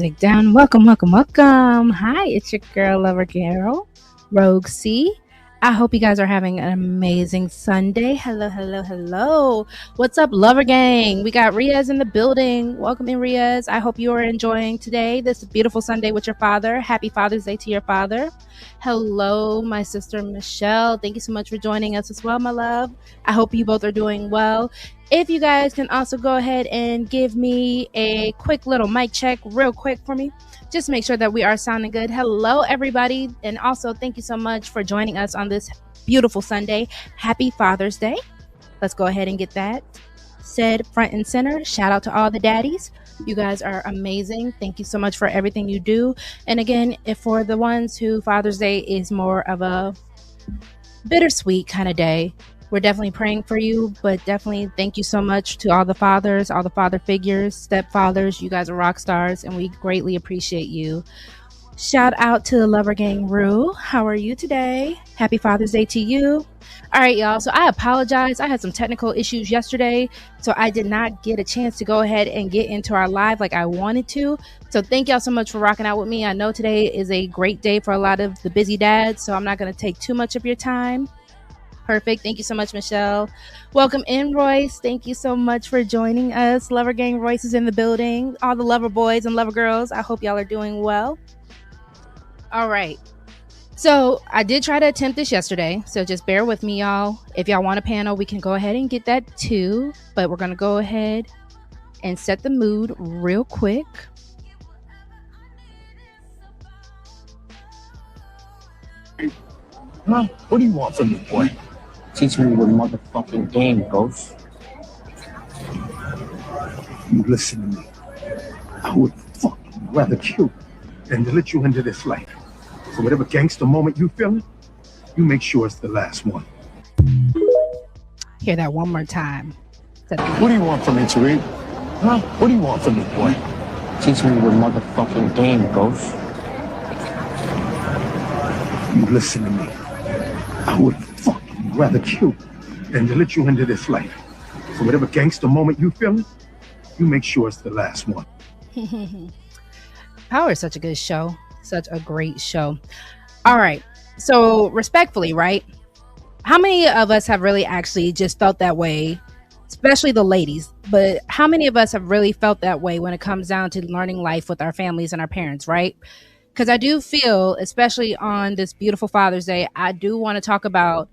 music down. Welcome, welcome, welcome. Hi, it's your girl, Lover Girl, Rogue C. I hope you guys are having an amazing Sunday. Hello, hello, hello. What's up, Lover Gang? We got Riaz in the building. Welcome in, Riaz. I hope you are enjoying today, this beautiful Sunday with your father. Happy Father's Day to your father. Hello, my sister, Michelle. Thank you so much for joining us as well, my love. I hope you both are doing well. If you guys can also go ahead and give me a quick little mic check real quick for me. Just make sure that we are sounding good. Hello, everybody. And also, thank you so much for joining us on this beautiful Sunday. Happy Father's Day. Let's go ahead and get that said front and center. Shout out to all the daddies. You guys are amazing. Thank you so much for everything you do. And again, if for the ones who Father's Day is more of a bittersweet kind of day, we're definitely praying for you, but definitely thank you so much to all the fathers, all the father figures, stepfathers. You guys are rock stars, and we greatly appreciate you. Shout out to the Lover Gang Rue. How are you today? Happy Father's Day to you. All right, y'all. So I apologize. I had some technical issues yesterday, so I did not get a chance to go ahead and get into our live like I wanted to. So thank y'all so much for rocking out with me. I know today is a great day for a lot of the busy dads, so I'm not going to take too much of your time. Perfect. Thank you so much, Michelle. Welcome in, Royce. Thank you so much for joining us. Lover Gang Royce is in the building. All the lover boys and lover girls, I hope y'all are doing well. All right. So I did try to attempt this yesterday, so just bear with me, y'all. If y'all want a panel, we can go ahead and get that too. But we're going to go ahead and set the mood real quick. Huh? What do you want from me, boy? Teach me your motherfucking game, Ghost. You listen to me. I would fucking rather kill you than to let you into this life. So whatever gangster moment you feeling, you make sure it's the last one. Hear that one more time. What do you want from me, Tariq? Huh? What do you want from me, boy? Teach me your motherfucking game, Ghost. You listen to me. I would fucking rather kill you than to let you into this life. So whatever gangster moment you feeling, you make sure it's the last one. Power is such a good show. Such a great show. All right. So respectfully, right? How many of us have really actually just felt that way, especially the ladies, but how many of us have really felt that way when it comes down to learning life with our families and our parents, right? Because I do feel, especially on this beautiful Father's Day, I do want to talk about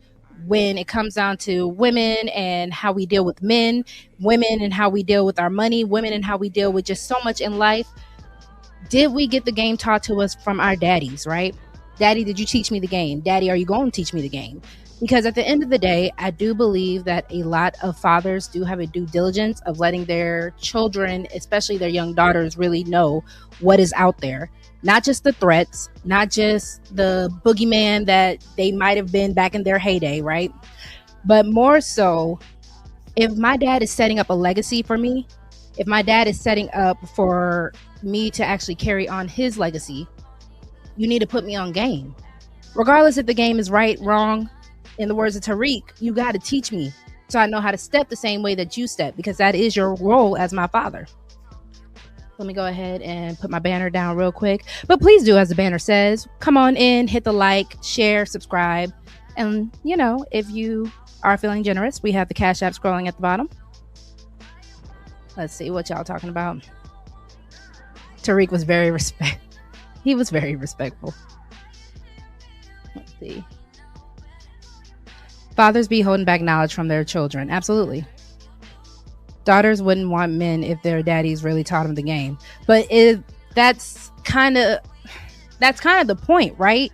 when it comes down to women and how we deal with men, women and how we deal with our money, women and how we deal with just so much in life. Did we get the game taught to us from our daddies, right? Daddy, did you teach me the game? Daddy, are you going to teach me the game? Because at the end of the day, I do believe that a lot of fathers do have a due diligence of letting their children, especially their young daughters, really know what is out there. Not just the threats, not just the boogeyman that they might have been back in their heyday, right? But more so, if my dad is setting up a legacy for me, if my dad is setting up for me to actually carry on his legacy, you need to put me on game. Regardless if the game is right, wrong, in the words of Tariq, you got to teach me so I know how to step the same way that you step, because that is your role as my father. Let me go ahead and put my banner down real quick. But please do as the banner says. Come on in, hit the like, share, subscribe. And, you know, if you are feeling generous, we have the Cash App scrolling at the bottom. Let's see what y'all talking about. Tariq was very He was very respectful. Let's see. Fathers be holding back knowledge from their children. Absolutely. Daughters wouldn't want men if their daddies really taught them the game. But that's kind of the point, right?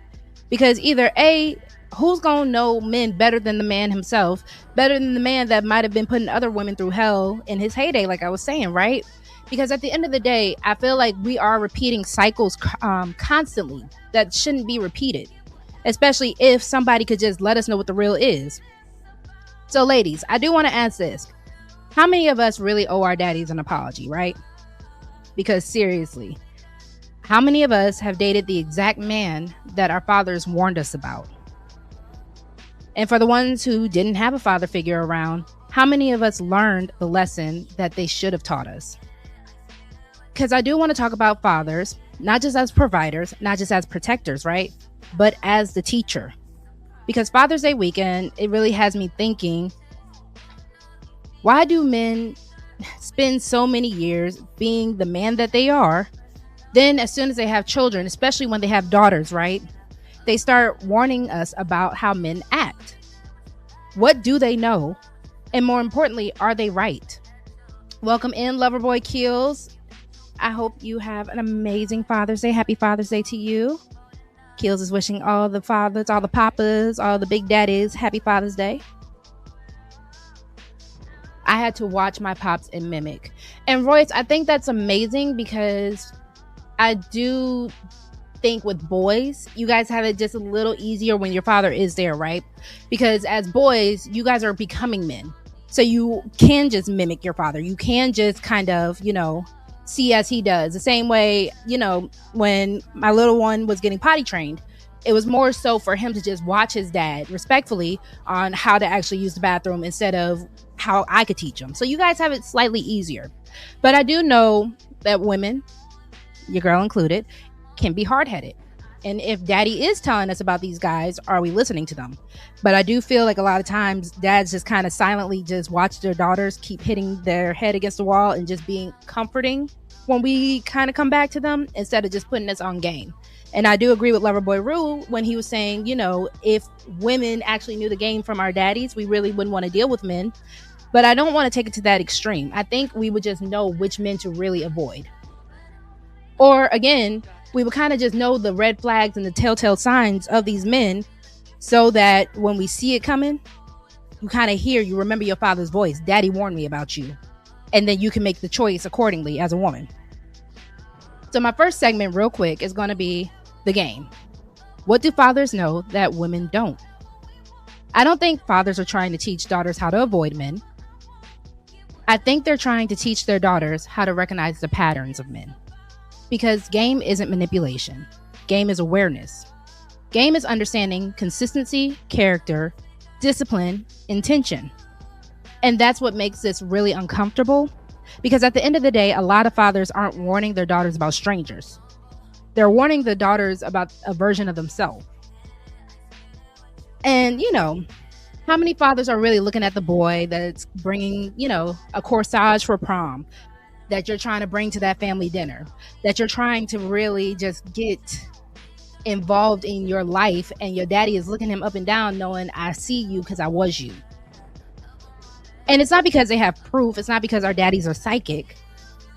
Because either A, who's going to know men better than the man himself, better than the man that might have been putting other women through hell in his heyday, like I was saying, right? Because at the end of the day, I feel like we are repeating cycles constantly that shouldn't be repeated, especially if somebody could just let us know what the real is. So ladies, I do want to ask this. How many of us really owe our daddies an apology, right? Because seriously, how many of us have dated the exact man that our fathers warned us about? And for the ones who didn't have a father figure around, how many of us learned the lesson that they should have taught us? because I do want to talk about fathers, not just as providers, not just as protectors, right? But as the teacher. Because Father's Day weekend, it really has me thinking, why do men spend so many years being the man that they are? Then as soon as they have children, especially when they have daughters, right? They start warning us about how men act. What do they know? And more importantly, are they right? Welcome in, Loverboy Keels. I hope you have an amazing Father's Day. Happy Father's Day to you. Keels is wishing all the fathers, all the papas, all the big daddies, happy Father's Day. I had to watch my pops and mimic. And Royce, I think that's amazing because I do think with boys, you guys have it just a little easier when your father is there, right? Because as boys, you guys are becoming men. So you can just mimic your father. You can just kind of, see as he does. The same way, when my little one was getting potty trained, it was more so for him to just watch his dad respectfully on how to actually use the bathroom instead of how I could teach him. So you guys have it slightly easier. But I do know that women, your girl included, can be hard-headed. And if daddy is telling us about these guys, are we listening to them? But I do feel like a lot of times dads just kind of silently just watch their daughters keep hitting their head against the wall and just being comforting when we kind of come back to them instead of just putting us on game. And I do agree with Loverboy Rule when he was saying, if women actually knew the game from our daddies, we really wouldn't want to deal with men. But I don't want to take it to that extreme. I think we would just know which men to really avoid. Or again, we would kind of just know the red flags and the telltale signs of these men so that when we see it coming, you remember your father's voice. Daddy warned me about you. And then you can make the choice accordingly as a woman. So my first segment real quick is going to be the game. What do fathers know that women don't? I don't think fathers are trying to teach daughters how to avoid men. I think they're trying to teach their daughters how to recognize the patterns of men. Because game isn't manipulation. Game is awareness. Game is understanding consistency, character, discipline, intention. And that's what makes this really uncomfortable. Because at the end of the day, a lot of fathers aren't warning their daughters about strangers. They're warning the daughters about a version of themselves. And, how many fathers are really looking at the boy that's bringing, a corsage for prom, that you're trying to bring to that family dinner, that you're trying to really just get involved in your life, and your daddy is looking him up and down knowing, I see you because I was you. And it's not because they have proof. It's not because our daddies are psychic,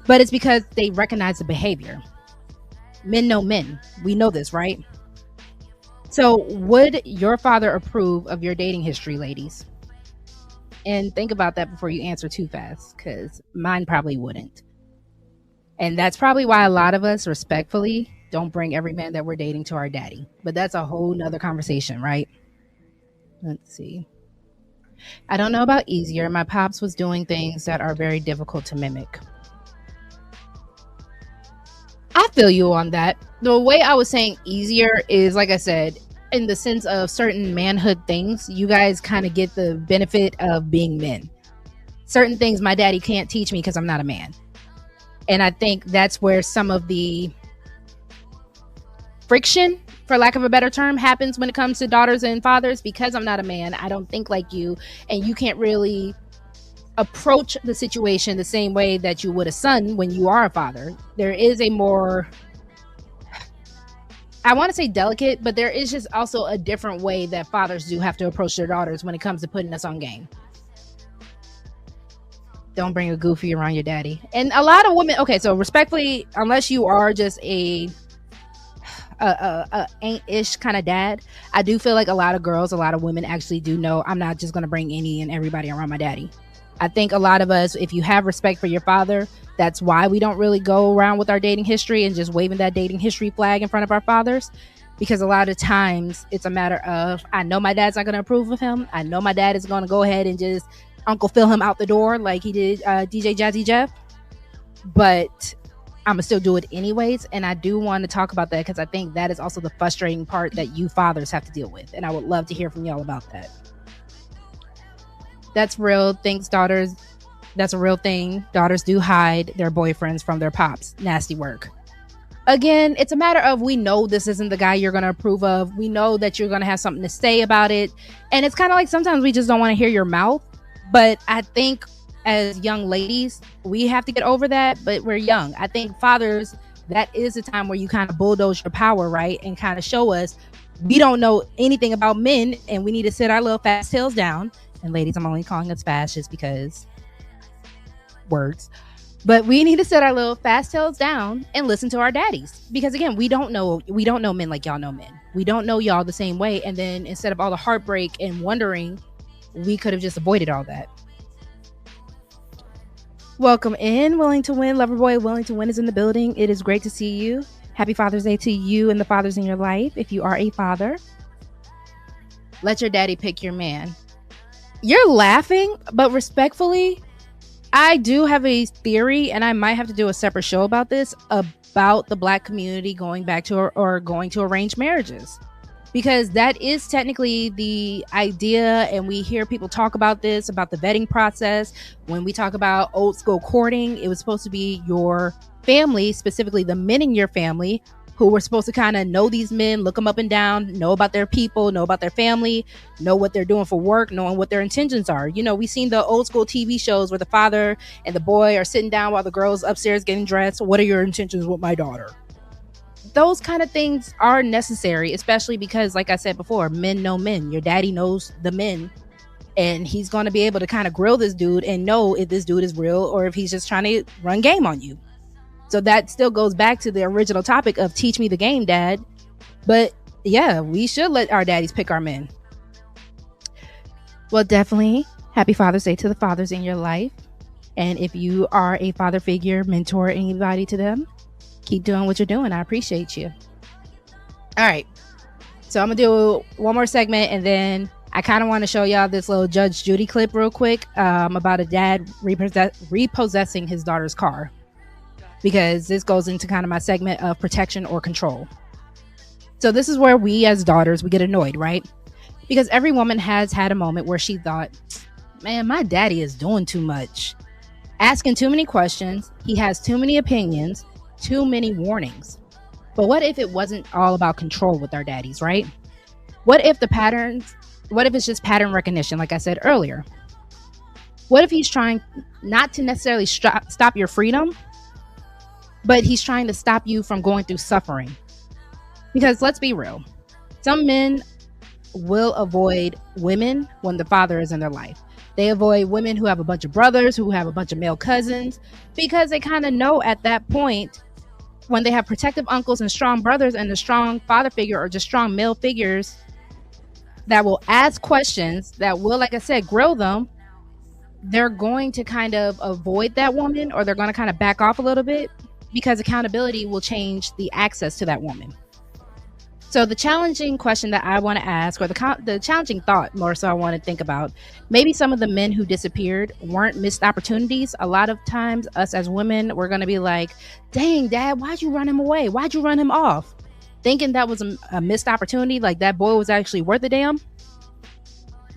but it's because they recognize the behavior. Men know men. We know this, right? So would your father approve of your dating history, ladies? And think about that before you answer too fast, because mine probably wouldn't. And that's probably why a lot of us respectfully don't bring every man that we're dating to our daddy. But that's a whole nother conversation, right? Let's see. I don't know about easier. My pops was doing things that are very difficult to mimic. I feel you on that. The way I was saying easier is, like I said, in the sense of certain manhood things, you guys kind of get the benefit of being men. Certain things my daddy can't teach me because I'm not a man. And I think that's where some of the friction, for lack of a better term, happens when it comes to daughters and fathers. Because I'm not a man, I don't think like you, and you can't really approach the situation the same way that you would a son when you are a father. There is a more, I want to say delicate, but there is just also a different way that fathers do have to approach their daughters when it comes to putting us on game. Don't bring a goofy around your daddy. And a lot of women, okay, so respectfully, unless you are just a ain't-ish kind of dad, I do feel like a lot of girls, a lot of women actually do know I'm not just going to bring any and everybody around my daddy. I think a lot of us, if you have respect for your father, that's why we don't really go around with our dating history and just waving that dating history flag in front of our fathers. Because a lot of times it's a matter of, I know my dad's not going to approve of him. I know my dad is going to go ahead and just Uncle Phil him out the door like he did DJ Jazzy Jeff. But I'm gonna still do it anyways. And I do want to talk about that because I think that is also the frustrating part that you fathers have to deal with. And I would love to hear from y'all about that. That's real. Thanks, daughters. That's a real thing. Daughters do hide their boyfriends from their pops. Nasty work. Again, it's a matter of, we know this isn't the guy you're going to approve of. We know that you're going to have something to say about it. And it's kind of like sometimes we just don't want to hear your mouth. But I think as young ladies, we have to get over that. But we're young. I think fathers, that is the time where you kind of bulldoze your power, right? And kind of show us we don't know anything about men and we need to sit our little fast tails down. And ladies, I'm only calling us fast just because words. But we need to set our little fast tails down and listen to our daddies. Because again, we don't know men like y'all know men. We don't know y'all the same way. And then instead of all the heartbreak and wondering, we could have just avoided all that. Welcome in, Willing to Win. Lover Boy Willing to Win is in the building. It is great to see you. Happy Father's Day to you and the fathers in your life. If you are a father, let your daddy pick your man. You're laughing, but respectfully, I do have a theory, and I might have to do a separate show about this, about the Black community going back to or going to arranged marriages. Because that is technically the idea, and we hear people talk about this, about the vetting process. When we talk about old school courting, it was supposed to be your family, specifically the men in your family, who were supposed to kind of know these men, look them up and down, know about their people, know about their family, know what they're doing for work, knowing what their intentions are. You know, we've seen the old school TV shows where the father and the boy are sitting down while the girl's upstairs getting dressed. What are your intentions with my daughter? Those kind of things are necessary, especially because, like I said before, men know men. Your daddy knows the men, and he's going to be able to kind of grill this dude and know if this dude is real or if he's just trying to run game on you. So that still goes back to the original topic of teach me the game, dad. But yeah, we should let our daddies pick our men. Well, definitely happy Father's Day to the fathers in your life. And if you are a father figure, mentor anybody to them, keep doing what you're doing. I appreciate you. All right. So I'm going to do one more segment, and then I kind of want to show y'all this little Judge Judy clip real quick about a dad repossessing his daughter's car. Because this goes into kind of my segment of protection or control. So this is where we as daughters, we get annoyed, right? Because every woman has had a moment where she thought, man, my daddy is doing too much. Asking too many questions. He has too many opinions, too many warnings. But what if it wasn't all about control with our daddies, right? What if it's just pattern recognition, like I said earlier? What if he's trying not to necessarily stop your freedom, but he's trying to stop you from going through suffering? Because let's be real, some men will avoid women when the father is in their life. They avoid women who have a bunch of brothers, who have a bunch of male cousins, because they kind of know at that point, when they have protective uncles and strong brothers and a strong father figure or just strong male figures that will ask questions, that will, like I said, grill them, they're going to kind of avoid that woman, or they're going to kind of back off a little bit, because accountability will change the access to that woman. So the challenging question that I want to ask, or the challenging thought more so I want to think about, maybe some of the men who disappeared weren't missed opportunities. A lot of times us as women, we're going to be like, dang, dad, why'd you run him away? Why'd you run him off? Thinking that was a missed opportunity, like that boy was actually worth a damn.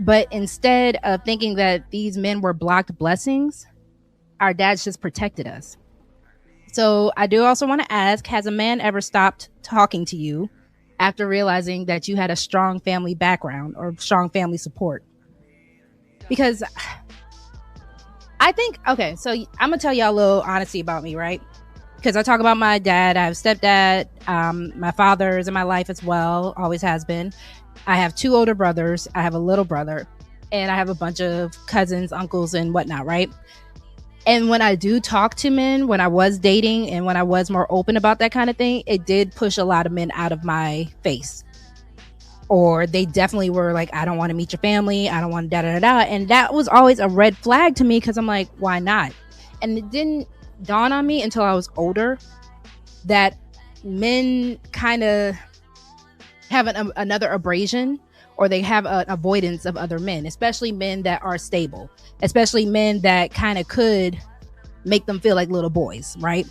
But instead of thinking that these men were blocked blessings, our dads just protected us. So I do also want to ask, has a man ever stopped talking to you after realizing that you had a strong family background or strong family support? Because I think, okay, so I'm going to tell y'all a little honesty about me, right? Because I talk about my dad, I have stepdad, my father is in my life as well, always has been. I have 2 older brothers, I have a little brother, and I have a bunch of cousins, uncles, and whatnot, right? And when I do talk to men, when I was dating and when I was more open about that kind of thing, it did push a lot of men out of my face. Or they definitely were like, I don't want to meet your family. I don't want da da da da. And that was always a red flag to me, because I'm like, why not? And it didn't dawn on me until I was older that men kind of have another abrasion, or they have an avoidance of other men, especially men that are stable, especially men that kind of could make them feel like little boys, right?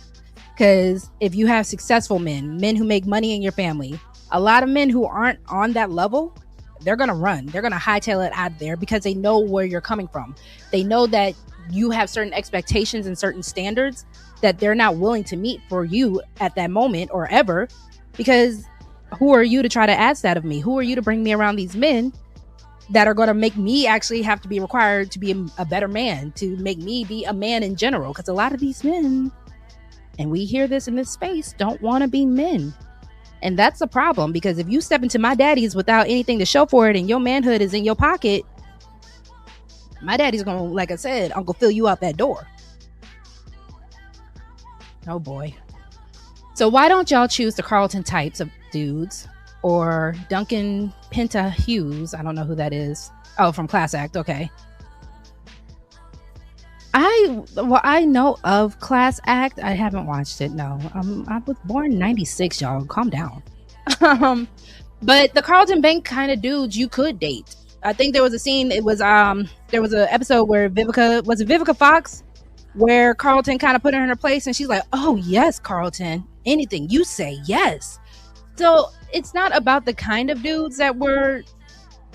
Because if you have successful men who make money in your family, a lot of men who aren't on that level, they're going to run. They're going to hightail it out of there because they know where you're coming from. They know that you have certain expectations and certain standards that they're not willing to meet for you at that moment or ever, because who are you to try to ask that of me? Who are you to bring me around these men that are going to make me actually have to be required to be a better man, to make me be a man in general? Because a lot of these men, and we hear this in this space, don't want to be men. And that's a problem, because if you step into my daddies without anything to show for it and your manhood is in your pocket, my daddy's going to, like I said, Uncle fill you out that door. Oh boy. So why don't y'all choose the Carlton types of dudes, or Duncan Penta Hughes? I don't know who that is. Oh, from Class Act. Okay. I know of Class Act. I haven't watched it. No, I was born in '96. Y'all, calm down. But the Carlton Bank kind of dudes you could date. I think there was a scene. It was there was an episode where Vivica Fox, where Carlton kind of put her in her place, and she's like, "Oh yes, Carlton, anything you say, yes." So it's not about the kind of dudes that we're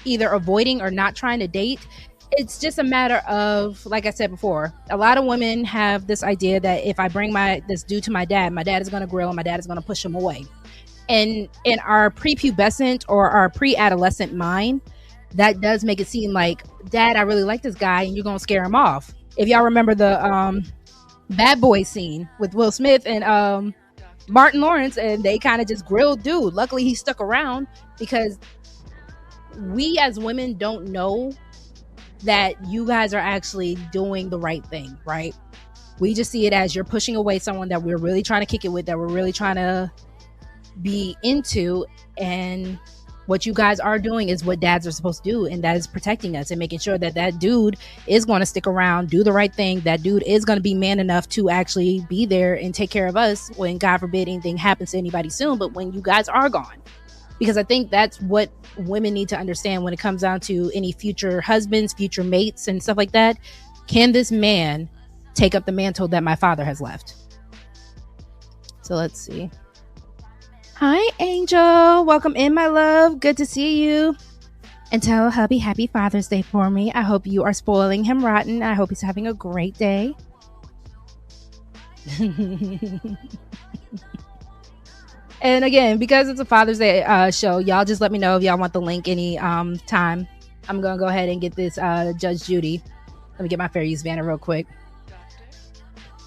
either avoiding or not trying to date. It's just a matter of, like I said before, a lot of women have this idea that if I bring this dude to my dad is going to grill him, my dad is going to push him away. And in our prepubescent or our pre-adolescent mind, that does make it seem like, Dad, I really like this guy, and you're going to scare him off. If y'all remember the Bad Boy scene with Will Smith and Martin Lawrence, and they kind of just grilled dude. Luckily, he stuck around, because we as women don't know that you guys are actually doing the right thing, right? We just see it as you're pushing away someone that we're really trying to kick it with, that we're really trying to be into, and what you guys are doing is what dads are supposed to do, and that is protecting us and making sure that that dude is going to stick around, do the right thing. That dude is going to be man enough to actually be there and take care of us when, God forbid, anything happens to anybody soon, but when you guys are gone. Because I think that's what women need to understand when it comes down to any future husbands, future mates, and stuff like that. Can this man take up the mantle that my father has left? So let's see. Hi, Angel. Welcome in, my love. Good to see you. And tell hubby happy Father's Day for me. I hope you are spoiling him rotten. I hope he's having a great day. And again, because it's a Father's Day show, y'all just let me know if y'all want the link any time. I'm going to go ahead and get this Judge Judy. Let me get my fair use banner real quick.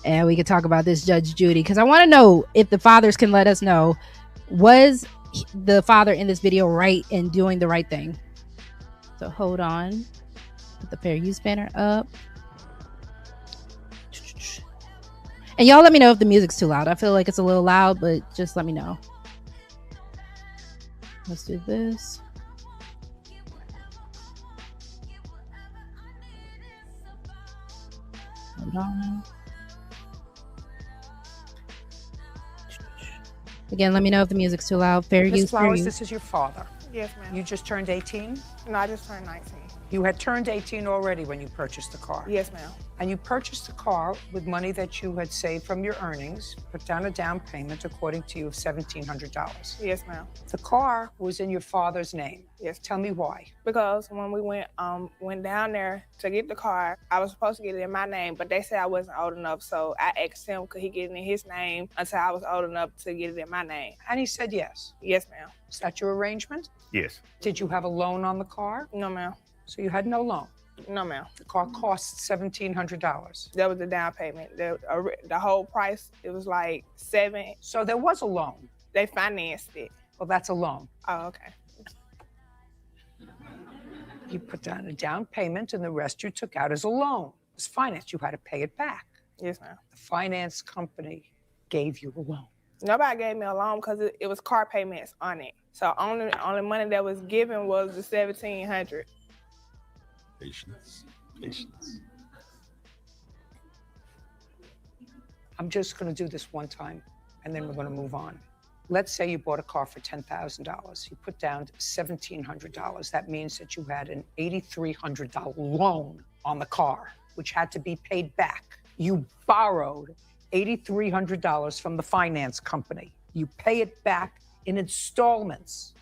And we can talk about this Judge Judy, because I want to know if the fathers can let us know, was the father in this video right in doing the right thing? So hold on. Put the fair use banner up. And y'all let me know if the music's too loud. I feel like it's a little loud, but just let me know. Let's do this. Hold on. Again, let me know if the music's too loud. Fair use. Ms. Flowers, this is your father. Yes, ma'am. You just turned 18? No, I just turned 19. You had turned 18 already when you purchased the car. Yes, ma'am. And you purchased the car with money that you had saved from your earnings, put down a down payment, according to you, of $1,700. Yes, ma'am. The car was in your father's name. Yes. Tell me why. Because when we went down there to get the car, I was supposed to get it in my name, but they said I wasn't old enough, so I asked him could he get it in his name until I was old enough to get it in my name. And he said yes. Yes, ma'am. Is that your arrangement? Yes. Did you have a loan on the car? No, ma'am. So you had no loan. No, ma'am. The car cost $1,700. That was the down payment. The whole price, it was like $7,000. So there was a loan. They financed it. Well, that's a loan. Oh, okay. You put down a down payment, and the rest you took out as a loan. It was financed. You had to pay it back. Yes, ma'am. The finance company gave you a loan. Nobody gave me a loan because it was car payments on it. So only money that was given was the $1,700. Patience. Patience. I'm just going to do this one time, and then we're going to move on. Let's say you bought a car for $10,000. You put down $1,700. That means that you had an $8,300 loan on the car, which had to be paid back. You borrowed $8,300 from the finance company. You pay it back in installments,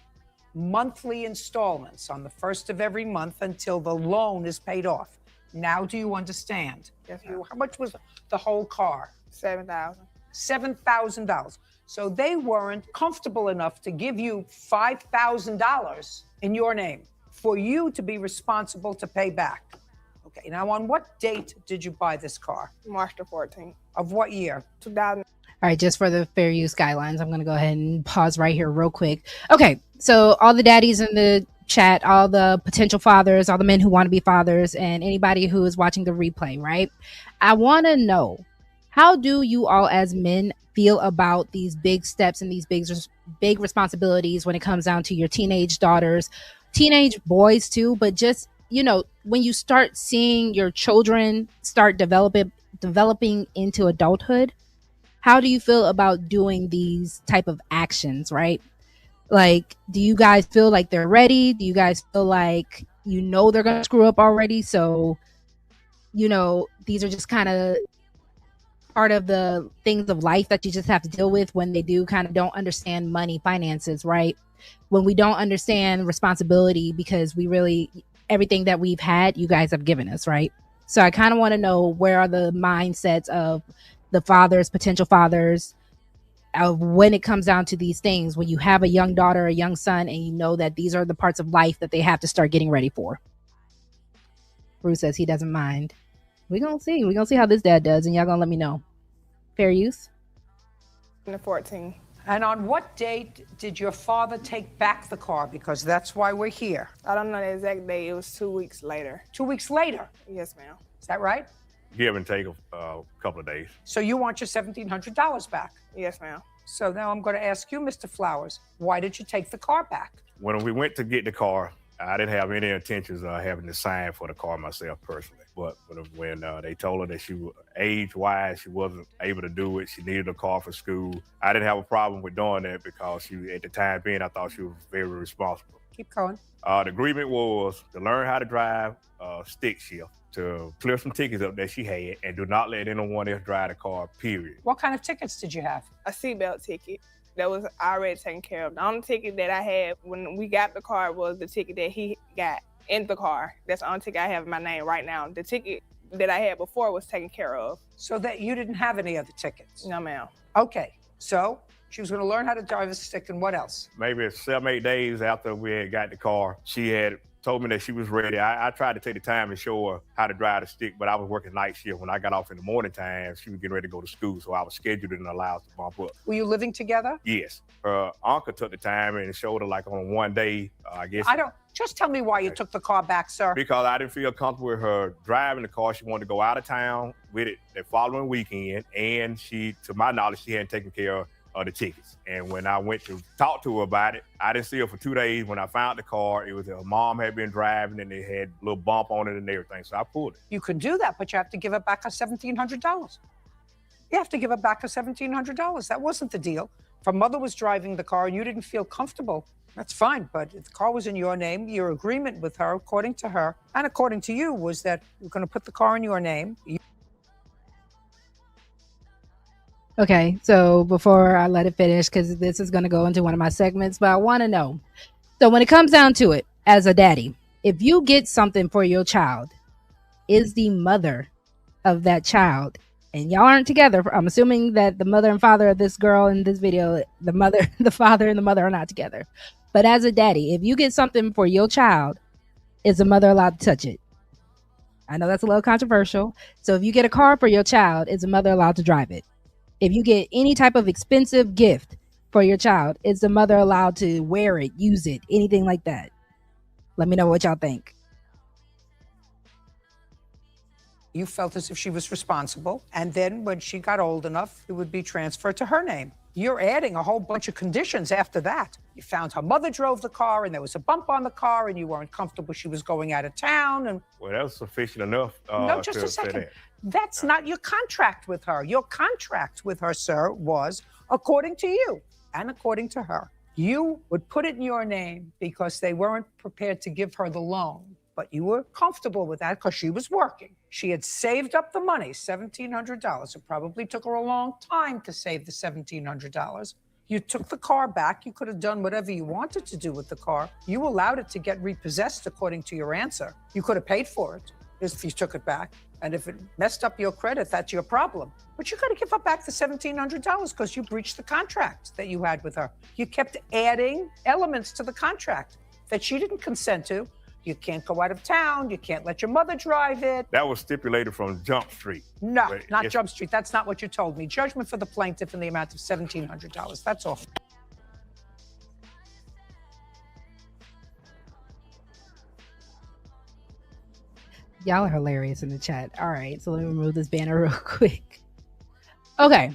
monthly installments on the first of every month until the loan is paid off. Now do you understand? Yes, ma'am. How much was the whole car? $7,000. $7,000. So they weren't comfortable enough to give you $5,000 in your name for you to be responsible to pay back. Okay, now on what date did you buy this car? March the 14th. Of what year? 2000. All right, just for the fair use guidelines, I'm going to go ahead and pause right here real quick. Okay, so all the daddies in the chat, all the potential fathers, all the men who want to be fathers, and anybody who is watching the replay, right? I want to know, how do you all as men feel about these big steps and these big responsibilities when it comes down to your teenage daughters, teenage boys too, but just, you know, when you start seeing your children start developing into adulthood? How do you feel about doing these type of actions, right? Like, do you guys feel like they're ready? Do you guys feel like, you know, they're going to screw up already? So, you know, these are just kind of part of the things of life that you just have to deal with when they do kind of don't understand money, finances, right? When we don't understand responsibility, because we really, everything that we've had, you guys have given us, right? So I kind of want to know, where are the mindsets of the fathers, potential fathers, when it comes down to these things, when you have a young daughter, a young son, and you know that these are the parts of life that they have to start getting ready for. Bruce says he doesn't mind. We're going to see how this dad does, and y'all going to let me know. Fair use? The 14th. And on what date did your father take back the car? Because that's why we're here. I don't know the exact date. It was 2 weeks later. 2 weeks later? Yes, ma'am. Is that right? Give and take a couple of days. So you want your $1,700 back? Yes, ma'am. So now I'm going to ask you, Mr. Flowers, why did you take the car back? When we went to get the car, I didn't have any intentions of having to sign for the car myself personally. But when they told her that she was age-wise, she wasn't able to do it, she needed a car for school, I didn't have a problem with doing that because she, at the time being, I thought she was very responsible. Keep going. The agreement was to learn how to drive stick shift, to clear some tickets up that she had, and do not let anyone else drive the car, period. What kind of tickets did you have? A seatbelt ticket that was already taken care of. The only ticket that I had when we got the car was the ticket that he got in the car. That's the only ticket I have in my name right now. The ticket that I had before was taken care of. So that you didn't have any other tickets? No, ma'am. Okay, so she was going to learn how to drive a stick, and what else? Maybe 7, 8 days after we had got the car, she had told me that she was ready. I tried to take the time and show her how to drive the stick, but I was working night shift. When I got off in the morning time, she was getting ready to go to school, so I was scheduled and allowed to bump up. Were you living together? Yes. Her uncle took the time and showed her like on one day, I guess. Just tell me why you took the car back, sir. Because I didn't feel comfortable with her driving the car. She wanted to go out of town with it the following weekend, and she, to my knowledge, she hadn't taken care of the tickets. And when I went to talk to her about it, I didn't see her for 2 days. When I found the car, it was her mom had been driving and they had a little bump on it and everything. So I pulled it. You could do that, but you have to give her back her $1,700. You have to give her back her $1,700. That wasn't the deal. If her mother was driving the car and you didn't feel comfortable, that's fine. But if the car was in your name, your agreement with her, according to her and according to you, was that you're going to put the car in your name. Okay, so before I let it finish, because this is going to go into one of my segments, but I want to know. So when it comes down to it, as a daddy, if you get something for your child, is the mother of that child, and y'all aren't together, I'm assuming that the mother and father of this girl in this video, the father and the mother are not together. But as a daddy, if you get something for your child, is the mother allowed to touch it? I know that's a little controversial. So if you get a car for your child, is the mother allowed to drive it? If you get any type of expensive gift for your child, is the mother allowed to wear it, use it, anything like that? Let me know what y'all think. You felt as if she was responsible. And then when she got old enough, it would be transferred to her name. You're adding a whole bunch of conditions after that. You found her mother drove the car and there was a bump on the car and you weren't comfortable she was going out of town. And well, that was sufficient enough. No, just a second. That's not your contract with her. Your contract with her, sir, was according to you and according to her. You would put it in your name because they weren't prepared to give her the loan. But you were comfortable with that because she was working. She had saved up the money, $1,700. It probably took her a long time to save the $1,700. You took the car back. You could have done whatever you wanted to do with the car. You allowed it to get repossessed according to your answer. You could have paid for it. if you took it back. And if it messed up your credit, that's your problem. But you got to give her back the $1,700 because you breached the contract that you had with her. You kept adding elements to the contract that she didn't consent to. You can't go out of town. You can't let your mother drive it. That was stipulated from Jump Street. No, But not if- Jump Street. That's not what you told me. Judgment for the plaintiff in the amount of $1,700. That's all. Y'all are hilarious in the chat. All right, so let me remove this banner real quick. Okay,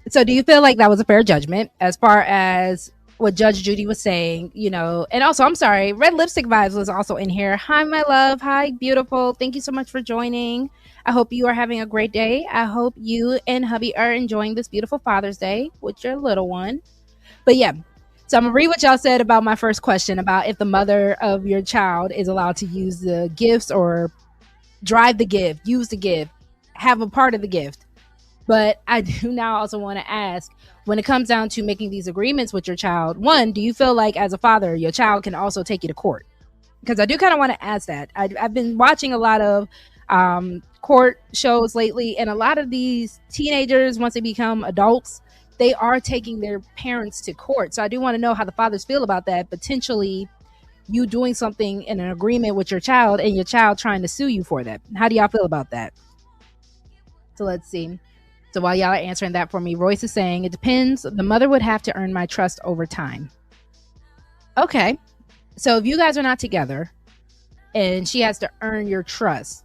so do you feel like that was a fair judgment as far as what Judge Judy was saying? You know, and also, I'm sorry, Red Lipstick Vibes was also in here. Hi, my love. Hi, beautiful. Thank you so much for joining. I hope you are having a great day. I hope you and hubby are enjoying this beautiful Father's Day with your little one. But yeah, so I'm gonna read what y'all said about my first question about if the mother of your child is allowed to use the gifts or drive the gift, use the gift, have a part of the gift. But I do now also want to ask, when it comes down to making these agreements with your child, one, do you feel like as a father, your child can also take you to court? Because I do kind of want to ask that. I've been watching a lot of court shows lately, and a lot of these teenagers, once they become adults, they are taking their parents to court. So I do want to know how the fathers feel about that, potentially you doing something in an agreement with your child and your child trying to sue you for that. How do y'all feel about that? So let's see. So while y'all are answering that for me, Royce is saying, it depends. The mother would have to earn my trust over time. Okay. So if you guys are not together and she has to earn your trust,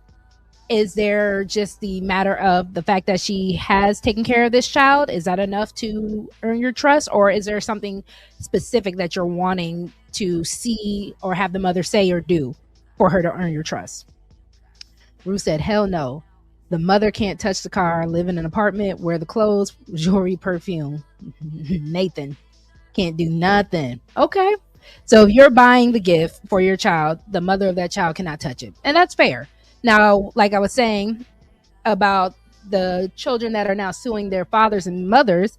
is there just the matter of the fact that she has taken care of this child? Is that enough to earn your trust? Or is there something specific that you're wanting to see or have the mother say or do for her to earn your trust? Ruth said, hell no. The mother can't touch the car, live in an apartment, wear the clothes, jewelry, perfume. Nathan can't do nothing. Okay. So if you're buying the gift for your child, the mother of that child cannot touch it. And that's fair. Now, like I was saying about the children that are now suing their fathers and mothers,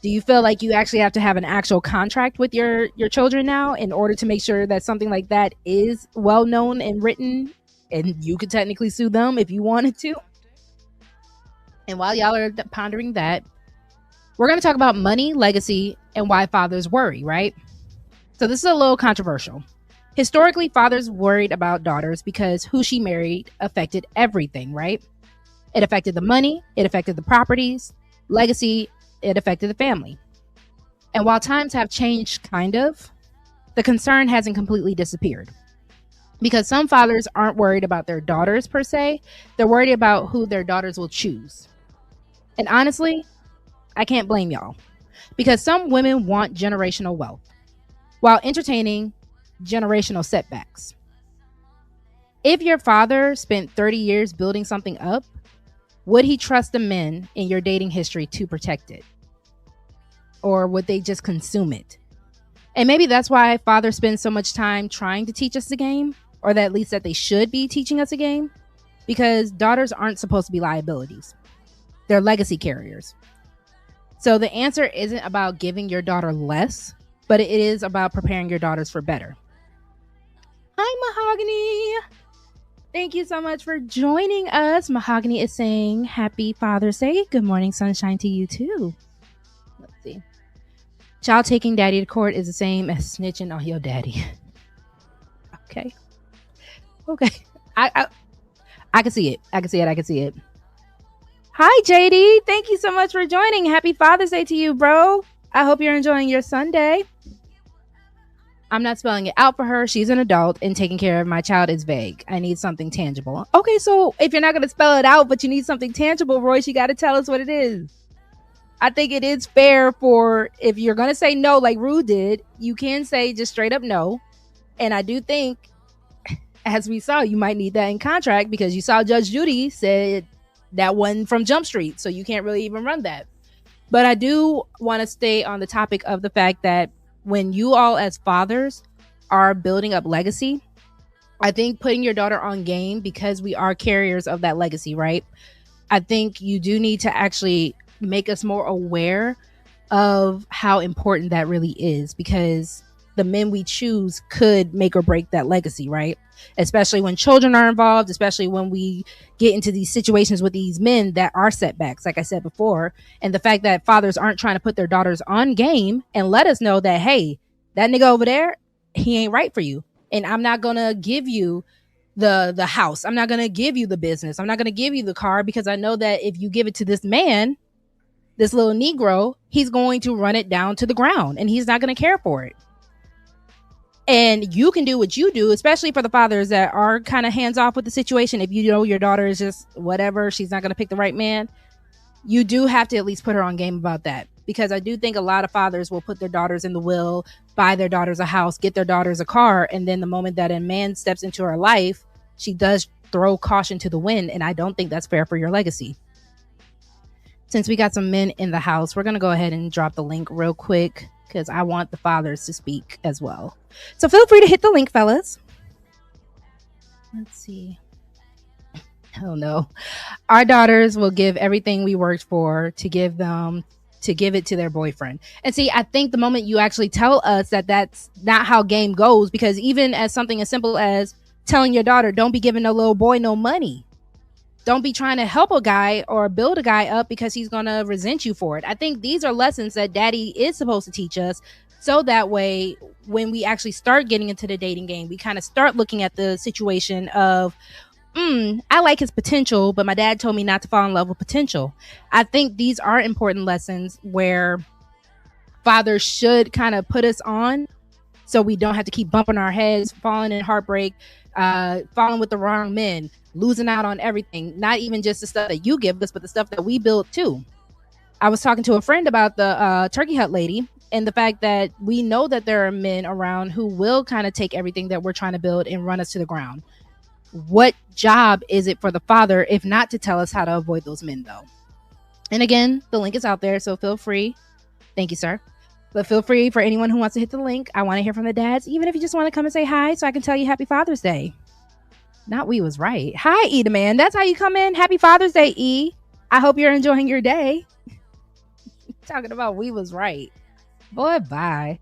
do you feel like you actually have to have an actual contract with your children now in order to make sure that something like that is well known and written, and you could technically sue them if you wanted to? And while y'all are pondering that, we're going to talk about money, legacy, and why fathers worry, right? So this is a little controversial. Historically, fathers worried about daughters because who she married affected everything, right? It affected the money, it affected the properties, legacy, it affected the family. And while times have changed, kind of, the concern hasn't completely disappeared. Because some fathers aren't worried about their daughters per se, they're worried about who their daughters will choose. And honestly, I can't blame y'all. Because some women want generational wealth while entertaining generational setbacks. If your father spent 30 years building something up, would he trust the men in your dating history to protect it? Or would they just consume it? And maybe that's why fathers spend so much time trying to teach us the game, or that at least that they should be teaching us a game, because daughters aren't supposed to be liabilities. They're legacy carriers. So the answer isn't about giving your daughter less, but it is about preparing your daughters for better. Hi, Mahogany. Thank you so much for joining us. Mahogany is saying happy Father's Day. Good morning, sunshine to you too. Let's see. Child taking daddy to court is the same as snitching on your daddy. Okay. I can see it. I can see it. Hi, JD. Thank you so much for joining. Happy Father's Day to you, bro. I hope you're enjoying your Sunday. I'm not spelling it out for her. She's an adult, and taking care of my child is vague. I need something tangible. Okay, so if you're not going to spell it out, but you need something tangible, Royce, you got to tell us what it is. I think it is fair for, if you're going to say no like Rue did, you can say just straight up no. And I do think, as we saw, you might need that in contract, because you saw Judge Judy said that one from Jump Street, so you can't really even run that. But I do want to stay on the topic of the fact that when you all as fathers are building up legacy, I think putting your daughter on game, because we are carriers of that legacy, right? I think you do need to actually make us more aware of how important that really is, because the men we choose could make or break that legacy, right? Especially when children are involved, especially when we get into these situations with these men that are setbacks, like I said before. And the fact that fathers aren't trying to put their daughters on game and let us know that, hey, that nigga over there, he ain't right for you. And I'm not going to give you the house. I'm not going to give you the business. I'm not going to give you the car, because I know that if you give it to this man, this little Negro, he's going to run it down to the ground and he's not going to care for it. And you can do what you do, especially for the fathers that are kind of hands off with the situation. If you know your daughter is just whatever, she's not going to pick the right man, you do have to at least put her on game about that. Because I do think a lot of fathers will put their daughters in the will, buy their daughters a house, get their daughters a car. And then the moment that a man steps into her life, she does throw caution to the wind. And I don't think that's fair for your legacy. Since we got some men in the house, we're going to go ahead and drop the link real quick, because I want the fathers to speak as well. So feel free to hit the link, fellas. Let's see. Oh no. Our daughters will give everything we worked for to give it to their boyfriend. And see, I think the moment you actually tell us that that's not how game goes, because even as something as simple as telling your daughter, don't be giving no little boy no money. Don't be trying to help a guy or build a guy up because he's going to resent you for it. I think these are lessons that daddy is supposed to teach us. So that way, when we actually start getting into the dating game, we kind of start looking at the situation of, I like his potential, but my dad told me not to fall in love with potential. I think these are important lessons where fathers should kind of put us on, so we don't have to keep bumping our heads, falling in heartbreak, falling with the wrong men, losing out on everything. Not even just the stuff that you give us, but the stuff that we build too. I was talking to a friend about the Turkey Hut lady, and the fact that we know that there are men around who will kind of take everything that we're trying to build and run us to the ground. What job is it for the father if not to tell us how to avoid those men, though? And again, the link is out there, so feel free. Thank you, sir. But feel free for anyone who wants to hit the link. I want to hear from the dads, even if you just want to come and say hi so I can tell you Happy Father's Day. Not we was right. Hi, E the man. That's how you come in. Happy Father's Day, E. I hope you're enjoying your day. Talking about we was right. Boy, bye.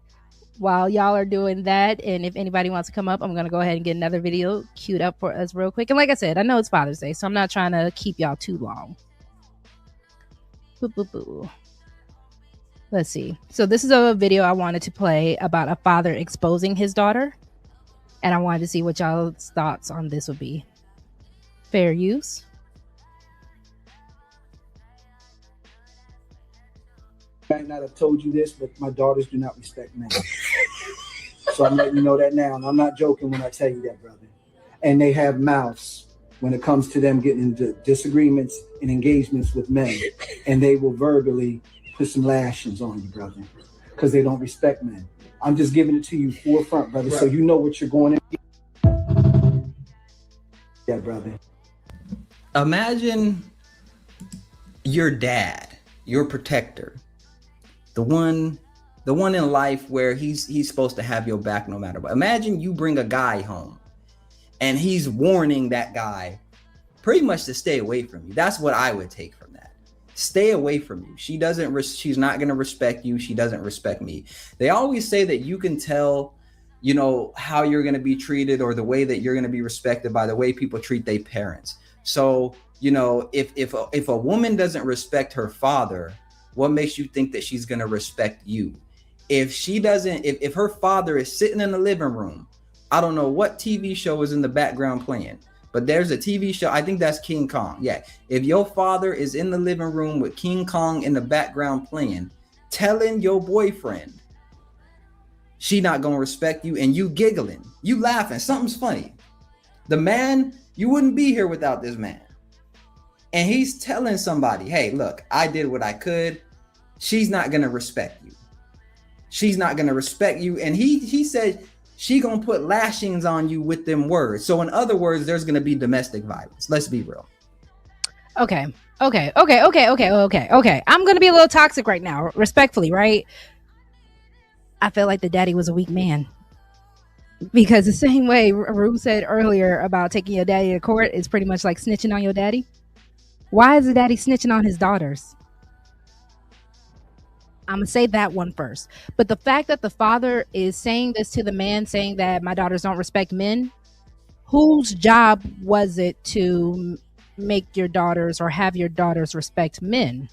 While y'all are doing that, and if anybody wants to come up, I'm going to go ahead and get another video queued up for us real quick. And like I said, I know it's Father's Day, so I'm not trying to keep y'all too long. Boo, boo, boo. Let's see. So this is a video I wanted to play about a father exposing his daughter. And I wanted to see what y'all's thoughts on this would be. Fair use. I might not have told you this, but my daughters do not respect men. So I'm letting you know that now. And I'm not joking when I tell you that, brother. And they have mouths when it comes to them getting into disagreements and engagements with men. And they will verbally put some lashings on you, brother, because they don't respect men. I'm just giving it to you forefront, brother, right, so you know what you're going in. Yeah, brother. Imagine your dad, your protector, the one in life where he's supposed to have your back no matter what. Imagine you bring a guy home and he's warning that guy pretty much to stay away from you. That's what I would take from that. Stay away from you. She's not going to respect you. She doesn't respect me. They always say that you can tell, how you're going to be treated or the way that you're going to be respected by the way people treat their parents. So, if a woman doesn't respect her father, what makes you think that she's going to respect you? If her father is sitting in the living room, I don't know what TV show is in the background playing, but there's a TV show. I think that's King Kong. Yeah. If your father is in the living room with King Kong in the background playing, telling your boyfriend, she not going to respect you, and you giggling, you laughing, something's funny. The man, you wouldn't be here without this man. And he's telling somebody, hey, look, I did what I could. She's not going to respect you. She's not going to respect you. And he said she going to put lashings on you with them words. So in other words, there's going to be domestic violence. Let's be real. Okay. I'm going to be a little toxic right now, respectfully, right? I feel like the daddy was a weak man. Because the same way Rube said earlier about taking your daddy to court is pretty much like snitching on your daddy. Why is the daddy snitching on his daughters? I'm going to say that one first. But the fact that the father is saying this to the man, saying that my daughters don't respect men, whose job was it to make your daughters or have your daughters respect men?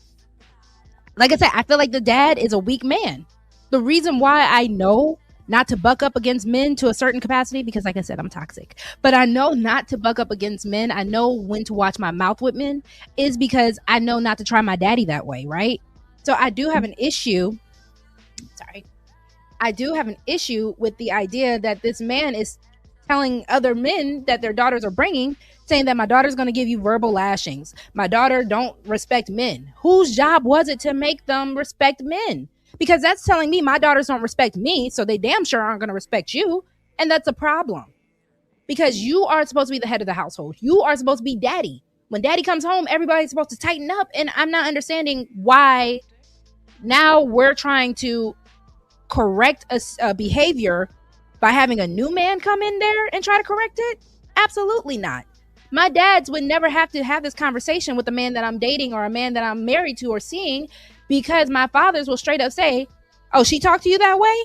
Like I said, I feel like the dad is a weak man. The reason why I know not to buck up against men to a certain capacity, because like I said, I'm toxic, but I know not to buck up against men. I know when to watch my mouth with men is because I know not to try my daddy that way, right? So I do have an issue. Sorry. I do have an issue with the idea that this man is telling other men that their daughters are bringing, saying that my daughter's going to give you verbal lashings. My daughter don't respect men. Whose job was it to make them respect men? Because that's telling me my daughters don't respect me, so they damn sure aren't going to respect you. And that's a problem. Because you are supposed to be the head of the household. You are supposed to be daddy. When daddy comes home, everybody's supposed to tighten up. And I'm not understanding why now we're trying to correct a behavior by having a new man come in there and try to correct it. Absolutely not. My dads would never have to have this conversation with a man that I'm dating or a man that I'm married to or seeing, because my fathers will straight up say, oh, she talked to you that way?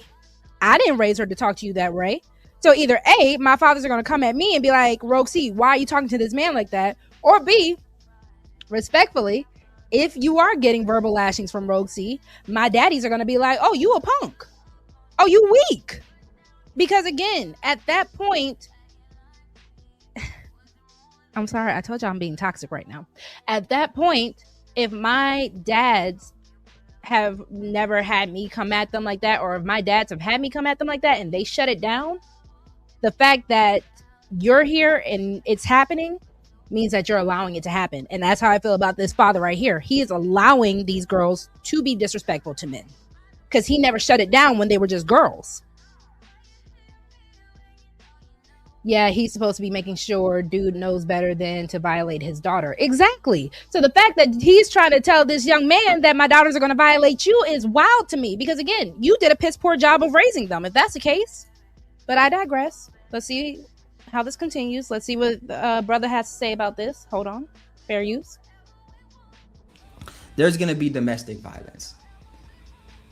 I didn't raise her to talk to you that way. So either A, my fathers are going to come at me and be like, Rogue C, why are you talking to this man like that? Or B, respectfully, if you are getting verbal lashings from Rogue C, my daddies are going to be like, oh, you a punk. Oh, you weak. Because again, at that point, I'm sorry, I told you I'm being toxic right now. At that point, if my dads have never had me come at them like that, or if my dads have had me come at them like that and they shut it down, the fact that you're here and it's happening means that you're allowing it to happen. And that's how I feel about this father right here. He is allowing these girls to be disrespectful to men because he never shut it down when they were just girls. Yeah, he's supposed to be making sure dude knows better than to violate his daughter. Exactly. So the fact that he's trying to tell this young man that my daughters are going to violate you is wild to me, because again, you did a piss poor job of raising them, if that's the case. But I digress. Let's see how this continues. Let's see what brother has to say about this. Hold on. Fair use. There's going to be domestic violence.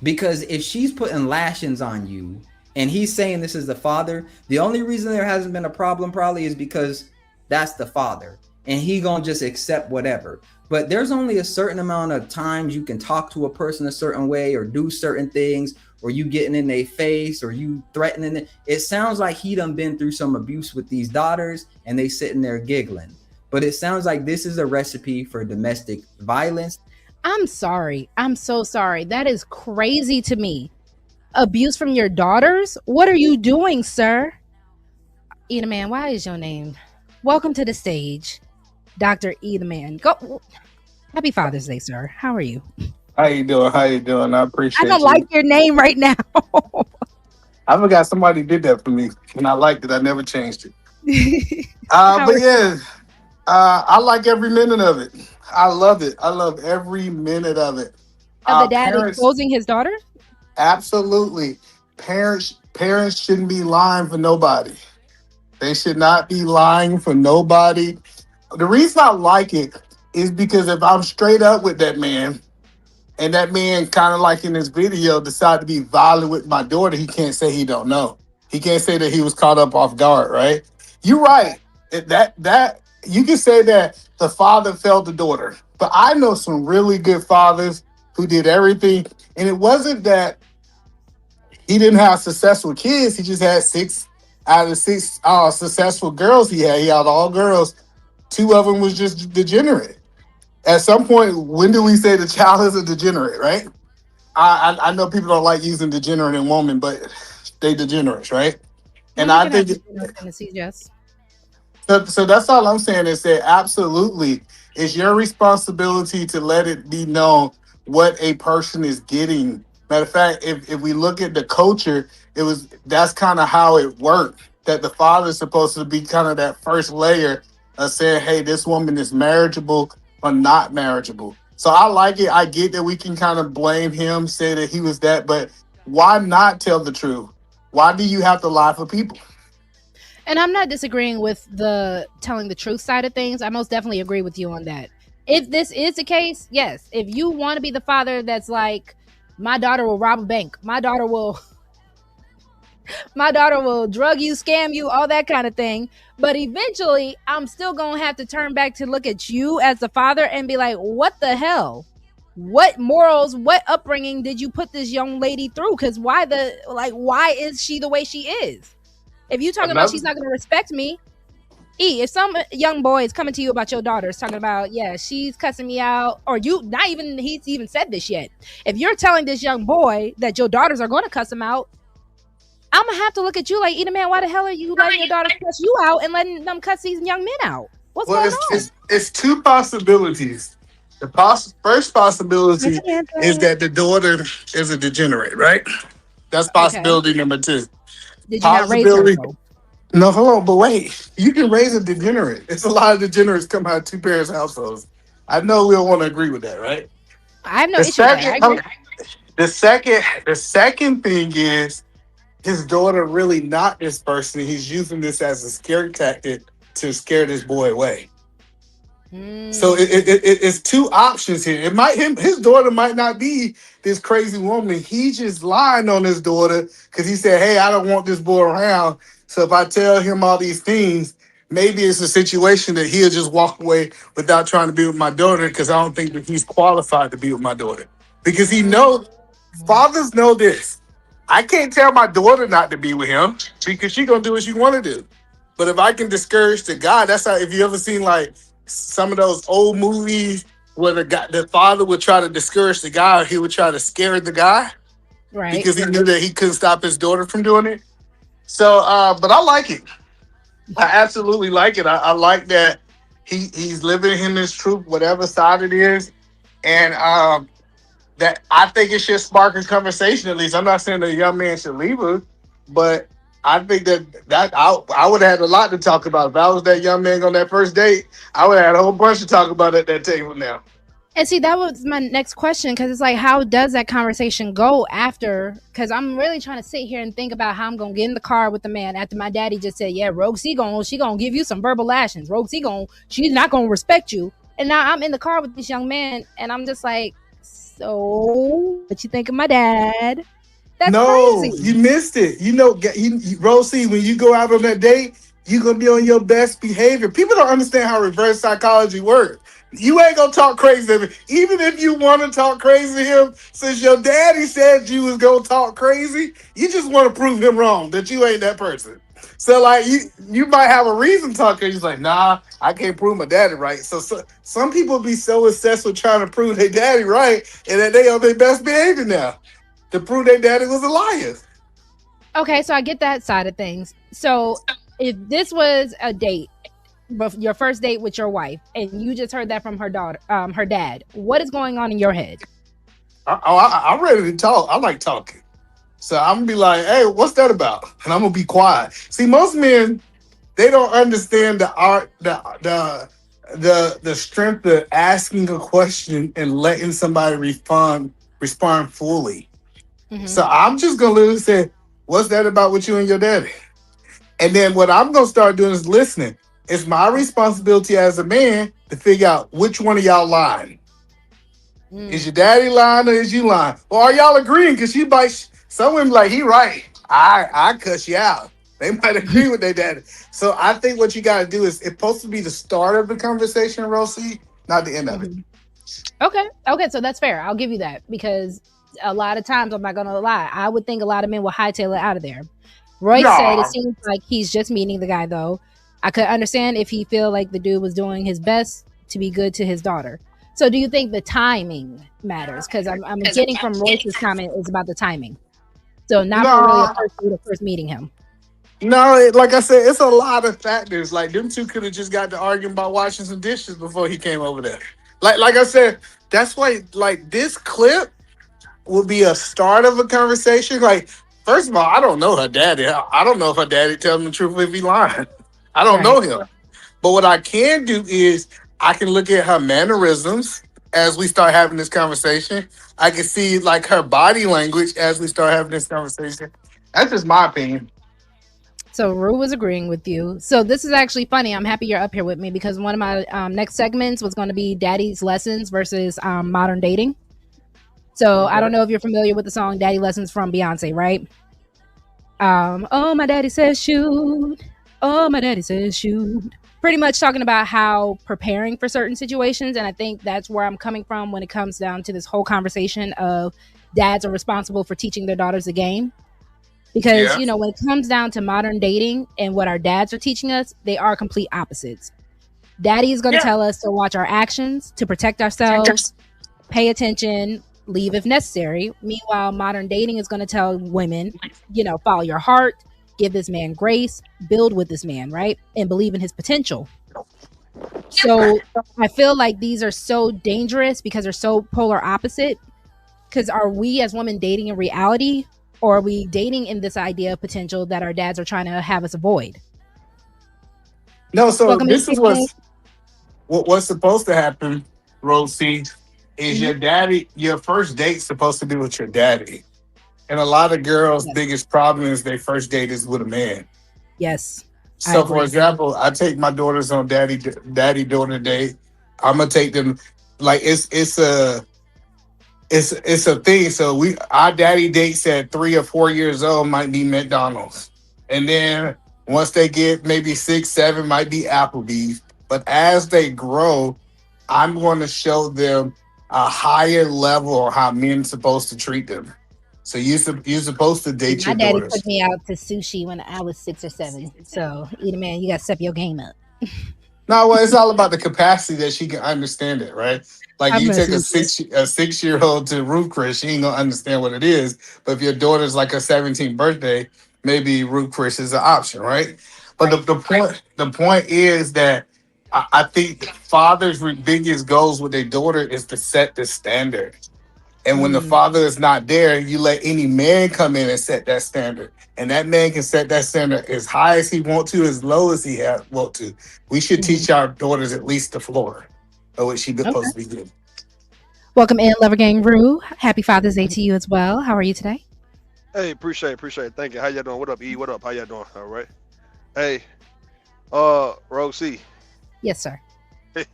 Because if she's putting lashings on you and he's saying this is the father, the only reason there hasn't been a problem probably is because that's the father and he gonna just accept whatever. But there's only a certain amount of times you can talk to a person a certain way or do certain things, or you getting in their face or you threatening it. It sounds like he done been through some abuse with these daughters and they sitting there giggling. But it sounds like this is a recipe for domestic violence. I'm sorry. I'm so sorry. That is crazy to me. Abuse from your daughters? What are you doing, sir? Edaman, why is your name? Welcome to the stage, Dr. Edaman. Go. Happy Father's Day, sir. How are you? How you doing? How you doing? I appreciate I don't like your name right now. I forgot somebody did that for me, and I liked it. I never changed it. But yeah, I like every minute of it. I love it. I love every minute of it. Of the dad exposing his daughter? Absolutely. Parents shouldn't be lying for nobody. They should not be lying for nobody. The reason I like it is because if I'm straight up with that man, and that man kind of like in this video decided to be violent with my daughter, he can't say he don't know. He can't say that he was caught up off guard, right? You're right. That you can say that the father failed the daughter. But I know some really good fathers who did everything. And it wasn't that he didn't have successful kids. He just had 6 out of 6 successful girls he had. He had all girls. 2 of them was just degenerate. At some point, when do we say the child is a degenerate, right? I know people don't like using degenerate and woman, but they degenerates, right? And I think yes. So that's all I'm saying is that absolutely it's your responsibility to let it be known what a person is getting. Matter of fact, if we look at the culture, that's kind of how it worked. That the father is supposed to be kind of that first layer of saying, hey, this woman is marriageable or not marriageable. So I like it. I get that we can kind of blame him, say that he was that, but why not tell the truth? Why do you have to lie for people? And I'm not disagreeing with the telling the truth side of things. I most definitely agree with you on that. If this is the case, yes. If you want to be the father that's like, My daughter will rob a bank. My daughter will drug you, scam you, all that kind of thing. But eventually, I'm still going to have to turn back to look at you as the father and be like, what the hell? What morals, what upbringing did you put this young lady through? Because why is she the way she is? If you talking about she's not going to respect me, if some young boy is coming to you about your daughters talking about, yeah, she's cussing me out, or you, not even, he's even said this yet. If you're telling this young boy that your daughters are going to cuss him out, I'm going to have to look at you like, Eat Man, why the hell are you letting your daughters cuss you out and letting them cuss these young men out? What's going on? It's two possibilities. The first possibility is that the daughter is a degenerate, right? That's possibility number two. Did you not raise her? No, hold on, but wait. You can raise a degenerate. It's a lot of degenerates come out of two parents' households. I know we don't want to agree with that, right? I have no issue with that. The second thing is his daughter really not this person. He's using this as a scare tactic to scare this boy away. So it's two options here. His daughter might not be this crazy woman. He's just lying on his daughter because he said, "Hey, I don't want this boy around. So if I tell him all these things, maybe it's a situation that he'll just walk away without trying to be with my daughter because I don't think that he's qualified to be with my daughter." Because he knows, fathers know this. I can't tell my daughter not to be with him because she's gonna do what she want to do. But if I can discourage the guy, that's how. If you ever seen like some of those old movies where the father would try to discourage the guy, or he would try to scare the guy, right? Because he knew that he couldn't stop his daughter from doing it. So, but I like it. I absolutely like it. I like that he's living in his truth, whatever side it is, and that I think it should spark a conversation. At least I'm not saying the young man should leave her, but I think that I would have had a lot to talk about. If I was that young man on that first date, I would have had a whole bunch to talk about at that table now. And see, that was my next question, because it's like, how does that conversation go after? Because I'm really trying to sit here and think about how I'm going to get in the car with the man after my daddy just said, yeah, Rogue C she gonna give you some verbal lashings. Rogue C she's not going to respect you. And now I'm in the car with this young man, and I'm just like, so what you think of my dad? That's crazy. You missed it. You know, Rosie, when you go out on that date, you're going to be on your best behavior. People don't understand how reverse psychology works. You ain't going to talk crazy to him. Even if you want to talk crazy to him, since your daddy said you was going to talk crazy, you just want to prove him wrong, that you ain't that person. So, like, you might have a reason talking. He's like, nah, I can't prove my daddy right. So some people be so obsessed with trying to prove their daddy right, and that they on their best behavior now to prove their daddy was a liar. Okay, so I get that side of things. So if this was a date, your first date with your wife, and you just heard that from her daughter, her dad, what is going on in your head? I'm ready to talk. I like talking. So I'm gonna be like, hey, what's that about? And I'm gonna be quiet. See, most men, they don't understand the art, the strength of asking a question and letting somebody respond fully. Mm-hmm. So I'm just gonna literally say, what's that about with you and your daddy? And then what I'm gonna start doing is listening. It's my responsibility as a man to figure out which one of y'all lying. Is your daddy lying or is you lying? Or are y'all agreeing? Because she might, some women like, he right. I cuss you out. They might agree with their daddy. So I think what you got to do is, it's supposed to be the start of the conversation, Rosie, not the end of it. Okay, so that's fair. I'll give you that, because a lot of times, I'm not going to lie, I would think a lot of men will hightail it out of there. Roy said it seems like he's just meeting the guy, though. I could understand if he feel like the dude was doing his best to be good to his daughter. So do you think the timing matters? Because I'm getting from Royce's comment is about the timing. So not for really a first meeting him. No, like I said, it's a lot of factors. Like, them two could have just got to arguing about washing some dishes before he came over there. Like I said, that's why, like, this clip will be a start of a conversation. Like, first of all, I don't know her daddy. I don't know if her daddy tells him the truth if he lying. I don't know him. But what I can do is I can look at her mannerisms as we start having this conversation. I can see, like, her body language as we start having this conversation. That's just my opinion. So Rue was agreeing with you. So this is actually funny. I'm happy you're up here with me, because one of my next segments was going to be Daddy's lessons versus modern dating. So I don't Okay. know if you're familiar with the song Daddy Lessons from Beyonce, right? Oh, my daddy says shoot. Oh, my daddy says shoot. Pretty much talking about how preparing for certain situations. And I think that's where I'm coming from when it comes down to this whole conversation of dads are responsible for teaching their daughters the game. Because, Yeah. you know, when it comes down to modern dating and what our dads are teaching us, they are complete opposites. Daddy is going to Yeah. tell us to watch our actions, to protect ourselves, pay attention, leave if necessary. Meanwhile, modern dating is going to tell women, you know, follow your heart, give this man grace, build with this man, right? And believe in his potential. So I feel like these are so dangerous because they're so polar opposite. Because are we as women dating in reality, or are we dating in this idea of potential that our dads are trying to have us avoid? No, so Welcome in, this is Tiffany. what's supposed to happen, Rosie, is Mhm. your daddy, your first date's supposed to be with your daddy. And a lot of girls' Yes. biggest problem is their first date is with a man. Yes, I So, for agree. example, I take my daughters on daddy daughter date. I'm gonna take them like it's a thing. So our daddy dates at 3 or 4 years old might be McDonald's, and then once they get maybe 6, 7, might be Applebee's. But as they grow, I'm going to show them a higher level of how men supposed to treat them. So you're supposed to See, date my your daddy daughters. took me out to sushi when I was 6 or 7. So, either man, you got to step your game up. No, well, it's all about the capacity that she can understand it, right? Like I'm you take messing a with you. six-year old to Ruth Chris, she ain't gonna understand what it is. But if your daughter's like a 17th birthday, maybe Ruth Chris is an option, right? But Right. the point is that I think the father's biggest goals with their daughter is to set the standard. And when the Mm, father is not there, you let any man come in and set that standard. And that man can set that standard as high as he want to, as low as want to. We should mhm. teach our daughters at least the floor of what she's Okay. supposed to be doing. Welcome in, Lover Gang Rue. Happy Father's Day to you as well. How are you today? Hey, appreciate it. Thank you. How y'all doing? What up, E? What up? How y'all doing? All right. Hey, Rosie. Yes, sir. When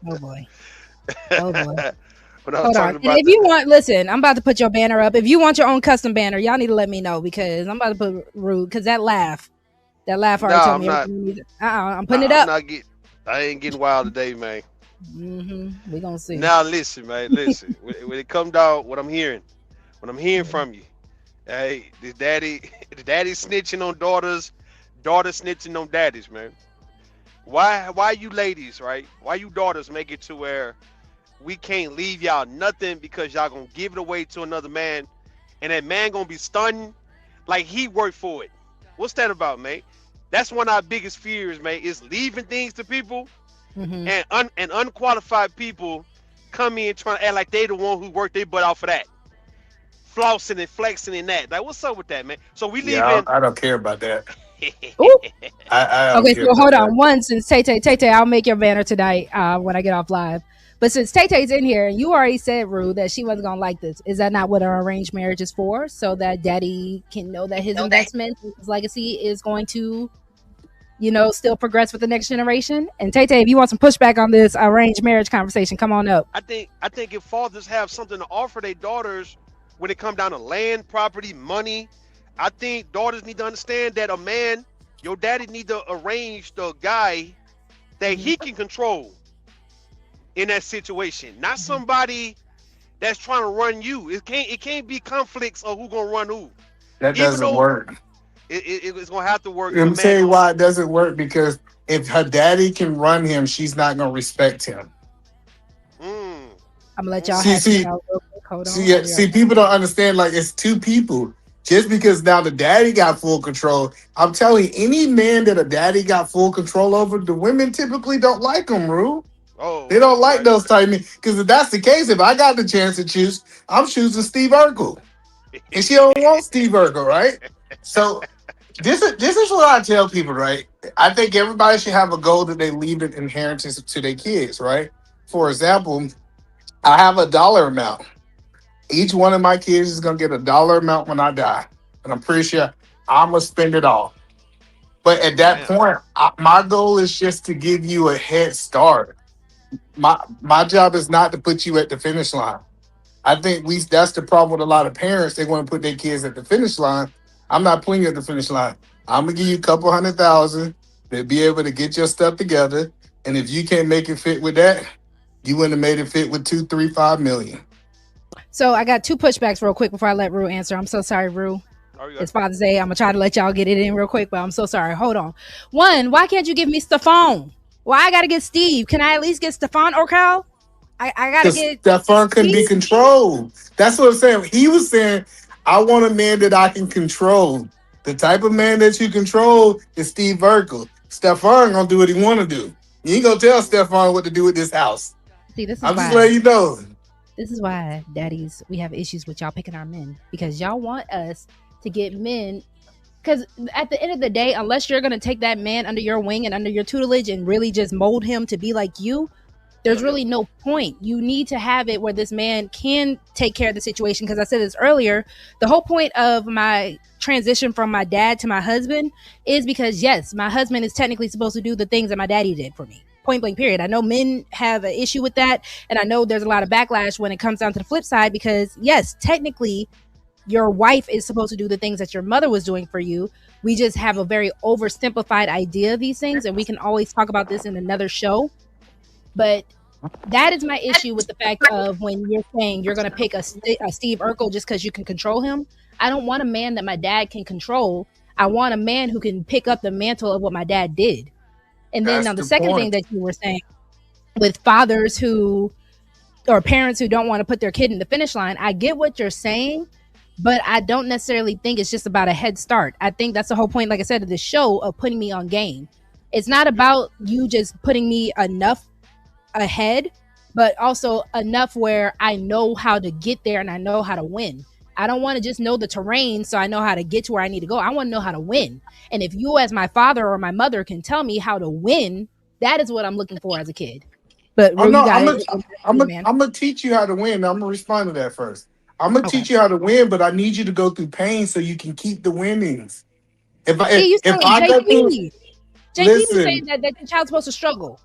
Oh, boy. Oh, boy. I was Hold on. talking And about if you want, listen, I'm about to put your banner up. If you want your own custom banner, y'all need to let me know because I'm about to put rude because that laugh already nah, told I'm me not. everything. I'm putting it Nah, I'm up. not get. I ain't getting wild today, man. We gonna see. Now listen, man. Listen. When it come down, what I'm hearing Mhm. from you, hey, the daddy snitching on daughters, daughters snitching on daddies, man. Why you ladies, right? Why you daughters make it to where we can't leave y'all nothing because y'all gonna give it away to another man, and that man gonna be stunning like he worked for it. What's that about, man? That's one of our biggest fears, man, is leaving things to people Hmm. and unqualified people come in trying to act like they the one who worked their butt out for that. Flossing and flexing and that. Like, what's up with that, man? So we Yeah, leaving. I don't care about that. Ooh. I don't Okay, care so about hold that. on. One, since Tay, I'll make your banner tonight when I get off live. But since Tay-Tay's in here, you already said, Rue, that she wasn't gonna like this. Is that not what our arranged marriage is for? So that Daddy can know that his investment, his legacy is going to, you know, still progress with the next generation. And Tay, if you want some pushback on this arranged marriage conversation, come on up. I think if fathers have something to offer their daughters when it comes down to land, property, money, I think daughters need to understand that a man, your daddy need to arrange the guy that Hmm. he can control in that situation, not somebody that's trying to run you. It can't be conflicts of who gonna run who. That Even doesn't though work. it's gonna have to work if a I'm man saying gonna. why it doesn't work because if her daddy can run him, she's not gonna respect him. Mm, I'm gonna let y'all See, hash this see, out real quick. Hold See, on. yeah, I'll be right see, back. people don't understand. Like it's two people. Just because now the daddy got full control, I'm telling you, any man that a daddy got full control over, the women typically don't like him, Rue. They oh, don't like okay. those type of men. Because if that's the case, if I got the chance to choose, I'm choosing Steve Urkel, and she don't want Steve Urkel, right? So this is what I tell people, right? I think everybody should have a goal that they leave an inheritance to their kids, right? For example, I have a dollar amount. Each one of my kids is gonna get a dollar amount when I die, and I'm pretty sure I'm gonna spend it all. But at that Damn. point, my goal is just to give you a head start. My job is not to put you at the finish line. I think that's the problem with a lot of parents. They want to put their kids at the finish line. I'm not putting you at the finish line. I'm gonna give you a couple 100,000 to be able to get your stuff together. And if you can't make it fit with that, you wouldn't have made it fit with 2, 3, 5 million. So I got two pushbacks real quick before I let Rue answer. I'm so sorry, Rue. It's Father's Day. I'm gonna try to let y'all get it in real quick, but I'm so sorry. Hold on. One, why can't you give me Stephon? Why I gotta get Steve? Can I at least get Stephon or Cal? I gotta Because get Stephon couldn't be Steve? controlled. That's what I'm saying. He was saying, I want a man that I can control. The type of man that you control is Steve Urkel. Stephon gonna do what he want to do. You ain't gonna tell Stephon what to do with this house. See, this is I'm just why. letting you know. This is why, daddies, we have issues with y'all picking our men, because y'all want us to get men. Because at the end of the day, unless you're gonna take that man under your wing and under your tutelage and really just mold him to be like you, there's really no point. You need to have it where this man can take care of the situation. Because I said this earlier, the whole point of my transition from my dad to my husband is because, yes, my husband is technically supposed to do the things that my daddy did for me. Point blank, period. I know men have an issue with that. And I know there's a lot of backlash when it comes down to the flip side, because, yes, technically, your wife is supposed to do the things that your mother was doing for you. We just have a very oversimplified idea of these things. And we can always talk about this in another show. But that is my issue with the fact of when you're saying you're going to pick a Steve Urkel just because you can control him. I don't want a man that my dad can control. I want a man who can pick up the mantle of what my dad did. And then now the second thing that you were saying with fathers who, or parents who don't want to put their kid in the finish line, I get what you're saying, but I don't necessarily think it's just about a head start. I think that's the whole point, like I said, of this show, of putting me on game. It's not about you just putting me enough ahead, but also enough where I know how to get there and I know how to win. I don't want to just know the terrain so I know how to get to where I need to go. I want to know how to win. And if you as my father or my mother can tell me how to win, that is what I'm looking for as a kid. But Ru, I'm gonna teach you how to win. I'm gonna respond to that first. I'm gonna teach you how to win, but I need you to go through pain so you can keep the winnings. If I go through, JP was saying that the child's supposed to struggle.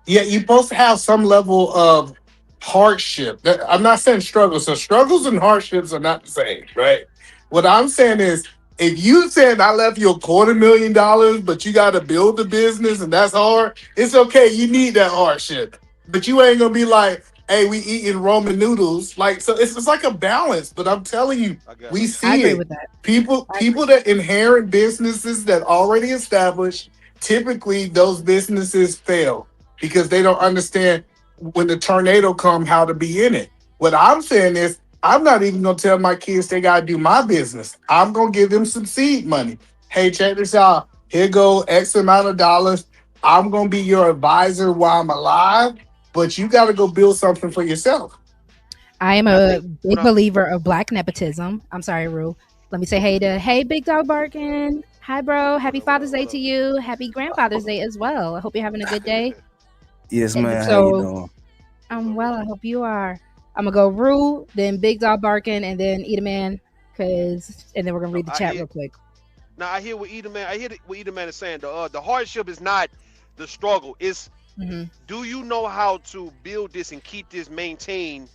Yeah, you're supposed to have some level of hardship. I'm not saying struggle. So struggles and hardships are not the same, right? What I'm saying is, if you said I left you $250,000, but you got to build the business and that's hard, it's okay. You need that hardship, but you ain't gonna be like, "Hey, we eating Roman noodles." Like, so it's like a balance. But I'm telling you, we see I agree it. with that. People that inherit businesses that already established, typically those businesses fail because they don't understand when the tornado come how to be in it. What I'm saying is, I'm not even gonna tell my kids they gotta do my business. I'm gonna give them some seed money. Hey, check this out. Here go X amount of dollars. I'm gonna be your advisor while I'm alive, but you gotta go build something for yourself. I am a big believer of Black nepotism. I'm sorry, Rue. Let me say hey Big Dog Barkin. Hi, bro. Happy Father's Day to you. Happy Grandfather's Day as well. I hope you're having a good day. Yes, man. How you doing? I'm well. I hope you are. I'm gonna go Rue, then Big Dog Barkin, and then Edaman, and then we're gonna read the chat real quick. Now I hear what Edaman. I hear what Edaman is saying. The hardship is not the struggle. It's do you know how to build this and keep this maintained?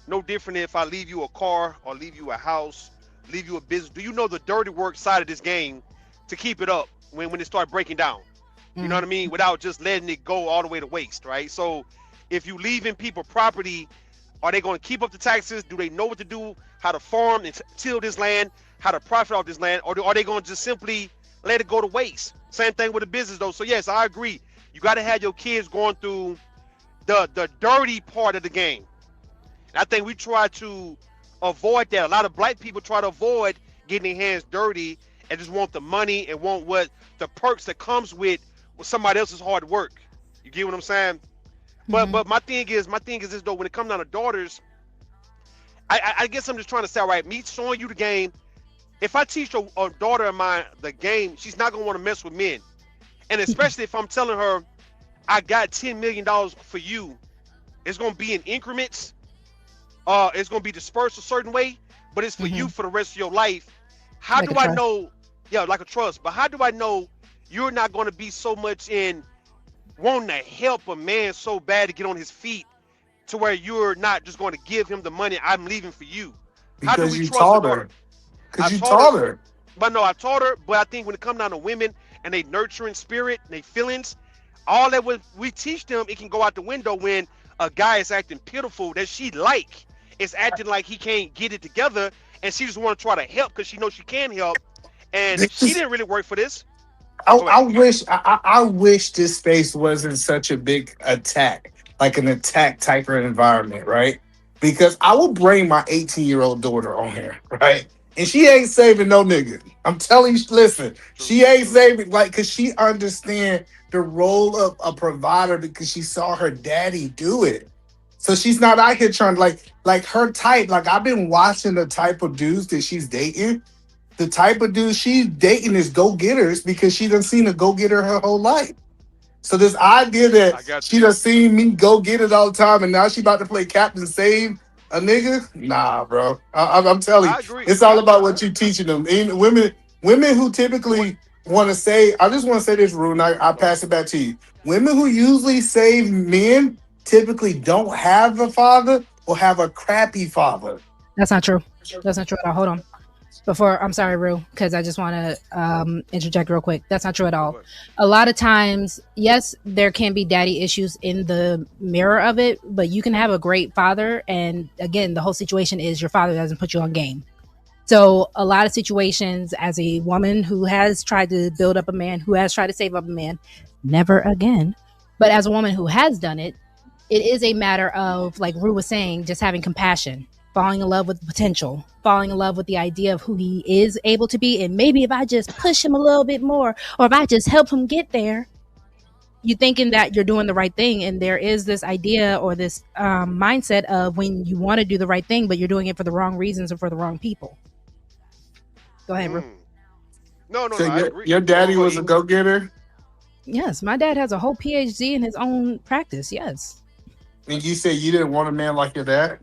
No different than if I leave you a car or leave you a house, leave you a business. Do you know the dirty work side of this game to keep it up when it start breaking down? You know what I mean? Without just letting it go all the way to waste, right? So if you leaving people property, are they going to keep up the taxes? Do they know what to do, how to farm and till this land, how to profit off this land? Or are they going to just simply let it go to waste? Same thing with the business though. So yes, I agree. You got to have your kids going through the dirty part of the game. And I think we try to avoid that. A lot of black people try to avoid getting their hands dirty and just want the money and want what the perks that comes with somebody else's hard work. You get what I'm saying? But my thing is this though, when it comes down to daughters, I guess I'm just trying to say, all right, me showing you the game. If I teach a daughter of mine the game, she's not gonna want to mess with men. And especially if I'm telling her I got $10 million for you, it's gonna be in increments. It's gonna be dispersed a certain way, but it's for you for the rest of your life. How like do I know? Yeah, like a trust. But how do I know you're not gonna be so much in wanting to help a man so bad to get on his feet to where you're not just going to give him the money? I'm leaving for you. How do Because we you trust a taught daughter? her. Because you taught her. But no, I taught her. But I think when it comes down to women and they nurturing spirit, and they feelings, all that we teach them, it can go out the window when a guy is acting pitiful that she is acting like he can't get it together, and she just want to try to help because she knows she can help, and she didn't really work for this. I wish this space wasn't such a big attack, like an attack type of environment, right? Because I will bring my 18-year-old daughter on here, right? And she ain't saving no nigga. I'm telling you, listen, she ain't saving, like, because she understand the role of a provider because she saw her daddy do it. So she's not out here trying to like her type. Like, I've been watching the type of dudes that she's dating. The type of dude she's dating is go-getters because she done seen a go-getter her whole life. So this idea that she done seen me go get it all the time and now she about to play Captain Save a nigga? Nah, bro. I'm telling you, it's all about what you teaching them. And women who typically want to say, I just want to say this, Rue, and I pass it back to you. Women who usually save men typically don't have a father or have a crappy father. That's not true. That's not true at all. Hold on. I'm sorry, Rue, because I just want to interject real quick. That's not true at all. A lot of times, yes, there can be daddy issues in the mirror of it, but you can have a great father. And again, the whole situation is your father doesn't put you on game. So a lot of situations, as a woman who has tried to build up a man, who has tried to save up a man, never again. But as a woman who has done it, it is a matter of, like Rue was saying, just having compassion, falling in love with the potential, falling in love with the idea of who he is able to be. And maybe if I just push him a little bit more, or if I just help him get there, you're thinking that you're doing the right thing. And there is this idea or this mindset of when you want to do the right thing, but you're doing it for the wrong reasons or for the wrong people. Go ahead, Rue. No, So I agree. Your daddy was a go-getter? Yes, my dad has a whole PhD in his own practice, yes. And you said you didn't want a man like your dad?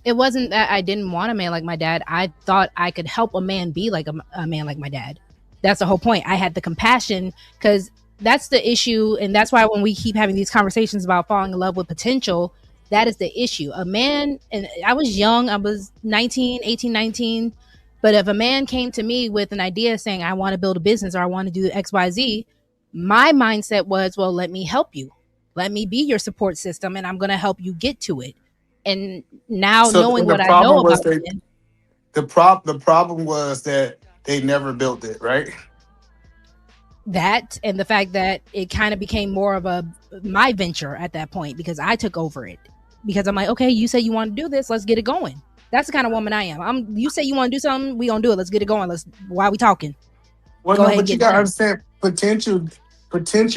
It wasn't that I didn't want a man like my dad. I thought I could help a man be like a man like my dad. That's the whole point. I had the compassion because that's the issue. And that's why when we keep having these conversations about falling in love with potential, that is the issue. A man, and I was young, I was 18, 19. But if a man came to me with an idea saying, I want to build a business or I want to do XYZ, my mindset was, well, let me help you. Let me be your support system and I'm going to help you get to it. And now knowing what I know about it, the problem was that they never built it, right? That and the fact that it kind of became more of my venture at that point because I took over it. Because I'm like, okay, you say you want to do this, let's get it going. That's the kind of woman I am. You say you want to do something, we gonna do it. Let's get it going. Why are we talking? Well, no, but you gotta understand, potential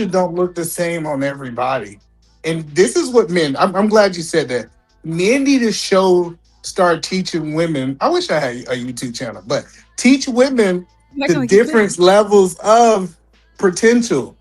don't look the same on everybody. And this is what men, I'm glad you said that. Men need to start teaching women. I wish I had a YouTube channel, but teach women the different levels of potential.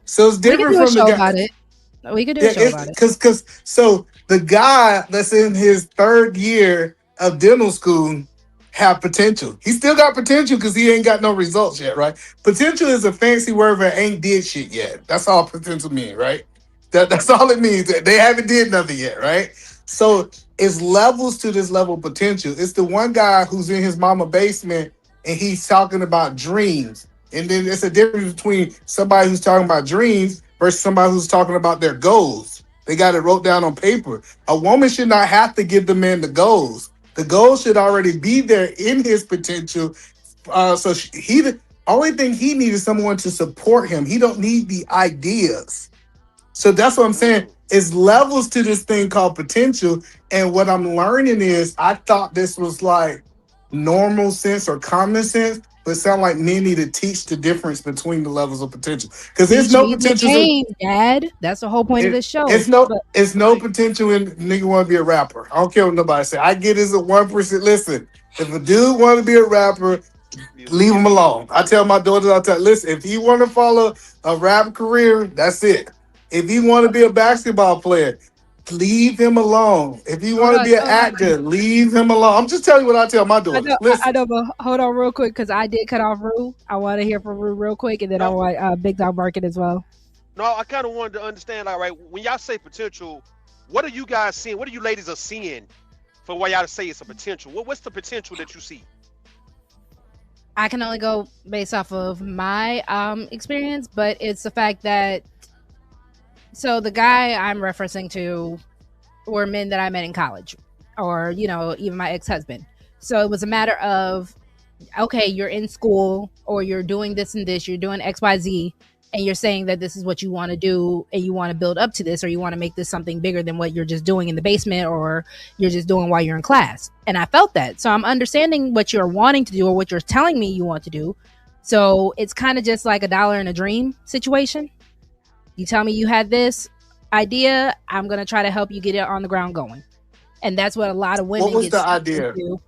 So it's different from the guy. We could do a show about it. Because so the guy that's in his third year of dental school have potential. He still got potential because he ain't got no results yet, right? Potential is a fancy word for ain't did shit yet. That's all potential mean, right? That's all it means. They haven't did nothing yet, right? So it's levels to this level of potential. It's the one guy who's in his mama basement and he's talking about dreams. And then it's a difference between somebody who's talking about dreams versus somebody who's talking about their goals. They got it wrote down on paper. A woman should not have to give the man the goals. The goals should already be there in his potential. So the only thing he needs is someone to support him. He don't need the ideas. So that's what I'm saying. It's levels to this thing called potential. And what I'm learning is I thought this was like normal sense or common sense, but it sounds like men need to teach the difference between the levels of potential. Because there's no potential. Dad. That's the whole point of this show. It's no potential in nigga want to be a rapper. I don't care what nobody say. I get it's a 1%. Listen, if a dude want to be a rapper, leave him alone. I tell my daughters, listen, if he want to follow a rap career, that's it. If he want to be a basketball player, leave him alone. If you want to be an actor, leave him alone. I'm just telling you what I tell my daughters. I know, but hold on real quick because I did cut off Rue. I want to hear from Rue real quick, and then I want Big Dog Market as well. No, I kind of wanted to understand, like, right, when y'all say potential, What are you guys seeing? What are you ladies are seeing for why y'all say it's a potential? What's the potential that you see? I can only go based off of my experience, but it's the fact that the guy I'm referencing to were men that I met in college, or even my ex-husband. So it was a matter of, okay, you're in school or you're doing this and this, you're doing XYZ, and you're saying that this is what you want to do and you want to build up to this, or you want to make this something bigger than what you're just doing in the basement or you're just doing while you're in class. And I felt that. So I'm understanding what you're wanting to do or what you're telling me you want to do. So it's kind of just like a dollar and a dream situation. You tell me you had this idea, I'm going to try to help you get it on the ground going. And that's what a lot of women What was get the idea? into.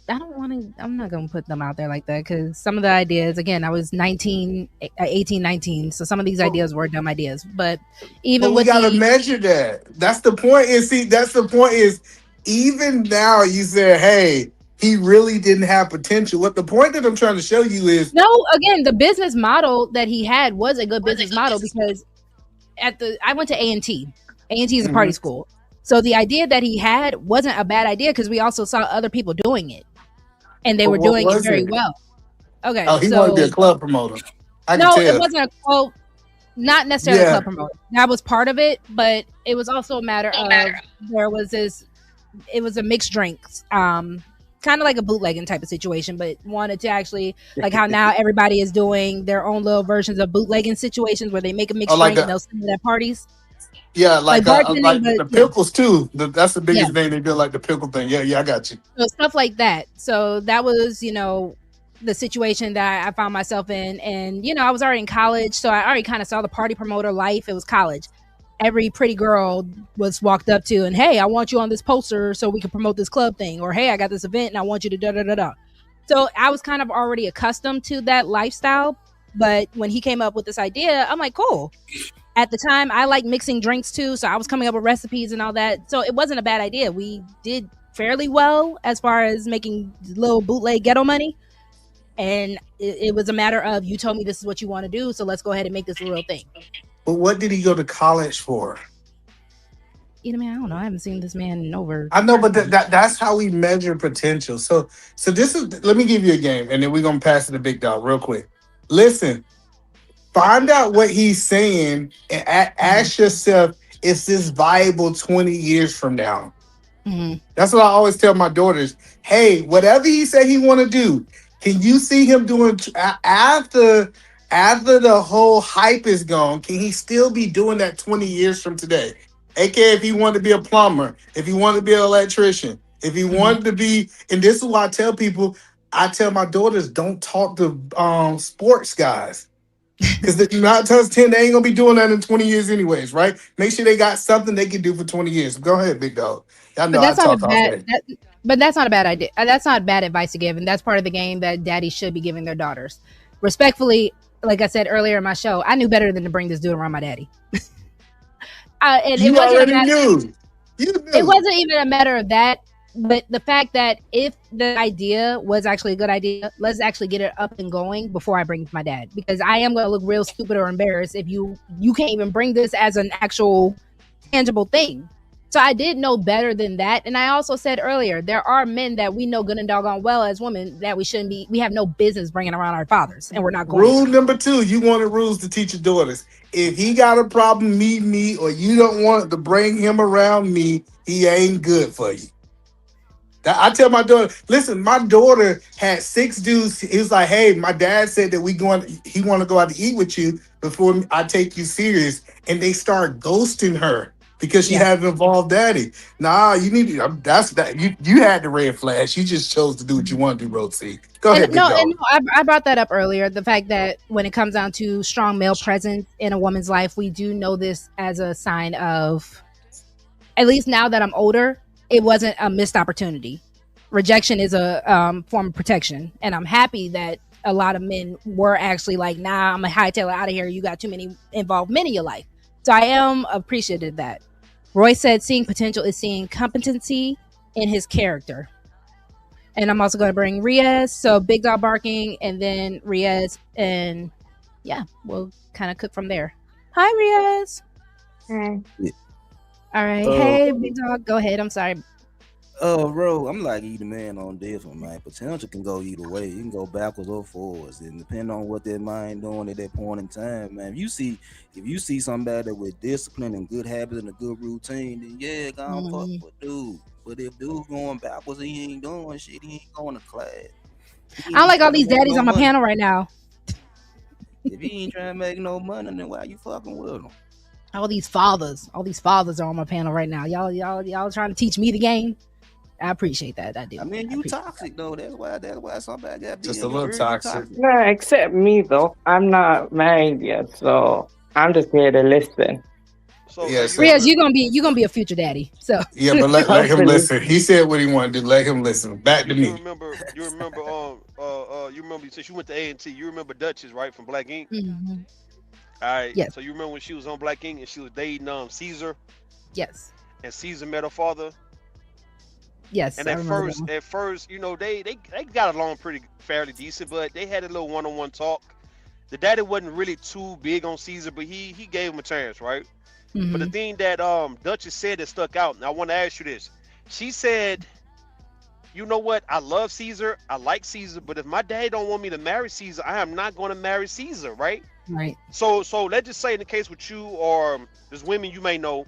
I'm not going to put them out there like that, because some of the ideas, again, I was 18, 19. So some of these ideas were dumb ideas, but even we with got to measure that. That's the point. That's the point is, even now you said, hey, he really didn't have potential. What the point that I'm trying to show you is, no, again, the business model that he had was a good business model, because I went to A&T. A&T is a party school. So the idea that he had wasn't a bad idea, because we also saw other people doing it. And they were doing it very well. Okay. Oh, he wanted to be a club promoter. No, it wasn't not necessarily a club promoter. That was part of it, but it was also a matter of it was a mixed drinks. Kind of like a bootlegging type of situation, but wanted to actually, like how now everybody is doing their own little versions of bootlegging situations where they make a mixed drink and they'll sell it at parties. Yeah, like the pickles too. That's the biggest thing they do, like the pickle thing. Yeah, I got you. So stuff like that. So that was, the situation that I found myself in. And, I was already in college, so I already kind of saw the party promoter life. It was college. Every pretty girl was walked up to and, hey, I want you on this poster so we can promote this club thing. Or, hey, I got this event and I want you to da-da-da-da. So I was kind of already accustomed to that lifestyle. But when he came up with this idea, I'm like, cool. At the time, I like mixing drinks too, so I was coming up with recipes and all that. So it wasn't a bad idea. We did fairly well as far as making little bootleg ghetto money. And it was a matter of, you told me this is what you want to do, so let's go ahead and make this a real thing. But what did he go to college for? I don't know. I haven't seen this man in over. I know, but that's how we measure potential. So this is, let me give you a game, and then we're going to pass it to Big Dog real quick. Listen. Find out what he's saying and ask yourself, is this viable 20 years from now? Mm-hmm. That's what I always tell my daughters. Hey, whatever he said he want to do, can you see him doing after the whole hype is gone? Can he still be doing that 20 years from today? AKA if he wanted to be a plumber, if he wanted to be an electrician, if he wanted to be, and this is why I tell people, I tell my daughters, don't talk to sports guys. Because the 9 times 10, they ain't gonna be doing that in 20 years anyways, right? Make sure they got something they can do for 20 years. Go ahead, Big Dog. I know but that's not a bad idea. That's not bad advice to give, and that's part of the game that daddies should be giving their daughters. Respectfully, like I said earlier in my show, I knew better than to bring this dude around my daddy. And you already knew. It wasn't even a matter of that. But the fact that if the idea was actually a good idea, let's actually get it up and going before I bring it to my dad, because I am going to look real stupid or embarrassed if you can't even bring this as an actual tangible thing. So I did know better than that. And I also said earlier, there are men that we know good and doggone well as women that we have no business bringing around our fathers, and we're not going Rule number 2, you wanted rules to teach your daughters. If he got a problem, meet me, or you don't want to bring him around me, he ain't good for you. I tell my daughter, listen, my daughter had 6 dudes. He was like, hey, my dad said that he want to go out to eat with you before I take you serious. And they start ghosting her because she had an involved daddy. Nah, you need to, that's that. You had the red flash. You just chose to do what you want to do, Rosie. Go ahead, Big Dog. I brought that up earlier. The fact that when it comes down to strong male presence in a woman's life, we do know this as a sign of, at least now that I'm older, it wasn't a missed opportunity. Rejection is a form of protection. And I'm happy that a lot of men were actually like, nah, I'm a hightail out of here. You got too many involved men in your life. So I am appreciative of that. Roy said seeing potential is seeing competency in his character. And I'm also going to bring Riaz. So Big Dog barking and then Riaz. And yeah, we'll kind of cook from there. Hi, Riaz. Yeah. All right. Uh, Hey, big dog. Go ahead. I'm sorry. bro, I'm like either man on different, man. Potential can go either way. You can go backwards or forwards, and depending on what that mind doing at that point in time, man. If you see somebody with discipline and good habits and a good routine, then yeah, go on fuck Mhm. with dude. But if dude going backwards, he ain't doing shit. He ain't going to class. He I don't ain't like all trying to these make daddies no on my money. panel right now. If he ain't trying to make no money, then why you fucking with him? All these fathers are on my panel right now. Y'all trying to teach me the game. I appreciate that. I do. I mean, I you appreciate toxic though. That's why somebody got to be Just in a your little ear. You toxic. toxic. No, except me though. I'm not married yet, so I'm just here to listen. So Yeah, you so Riaz, remember? you gonna be a future daddy. So yeah, but let him Hopefully. listen. He said what he wanted to. Let him listen. Back to You me. remember? You remember? Since you went to A&T, you remember Duchess, right, from Black Ink? Mhm. All right. Yes, So you remember when she was on Black Ink and she was dating Caesar, yes, and Caesar met her father. yes. And I at remember that first, one. at first, they got along pretty fairly decent, but they had a little one-on-one talk. The daddy wasn't really too big on Caesar, but he gave him a chance, right? But the Hmm. thing that Duchess said that stuck out, and I want to ask you this. She said, "You know what? I love Caesar. I like Caesar, but if my dad don't want me to marry Caesar, I am not going to marry Caesar, right?" Right. So let's just say in the case with you or there's women you may know,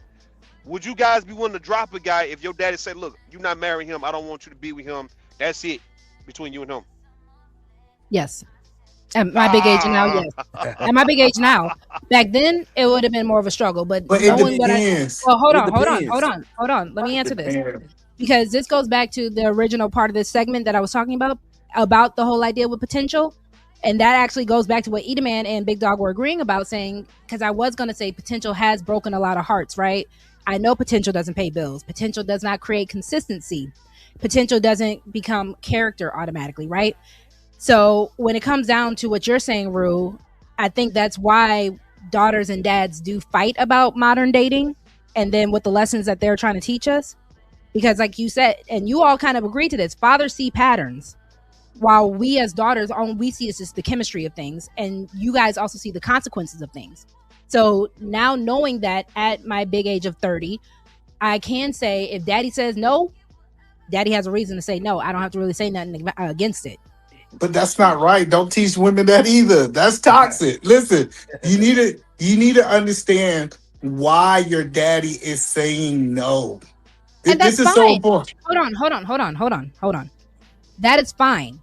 would you guys be willing to drop a guy if your daddy said, "Look, you're not marrying him. I don't want you to be with him. That's it between you and him." Yes. At my big age now, Ah. yes. At my big age now. Back then, it would have been more of a struggle. But But it knowing what I depends. well, It depends. hold on. Let me answer this Depends. because this goes back to the original part of this segment that I was talking about the whole idea with potential. And that actually goes back to what Edaman and Big Dog were agreeing about, saying, because I was going to say potential has broken a lot of hearts, right? I know potential doesn't pay bills. Potential does not create consistency. Potential doesn't become character automatically, right? So when it comes down to what you're saying, Rue, I think that's why daughters and dads do fight about modern dating and then with the lessons that they're trying to teach us. Because like you said, and you all kind of agree to this, fathers see patterns while we as daughters, all we see is just the chemistry of things. And you guys also see the consequences of things. So now knowing that at my big age of 30, I can say if daddy says no, daddy has a reason to say no. I don't have to really say nothing against it. But that's not right. Don't teach women that either. That's toxic. Listen, you need to understand why your daddy is saying no. And This that's is so fine. important. Hold on. That is fine.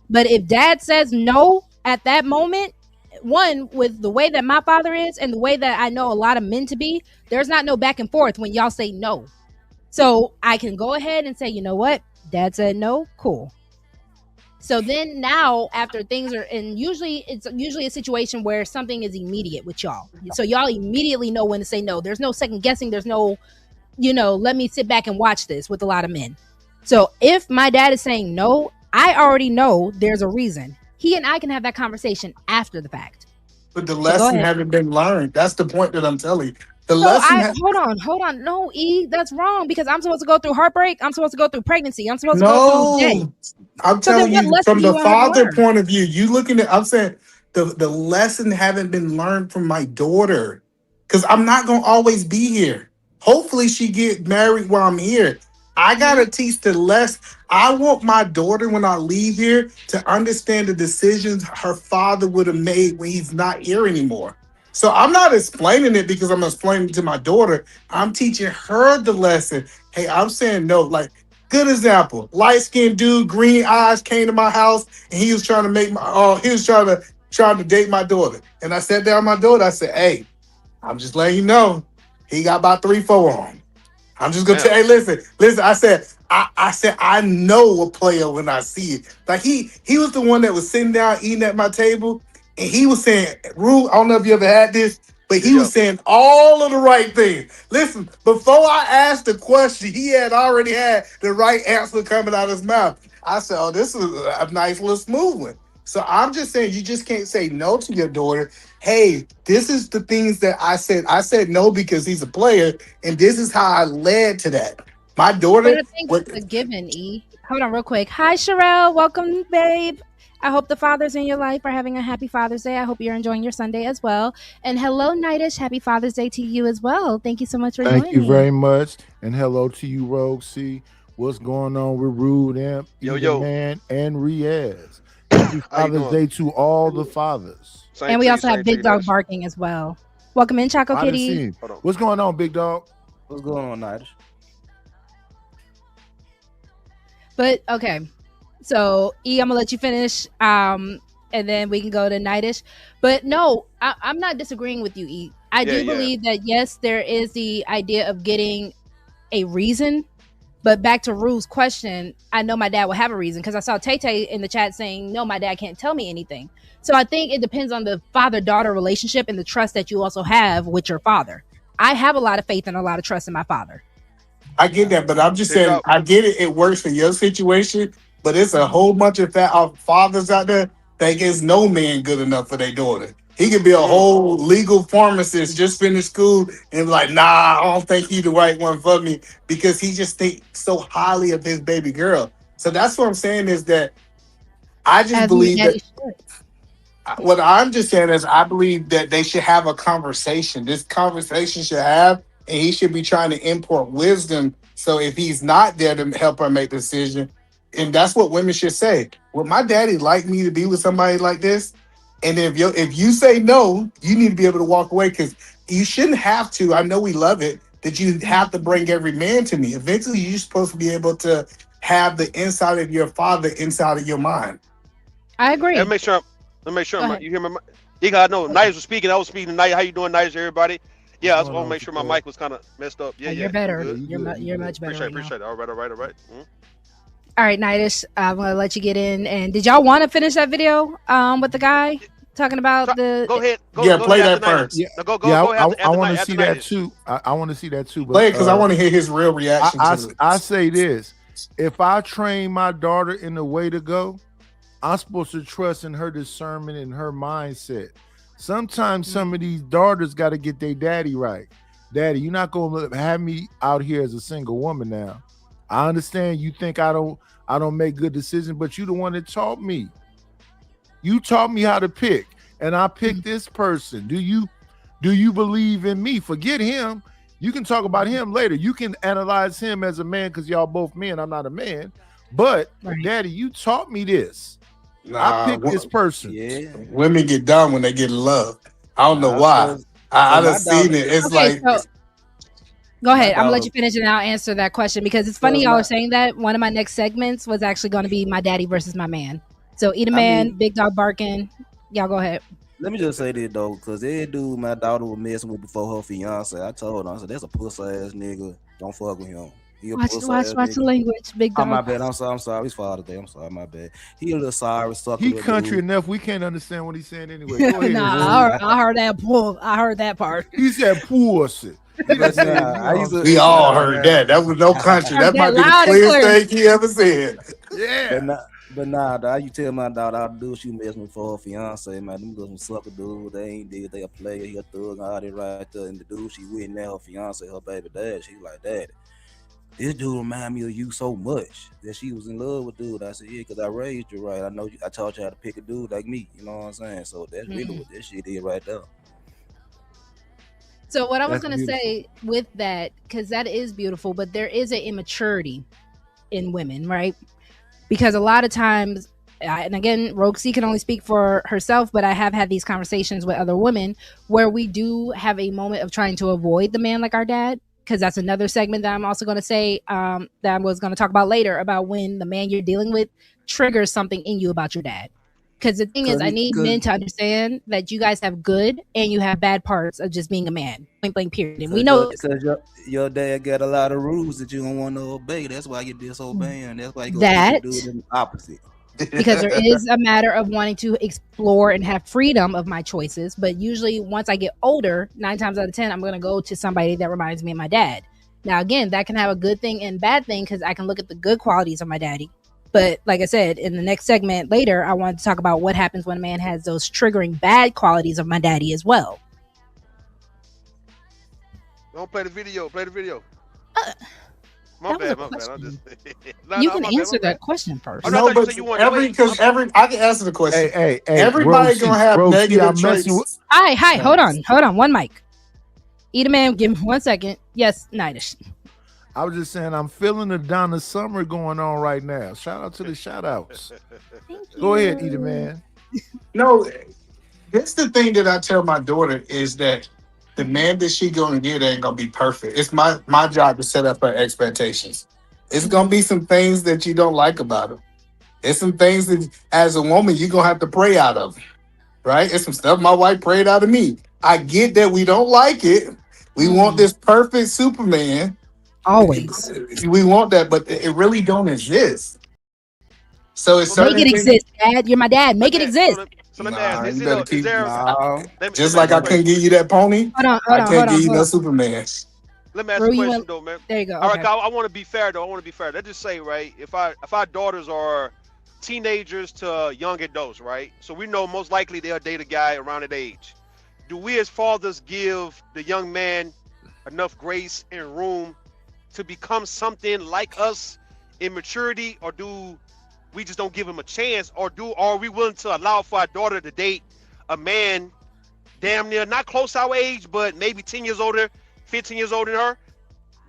But if dad says no at that moment, one, with the way that my father is and the way that I know a lot of men to be, there's not no back and forth when y'all say no. So I can go ahead and say, you know what? Dad said no. Cool. So then now after things are, and it's usually a situation where something is immediate with y'all. So y'all immediately know when to say no. There's no second guessing. There's no, let me sit back and watch this with a lot of men. So if my dad is saying no, I already know there's a reason. He and I can have that conversation after the fact. But the So go lesson ahead. haven't been learned. That's the point that I'm telling you. The So lesson I has hold on. No, E, that's wrong because I'm supposed to go through heartbreak. I'm supposed to go through pregnancy. I'm supposed to go through death. no. I'm So then telling what you lesson from do the you all have to father learn? point of view. You looking at I'm saying the lesson haven't been learned from my daughter. Because I'm not gonna always be here. Hopefully she get married while I'm here. I Mm-hmm. gotta teach the less. I want my daughter when I leave here to understand the decisions her father would have made when he's not here anymore. So I'm not explaining it because I'm explaining it to my daughter. I'm teaching her the lesson. Hey, I'm saying no. Like, good example. Light skinned dude, green eyes came to my house and he was trying to make my he was trying to date my daughter. And I sat down with my daughter. I said, hey, I'm just letting you know, he got about 3, 4 on him. I'm just gonna tell. Damn. Hey, listen. I said I know a player when I see it. Like he was the one that was sitting down eating at my table, and he was saying, "Rue, I don't know if you ever had this, but Yeah, he yeah. was saying all of the right things." Listen, before I asked the question, he had already had the right answer coming out of his mouth. I said, "Oh, this is a nice little smooth one." So I'm just saying, you just can't say no to your daughter. Hey, this is the things that I said. I said no because he's a player, and this is how I led to that. My But daughter, I think what? it's a given, E. Hold on real quick. Hi, Sherelle. Welcome, babe. I hope the fathers in your life are having a happy Father's Day. I hope you're enjoying your Sunday as well. And hello, Nightish. Happy Father's Day to you as well. Thank you so much for Thank you joining. very much. And hello to you, Rogue C. What's going on with Rude Amp, Yo, Either yo. Man, and Riaz? Happy How you Father's doing? Day to all the fathers. Same And we to you, also have same to Big you, Dog Nightish. barking as well. Welcome in, Choco I didn't see Kitty. him. Hold on. What's going on, Big Dog? What's going on, Nightish? But okay, so E, I'm gonna let you finish, and then we can go to Nightish. But no, I'm not disagreeing with you, E. I do believe that yes, there is the idea of getting a reason. But back to Rue's question, I know my dad will have a reason because I saw Tay Tay in the chat saying, no, my dad can't tell me anything. So I think it depends on the father-daughter relationship and the trust that you also have with your father. I have a lot of faith and a lot of trust in my father. I get that, but I'm just Big saying, dog. I get it. It works for your situation, but it's a whole bunch of fathers out there think it's no man good enough for their daughter. He could be a whole legal pharmacist, just finished school, and be like, nah, I don't think he's the right one for me because he just thinks so highly of his baby girl. So that's what I'm saying is that I just As believe that daddy should. what I'm just saying is I believe that they should have a conversation. This conversation should have, and he should be trying to import wisdom. So if he's not there to help her make the decision, and that's what women should say. Would my daddy like me to be with somebody like this? And if you say no, you need to be able to walk away because you shouldn't have to. I know we love it that you have to bring every man to me. Eventually, you're supposed to be able to have the inside of your father inside of your mind. I agree. Let me make sure. You hear me? I know Nightish was speaking. I was speaking tonight. How you doing, Nightish, everybody? Yeah, I just want to make sure my mic was kind of messed up. Yeah, You're better. Good. You're much better. Appreciate it. All right. Mm-hmm. All right, Nightish, I'm gonna let you get in. And did y'all want to finish that video with the guy talking about the? Go ahead. Play that first. Go I want to after see that Nightish. too. I want to see that too. But Play it because I want to hear his real reaction to it. I say this: if I train my daughter in the way to go, I'm supposed to trust in her discernment and her mindset. Sometimes some of these daughters got to get their daddy right. Daddy, you're not gonna have me out here as a single woman now. I understand you think I don't make good decisions, but you the one that taught me. You taught me how to pick, and I picked this person. Do you believe in me? Forget him. You can talk about him later. You can analyze him as a man because y'all both men. I'm not a man. But Daddy, you taught me this. I picked this person. Yeah. Women get dumb when they get loved. I don't know why. I done seen it. It's Okay, like so go ahead. I'm gonna let you finish and I'll answer that question because it's funny y'all are saying that. One of my next segments was actually going to be my daddy versus my man. So eat a man, Big Dog barking. Y'all go ahead. Let me just say this though, because that dude my daughter was messing with before her fiance, I told her, I said, that's a pussy ass nigga. Don't fuck with him. Watch the language, Big Dog. Oh, my bad. I'm sorry. It's Father's Day. I'm sorry. My bad. He a little sorry. He country enough. We can't understand what he's saying anyway. Go ahead, I heard that pull. I heard that part. He said pussy. We all heard that. That was no country. That might be the clearest thing he ever said. Yeah. But nah, you tell my daughter how to do she messing with for her fiance, man. Them girls some sucker dude. They ain't did. They a player. He a thug. All that right there. And the dude she with now, her fiance, her baby dad. She like, Daddy, this dude remind me of you so much that she was in love with dude. I said, yeah, because I raised you right. I know I taught you how to pick a dude like me. You know what I'm saying? So that's really what this shit is right there. So what I was going to say with that, because that is beautiful, but there is an immaturity in women, right? Because a lot of times, and again, Rogue C can only speak for herself, but I have had these conversations with other women where we do have a moment of trying to avoid the man like our dad. Because that's another segment that I'm also going to say that I was going to talk about later about when the man you're dealing with triggers something in you about your dad. Because the thing is, I need men to understand that you guys have good and you have bad parts of just being a man. Point blank period. And we know because your dad got a lot of rules that you don't want to obey. That's why you're disobeying. That's why you go do the opposite. Because there is a matter of wanting to explore and have freedom of my choices. But usually once I get older, 9 times out of 10, I'm going to go to somebody that reminds me of my dad. Now, again, that can have a good thing and bad thing because I can look at the good qualities of my daddy. But like I said, in the next segment later, I wanted to talk about what happens when a man has those triggering bad qualities of my daddy as well. Don't play the video. Play the video. My That was a bad. My bad. I'm question. just. You No, can my bad. answer My bad. that question first. Oh, no, I No, thought you but said you wanted to wait. because I can answer the question. Hey, Everybody gonna have Rosie, negative I'm messing with. traits. Hi, hold on, one mic. Eat a man, give me 1 second. Yes, Nightish. I was just saying I'm feeling the Donna Summer going on right now. Shout out to the shout outs. Go ahead, Eat a Man. No, that's the thing that I tell my daughter is that the man that she gonna get ain't gonna be perfect. It's my job to set up her expectations. It's gonna be some things that you don't like about him. It's some things that as a woman you're gonna have to pray out of. Right? It's some stuff my wife prayed out of me. I get that we don't like it. We want this perfect Superman. Always. We want that, but it really don't exist. So it's Make certain it things. exist, Dad. You're my dad. Make it exist. So let me ask Nah, this: you better is keep. there? Nah. Let Just me like ask I you a couldn't question. give you that pony, I can't give you no Superman. Let me ask Ru, you a you question want- though, man. There you go. All right, Okay. I want to be fair though. I want to be fair. Let's just say, right, if our daughters are teenagers to young adults, right? So we know most likely they'll date a guy around that age. Do we as fathers give the young man enough grace and room to become something like us in maturity, or do we just don't give him a chance, or are we willing to allow for our daughter to date a man damn near not close our age, but maybe 10 years older, 15 years older than her,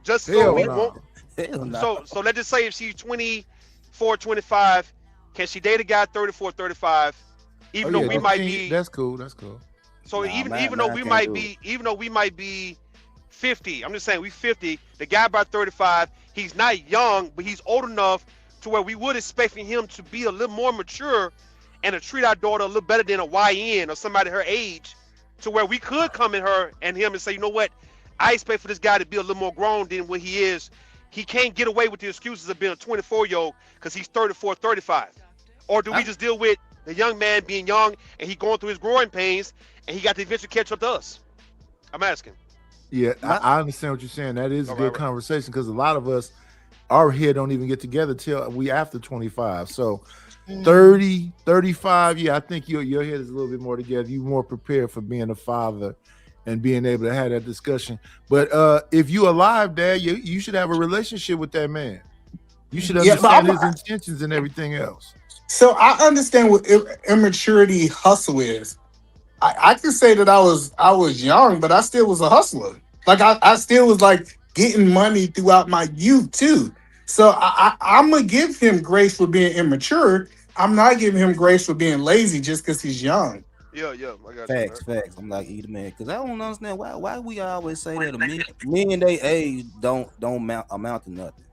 just so Hell we no. won't. Hell no. So let's just say if she's 24, 25, can she date a guy 34, 35, even though we might be. That's cool. That's cool. So Nah, even man, though we might be 50, I'm just saying we 50, the guy about 35, he's not young, but he's old enough to where we would expect him to be a little more mature and to treat our daughter a little better than a YN or somebody her age, to where we could come at her and him and say, you know what, I expect for this guy to be a little more grown than what he is. He can't get away with the excuses of being a 24-year-old because he's 34, 35. Or do we just deal with the young man being young and he going through his growing pains and he got to eventually catch up to us? I'm asking. Yeah, I understand what you're saying. That is a good right. conversation because a lot of us, our head don't even get together till we after 25. So 30, 35, yeah, I think your head is a little bit more together. You're more prepared for being a father and being able to have that discussion. But if you alive, Dad, you should have a relationship with that man. You should understand his intentions and everything else. So I understand what immaturity hustle is. I can say that I was young, but I still was a hustler. Like I still was like getting money throughout my youth too. So I'm gonna give him grace for being immature. I'm not giving him grace for being lazy just because he's young. Yeah, I got Facts. I'm like Eat a Man because I don't understand why we always say that men they age don't amount to nothing.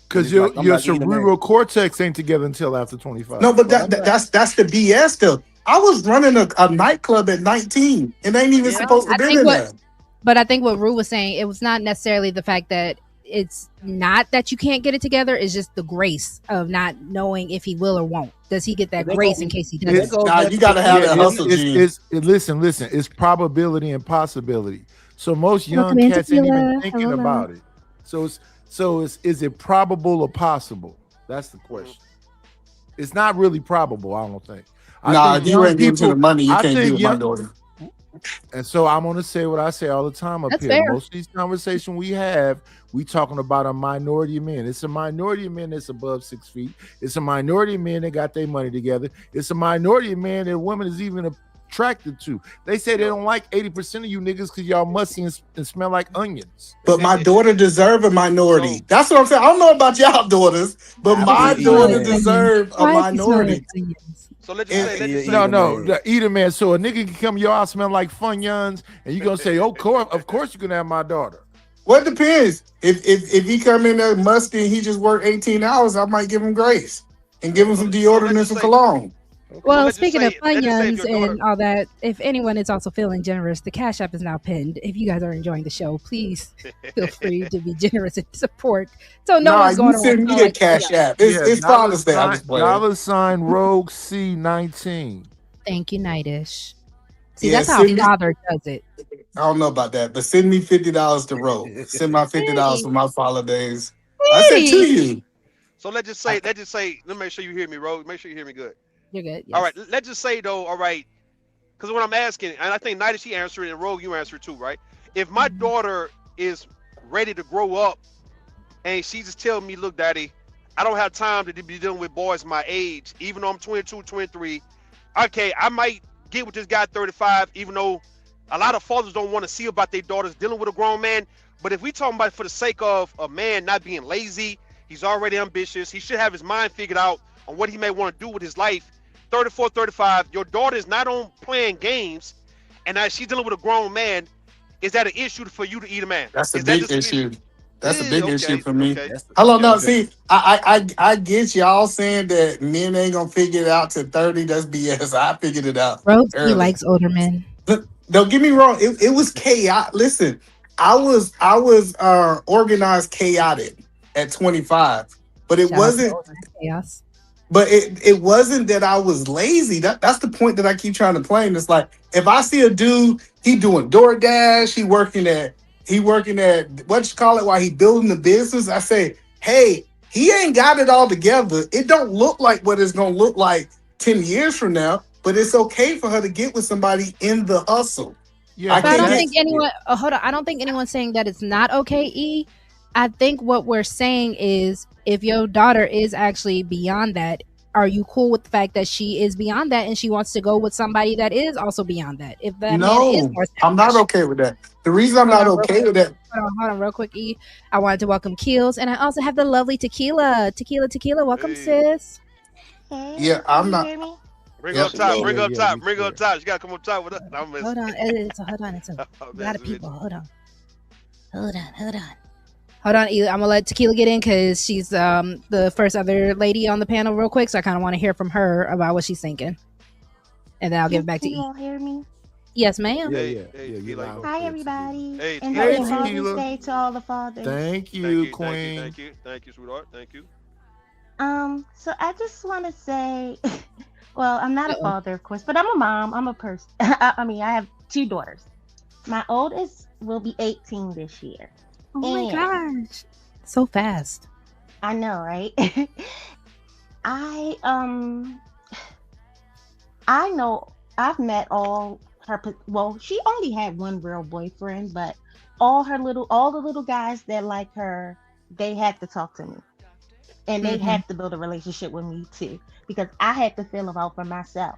Because your cerebral cortex ain't together until after 25. No, but that's the BS though. I was running a nightclub at 19 and ain't even supposed to be in there. But I think what Ru was saying, it was not necessarily the fact that it's not that you can't get it together. It's just the grace of not knowing if he will or won't. Does he get that grace in case he doesn't? You gotta have that hustle gene. Listen. It's probability and possibility. So most young cats ain't even thinking about it. So is it probable or possible? That's the question. It's not really probable, I don't think. If you ain't getting to the money, you can't be with my daughter. And so I'm gonna say what I say all the time up That's here. fair. Most of these conversations we have, we talking about a minority of men. It's a minority of men that's above 6 feet. It's a minority of men that got their money together. It's a minority of men that women is even attracted to. They say they don't like 80% of you niggas because y'all musty and smell like onions. But my daughter deserve a minority. That's what I'm saying. I don't know about y'all daughters, but my daughter deserve a minority. So let's just say, No, Eat a Man. So a nigga can come your house smell like Funyuns, and you gonna say, of course you can have my daughter. Well, it depends. If he come in there musty and he just work 18 hours, I might give him grace and give him some deodorant and some cologne. Well, speaking of Funyuns and all that, if anyone is also feeling generous, the Cash App is now pinned. If you guys are enjoying the show, please feel free to be generous and support. So one's going you send me the Cash App. It's Father's Day. I'm just playing. $ Rogue C19. Thank you, Nightish. See, that's how a father does it. I don't know about that, but send me $50 to Rogue. Send my $50 for my father days. I said to you. So let's just say, let me make sure you hear me, Rogue. Make sure you hear me good. You're good. Yes. All right, let's just say though, all right, because what I'm asking, and I think Nightish, she answered it, and Rogue, you answered too, right? If my daughter is ready to grow up and she just tell me, look, daddy, I don't have time to be dealing with boys my age, even though I'm 22, 23. Okay, I might get with this guy 35, even though a lot of fathers don't want to see about their daughters dealing with a grown man. But if we talking about for the sake of a man not being lazy, he's already ambitious, he should have his mind figured out on what he may want to do with his life. 34, 35, your daughter is not on playing games, and now she's dealing with a grown man. Is that an issue for you to eat a man? That's a Is that big just an issue? issue. That's a big issue Okay, for me. okay. Hello, no, Okay. see, I get y'all saying that men ain't gonna figure it out to 30. That's BS. I figured it out Rosie early. likes older men. But don't get me wrong, it was chaotic. Listen, I was organized chaotic at 25, but it Shout out to wasn't. older chaos. But it wasn't that I was lazy. That's the point that I keep trying to play. And it's like if I see a dude, he doing DoorDash, he working at what you call it while he building the business. I say, hey, he ain't got it all together. It don't look like what it's gonna look like 10 years from now, but it's okay for her to get with somebody in the hustle. Yeah, But I don't think anyone. Hold on. I don't think anyone's saying that it's not okay. E. I think what we're saying is, if your daughter is actually beyond that, are you cool with the fact that she is beyond that and she wants to go with somebody that is also beyond that? If that man is No, more I'm not okay with that. The reason I'm not okay with that. Hold on, real quick, E. I wanted to welcome Keels, and I also have the lovely Tequila. Tequila. Welcome, sis. Yeah, I'm not. Bring up top, bring up top, bring up top. You gotta come up top with us. Hold on, it's a lot of people. Hold on. Hold on, E. I'm gonna let Tequila get in because she's the first other lady on the panel, real quick. So I kind of want to hear from her about what she's thinking, and then I'll give it back to Can you E. all hear me? Yes, ma'am. Hi, everybody. Hey, and Tequila. happy Father's Day to all the fathers. Thank you, Queen. Thank you, sweetheart. Thank you. So I just want to say, well, I'm not a father, of course, but I'm a mom. I'm a person. I mean, I have 2 daughters. My oldest will be 18 this year. Oh my gosh, so fast. I know, right? I know I've met all her. Well, she only had one real boyfriend, but all the little guys that like her, they had to talk to me, and they had to build a relationship with me too, because I had to feel them out for myself.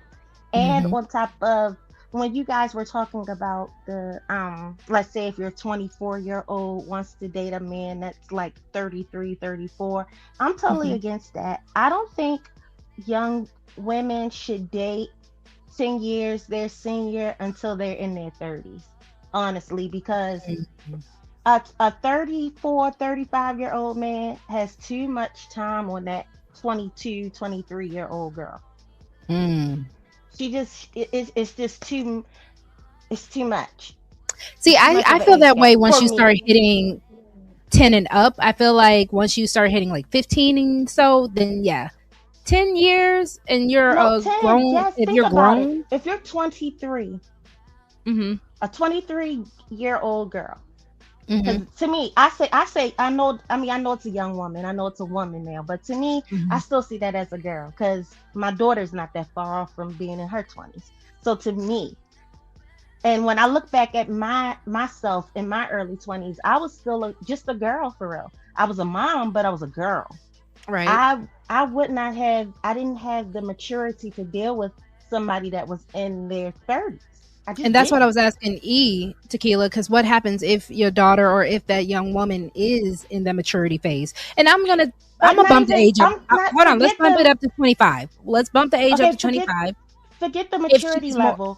And on top of when you guys were talking about the let's say if your 24-year-old wants to date a man that's like 33, 34, I'm totally against that. I don't think young women should date 10 years their senior until they're in their 30s, honestly, because a 34, 35-year-old man has too much time on that 22, 23-year-old girl. She just it's just too much. See, I feel that way once you start hitting 10 and up. I feel like once you start hitting like 15 and so, then yeah, 10 years and you're grown. Yes, if think you're about grown, it. If you're 23, a 23-year-old girl. Because to me, I know it's a young woman. I know it's a woman now, but to me, I still see that as a girl because my daughter's not that far off from being in her 20s. So to me, and when I look back at myself in my early 20s, I was still just a girl for real. I was a mom, but I was a girl. Right. I didn't have the maturity to deal with somebody that was in their 30s. And that's what I was asking E, Tequila, because what happens if your daughter or if that young woman is in the maturity phase? And I'm gonna bump the age up. Hold on, let's bump it up to 25. Let's bump the age up to 25. Forget the maturity level.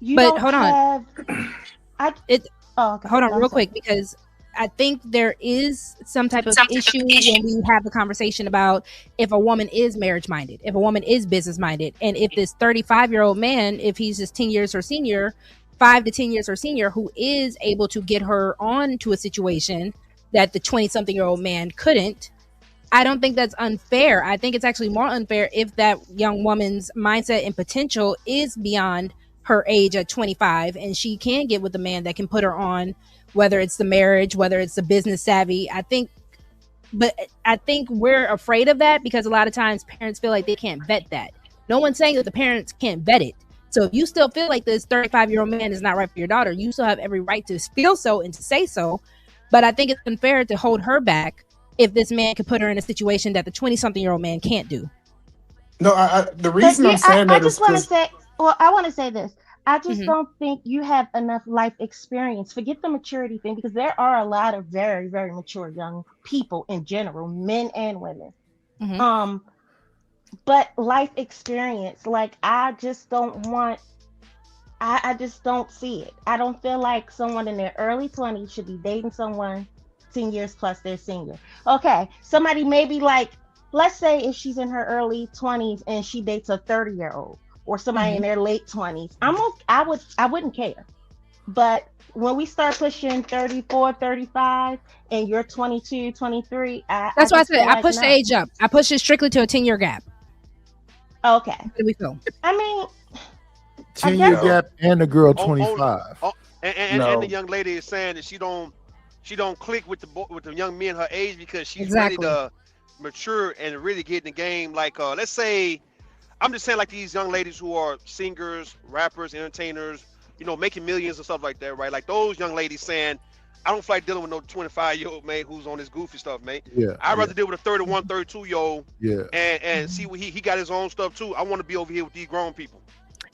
Hold on. Hold on, real quick, because I think there is some type of issue when we have the conversation about if a woman is marriage minded, if a woman is business minded, and if this 35-year-old man, if he's just 10 years or senior, 5 to 10 years or senior, who is able to get her on to a situation that the 20-something-year-old man couldn't, I don't think that's unfair. I think it's actually more unfair if that young woman's mindset and potential is beyond her age at 25 and she can get with a man that can put her on, whether it's the marriage, whether it's the business savvy. I think we're afraid of that because a lot of times parents feel like they can't vet that. No one's saying that the parents can't vet it. So if you still feel like this 35-year-old man is not right for your daughter, you still have every right to feel so and to say so. But I think it's unfair to hold her back if this man could put her in a situation that the 20-something-year-old man can't do. No, the reason I'm saying I that is just want to because say, well, I want to say this. I just Mhm. don't think you have enough life experience. Forget the maturity thing because there are a lot of very, very mature young people in general, men and women. Mhm. But life experience, like I just don't want. I just don't see it. I don't feel like someone in their early 20s should be dating someone 10 years plus their senior. Okay, somebody maybe like, let's say if she's in her early 20s and she dates a 30-year-old or somebody in Mhm. their late 20s. I wouldn't care. But when we start pushing 34, 35 and you're 22, 23, I That's why I just said feel I like pushed the no. age up. I pushed it strictly to a 10-year gap. Okay. How do we feel? I mean, 10-year guess gap and the girl Oh, 25. and the no. young lady is saying that she don't click with the young men her age because she's ready Exactly. to mature and really get in the game. Like let's say, I'm just saying, like these young ladies who are singers, rappers, entertainers, making millions and stuff like that, right? Like those young ladies saying, I don't feel like dealing with no 25-year-old man who's on this goofy stuff, mate. Yeah. I'd rather deal with a 31, 32-year-old Yeah. and see what he got his own stuff too. I want to be over here with these grown people.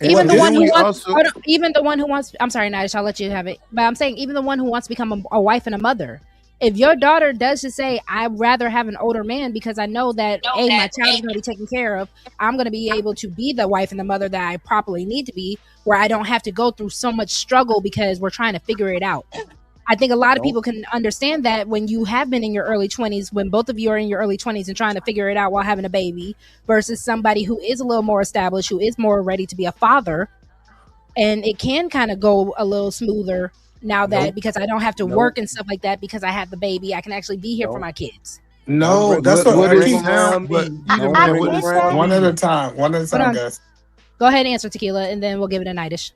Even the this- one who we wants, also- even the one who wants. I'm sorry, Nadish, I'll let you have it. But I'm saying, even the one who wants to become a wife and a mother. If your daughter does just say, "I'd rather have an older man because I know that my child is going to be taken care of. I'm going to be able to be the wife and the mother that I properly need to be, where I don't have to go through so much struggle because we're trying to figure it out." I think a lot of people can understand that when you have been in your early 20s, when both of you are in your early 20s and trying to figure it out while having a baby, versus somebody who is a little more established, who is more ready to be a father. And it can kind of go a little smoother now that because I don't have to work and stuff like that because I have the baby, I can actually be here for my kids. No, that's what I keep. One at a time. One at a time, guys. Go ahead and answer, Tequila, and then we'll give it a nightish.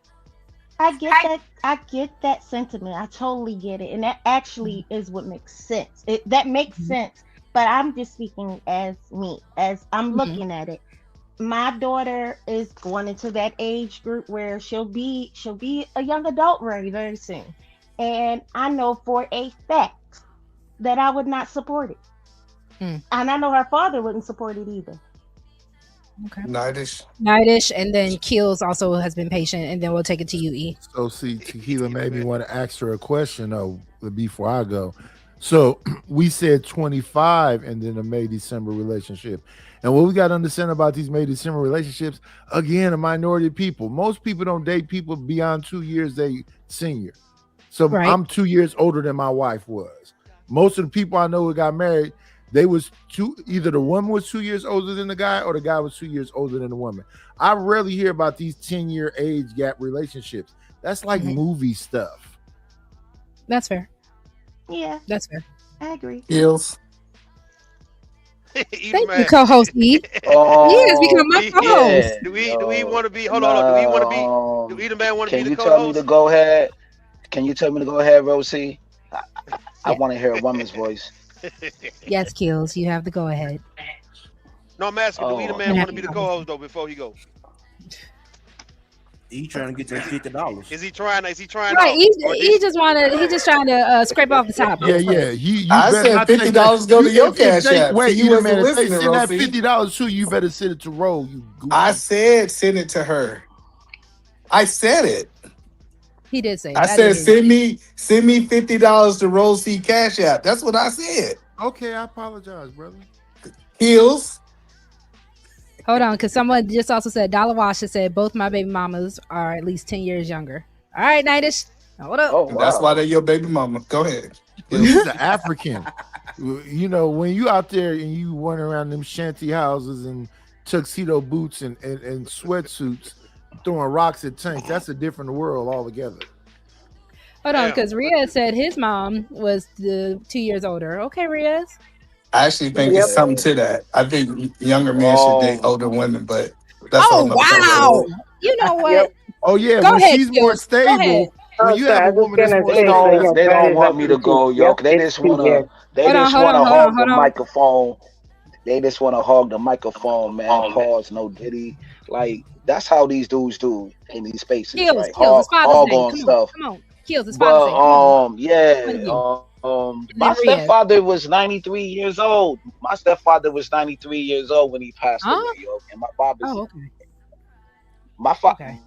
I get that. I get that sentiment. I totally get it, and that actually is what makes sense. That makes sense. But I'm just speaking as me, as I'm looking at it. My daughter is going into that age group where she'll be a young adult very, very soon, and I know for a fact that I would not support it, and I know her father wouldn't support it either. Okay. Nightish, and then Keels also has been patient, and then we'll take it to you, E. So see, Tequila made me want to ask her a question though before I go. So we said 25 and then a May December relationship. And what we got to understand about these May December relationships, again, a minority of people. Most people don't date people beyond 2 years they senior. So I'm 2 years older than my wife was. Most of the people I know who got married, they was either the woman was 2 years older than the guy or the guy was 2 years older than the woman. I rarely hear about these 10-year age gap relationships. That's like movie stuff. That's fair. Yeah, that's fair. I agree. Heels. Thank you, co-host E. He has become my co-host. Do we want to be? Hold on. Do we want to be? Do either man want to be Can the you co-host? tell me to go ahead? Can you tell me to go ahead, Rosie? I want to hear a woman's voice. Yes, Keels, you have to go ahead. No, I'm asking. Do either man want to be the co-host though before he go? He trying to get that $50. Is he trying? Is he trying? Right, out? he just trying to scrape off the top. Yeah. You I better said not take $50 that. go to your cash they, app. Wait, See, you either wasn't man, if they listening, send that Rosie. $50 to you, better send it to roll. You goofy. I said send it to her. I said it. He did say. I said send me $50 to Rosie Cash App. That's what I said. Okay, I apologize, brother. Heels. Hold on, because someone just also said Dollar Wash has said both my baby mamas are at least 10 years younger. All right, Nightish. Hold up. That's why they're your baby mama. Go ahead. But he's an African. You know, when you out there and you run around them shanty houses and tuxedo boots and sweatsuits throwing rocks at tanks, that's a different world altogether. Hold on, because Riaz said his mom was 2 years older. Okay, Riaz. I actually think it's something to that. I think younger men should date older women, but that's all. Wow. You know what? Oh yeah, Go when ahead, she's more Keels. Go ahead. stable. When you have a woman that's more They stable, don't want me to go, yo. They just wanna hog the microphone. They just wanna hog the microphone, man. Pause, no Diddy. Like that's how these dudes do in these spaces, Keels, right? Keels, it's Father's Hog Day. on Come stuff. on. Kills, it's 5 to 6. Come on. But Point of yeah, view. And my then Riaz. stepfather was 93 years old. My stepfather was 93 years old when he passed Huh? away, yo. And my father's Oh, okay. my fa- Okay.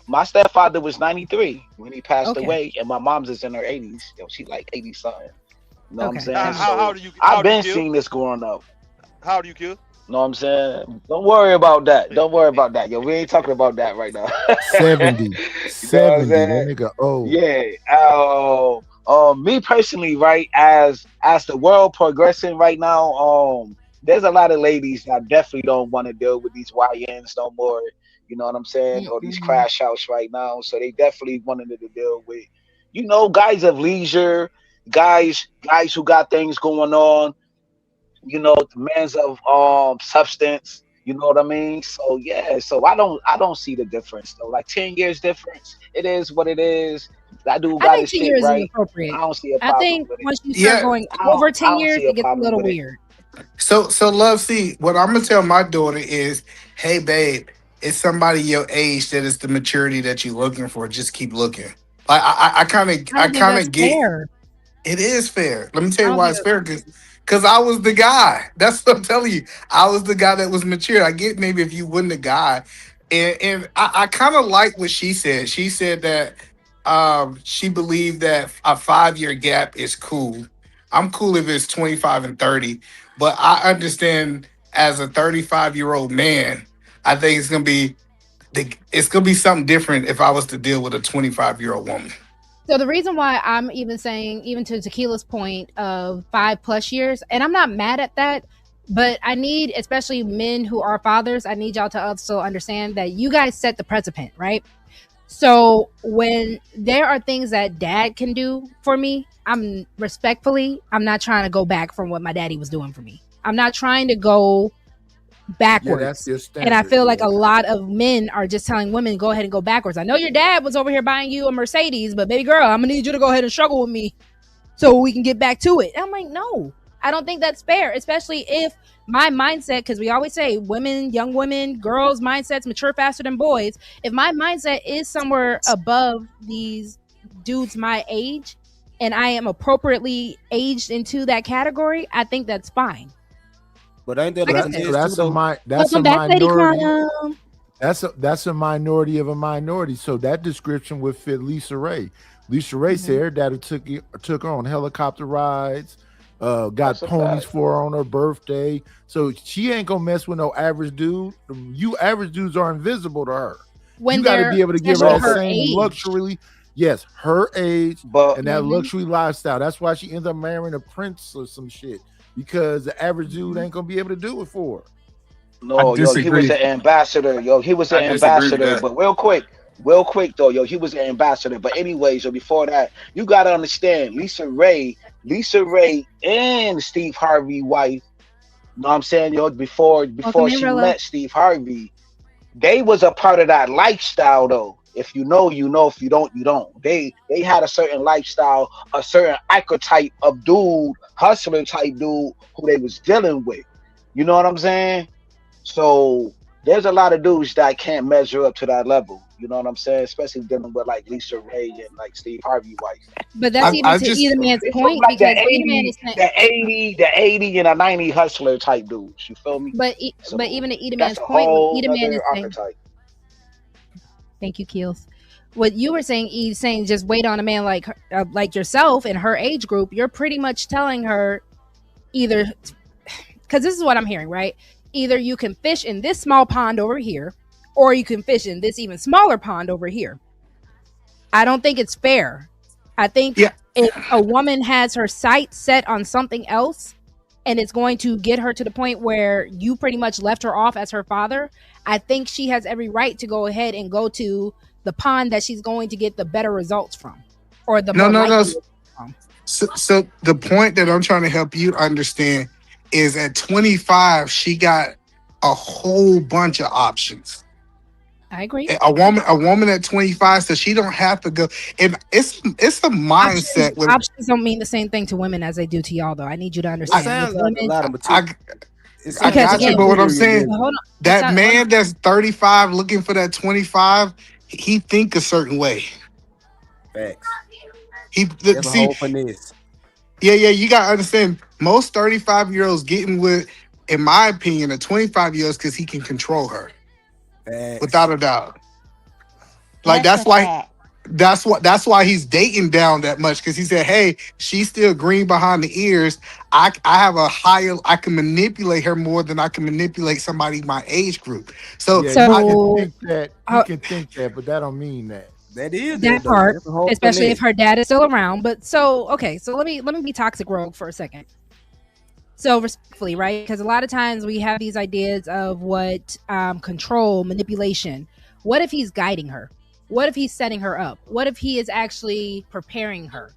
my stepfather was 93 when he passed Okay. away, and my mom's is in her 80s. Yo, she like 80 something. You know what I'm Okay. saying? How So do you I've been seeing this growing up. How do you kill? Know what I'm saying? Don't worry about that. Don't worry about that. Yo, we ain't talking about that right now. 70. You know what I'm 70. That saying? nigga old. Yeah. Me personally, right, as the world progressing right now, there's a lot of ladies that definitely don't want to deal with these YNs no more. You know what I'm saying? Or these Mm-mm. crash outs right now. So they definitely wanted to deal with, guys of leisure, guys who got things going on, the man's of substance, you know what I mean? So yeah, so I don't see the difference though. Like 10 years difference, it is what it is. That dude I got think his 10 shit years is right. appropriate. I don't see a I problem think with it. once you start Yeah. going I over don't, I 10 don't years, see a it gets a problem little with it. weird. So love, see, what I'm gonna tell my daughter is, hey babe, it's somebody your age that is the maturity that you're looking for. Just keep looking. Like I I don't think kind that's of get. fair. It is fair. Let me tell I you don't why think it's that's fair. Because I was the guy. That's what I'm telling you. I was the guy that was mature. I get maybe if you wasn't the guy. And I kind of like what she said. She said that she believed that a 5 year gap is cool. I'm cool if it's 25 and 30. But I understand as a 35-year-old man, I think it's gonna be something different if I was to deal with a 25-year-old woman. So the reason why I'm even saying, even to Tequila's point of 5+ years, and I'm not mad at that, but I need, especially men who are fathers, I need y'all to also understand that you guys set the precedent, right? So when there are things that dad can do for me, I'm not trying to go back from what my daddy was doing for me. I'm not trying to go Yeah, that's backwards. your And I standard. feel like Yeah. a lot of men are just telling women, go ahead and go backwards. I know your dad was over here buying you a Mercedes, but baby girl, I'm gonna need you to go ahead and struggle with me so we can get back to it. And I'm like, no, I don't think that's fair, especially if my mindset, because we always say women, young women, girls' mindsets mature faster than boys. If my mindset is somewhere above these dudes my age and I am appropriately aged into that category, I think that's fine. But ain't that So a Like I that said, finesse so too, though? that's a welcome back, Lady minority. Quantum. That's a minority of a minority. So that description would fit Lisa Ray. Lisa Ray Mhm. said her daddy took her on helicopter rides, got That's a ponies fact. for her on her birthday. So she ain't gonna mess with no average dude. You average dudes are invisible to her. You When got to they're be able to give her especially No, that but her same age. luxury. Yes, her age but and that Hmm. luxury lifestyle. That's why she ends up marrying a prince or some shit because the average dude Hmm. ain't gonna be able to do it for her. I no, yo, he was disagree. an ambassador. Yo, he was I an disagree with ambassador. that. But real quick though, yo, he was an ambassador. But anyways, so before that, you gotta understand, Lisa Ray and Steve Harvey wife. Know what I'm saying, yo, before Welcome before in, she Rilla. met Steve Harvey, they was a part of that lifestyle though. If you know, you know. If you don't, you don't. They had a certain lifestyle, a certain archetype of dude, hustler type dude who they was dealing with. You know what I'm saying? So there's a lot of dudes that can't measure up to that level. You know what I'm saying? Especially dealing with like Lisa Ray and like Steve Harvey wife. But that's So even I to just either man's it's from point like the because either man 80, is saying, the 80, the 80 and a 90 hustler type dudes. You feel me? but So even to that's Edom's a point, what whole Edom nother is saying, archetype. thank you, Keels. What you were saying, Eve, saying just wait on a man like yourself in her age group. You're pretty much telling her either, because this is what I'm hearing, right? Either you can fish in this small pond over here, or you can fish in this even smaller pond over here. I don't think it's fair. I think yeah. if a woman has her sight set on something else and it's going to get her to the point where you pretty much left her off as her father, I think she has every right to go ahead and go to the pond that she's going to get the better results from or the No, more no, no. likely from. So the point that I'm trying to help you understand is at 25, she got a whole bunch of options. I agree. A woman at 25, so she don't have to go. And it's a Options mindset with options don't mean the same thing to women as they do to y'all, though. I need you to It I, understand. With sounds like a women, lot of material. I It I sounds because like a got you, lot again, of but what I'm saying, materialism. hold on. It's that not, hold on. man that's 35 looking for that 25, he think a certain way. Facts. There's a See, whole finesse. yeah, you gotta understand. Most 35-year-olds getting with, in my opinion, a 25-year-olds because he can control her Facts. without a doubt. Like That's a fact. that's why he's dating down that much because he said, "Hey, she's still green behind the ears. I have a higher. I can manipulate her more than I can manipulate somebody my age group." So Yeah, you I can So think that. You can think that, but that don't mean that. That is that that though. part, That's a whole especially if finesse. her dad is still around. But so okay, so let me be toxic rogue for a second. So respectfully, right? Because a lot of times we have these ideas of what control, manipulation. What if he's guiding her? What if he's setting her up? What if he is actually preparing her?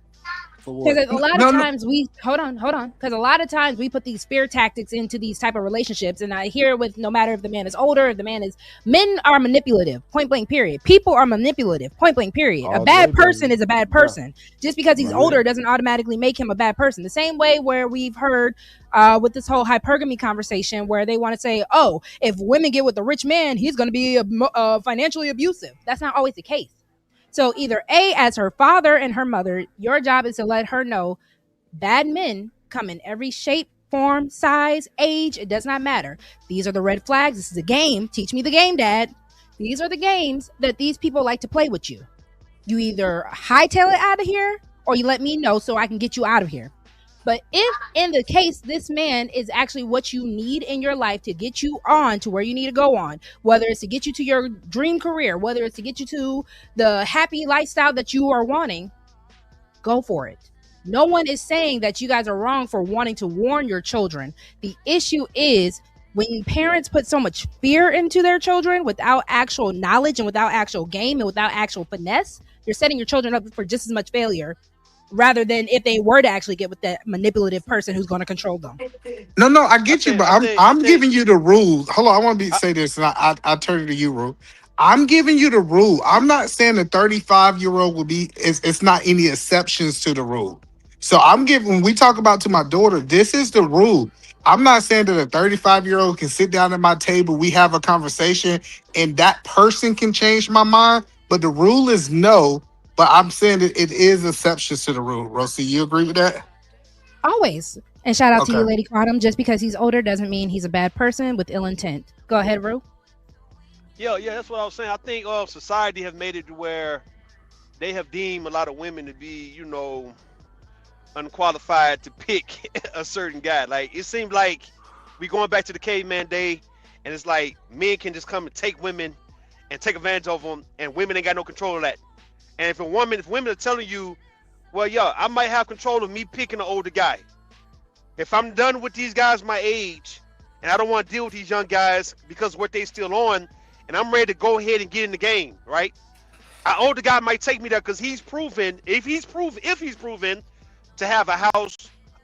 For what? Because a lot of no, times we hold on. Because a lot of times we put these fear tactics into these type of relationships, and I hear it with no matter if the man is older, if the man is men are manipulative. Point blank. Period. People are manipulative. Point blank. Period. A All day, bad person baby. is a bad Yeah. person. Just because he's Right. older doesn't automatically make him a bad person. The same way where we've heard with this whole hypergamy conversation, where they want to say, "Oh, if women get with a rich man, he's going to be financially abusive." That's not always the case. So either A, as her father and her mother, your job is to let her know bad men come in every shape, form, size, age. It does not matter. These are the red flags. This is a game. Teach me the game, Dad. These are the games that these people like to play with you. You either hightail it out of here or you let me know so I can get you out of here. But if in the case this man is actually what you need in your life to get you on to where you need to go on, whether it's to get you to your dream career, whether it's to get you to the happy lifestyle that you are wanting, go for it. No one is saying that you guys are wrong for wanting to warn your children. The issue is when parents put so much fear into their children without actual knowledge and without actual game and without actual finesse, you're setting your children up for just as much failure rather than if they were to actually get with that manipulative person who's going to control them. no, I I get you, think but I think I I'm think giving you the rules. Hold on, I want to I, say this, and I turn it to you, Ru. I'm giving you the rule. I'm not saying the 35-year-old will be. It's not any exceptions to the rule. So I'm giving. When we talk about to my daughter, this is the rule. I'm not saying that a 35-year-old can sit down at my table, we have a conversation, and that person can change my mind. But the rule is no. But I'm saying that it is exceptions to the rule. Rosie, you agree with that? Always. And shout out to Okay. you, Lady Quantum. Just because he's older doesn't mean he's a bad person with ill intent. Go ahead, Rue. yeah, that's what I was saying. I think society have made it to where they have deemed a lot of women to be, unqualified to pick a certain guy. Like it seems like we going back to the caveman day, and it's like men can just come and take women and take advantage of them, and women ain't got no control of that. And if women are telling you, well, yeah, I might have control of me picking an older guy. If I'm done with these guys my age, and I don't want to deal with these young guys because what they still on, and I'm ready to go ahead and get in the game, right? An older guy might take me there because if he's proven to have a house,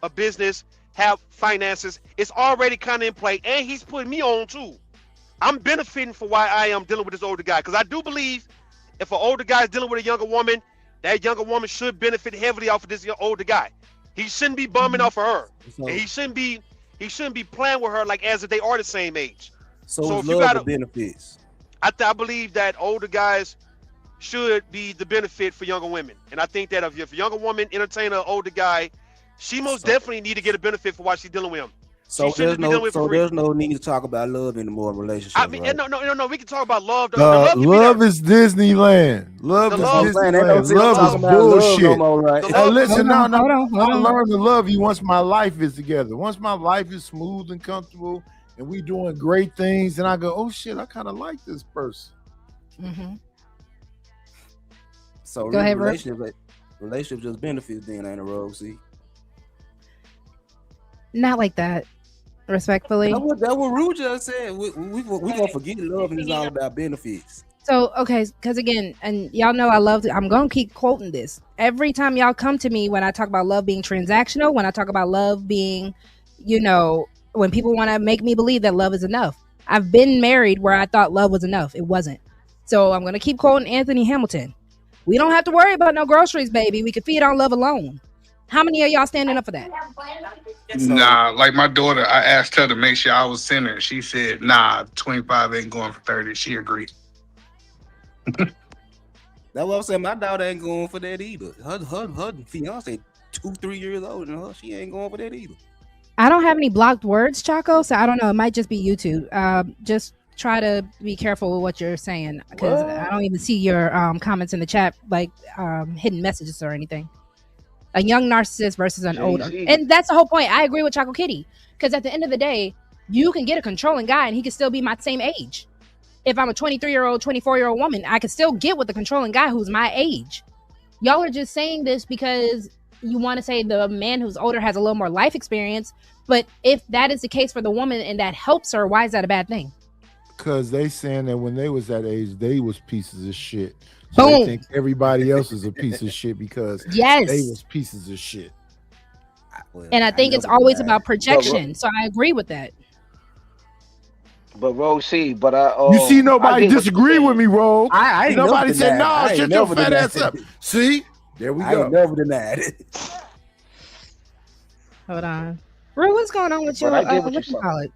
a business, have finances, it's already kind of in play, and he's putting me on too. I'm benefiting for why I am dealing with this older guy because I do believe if an older guy is dealing with a younger woman, that younger woman should benefit heavily off of this older guy. He shouldn't be bumming off of her, So, and he shouldn't be playing with her like as if they are the same age. so So it's if you love got the benefits. I believe that older guys should be the benefit for younger women, and I think that if a younger woman entertain an older guy, she most So, definitely need to get a benefit for why she's dealing with him. She so shouldn't be dealing with it for free. there's no need to talk about love anymore in relationships, I mean, right? no. We can talk about love. The love can be Love there. is Disneyland. Love The is That's what I'm love, saying. Ain't no Disneyland. sense the Love is talking love, about love no bullshit. more, right? the Hey, love. listen, Hold on, no. hold on, hold I'll on. learn to love you once my life is together. Once my life is smooth and comfortable, and we doing great things, and I go, oh shit, I kind of like this person. Mm-hmm. So Go really, ahead, Rue. relationships just benefits then, ain't a rogue. See, Not like that. Respectfully. that what Rue just said. We gonna forget love and it's all about benefits. So, okay, because again, and y'all know I'm going to keep quoting this. Every time y'all come to me when I talk about love being transactional, when I talk about love being, when people want to make me believe that love is enough. I've been married where I thought love was enough. It wasn't. So I'm going to keep quoting Anthony Hamilton. We don't have to worry about no groceries, baby. We can feed on love alone. How many of y'all standing up for that? So Nah, like my daughter, I asked her to make sure I was centered. She said, nah, 25 ain't going for 30. She agreed. That's what I'm saying. My daughter ain't going for that either. Her fiance 2-3 years older than her. She ain't going for that either. I don't have any blocked words, Chaco, so I don't know. It might just be YouTube. Just try to be careful with what you're saying because I don't even see your comments in the chat, like hidden messages or anything. A young narcissist versus an older. And that's the whole point. I agree with Choco Kitty because at the end of the day, you can get a controlling guy and he can still be my same age. If I'm a 23-year-old, 24-year-old woman, I can still get with a controlling guy who's my age. Y'all are just saying this because you want to say the man who's older has a little more life experience. But if that is the case for the woman and that helps her, why is that a bad thing? Because they saying that when they was that age, they was pieces of shit. So they think everybody else is a piece of shit because they was pieces of shit. And I think it's always about projection. So I agree with that. But Rogue C, but you see nobody disagree with me, Rogue. I ain't nobody never said denied. no. I ain't Shut your never fat denied ass up. See, there we I go. ain't never denied it. Hold on, Ru, what's going on with your what you call it?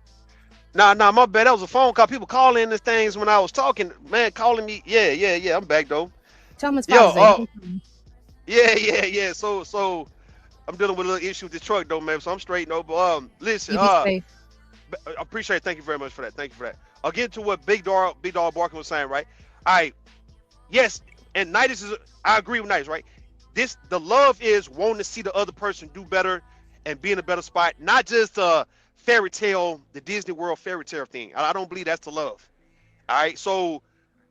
Nah, my bad. That was a phone call. People calling these things when I was talking. Man, calling me. Yeah. I'm back though. Tell them it's Father's Day. Yeah. So I'm dealing with a little issue with this truck though, man. So I'm straight. No, but listen. You be safe. I appreciate it. Thank you very much for that. Thank you for that. I'll get to what Big Dog Barkin was saying, right? All right. Yes, and Nightis is. I agree with Nightis, right? The love is wanting to see the other person do better and be in a better spot, not just fairy tale, the Disney World fairy tale thing. I don't believe that's the love. All right. So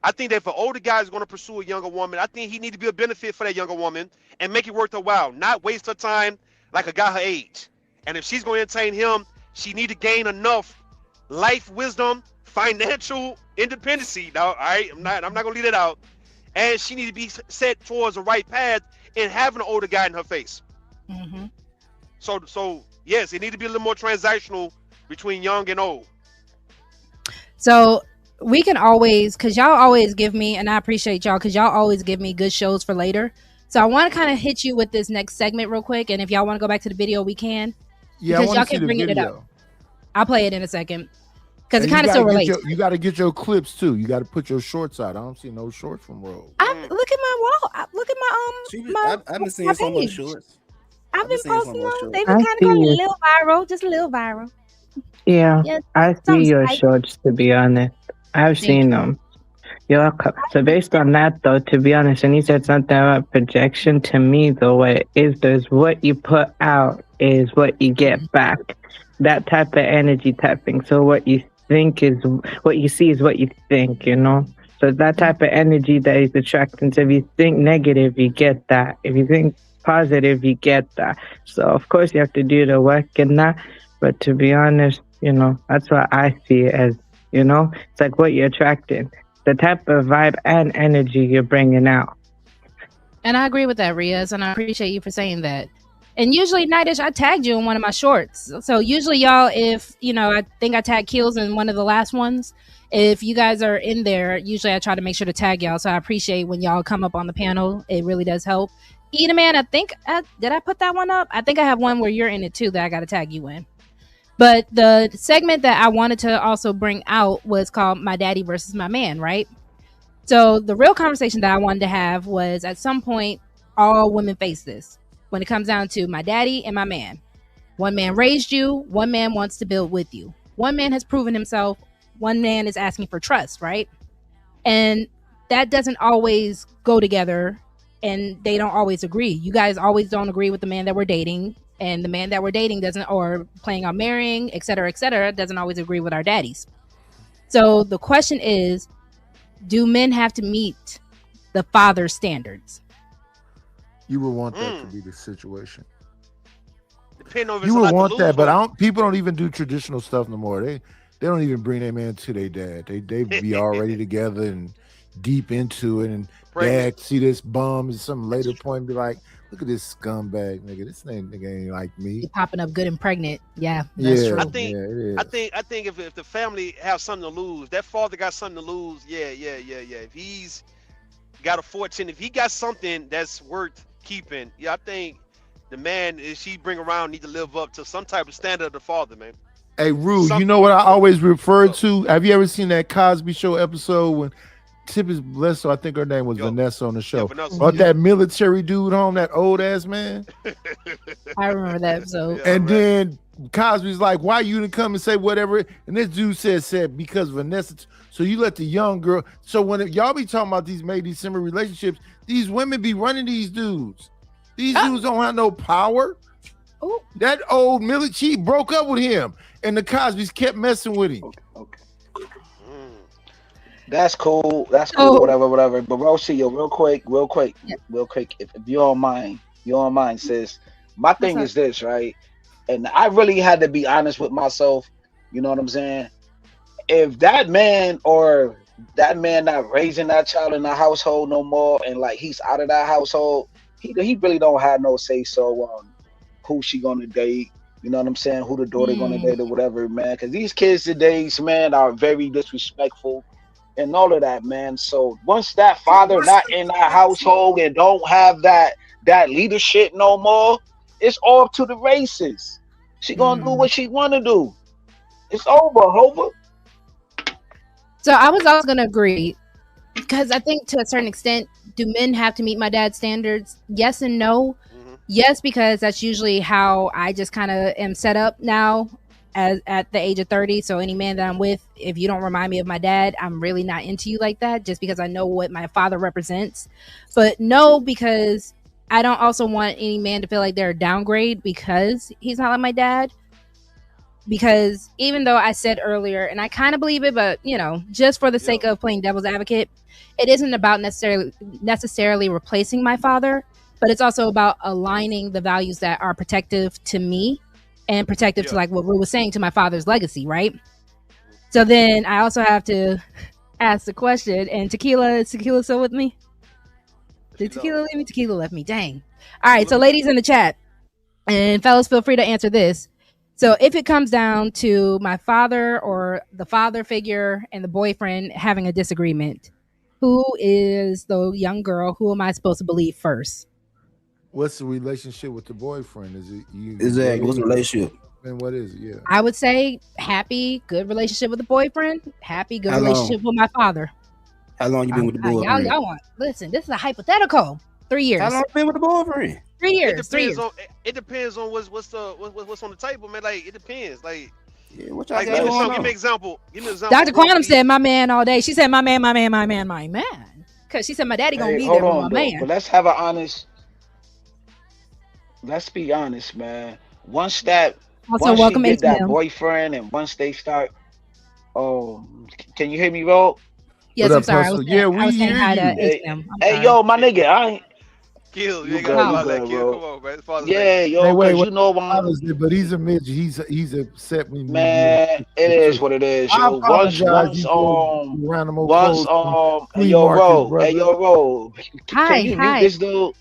I think that if an older guy is going to pursue a younger woman, I think he needs to be a benefit for that younger woman and make it worth her while, not waste her time like a guy her age. And if she's going to entertain him, she need to gain enough life wisdom, financial independency. Now, all right, I'm not gonna leave it out. And she need to be set towards the right path and having an older guy in her face. Mm-hmm. So yes, it need to be a little more transactional between young and old. So we can always, because y'all always give me, and I appreciate y'all, because y'all always give me good shows for later. So I want to kind of hit you with this next segment real quick, and if y'all want to go back to the video, we can. Yeah, because I y'all want to see keep the bringing video. it up. I'll play it in a second because it And kind of still relates. You got to get your clips too. You got to put your shorts out. I don't see no shorts from Rogue. Look at my wall. Look at my I've been seeing some of the shorts. I've been posting them. They've been I kind of see going a it. little viral, just a little viral. Yeah, I see something's your hype. shorts, to be honest. I've Thank seen you. them. You're welcome. So based on that, though, to be honest, and you said something about projection, to me, though, what it is what you put out is what you get back. That type of energy type thing. So what you think is what you see is what you think, you know? So that type of energy that is attracting. So if you think negative, you get that. If you think positive, you get that. So of course you have to do the work in that. But to be honest, you know, that's what I see it as, you know? It's like what you're attracting. The type of vibe and energy you're bringing out. And I agree with that, Riaz, and I appreciate you for saying that. And usually, Nightish, I tagged you in one of my shorts. So usually, y'all, if, you know, I think I tagged Keels in one of the last ones. If you guys are in there, usually I try to make sure to tag y'all. So I appreciate when y'all come up on the panel. It really does help. Eda Man, I think, did I put that one up? I think I have one where you're in it too that I got to tag you in. But the segment that I wanted to also bring out was called My Daddy versus My Man, right? So the real conversation that I wanted to have was at some point, all women face this. When it comes down to my daddy and my man. One man raised you, one man wants to build with you. One man has proven himself, one man is asking for trust, right? And that doesn't always go together and they don't always agree. You guys always don't agree with the man that we're dating, and the man that we're dating doesn't, or planning on marrying, et cetera, doesn't always agree with our daddies. So the question is, do men have to meet the father's standards? You would want that to be the situation. Depending on if You it's a would lot want to that, lose, but though. people don't even do traditional stuff no more. They don't even bring their man to their dad. They be already together and deep into it. And Pregnant. dad see this bum at some later point and be like, "Look at this scumbag nigga. This nigga ain't like me." Popping up good and pregnant. Yeah, that's true. I think if the family have something to lose, that father got something to lose. Yeah. If he's got a fortune, if he got something that's worth keeping, I think the man she bring around need to live up to some type of standard of the father, man. Hey, Rue, you know what I always refer to? Have you ever seen that Cosby Show episode when Tippis bless her. I think her name was Vanessa on the show. Vanessa, Brought that military dude home, that old ass man. I remember that episode. And then Cosby's like, why you didn't come and say whatever? And this dude said because Vanessa. So you let the young girl. So when y'all be talking about these May December relationships, these women be running these dudes. These dudes don't have no power. Ooh. That old military broke up with him, and the Cosbys kept messing with him. Okay. That's cool. That's cool. Whatever. But Rosie, yo, real quick. If you don't mind, sis. My thing is this, right? And I really had to be honest with myself. You know what I'm saying? If that man not raising that child in the household no more, and like he's out of that household, he really don't have no say so who she gonna date. You know what I'm saying? Who the daughter gonna date or whatever, man. Because these kids today, man, are very disrespectful and all of that, man. So once that father not in that household and don't have that leadership no more, it's all up to the races. She gonna do what she wanna do. It's over. So I was also gonna agree, because I think to a certain extent, do men have to meet my dad's standards? Yes and no. Yes, because that's usually how I just kind of am set up now at the age of 30. So any man that I'm with, if you don't remind me of my dad, I'm really not into you like that, just because I know what my father represents. But no, because I don't also want any man to feel like they're a downgrade because he's not like my dad. Because even though I said earlier, and I kind of believe it, but just for the sake of playing devil's advocate, it isn't about necessarily replacing my father, but it's also about aligning the values that are protective to me and protective to, like what Rue was saying, to my father's legacy, right? So then I also have to ask the question, and is Tequila still with me? Did Tequila leave me? Tequila left me. Dang. All right, so ladies in the chat, and fellas, feel free to answer this. So if it comes down to my father or the father figure and the boyfriend having a disagreement, who is the young girl? Who am I supposed to believe first? What's the relationship with the boyfriend? Is it you? Exactly. What's the relationship? And what is it? Yeah. I would say happy, good relationship with the boyfriend. Happy, good relationship with my father. How long you been with the boyfriend? Y'all want listen? This is a hypothetical. 3 years. How long you been with the boyfriend? 3 years. It depends on what's on the table, man. Like it depends. Like what y'all give me an example. Dr. Quantum said my man all day. She said my man. Because she said my daddy gonna be there with my man. But let's have an honest. Let's be honest, man. Once she get that boyfriend, and once they start, can you hear me, Ro? Yes, I'm sorry. We hear you. Hey, yo, my nigga, I ain't. Kill, you ain't got that, Kill. Come on, man. You know why? But he's a midget. He's upset with me. Man, it is what it is. Yo, once, Ro. Can you mute this dude?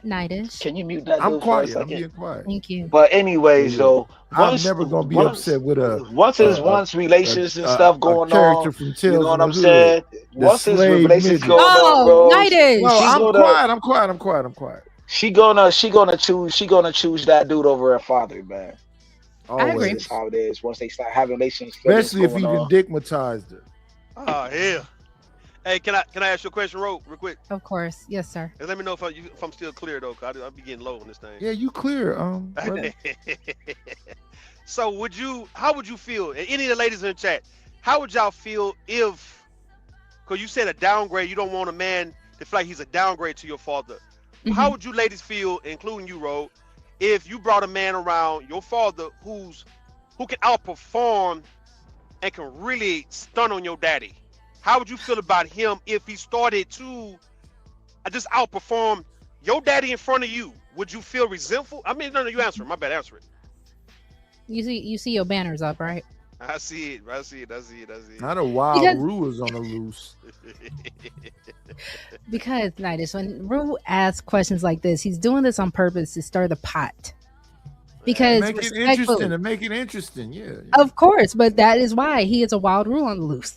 Nightish. Can you mute that? I'm quiet. I'm being quiet. Thank you. But anyways, though, I'm never gonna be upset with once relations and stuff going on. From you know what I'm saying? Once his relations going on, bro. Nightish. I'm quiet. She gonna choose that dude over her father, man. I agree. That's how it is. Once they start having relations, especially if he digmatized her. Oh hell. Hey, can I ask you a question, Ro, real quick? Of course, yes, sir. And let me know if I'm still clear though, cause I'll be getting low on this thing. Yeah, you clear. So how would you feel? And any of the ladies in the chat, how would y'all feel if? Cause you said a downgrade. You don't want a man to feel like he's a downgrade to your father. Mm-hmm. How would you ladies feel, including you, Ro, if you brought a man around your father who can outperform and can really stun on your daddy? How would you feel about him if he started to just outperform your daddy in front of you? Would you feel resentful? I mean, no, you answer it. My bad, answer it. You see your banners up, right? I see it. Not a wild Rue is on the loose. Because Nightish, when Rue asks questions like this, he's doing this on purpose to stir the pot. Because make it interesting, yeah. Of course, but that is why he is a wild Rue on the loose.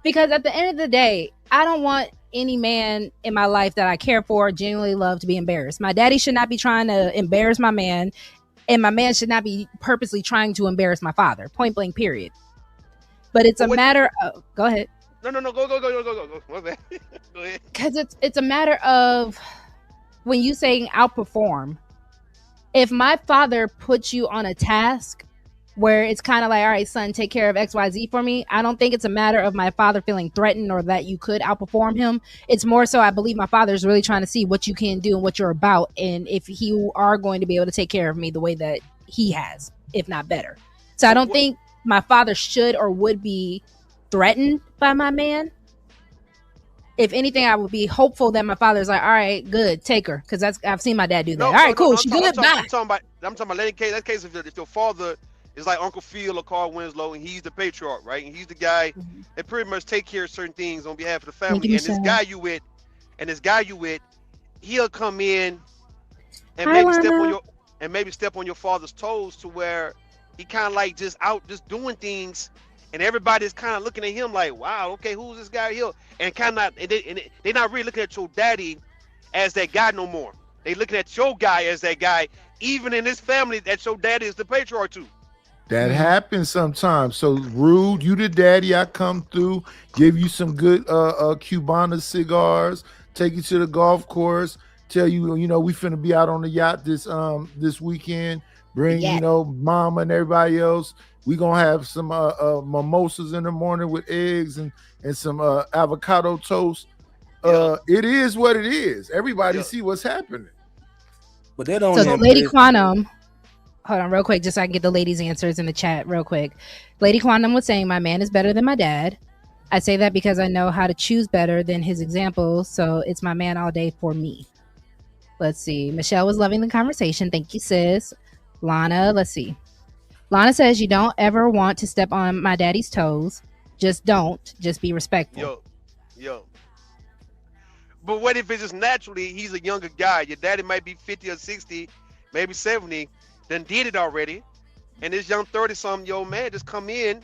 Because at the end of the day, I don't want any man in my life that I care for, genuinely love, to be embarrassed. My daddy should not be trying to embarrass my man, and my man should not be purposely trying to embarrass my father. Point blank, period. But it's a matter of. Go ahead. No. Go. My bad. Go ahead. Because it's a matter of when you saying outperform. If my father puts you on a task where it's kind of like, all right, son, take care of XYZ for me, I don't think it's a matter of my father feeling threatened or that you could outperform him. It's more so I believe my father is really trying to see what you can do and what you're about, and if you are going to be able to take care of me the way that he has, if not better. So I don't think my father should or would be threatened by my man. If anything, I would be hopeful that my father's like, all right, good, take her, because I've seen my dad do that. All right, cool, she good, bye. I'm talking about that case if your father is like Uncle Phil or Carl Winslow, and he's the patriarch, right? And he's the guy that pretty much take care of certain things on behalf of the family. And this guy you with, he'll come in and maybe step on your father's toes to where he kind of like just doing things. And everybody's kind of looking at him like, wow, okay, who's this guy here? And they're not really looking at your daddy as that guy no more. They looking at your guy as that guy, even in this family that your daddy is the patriarch to. That happens sometimes. So Rude, you the daddy, I come through, give you some good Cubana cigars, take you to the golf course, tell you, we finna be out on the yacht this weekend, bring, mama and everybody else. We gonna have some mimosas in the morning with eggs and some avocado toast. It is what it is. Everybody see what's happening. But they don't. So Lady Quantum, hold on real quick, just so I can get the ladies' answers in the chat real quick. Lady Quantum was saying my man is better than my dad. I say that because I know how to choose better than his example. So it's my man all day for me. Let's see. Michelle was loving the conversation. Thank you, sis. Lana, let's see. Lana says you don't ever want to step on my daddy's toes. Just don't. Just be respectful. Yo. But what if it's just naturally he's a younger guy? Your daddy might be 50 or 60, maybe 70, then did it already. And this young 30-something year old man just come in.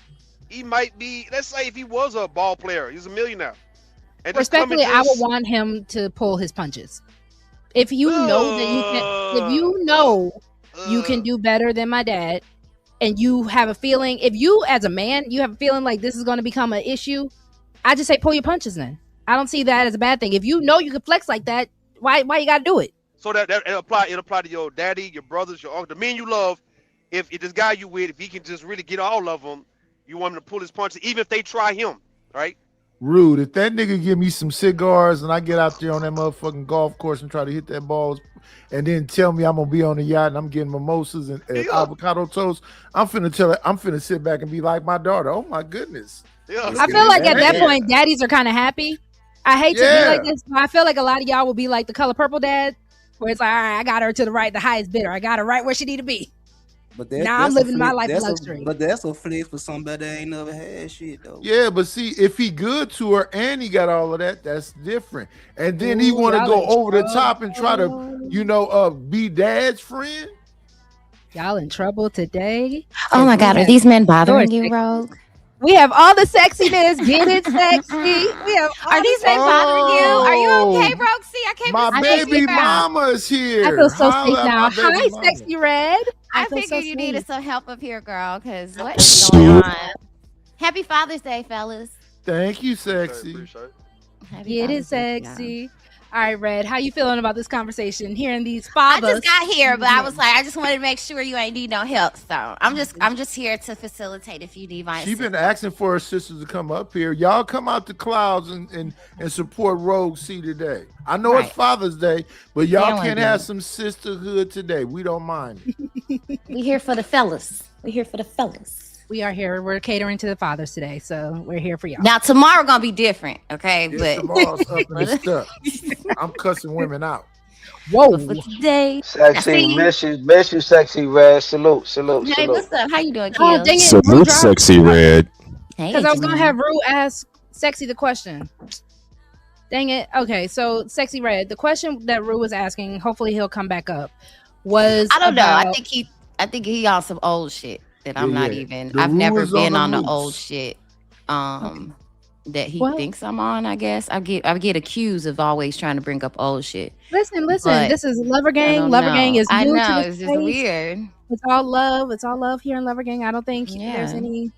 He might be, let's say if he was a ball player, he's a millionaire. And respectfully, I would want him to pull his punches. If you know you can do better than my dad, and you have a feeling, if you as a man, you have a feeling like this is going to become an issue, I just say pull your punches then. I don't see that as a bad thing. If you know you can flex like that, why you got to do it? So that it apply to your daddy, your brothers, your uncle, the men you love. If this guy you with, if he can just really get all of them, you want him to pull his punches, even if they try him, right? Rude. If that nigga give me some cigars and I get out there on that motherfucking golf course and try to hit that ball, and then tell me I'm gonna be on the yacht and I'm getting mimosas and avocado toast, I'm finna sit back and be like my daughter. Oh my goodness. Yeah. I feel like at that point, daddies are kind of happy. I hate to be like this, but I feel like a lot of y'all will be like the Color Purple dad, where it's like, all right, I got her to the right, the highest bidder. I got her right where she need to be. But now I'm living my life in luxury. But that's a flex for somebody that ain't never had shit though. Yeah, but see, if he good to her and he got all of that, that's different. And then he want to go over the top and try to, be dad's friend. Y'all in trouble today. Oh my God, are these men bothering you, Rogue? We have all the sexiness. Get it, sexy. We have. Are these men bothering you? Are you okay, Rogue? See, I can't. My baby mama's here. I feel so safe now. Hi, sexy red. I figured you needed some help up here, girl. Because what is going on? Happy Father's Day, fellas. Thank you, sexy. Get it, sexy. All right, Red, how you feeling about this conversation? Hearing these fathers. I just got here, but I was like, I just wanted to make sure you ain't need no help. So I'm just here to facilitate if you need my She's been asking for her sisters to come up here. Y'all come out the clouds and support Rogue C today. I know it's Father's Day, but y'all can have some sisterhood today. We don't mind it. We here for the fellas. We here for the fellas. We are here. We're catering to the fathers today, so we're here for y'all. Now tomorrow gonna be different, okay? Yeah, but tomorrow's up in the stuff. I'm cussing women out. Whoa, for today, sexy, miss you, sexy red. Salute. Hey, what's up? How you doing, Kim? Oh, dang it, Salute, sexy red. Because I was gonna have Rue ask Sexy the question. Dang it. Okay, so Sexy Red, the question that Rue was asking, hopefully he'll come back up. I don't know. I think he on some old shit. That I'm not even. I've never been on the old shit. That he thinks I'm on. I guess I get accused of always trying to bring up old shit. Listen. But this is Lover Gang. Lover Gang is new. I know it's just weird. It's all love. It's all love here in Lover Gang. I don't think there's any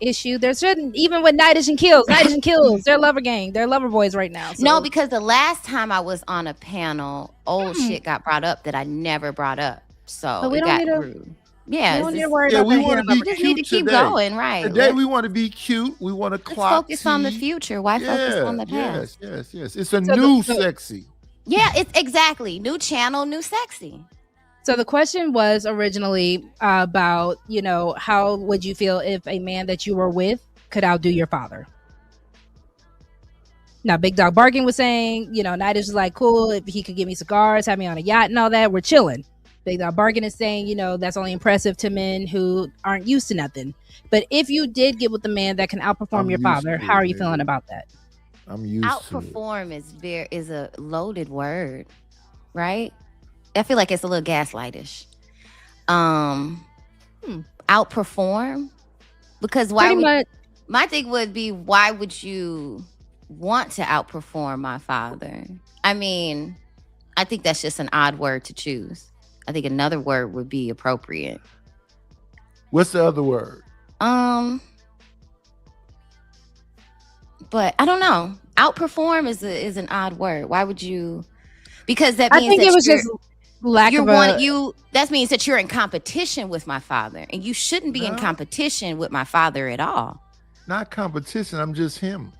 issue. There shouldn't, even with Nightish and Kills, they're lover gang, they're lover boys right now. So. No, because the last time I was on a panel, old shit got brought up that I never brought up. So we it don't got need to, rude. Yeah, we don't need to worry about we that want here. to be we just cute need to keep today. going, right? Today we want to be cute. We want to clock. Let's focus on the future. Why focus on the past? Yes. It's a new sexy. Yeah, it's exactly new channel, new sexy. So the question was originally about, you know, how would you feel if a man that you were with could outdo your father? Now, Big Dog Barking was saying, you know, Nightish is like, cool, if he could give me cigars, have me on a yacht and all that, we're chilling. Big Dog Barking is saying, you know, that's only impressive to men who aren't used to nothing. But if you did get with the man that can outperform your father, how are you feeling about that? I'm used outperform is a loaded word, right? I feel like it's a little gaslightish. Outperform, because my thing would be, why would you want to outperform my father? I mean, I think that's just an odd word to choose. I think another word would be appropriate. What's the other word? But I don't know. Outperform is an odd word. Why would you? Because that means I think it was just lack of that means that you're in competition with my father, and you shouldn't be in competition with my father at all. Not competition. I'm just him.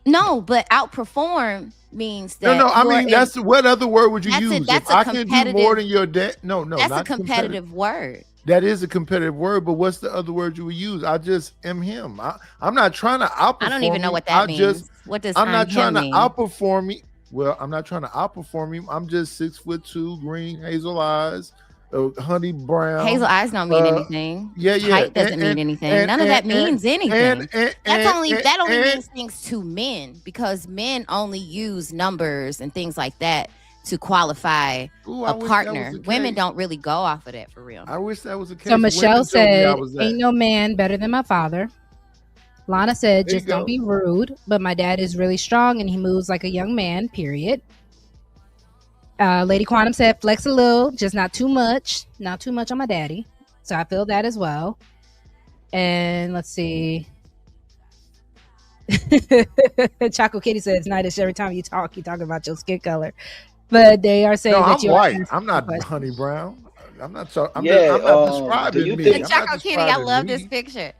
No, but outperform means that. No. I mean, that's what other word would you use? If I can do more than your dad. No. That's a competitive word. That is a competitive word, but what's the other word you would use? I just am him. I'm not trying to outperform. I don't even know what that means. What does I'm not trying to mean? outperform me. Well, I'm not trying to outperform him. I'm just 6'2", green, hazel eyes, honey brown. Hazel eyes don't mean anything. Yeah. Height doesn't mean anything. None of that means anything. That only means things to men, because men only use numbers and things like that to qualify a partner. Women don't really go off of that for real. I wish that was the case. So Michelle said, ain't no man better than my father. Lana said, just don't be rude, but my dad is really strong and he moves like a young man, period. Lady Quantum said, flex a little, just not too much on my daddy. So I feel that as well. And let's see. Choco Kitty says, Nightish, every time you talk about your skin color. But they are saying that you're white. I'm not honey brown. I'm not describing me. Choco Kitty, I love this picture.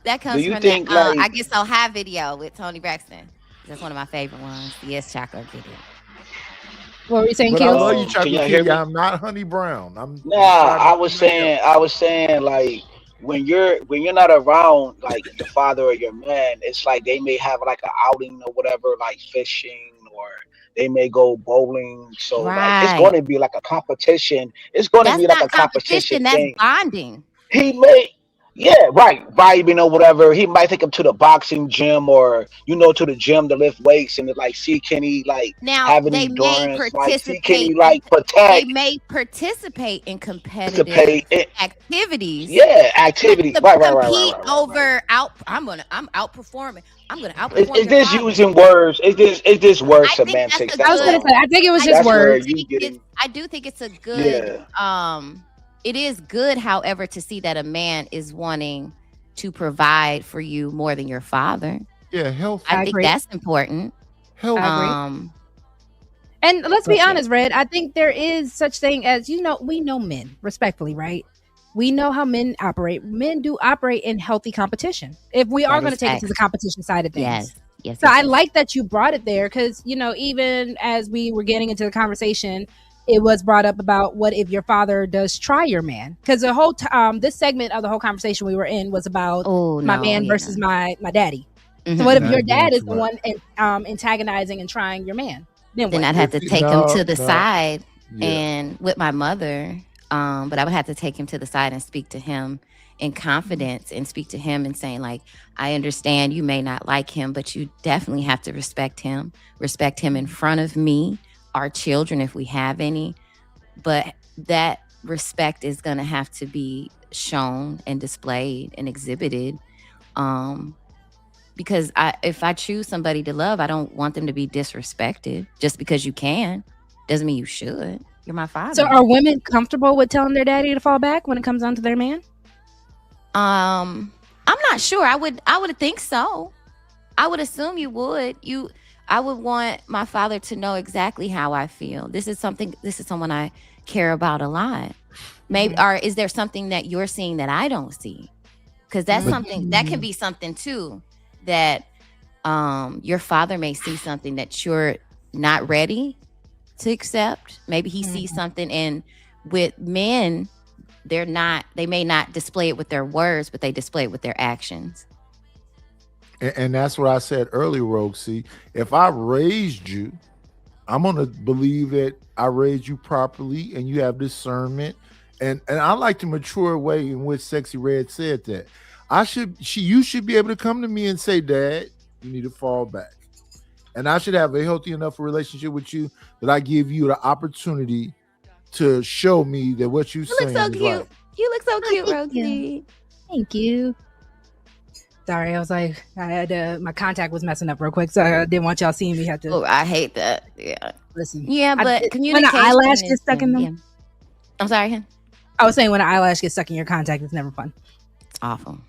That comes from that I Get So High video with Tony Braxton. That's one of my favorite ones. Yes, Choco Kitty. What were you saying, Kills? I love you, Choco Kitty. I'm not honey brown. I was saying like when you're not around like your father or your man, it's like they may have like an outing or whatever, like fishing, or they may go bowling. So like, it's going to be like a competition. It's going to be like a competition. That's bonding. He may. Yeah, right. Vibing or whatever. He might take him to the boxing gym, or to the gym to lift weights, and like see Kenny like having endurance. Like see Kenny like protect. They may participate in competitive activities. Yeah, activities. Right. Over I'm outperforming. I'm gonna outperform. Is this using words? Is this word semantics? I was gonna say. I think it was just words. I do think it's a good. It is good, however, to see that a man is wanting to provide for you more than your father. Yeah, health. I think that's important. Health. And let's be honest, Red. I think there is such thing as, we know men, respectfully, right? We know how men operate. Men do operate in healthy competition. If we are going to take it to the competition side of things. Yes. So I like that you brought it there, because, even as we were getting into the conversation, it was brought up about what if your father does try your man, because the whole this segment of the whole conversation we were in was about my man versus my daddy. Mm-hmm. So what if your dad is the one antagonizing and trying your man? Then I'd have to take him to the side and with my mother, but I would have to take him to the side and speak to him in confidence and speak to him and saying, like, I understand you may not like him, but you definitely have to respect him in front of me, our children, if we have any. But that respect is going to have to be shown and displayed and exhibited, because if I choose somebody to love, I don't want them to be disrespected. Just because you can doesn't mean you should. You're my father. So are women comfortable with telling their daddy to fall back when it comes down to their man? I'm not sure. I would think so. I would assume you would. I would want my father to know exactly how I feel. This is someone I care about a lot. Maybe, or is there something that you're seeing that I don't see? Because that's something that can be something too, that your father may see something that you're not ready to accept. Maybe he sees something, and with men, they may not display it with their words, but they display it with their actions. And that's what I said earlier, Rogue. See, if I raised you, I'm gonna believe that I raised you properly and you have discernment. And I like the mature way in which Sexy Red said that. You should be able to come to me and say, Dad, you need to fall back. And I should have a healthy enough relationship with you that I give you the opportunity to show me that what you're saying so is cute. right. You look so cute, Rosie. Thank you. Sorry, I was like, I had my contact was messing up real quick, so I didn't want y'all seeing me have to. Oh, I hate that. Yeah. Listen. Yeah, but communication. When the eyelash gets stuck in them. Yeah. I'm sorry. I was saying when the eyelash gets stuck in your contact, it's never fun. It's awful.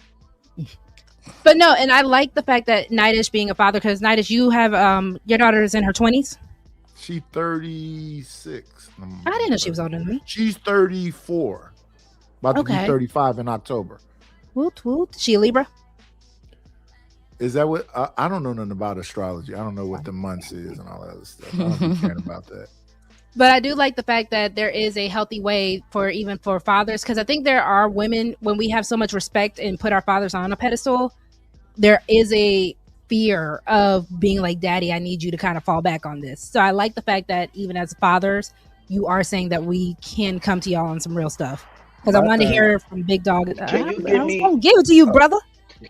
But no, and I like the fact that Nightish being a father, because Nightish, you have your daughter is in her 20s. She's 36. I didn't know she was older than me. She's 34. About to be 35 in October. Woot woot. She a Libra? Is that what? I don't know nothing about astrology. I don't know what the months is and all that other stuff. I don't care about that. But I do like the fact that there is a healthy way even for fathers, because I think there are women, when we have so much respect and put our fathers on a pedestal, there is a fear of being like, Daddy, I need you to kind of fall back on this. So I like the fact that even as fathers, you are saying that we can come to y'all on some real stuff. Because I wanted to hear from Big Dog. I was going to give it to you, brother.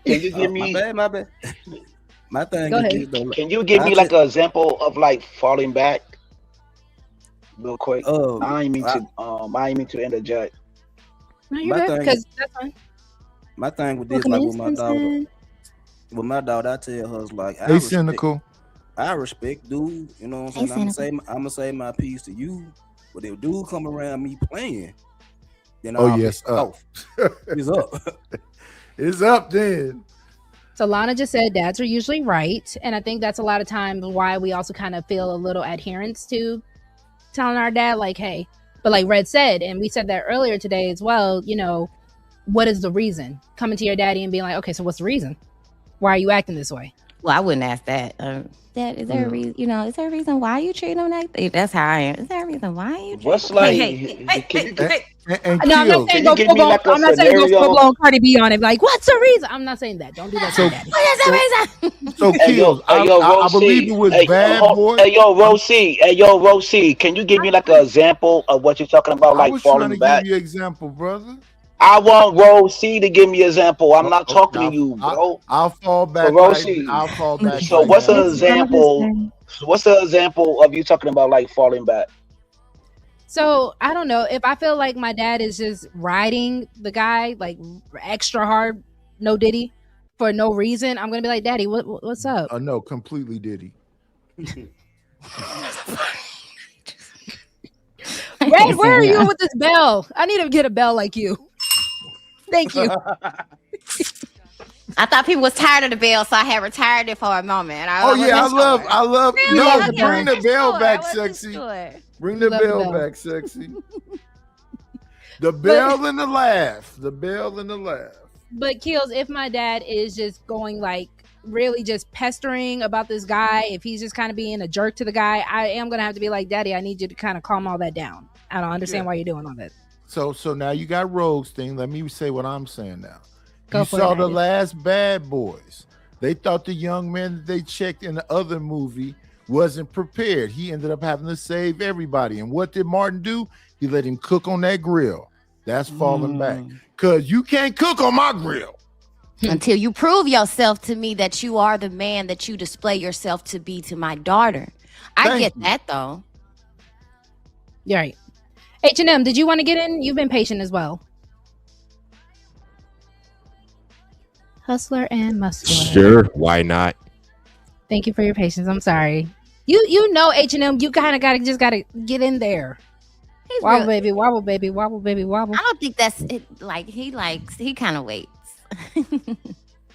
Can you give me my bad? My thing. Go ahead. Can you give me like an example of like falling back, real quick? I ain't mean to interject. No, you're good, because that's fine. My thing with this, like with my daughter, I tell her, like, hey, cynical. I respect dude. You know what I'm saying? I'm gonna say my piece to you, but if dude come around me playing, then yes, up. He's up. It's up then. So Lana just said dads are usually right. And I think that's a lot of times why we also kind of feel a little adherence to telling our dad, like, hey, but like Red said, and we said that earlier today as well, you know, what is the reason? Coming to your daddy and being like, okay, so what's the reason? Why are you acting this way? Well, I wouldn't ask that. Dad, is there a reason? You know, is there a reason why you treat him like that? That's how I am. Is there a reason why you? What's like? No, I'm not saying go full blown. I'm not saying go full blown Cardi B on it. Like, what's the reason? I'm not saying that. Don't do that. What is the reason? So, Kills, I believe it was Bad Boy. Hey, yo, Rosie. Can you give me like an example of what you're talking about, like falling back? I was trying to give you an example, brother. I want Rosie to give me an example. I'm not talking to you, bro. I'll fall back. So, Rosie, I'll fall back. So what's an example? What's the example of you talking about like falling back? So I don't know, if I feel like my dad is just riding the guy like extra hard, no Diddy, for no reason, I'm gonna be like, Daddy, what's up? No, completely Diddy. Red, where are you with this bell? I need to get a bell like you. Thank you. I thought people was tired of the bell, so I had retired it for a moment. I love. No, bring the bell back, Sexy. Bring the bell back, Sexy. The bell and the laugh. The bell and the laugh. But Kills, if my dad is just going like really just pestering about this guy, if he's just kind of being a jerk to the guy, I am gonna have to be like, Daddy, I need you to kind of calm all that down. I don't understand why you're doing all that. So now you got Rogue's thing. Let me say what I'm saying now. You saw the last Bad Boys. They thought the young man that they checked in the other movie wasn't prepared. He ended up having to save everybody. And what did Martin do? He let him cook on that grill. That's falling back. Because you can't cook on my grill. Until you prove yourself to me that you are the man that you display yourself to be to my daughter. I get that, though. You're right. H&M, did you want to get in? You've been patient as well. Hustler and muscular. Sure, why not? Thank you for your patience. I'm sorry. You know H&M, you kind of gotta get in there. Wobble baby, wobble baby, wobble baby, wobble. I don't think that's it. Like he kind of waits.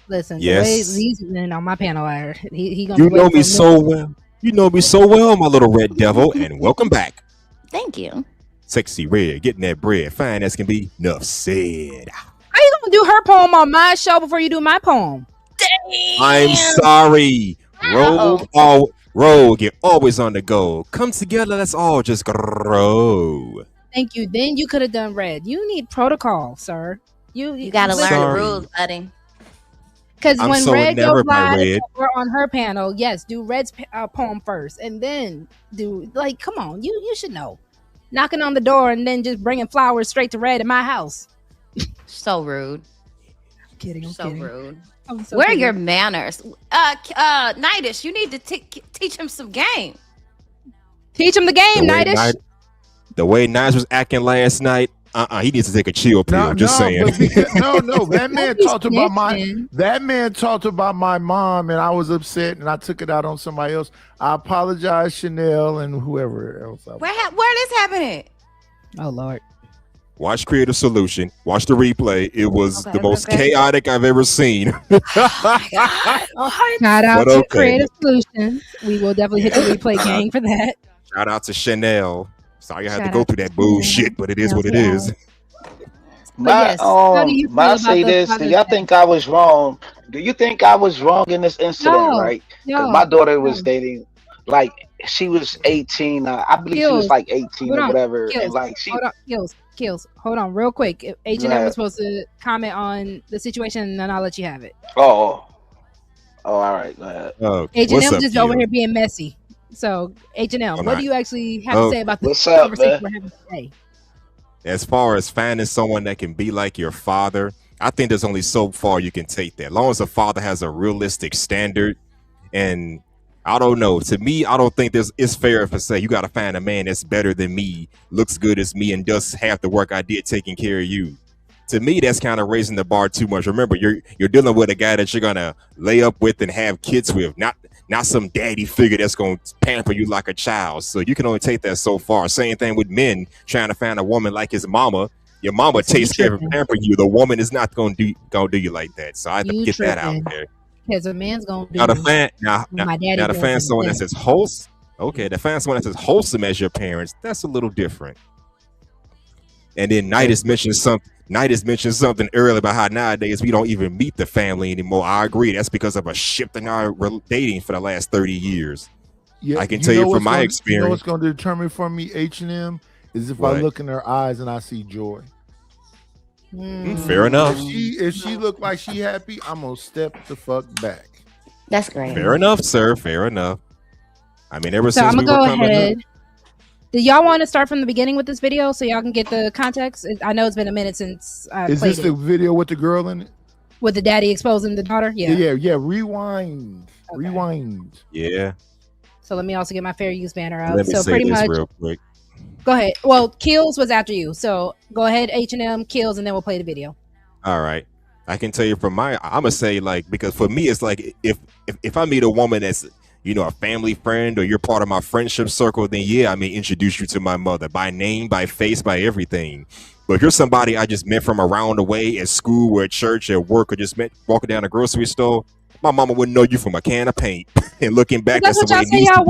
Listen, Yes. the way he's been on my panel are, he gonna You be know waiting me for so well. You know me so well, my little red devil, and welcome back. Thank you. Sexy red, getting that bread, fine as can be. Enough said. How you gonna do her poem on my show before you do my poem? I'm sorry. Rogue, you're always on the go. Come together, let's all just grow. Thank you. Then you could have done red. You need protocol, sir. You gotta learn the rules, buddy. Because I'm when so Red goes enamored by live, Red. we're on her panel. Yes, do Red's poem first, and then do come on, you should know. Knocking on the door and then just bringing flowers straight to Red in my house. So rude. I'm kidding. I'm so kidding. rude. So Where are kidding. your manners? Nidish, you need to teach him some game. Teach him the game, Nidish. The way Nice was acting last night, he needs to take a chill pill. Just saying. No. That man talked about my mom, and I was upset, and I took it out on somebody else. I apologize, Chanel, and whoever else. Where this happening? Oh Lord. Watch Creative Solution. Watch the replay. It was the most chaotic I've ever seen. Shout out to Creative Solutions. We will definitely hit the replay gang for that. Shout out to Chanel. Sorry I had to go through that bullshit, but it is what it is. My say this. Do y'all think I was wrong? Do you think I was wrong in this incident, right? Because my daughter was dating, like she was 18. I believe she was like 18 or whatever, and like she. Kills. Hold on, real quick. H&M was supposed to comment on the situation, and then I'll let you have it. Oh, all right. Go ahead. H&M just over here being messy. So H&M, what do you actually have to say about this conversation we're having today? As far as finding someone that can be like your father, I think there's only so far you can take that. As long as the father has a realistic standard, and I don't know. To me, I don't think it's fair if I say you got to find a man that's better than me, looks good as me, and does half the work I did taking care of you. To me, that's kind of raising the bar too much. Remember, you're dealing with a guy that you're gonna lay up with and have kids with, not some daddy figure that's gonna pamper you like a child. So you can only take that so far. Same thing with men trying to find a woman like his mama. Your mama takes care of and pamper you. The woman is not gonna do you like that. So I have to get that out there. Because a man's gonna do Now to find someone that that's as wholesome. Okay, to find someone that's as wholesome as your parents, that's a little different. And then Nidish mentioned something earlier about how nowadays we don't even meet the family anymore. I agree. That's because of a shift in our dating for the last 30 years. Yeah, I can tell you from my experience. You know what's going to determine for me H&M is if I look in her eyes and I see joy. Fair enough. If she look like she happy, I'm gonna step the fuck back. That's great. Fair enough, sir. Fair enough. I mean, ever So since I'm we gonna were go coming ahead. up. Do y'all want to start from the beginning with this video so y'all can get the context? I know it's been a minute since I Is played this the video with the girl in it? with the daddy exposing the daughter. Yeah. Yeah. Rewind. Okay. Rewind. Yeah. So let me also get my fair use banner out. Let me So say pretty this much, real quick. go ahead. Well, Kills was after you, so go ahead, H&M Kills, and then we'll play the video. All right. I can tell you from I'm gonna say, like, because for me it's like if I meet a woman that's, you know, a family friend or you're part of my friendship circle, then yeah, I may introduce you to my mother by name, by face, by everything. But if you're somebody I just met from around the way at school or at church, at work, or just met walking down a grocery store, my mama wouldn't know you from a can of paint. And looking back, that's the way it needs to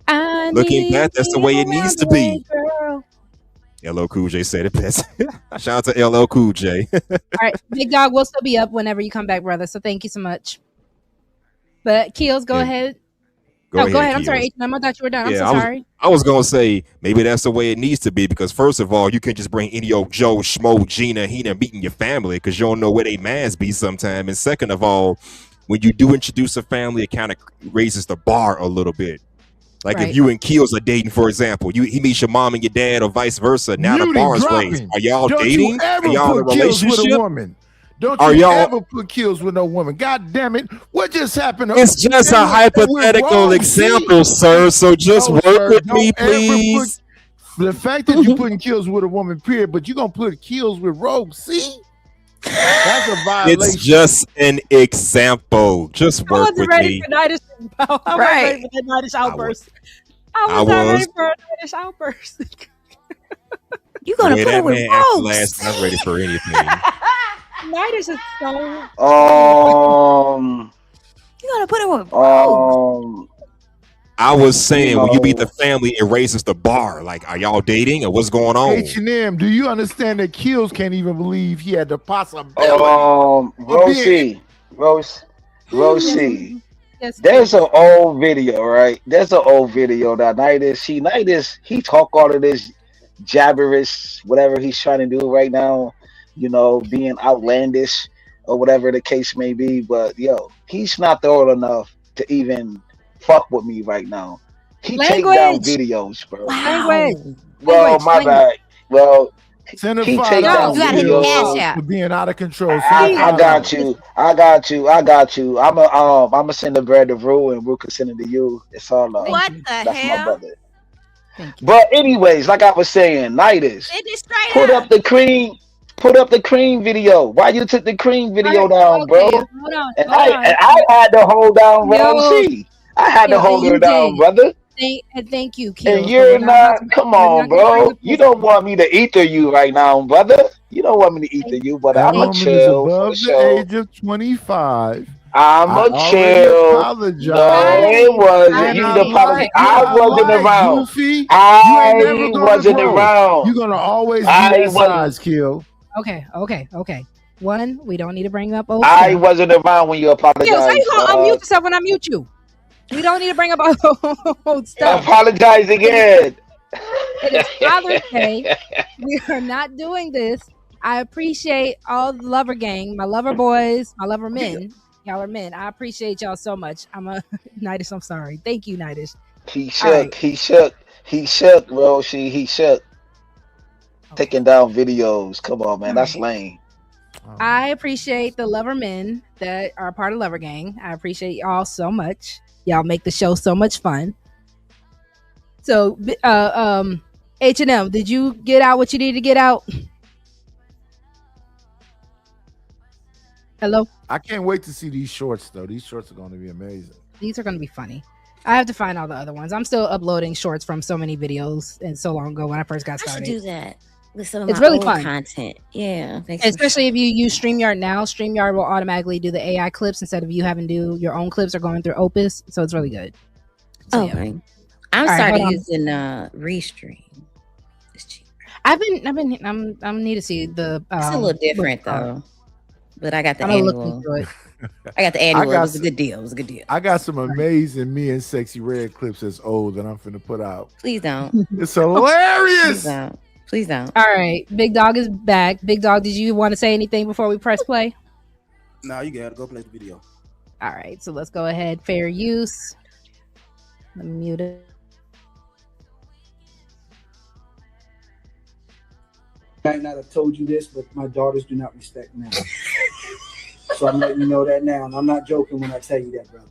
be. Looking back, that's the way it needs to be. LL Cool J said it best. Shout out to LL Cool J. All right, Big Dog will still be up whenever you come back, brother. So thank you so much. But Kills, go ahead. Go ahead. I'm sorry, H&M. I thought you were done. I'm so sorry. I was gonna say maybe that's the way it needs to be, because first of all, you can just bring any old Joe, Schmo, Gina, Hina meeting your family because you don't know where they mans be sometime. And second of all, when you do introduce a family, it kind of raises the bar a little bit. Like if you and Keels are dating, for example, he meets your mom and your dad, or vice versa. Now the bar is raised. Are y'all dating? Are y'all in a relationship? With a woman? Don't Are you y'all ever put kills with no woman? God damn it! What just happened? It's just a hypothetical example, sir. So just work with me, please. The fact that you're putting kills with a woman, period, but you're gonna put kills with Rogue C? That's a violation. It's just an example. Just work with me. I wasn't ready for that Nidish outburst. I was not ready for a Nidish outburst. You gonna put it with Rogue? Last, not ready for anything. Nidus is so You gotta put it with Rogue. I was saying, when you meet the know, family, it raises the bar. Like, are y'all dating or what's going on? H&M, do you understand that Kills can't even believe he had the possibility of being Rosie. Yes, There's an old video, right? There's an old video that Nidus, he talk all of this jabberish, whatever he's trying to do right now, being outlandish or whatever the case may be. But yo, he's not old enough to even fuck with me right now. He take down language. videos, bro. Language. Well, my bad. Well, Send a he $5 take down You gotta hit the cash videos. out. for being out of control. Send a I got $5. you. I got you. I got you. I'm send the bread to Rue, and Rue can send it to you. It's all love. What the That's my hell? brother. Thank you. But anyways, like I was saying, Nidus, It is straight put up. up the cream. Put up the cream video. Why you took the cream video down, bro? Okay, hold on. And I had to hold down Rosie. I had to hold her down, brother. Thank you, And Kills. you're not. Come on, bro. You don't want me to ether you right now, brother. You don't want me to ether you, but That I'ma woman is chill for above the sure. age of 25. I'ma I already chill. apologized. No, it wasn't. And You I the apology. like I what I wasn't like, around. Goofy. I You ain't never gonna wasn't grow. around. You're gonna always be I that wasn't. size, Kill. Okay. One, we don't need to bring up old I stuff. wasn't around when you Kills, how apologized. you gonna unmute yourself when I mute you? We don't need to bring up old stuff. Apologize again. It is Father's Day. We are not doing this. I appreciate all the lover gang, my lover boys, my lover men. Y'all are men. I appreciate y'all so much. Nidus, I'm sorry. Thank you, Nidus. He All shook. right. He shook, bro. He shook. Taking down videos. Come on, man. All That's right. lame. I appreciate the lover men that are part of Lover Gang. I appreciate y'all so much. Y'all make the show so much fun. So, H&M, did you get out what you need to get out? Hello? I can't wait to see these shorts, though. These shorts are going to be amazing. These are going to be funny. I have to find all the other ones. I'm still uploading shorts from so many videos and so long ago when I first got I should started. do that with some of It's my really old fun. content. Yeah. make some Especially if you use StreamYard now. StreamYard will automatically do the AI clips instead of you having to do your own clips or going through Opus. So it's really good. So, yeah. Okay. I'm All right, started hold on. using Restream. It's cheap. I need to see the. It's a little what different it's called. though. But I got the I'm gonna look annual. into it. I got the annual. It was a good deal. It was a good deal. I got some amazing Me and Sexy Red clips that's old that I'm finna put out. Please don't. It's hilarious. Please don't. Please don't. All right, Big Dog is back. Big Dog, did you want to say anything before we press play? No, you gotta go play the video. All right, so let's go ahead. Fair use. Let me mute it. I might not have told you this, but my daughters do not respect men. So I'm letting you know that now. And I'm not joking when I tell you that, brother.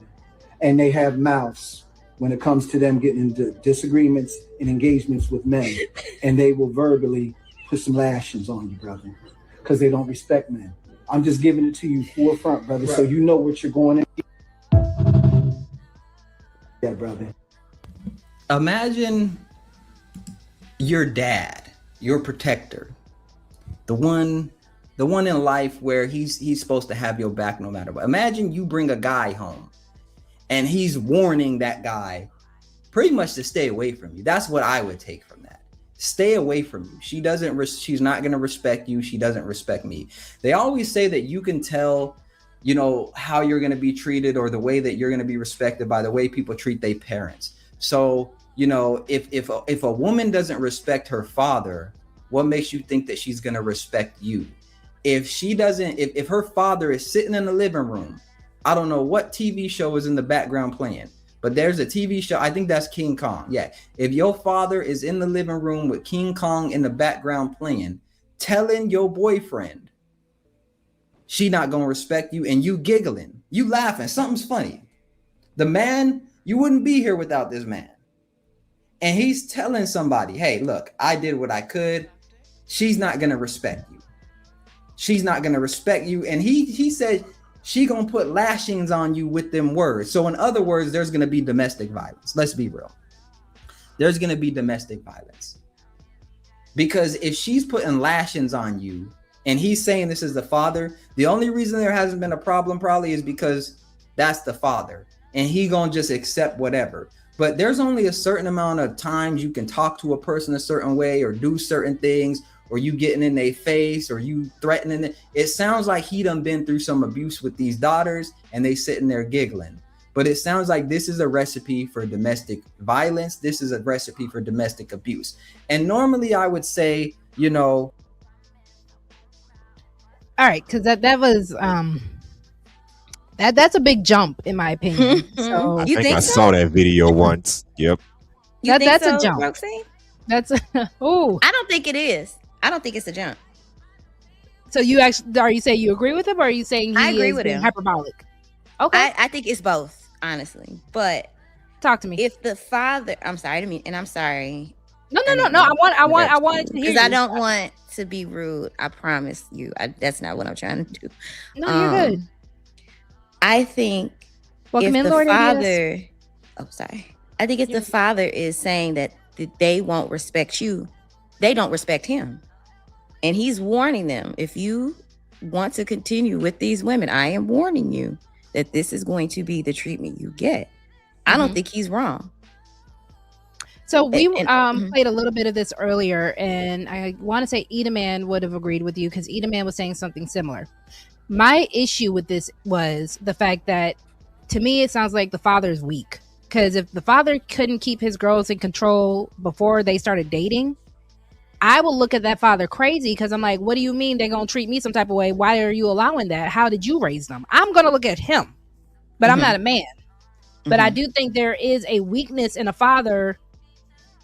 And they have mouths when it comes to them getting into disagreements and engagements with men. And they will verbally put some lashings on you, brother, because they don't respect men. I'm just giving it to you forefront, brother, so you know what you're going in. Yeah, brother. Imagine your dad, your protector, the one in life where he's supposed to have your back no matter what. Imagine you bring a guy home and he's warning that guy pretty much to stay away from you. That's what I would take from that. Stay away from you. She's not going to respect you. She doesn't respect me. They always say that you can tell, how you're going to be treated or the way that you're going to be respected by the way people treat their parents. So, if a woman doesn't respect her father, what makes you think that she's going to respect you? If her father is sitting in the living room, I don't know what TV show is in the background playing, but there's a TV show. I think that's King Kong. Yeah. If your father is in the living room with King Kong in the background playing, telling your boyfriend, she not going to respect you, and you giggling, you laughing, something's funny. The man, you wouldn't be here without this man. And he's telling somebody, hey, look, I did what I could. She's not going to respect you. She's not going to respect you. And he said she going to put lashings on you with them words. So in other words, there's going to be domestic violence. Let's be real. There's going to be domestic violence. Because if she's putting lashings on you, and he's saying this is the father, the only reason there hasn't been a problem probably is because that's the father, and he gonna just accept whatever. But there's only a certain amount of times you can talk to a person a certain way or do certain things, or you getting in their face or you threatening it. It sounds like he done been through some abuse with these daughters and they sitting there giggling. But it sounds like this is a recipe for domestic violence. This is a recipe for domestic abuse. And normally I would say, you know. All right, because that was that's a big jump in my opinion. So I think I saw that video once. Yep. That's so, a jump. Roxy? That's oh. I don't think it is. I don't think it's a jump. So you actually are you saying you agree with him, or are you saying I agree is with being him. hyperbolic? Okay. I think it's both, honestly. But talk to me. If the father, I'm sorry, I'm sorry. No. I wanted to hear because I you. don't want to be rude. I promise you, that's not what I'm trying to do. No, you're good. I think Welcome if in, the Lord father, I think if the father is saying that they won't respect you, they don't respect him, and he's warning them. If you want to continue with these women, I am warning you that this is going to be the treatment you get. I don't think he's wrong. So we played a little bit of this earlier, and I want to say Eda Man would have agreed with you because Eda Man was saying something similar. My issue with this was the fact that, to me, it sounds like the father is weak. Because if the father couldn't keep his girls in control before they started dating, I will look at that father crazy because I'm like, what do you mean they're going to treat me some type of way? Why are you allowing that? How did you raise them? I'm going to look at him, but I'm not a man. But I do think there is a weakness in a father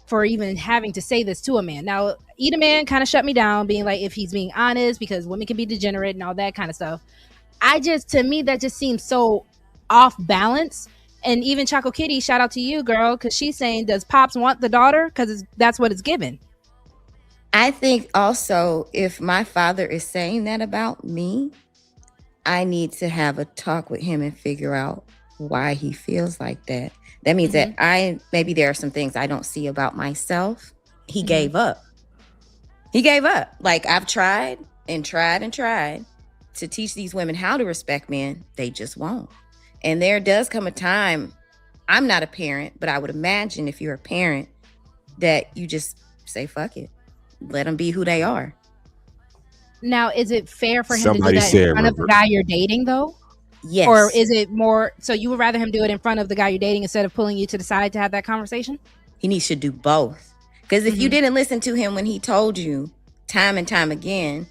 for even having to say this to a man. Now, Eda Man kind of shut me down, being like, if he's being honest, because women can be degenerate and all that kind of stuff. To me, that just seems so off balance. And even Choco Kitty, shout out to you, girl, because she's saying, does Pops want the daughter? Because that's what it's given. I think also, if my father is saying that about me, I need to have a talk with him and figure out why he feels like that. That means that maybe there are some things I don't see about myself. He gave up. He gave up. Like, I've tried and tried and tried to teach these women how to respect men. They just won't. And there does come a time, I'm not a parent, but I would imagine if you're a parent that you just say, fuck it. Let them be who they are. Now, is it fair for him to do that said in front of the guy you're dating, though? Yes. Or is it more, so you would rather him do it in front of the guy you're dating instead of pulling you to the side to have that conversation? He needs to do both. Because if you didn't listen to him when he told you time and time again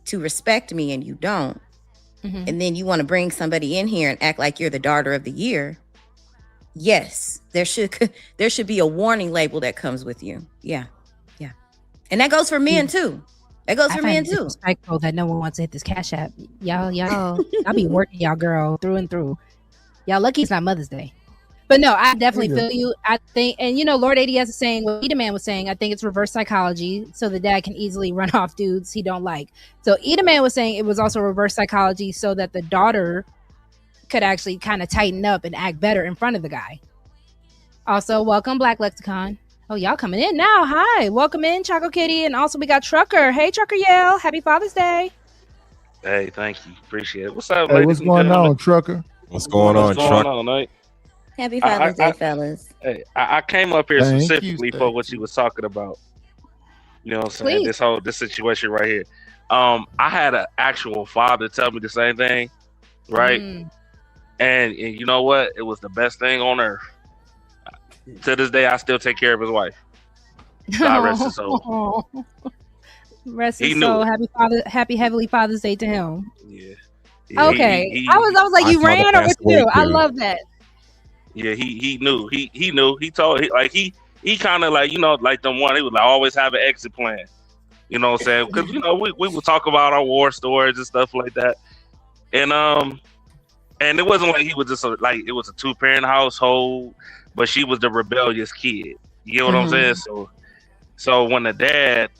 to respect me and you don't, and then you want to bring somebody in here and act like you're the daughter of the year, yes, there should be a warning label that comes with you. Yeah. And that goes for men too. That goes for men too. Disrespectful that no one wants to hit this Cash App. Y'all, I'll be working y'all, girl, through and through. Y'all lucky it's not Mother's Day. But no, I definitely feel you. I think, and Lord ADS is saying what Eda Man was saying. I think it's reverse psychology, so the dad can easily run off dudes he don't like. So Eda Man was saying it was also reverse psychology, so that the daughter could actually kind of tighten up and act better in front of the guy. Also, welcome Black Lexicon. Oh, y'all coming in now. Hi, welcome in Choco Kitty, and also we got Trucker. Hey, Trucker Yell. Happy Father's Day. Hey, thank you. Appreciate it. What's up, Hey, ladies what's and going gentlemen? on, Trucker? What's going on, What's Truck? going on, Nate? Happy Father's Day, fellas. Hey, I came up here Thank you, specifically for what you was talking about. You know what I'm saying? This situation right here. I had an actual father tell me the same thing, right? And you know what? It was the best thing on earth. To this day, I still take care of his wife. God rest his soul. Rest He his knew soul. it. Happy Heavenly Father's Day to him. Yeah, Okay. I was like, you ran or what you do? I love that. Yeah, he knew. He knew. He told he kind of like, like the one, he was like always have an exit plan. You know what I'm saying? Because we would talk about our war stories and stuff like that. And it wasn't like he was just like it was a 2-parent household, but she was the rebellious kid. You know what I'm saying? So when the dad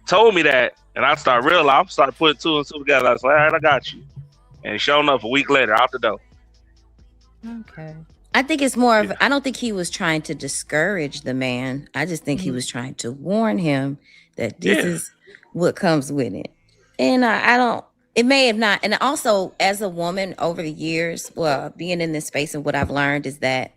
told me that, and I started putting 2 and 2 together. I was like, all right, I got you. And sure enough, a week later, out the door. Okay. I think it's more of, I don't think he was trying to discourage the man. I just think he was trying to warn him that this is what comes with it. And I don't, it may have not. And also, as a woman over the years, well, being in this space and what I've learned is that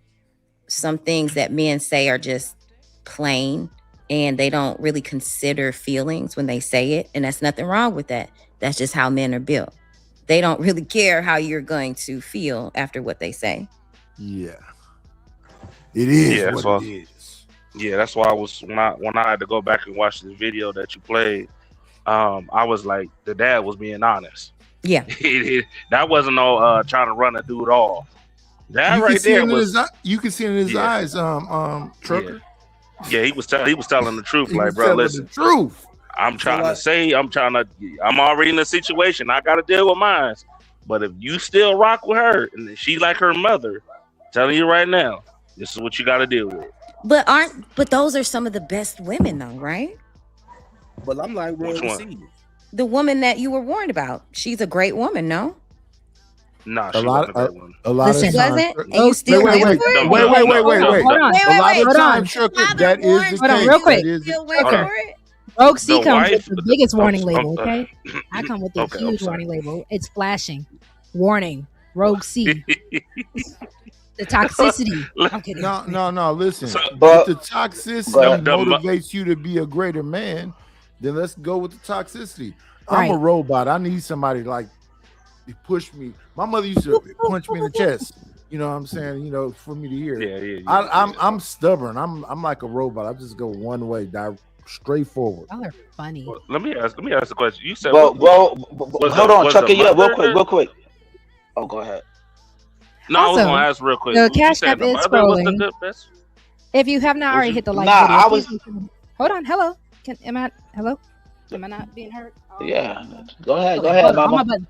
some things that men say are just plain and they don't really consider feelings when they say it. And that's nothing wrong with that. That's just how men are built. They don't really care how you're going to feel after what they say. Yeah. It is Yeah, what it is. Yeah, that's why I was when I had to go back and watch the video that you played. I was like, the dad was being honest. Yeah, that wasn't no trying to run a dude off. That You can right see there it in was. you can see it in his Yeah. eyes, Trucker. Yeah, he was telling the truth. He Like, was bro, telling listen, the truth. I'm already in a situation. I got to deal with mine. But if you still rock with her and she like her mother, telling you right now, this is what you got to deal with. But those are some of the best women though, right? But I'm like, Which one? The woman that you were warned about. She's a great woman, no? Nah, A she lot, wasn't a great one. a lot of Listen, times. wasn't? And you still wait, went for it? wait. Hold on. A lot of Wait. times, Trucker, that is the Hold on, case. real quick. That is the Still went Hold on. for it? Rogue C The comes wife- with the biggest warning I'm label, sorry. okay? I come with the Okay, I'm huge sorry. warning label. It's flashing. Warning. Rogue C. The toxicity. I'm kidding. No. Listen, But- if the toxicity but- motivates you to be a greater man, then let's go with the toxicity. I'm a Right. robot. I need somebody like to push me. My mother used to punch me in the chest. You know what I'm saying? You know, for me to hear. Yeah. I'm stubborn. I'm like a robot. I just go one way, straight forward. Y'all are funny. Well, let me ask the question. You said, Well, was hold the- on, was Chucky. the Yeah, mother- real quick. Oh, go ahead. No, I was Also, gonna ask real quick. the You Cash said App the is mother was the scrolling. good best. If you have not Was already you? hit the like Nah, video, I please was- make sure- hold on. Hello. Hello? Am I not being heard? Yeah. Go ahead, Okay, hold on, on my Mama. button.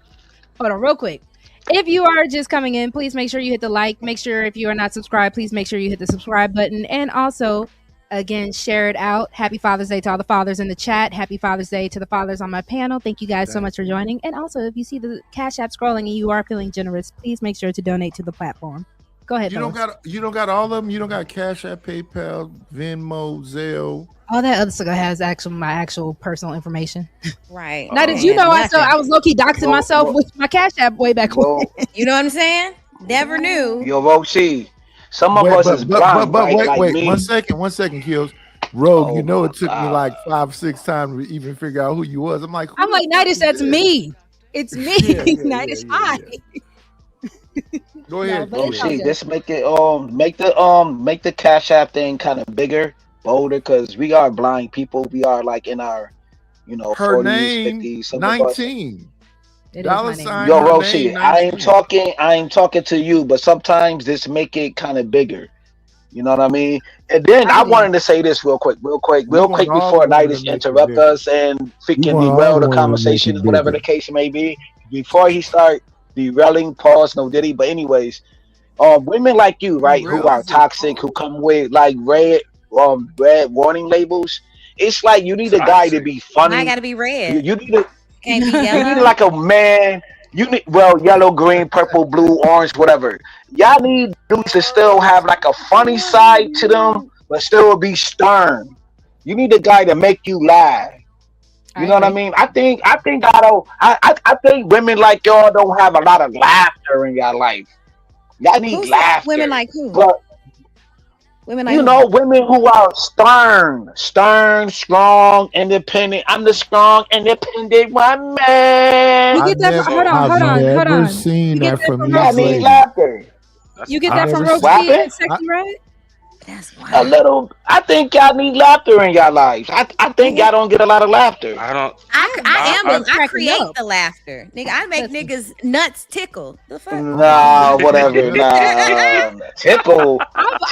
Hold on, real quick. If you are just coming in, please make sure you hit the like. Make sure if you are not subscribed, please make sure you hit the subscribe button. And also, again, share it out. Happy Father's Day to all the fathers in the chat. Happy Father's Day to the fathers on my panel. Thank you guys so much for joining. And also, if you see the Cash App scrolling and you are feeling generous, please make sure to donate to the platform. Go ahead, You don't fellas. got all of them. You don't got Cash App, PayPal, Venmo, Zelle. All that other stuff has my actual personal information. Right. Now, did you know I was low key doxing Well, myself well- with my Cash App way back when? Well, You know what I'm saying? Never knew. yo, Rogue C. Some of us is blind, right? Wait, like me. 1 second, Kills. Rogue, Oh you know my it took me God. like 5-6 times to even figure out who you was. I'm like, I'm like, Nidish, that's me. It's me. Yeah, yeah, Nidish, hi. Go ahead. but Rogue it's all C, good. just make the Cash App thing kind of bigger, bolder, because we are blind people. We are like in our, Her 40s, name 50s. Some of us. 19. It is Dollar my name. sign. Yo, her Roshi, name, I 19. ain't talking to you, but sometimes this make it kind of bigger. You know what I mean? And then I wanted to say this real quick We want all before the women Nidish to make it interrupt bigger. us and freaking want all derail the the women to make conversation, it whatever bigger. the case may be. Before he start derailing, pause, no diddy. But anyways, women like you, right, who are toxic, who come with like red warning labels. It's like you need a guy to be funny. I gotta be red. You need a Can't be you need yellow. like a man. You need yellow, green, purple, blue, orange, whatever. Y'all need dudes to still have like a funny side to them, but still be stern. You need a guy to make you laugh. You know what I mean? I think I think women like y'all don't have a lot of laughter in your life. Y'all need laughter. Women like who? But Women like you who? know, women who are stern, strong, independent. I'm the strong, independent one man. You get that from, hold on. Never seen You get that that from from these Y'all need ladies. laughter. You get I that from never Rogue What C and happened? Sexy Red? A little. I think y'all need laughter in your lives. I think y'all don't get a lot of laughter. I don't. I create the laughter. Nigga, I make niggas nuts tickle. The fuck? Nah, whatever. Nah, tickle.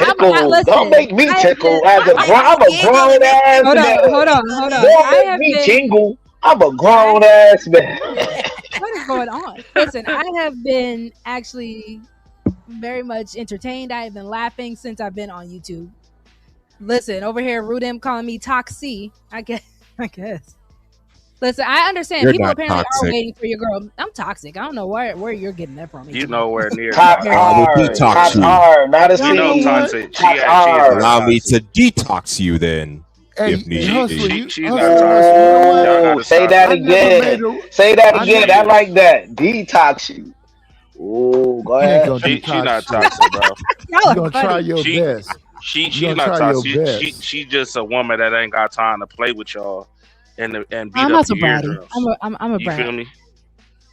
listen, Don't make me I have tickle. been- As a I'm a grown ass Hold man. on. Don't I make have me been. tingle. I'm a grown ass man. What is going on? Listen, I have been actually very much entertained. I have been laughing since I've been on YouTube. Listen, over here, Rudim calling me Toxie. I guess. Listen, I understand. You're People not apparently toxic. are waiting for your girl. I'm toxic. I don't know where you're getting that from. You nowhere near Top toxic. R, detox top you. R, not a You know C. toxic. Top She is R. not Allow me toxic. to detox you then. Hey, if need hustler, be. She's hustler, not toxic, you know bro. what? Y'all Ooh, gotta say stop that I it. never made again. a. Say that I again. never. I like that. Detox you. Ooh, go You ain't ahead. gonna She detox not shit. toxic, bro. Y'all You are gonna try funny. your She best. You she's gonna not try your toxic. best. She just a woman that ain't got time to play with y'all and beat I'm up also your bratty. eardrums. I'm a You brat. feel me?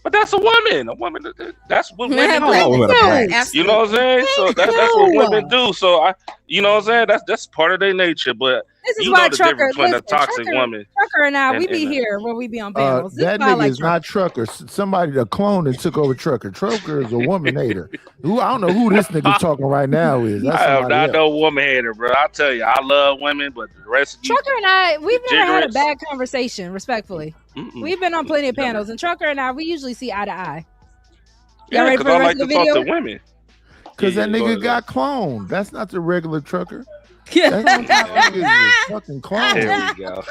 But that's a woman. A woman. That's what women Play No, do. with women are fire, brats. You know what I'm absolutely. saying? So that's what women no. do. So you know what I'm saying? That's part of their nature. But This is you why know the difference Trucker. between a Listen, toxic woman Trucker and I, we and be here when we be on Uh, panels. This is that why I nigga like is Trucker. not Trucker. Somebody that cloned and took over Trucker. Trucker is a woman hater. Who I don't know who this nigga talking right now is. That's I am somebody not else. no woman hater, bro. I tell you, I love women, but the rest of you Trucker and I, we've never had a degenerates. bad conversation, respectfully. We've been on plenty of panels, and Trucker and I, we usually see eye to eye. Y'all Yeah, ready because for the I rest like of to the talk video? to women. Cause Yeah, that go nigga ahead, got cloned. That's not the regular Trucker. Yeah. That nigga is a fucking There clone. we go.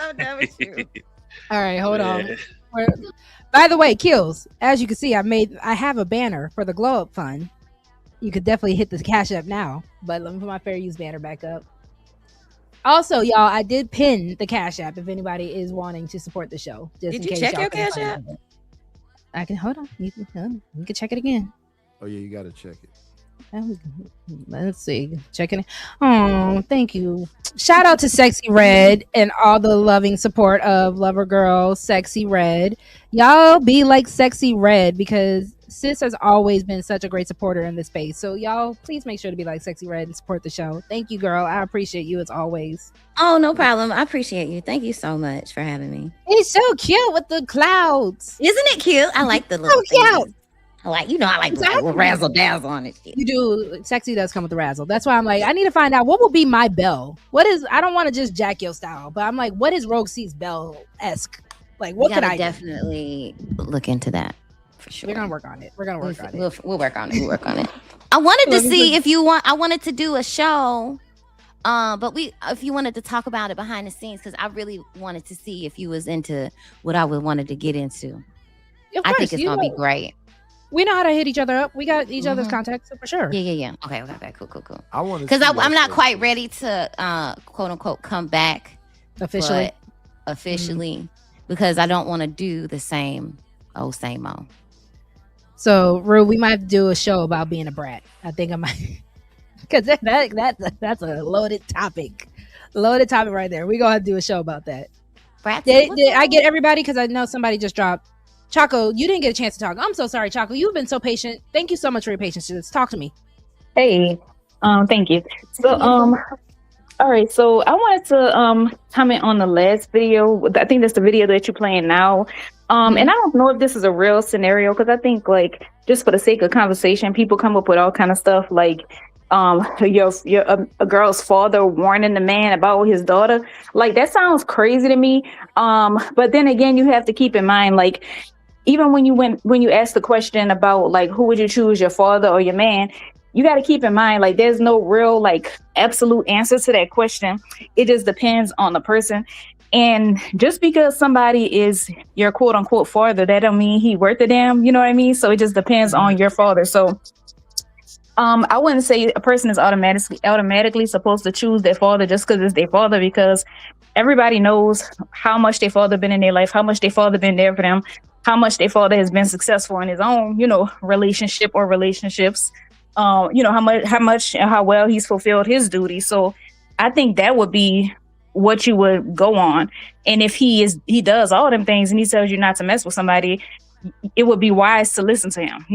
All right, hold on. Man. By the way, Kills, as you can see, I have a banner for the Glow Up Fund. You could definitely hit the Cash App now, but let me put my fair use banner back up. Also, y'all, I did pin the Cash App if anybody is wanting to support the show. Just Did in you case check y'all your couldn't Cash find App? it. I can hold on. You can check it again. Oh yeah, you gotta check it. Let's see. Checking it. Oh, thank you. Shout out to Sexy Red and all the loving support of Lover Girl, Sexy Red. Y'all be like Sexy Red because sis has always been such a great supporter in this space. So y'all please make sure to be like Sexy Red and support the show. Thank you, girl. I appreciate you as always. Oh, no problem. I appreciate you. Thank you so much for having me. It's so cute with the clouds. Isn't it cute? I like the little So cute. things. I like Exactly. razzle dazzle on it. You do. Sexy does come with the razzle. That's why I'm like, I need to find out what will be my bell. What is? I don't want to just jack your style, but I'm like, what is Rogue C's bell esque? Like, what We could gotta I do? definitely look into that for sure. We're gonna work on it. We're gonna work on it. We'll work on it. We'll work on it. I wanted to see if you want. I wanted to do a show, but if you wanted to talk about it behind the scenes, because I really wanted to see if you was into what I wanted to get into. I think it's gonna be great. We know how to hit each other up. We got each other's contacts for sure. Yeah. Okay. Cool. I want to because I'm not quite ready to quote unquote come back officially. Because I don't want to do the same old. So, Rue, we might have to do a show about being a brat. I think I might, because that's a loaded topic. Loaded topic right there. We're gonna have to do a show about that. Brats, did I get everybody? Because I know somebody just dropped. Chaco, you didn't get a chance to talk. I'm so sorry, Chaco. You've been so patient. Thank you so much for your patience. Just talk to me. Hey, thank you. So, all right. So I wanted to comment on the last video. I think that's the video that you're playing now. And I don't know if this is a real scenario because I think like just for the sake of conversation, people come up with all kind of stuff like a girl's father warning the man about his daughter. Like that sounds crazy to me. But then again, you have to keep in mind like even when you ask the question about like who would you choose, your father or your man, you got to keep in mind like there's no real like absolute answer to that question. It just depends on the person. And just because somebody is your quote unquote father, that don't mean he worth a damn, you know what I mean? So it just depends on your father. So I wouldn't say a person is automatically supposed to choose their father just because it's their father, because everybody knows how much their father been in their life, how much their father been there for them, how much their father has been successful in his own, relationship or relationships. How much and how well he's fulfilled his duty. So I think that would be what you would go on. And if he does all them things and he tells you not to mess with somebody, it would be wise to listen to him,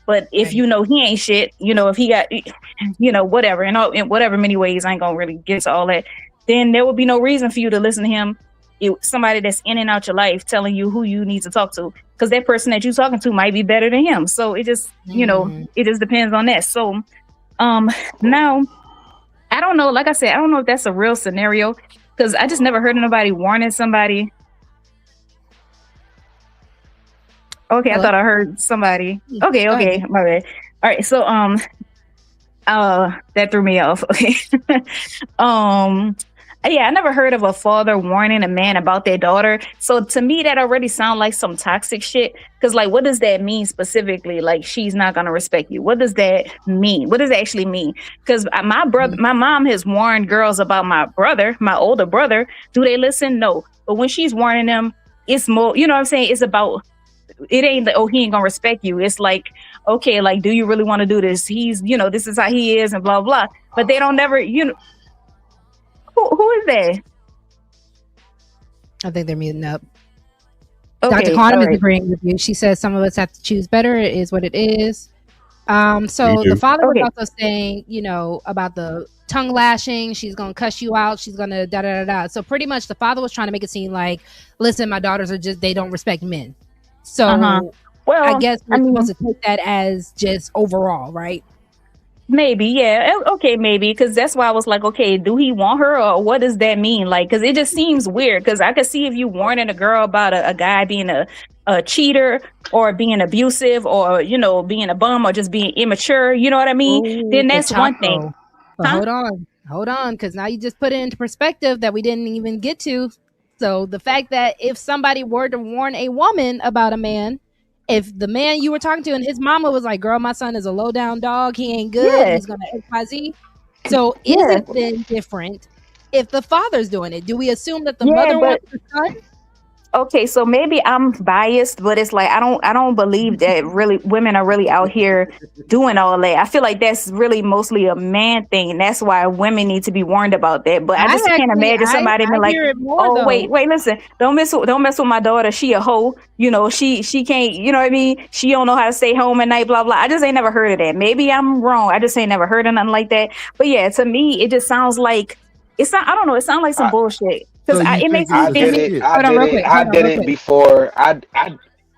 But if he ain't shit, if he got, whatever, in whatever many ways, I ain't gonna really get to all that, then there would be no reason for you to listen to him. Somebody that's in and out your life telling you who you need to talk to, because that person that you're talking to might be better than him. So it just, it just depends on that. So, now I don't know. Like I said, I don't know if that's a real scenario because I just never heard of nobody warning somebody. Okay, hello? I thought I heard somebody. Okay, my bad. All right, so that threw me off. Okay, Yeah, I never heard of a father warning a man about their daughter. So to me, that already sounds like some toxic shit. Because, like, what does that mean specifically? Like, she's not gonna respect you. What does that mean? What does it actually mean? Because my mom has warned girls about my brother, my older brother. Do they listen? No. But when she's warning them, it's more. You know what I'm saying? It's about. It ain't like, oh, he ain't gonna respect you. It's like, okay, like, do you really want to do this? He's, this is how he is, and blah blah. But they don't never, who is that? I think they're muting up. Okay, Dr. Quantum all is right. agreeing with you. She says some of us have to choose better. It is what it is. So We the do. father was Okay. also saying, about the tongue lashing. She's gonna cuss you out. She's gonna da da da da. So pretty much, the father was trying to make it seem like, listen, my daughters are they don't respect men. So I Well, guess I we're mean, supposed to take that as just overall, right? maybe, yeah. Okay, maybe. Because that's why I was like, okay, do he want her or what does that mean? Like, because it just seems weird. Because I could see if you warning a girl about a guy being a cheater or being abusive or, being a bum or just being immature, you know what I mean? Ooh, Then but that's one thing. Chaco. But Huh? hold on, because now you just put it into perspective that we didn't even get to. So the fact that if somebody were to warn a woman about a man, if the man you were talking to and his mama was like, girl, my son is a low down dog, he ain't good, Yeah. he's gonna XYZ. So is Yeah. it then different if the father's doing it? Do we assume that the Yeah, mother but wants the son? okay, so maybe I'm biased, but it's like I don't believe that really women are really out here doing all that. I feel like that's really mostly a man thing, and that's why women need to be warned about that. But I just can't imagine somebody I being like, hear it more "Oh, though. wait, listen, don't mess with my daughter. She a hoe. She can't. You know what I mean? She don't know how to stay home at night. Blah blah." I just ain't never heard of that. Maybe I'm wrong. I just ain't never heard of nothing like that. But yeah, to me, it just sounds like it's not. I don't know. It sounds like some bullshit So because you it think makes me it's I a think. did it. skit? I Hold on did real it. quick. I did it before.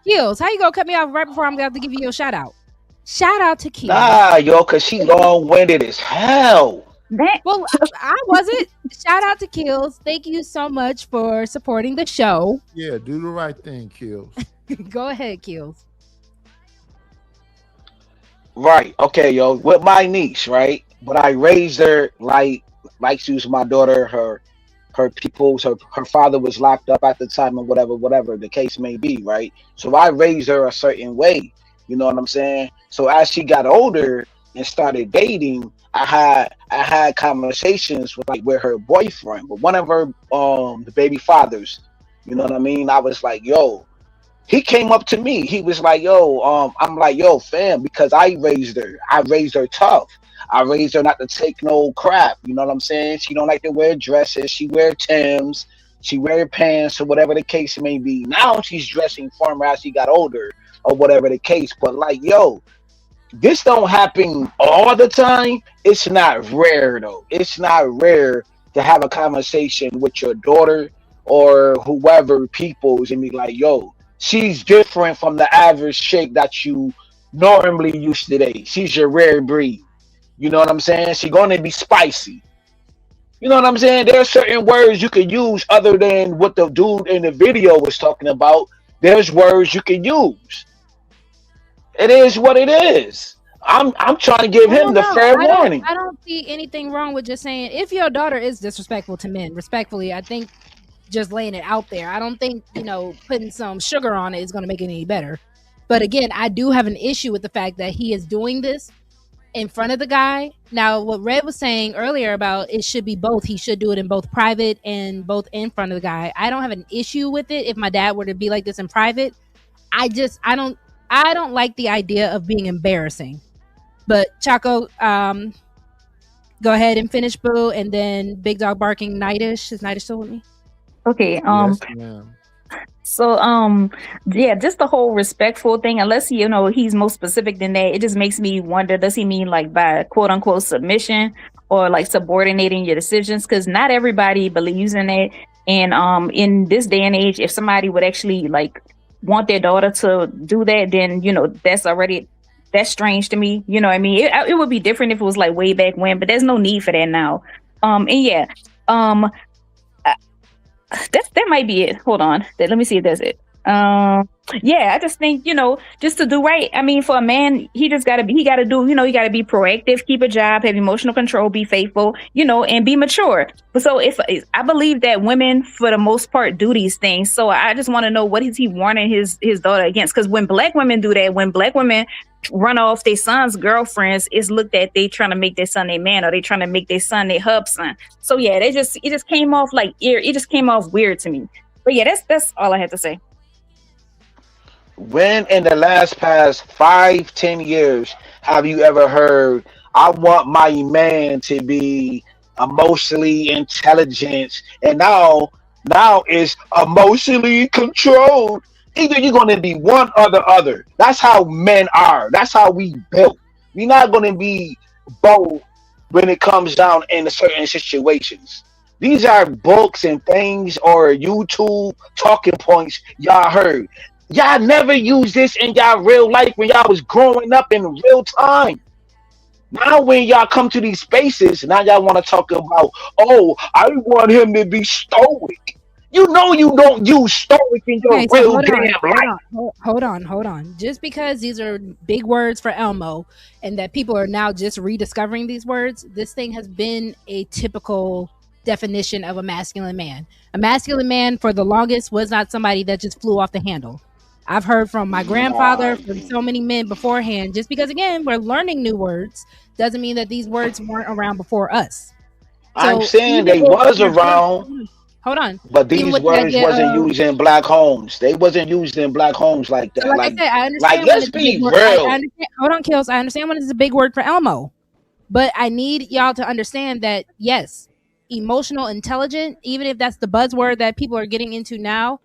Keels, how you gonna cut me off right before I'm about to give you your shout out? Shout out to Keels. Nah, yo, cause she long winded as hell. Well, I wasn't. Shout out to Keels. Thank you so much for supporting the show. Yeah, do the right thing, Kills. Go ahead, Keels. Right. Okay, yo. With my niece, right? But I raised her like she was my daughter. Her peoples, her father was locked up at the time, and whatever the case may be, right? So I raised her a certain way. You know what I'm saying? So as she got older and started dating, I had conversations with her boyfriend, but one of her the baby fathers. You know what I mean? I was like, yo, he came up to me. He was like, yo, I'm like, yo, fam, because I raised her. I raised her tough. I raised her not to take no crap. You know what I'm saying? She don't like to wear dresses. She wear Timbs. She wear pants or whatever the case may be. Now she's dressing formal as she got older or whatever the case. But like, yo, this don't happen all the time. It's not rare though. It's not rare to have a conversation with your daughter or whoever peoples and be like, yo, she's different from the average chick that you normally used to date. She's your rare breed. You know what I'm saying? She's gonna be spicy. You know what I'm saying? There are certain words you can use other than what the dude in the video was talking about. There's words you can use. It is what it is. I'm trying to give I him don't the know. fair warning. I don't see anything wrong with just saying if your daughter is disrespectful to men, respectfully, I think just laying it out there. I don't think, putting some sugar on it is going to make it any better. But again, I do have an issue with the fact that he is doing this in front of the guy. Now, what Red was saying earlier about it should be both. He should do it in both private and both in front of the guy. I don't have an issue with it if my dad were to be like this in private. I don't like the idea of being embarrassing. But Chaco, go ahead and finish, Boo, and then Big Dog Barking. Nightish, is Nightish still with me? Okay. Yes, ma'am. So yeah, just the whole respectful thing, unless he's more specific than that, it just makes me wonder, does he mean like by quote unquote submission or like subordinating your decisions? Because not everybody believes in it. And in this day and age, if somebody would actually like want their daughter to do that, then that's strange to me. You know what I mean? It would be different if it was like way back when, but there's no need for that now. And yeah, that might be it. Hold on. Let me see if that's it. Yeah, I just think, just to do right. I mean, for a man, he got to do, he got to be proactive, keep a job, have emotional control, be faithful, and be mature. So if I believe that women, for the most part, do these things. So I just want to know, what is he warning his daughter against? Because when black women do that, when black women run off their son's girlfriends, it's looked at they trying to make their son their man, or they trying to make their son their hub son. So yeah, it just came off it just came off weird to me. But yeah, that's all I had to say. When in the past 5, 10 years have you ever heard, I want my man to be emotionally intelligent, and now it's emotionally controlled? Either you're gonna be one or the other. That's how men are. That's how we built. We're not gonna be both when it comes down in certain situations. These are books and things or YouTube talking points y'all heard. Y'all never use this in y'all real life when y'all was growing up in real time. Now when y'all come to these spaces, now y'all want to talk about, oh, I want him to be stoic. You know you don't use stoic in your Okay, so real damn life. hold on. Just because these are big words for Elmo, and that people are now just rediscovering these words, this thing has been a typical definition of a masculine man. A masculine man, for the longest, was not somebody that just flew off the handle. I've heard from my grandfather, from so many men beforehand. Just because, again, we're learning new words doesn't mean that these words weren't around before us. I'm So saying even they with was the idea, around, hold on, but even these with the words idea wasn't of, used in black homes. They wasn't used in black homes like so that. like I Like, said, I like understand when let's it's a big be word. I real. understand. Hold on, Kills. I understand when it's a big word for Elmo, but I need y'all to understand that yes, emotional intelligent, even if that's the buzzword that people are getting into now,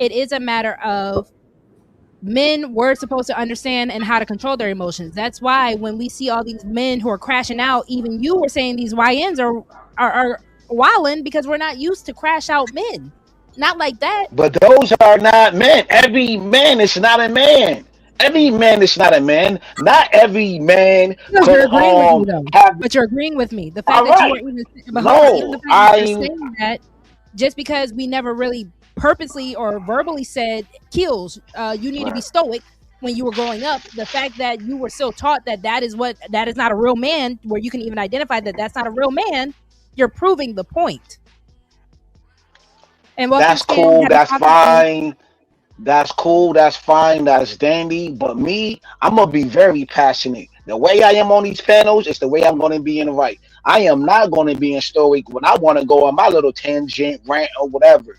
it is a matter of men were supposed to understand and how to control their emotions. That's why when we see all these men who are crashing out, even you were saying these YNs are wilding because we're not used to crash out men. Not like that. But those are not men. Every man is not a man. Every man is not a man. Not every man Because you're go agreeing with me home though. have. But you're agreeing with me. The fact All that you are right. even, but hold on, even the No, fact that you're I. saying that, just because we never really purposely or verbally said, Kills, you need to be stoic when you were growing up. The fact that you were still taught that that is not a real man, where you can even identify that that's not a real man, you're proving the point. And welcome, That's Scam. cool. Happy That's Father's Day. fine. That's cool. That's fine. That's dandy. But me, I'm gonna be very passionate. The way I am on these panels is the way I'm gonna be in the right. I am not gonna be in stoic when I want to go on my little tangent, rant, or whatever.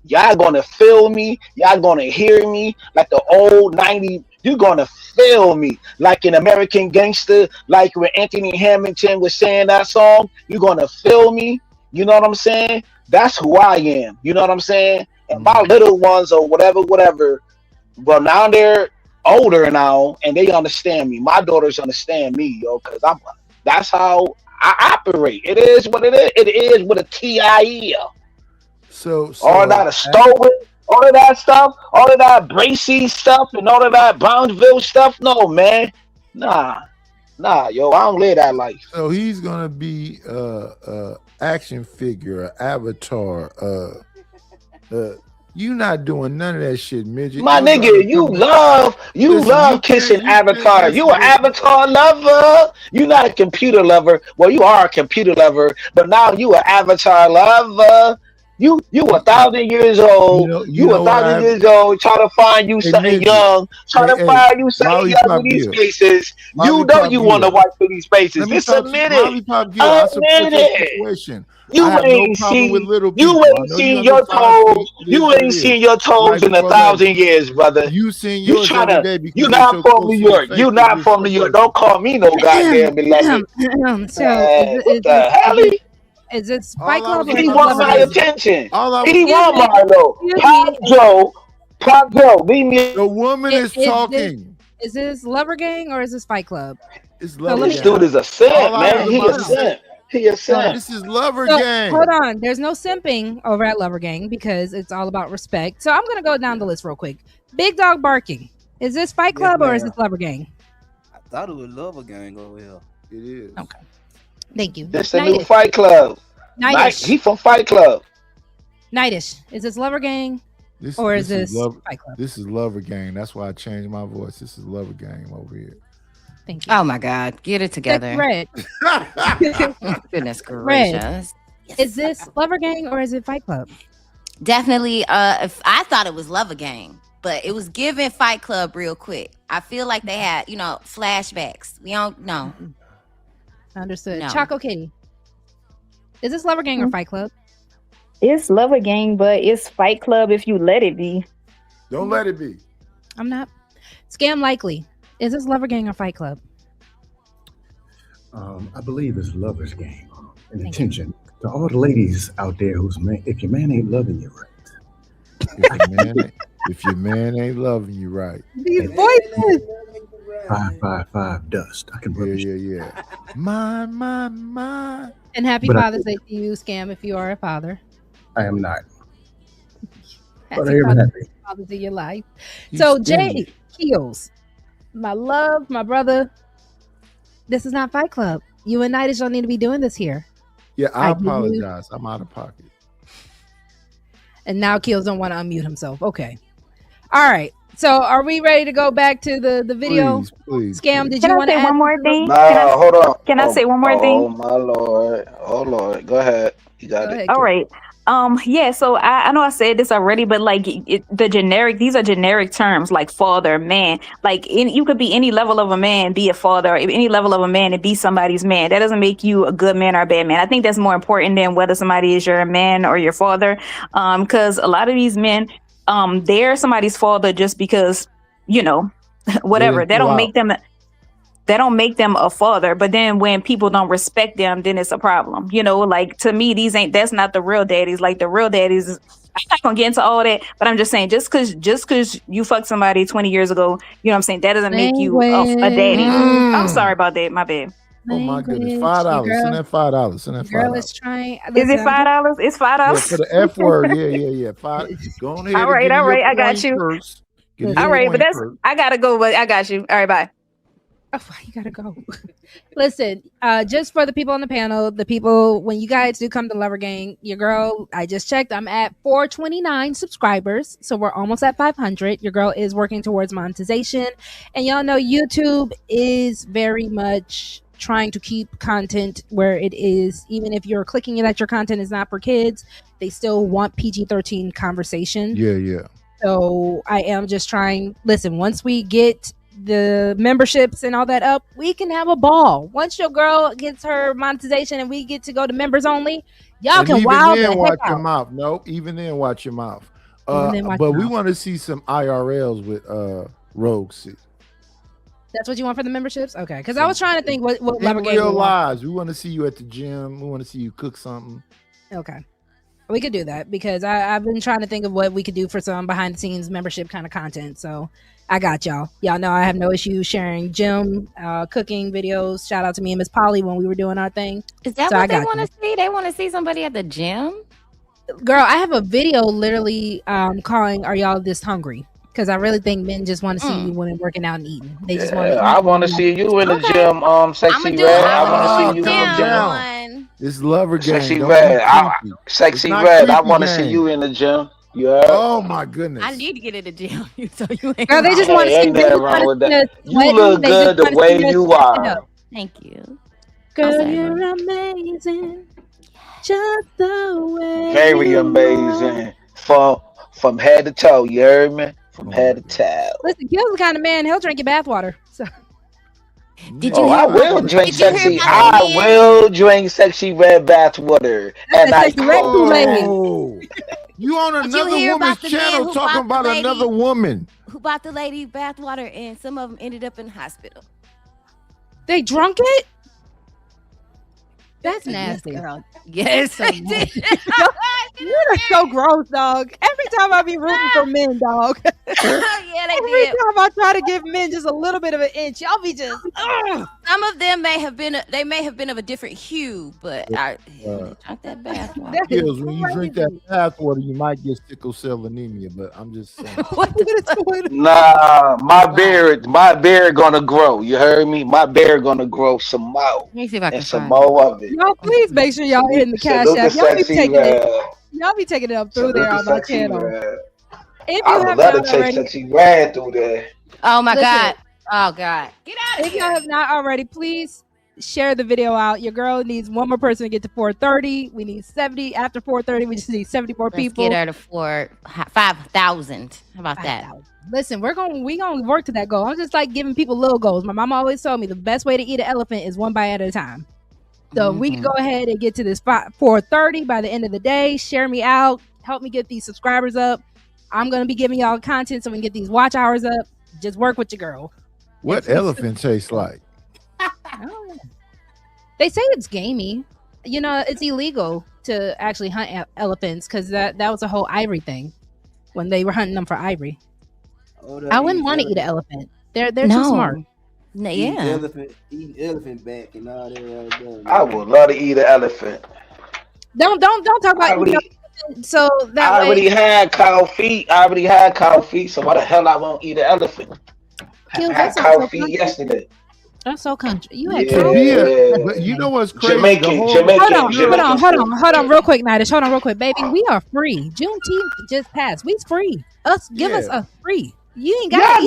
Y'all gonna feel me. Y'all gonna hear me like the old 90s. You're gonna feel me like an American gangster, like when Anthony Hamilton was saying that song. You're gonna feel me. You know what I'm saying? That's who I am. You know what I'm saying? And my little ones or whatever, whatever. Well, now they're older now and they understand me. My daughters understand me, yo, because I'm. That's how I operate. It is what it is. It is with a TIE. So All of so that stolen, all of that stuff, all of that Bracy stuff, and all of that Brownsville stuff. No, man, nah, yo, I don't live that life. so he's gonna be action figure, a avatar. You not doing none of that shit, midget. My Your nigga, daughter coming. you Listen, love kissing you can't Avatar. listen, You an listen. Avatar lover. You not a computer lover. Well, you are a computer lover, but now you an Avatar lover. You 1,000 years old. You You a know what thousand I years old. Trying to find you hey something midget. young. Trying to Hey, find you something young lollipop in these gill. spaces. You know Lollipop you want to gill. watch for these spaces. Let me Just talk to admit it. lollipop gill. I support Admit your it. situation. I You have no ain't problem with seen little you people. I ain't know you seen under your 5 feet. toes. It is You what it ain't is. seen your toes Life in a forever. thousand years, brother. You seen You yours every tryna day you because that's not your from New close to York. You Facebook not with from your New York. Don't person. call me no goddamn beloved. So What the hell? is this Fight All I Club was or is He this about to want Lover my say is Gang? attention. all I was He Excuse want me. my though. Excuse me. Pop Joe, leave me. the woman is talking. Is this Lover Gang or is this Fight Club? It's So lover This listen. dude gang. is a All simp, I was man. Okay, He a about hold to on. say, simp. He a Hold on. simp. this is lover So hold gang. on. There's no simping over at Lover Gang because it's all about respect. So I'm gonna go down the list real quick. Big Dog Barking. Is this Fight Yes, Club or is ma'am. this Lover Gang? I thought it was Lover Gang over here. It is. Okay. Thank you. This the new Nightish. Fight Club. Night. Nightish. He from Fight Club. Nightish. Is this Lover Gang? Or is this love? Fight Club? This is Lover Gang. That's why I changed my voice. This is Lover Gang over here. Thank you. Oh my God, get it together. Red. Goodness Red. gracious. Is this Lover Gang or is it Fight Club? Definitely. If I thought it was Lover Gang, but it was given Fight Club real quick. I feel like they had, flashbacks. We don't know. Understood. No. Choco Kitty. Is this Lover Gang or Fight Club? It's Lover Gang, but it's Fight Club if you let it be. Don't let it be. I'm not. Scam Likely. Is this Lover Gang or Fight Club? I believe it's Lover's Game. And attention to all the ladies out there if your man ain't loving you right. If your man ain't loving you right. These voices. 555 dust. I can rubbish. Yeah. My. And happy But I- Father's Day to you, Scam, if you are a father. I am not. But I Happy am happy. Father's in your life. He's So, stingy. Jay Keels, my love, my brother, this is not Fight Club. You and Nighters don't need to be doing this here. Yeah, I give you- apologize. I'm out of pocket. And now Keels don't want to unmute himself. Okay. All right. So are we ready to go back to the video? Please. Scam, did Can you I want to say add one more thing? Nah, hold on. Can I say one more thing? Oh my lord. Oh lord. Go ahead. You got it. All right. Yeah, so I know I said this already, but like these are generic terms like father, man. Like you could be any level of a man, be a father, or any level of a man and be somebody's man. That doesn't make you a good man or a bad man. I think that's more important than whether somebody is your man or your father. Because a lot of these men, they're somebody's father just because, whatever. That don't make them a father. But then when people don't respect them, then it's a problem. Like to me, that's not the real daddies. Like the real daddies, I'm not gonna get into all that, but I'm just saying, just cause you fucked somebody 20 years ago, you know what I'm saying, that doesn't make you a daddy. I'm sorry about that. My bad. Oh my goodness. $5. Send that $5. Send that Girl $5. is trying. Is it $5? It's $5. Yeah, for the F word. Yeah. Go on ahead. All right. I got you. All right, but I gotta go, but I got you. All right, bye. Oh, you gotta go. Listen, just for the people on the panel, the people, when you guys do come to Lover Gang, your girl, I just checked, I'm at 429 subscribers, so we're almost at 500. Your girl is working towards monetization, and y'all know YouTube is very much trying to keep content where it is. Even if you're clicking that your content is not for kids, they still want PG-13 conversation. Yeah. So I am just trying. Listen, once we get the memberships and all that up, we can have a ball. Once your girl gets her monetization and we get to go to members only, y'all And can even wild the then heck watch your out. mouth. Nope, even then watch your mouth. Even then watch But your we mouth. want to see some IRLs with Rogue C. That's what you want for the memberships? Okay, because I was trying to think what In Lover Gang real we want. lives, we want to see you at the gym. We want to see you cook something. Okay, we could do that because I've been trying to think of what we could do for some behind the scenes membership kind of content. So I got y'all. Y'all know I have no issue sharing gym, cooking videos. Shout out to me and Miss Polly when we were doing our thing. Is that So I what they got want you. to see? They want to see somebody at the gym? Girl, I have a video literally calling "Are y'all this hungry?" Because I really think men just want to see you women working out and eating. They just want to. I want to see you in the gym, Sexy Red. I want to see you in the gym. It's Lover Gang. Sexy Don't Red. be creepy. Sexy It's not Red. I creepy want to see gang. you in the gym. Yeah. Oh my goodness. I need to get in the gym. So you ain't. Girl, they just want to Hey, see. ain't They nothing just wrong want with to see that. us You sweating. look They good just the want to way see us you acting are. up. Thank you. Girl, Okay, you're bro. amazing. Just the way Very you are. amazing. From head to toe. You heard me? From head to toe. Listen, Gil's the kind of man, he'll drink your bathwater. So Did you Oh, hear I about will the, drink did you hear sexy. about I the men? will drink Sexy Red bath water, that's and that I sexy red quote. Kool-Aid. Oh, you on Did you another hear woman's about the men channel who talking bought the about another lady woman. who bought the lady bathwater and some of them ended up in the hospital? They drunk it? That's Yes, nasty. girl. Yes, So they did. You're so gross, dog. Every time I be rooting for men, dog. Yeah, they Every did. time I try to give men just a little bit of an inch, y'all be just. Ugh. Some of them may have been of a different hue, but I drank that bathwater. That is Kills when you drink that bath water, you might get sickle cell anemia. But I'm just saying. What the Nah, my beard gonna grow. You heard me? My beard gonna grow some more Let me see if I can and some find more of it. Y'all, please make sure y'all hitting the cash Salute to app. Y'all be Sexy taking it. Red. Y'all be taking it up through Salute there to on my Sexy channel. Red. If I you would have love to not take already, sexy red through there. Oh my listen. God. Oh God. Get out of If here. y'all have not already, please share the video out. Your girl needs one more person to get to 430. We need 70 after 430. We just need 70 more Let's people. get her to 5,000. How about that? 5,000. Listen, we gonna work to that goal. I'm just like giving people little goals. My mom always told me the best way to eat an elephant is one bite at a time. So we can go ahead and get to this 430 by the end of the day. Share me out. Help me get these subscribers up. I'm gonna be giving y'all content so we can get these watch hours up. Just work with your girl. What elephant tastes like? They say it's gamey. You know, it's illegal to actually hunt elephants because that was a whole ivory thing when they were hunting them for ivory. I wouldn't want to eat an elephant. They're too smart. Yeah. Eating elephant back and all that right there. I would love to eat an elephant. Don't talk about eating elephant, so that I way. already had cow feet. So why the hell I won't eat an elephant? I Kills, had that sounds cow so feet country. yesterday. That's so country. You had Yeah. cow. But you know what's crazy? Jamaican. Hold on, real quick, Nadish. Hold on, real quick, baby. We are free. Juneteenth just passed. We's free. Give us a free. You ain't got.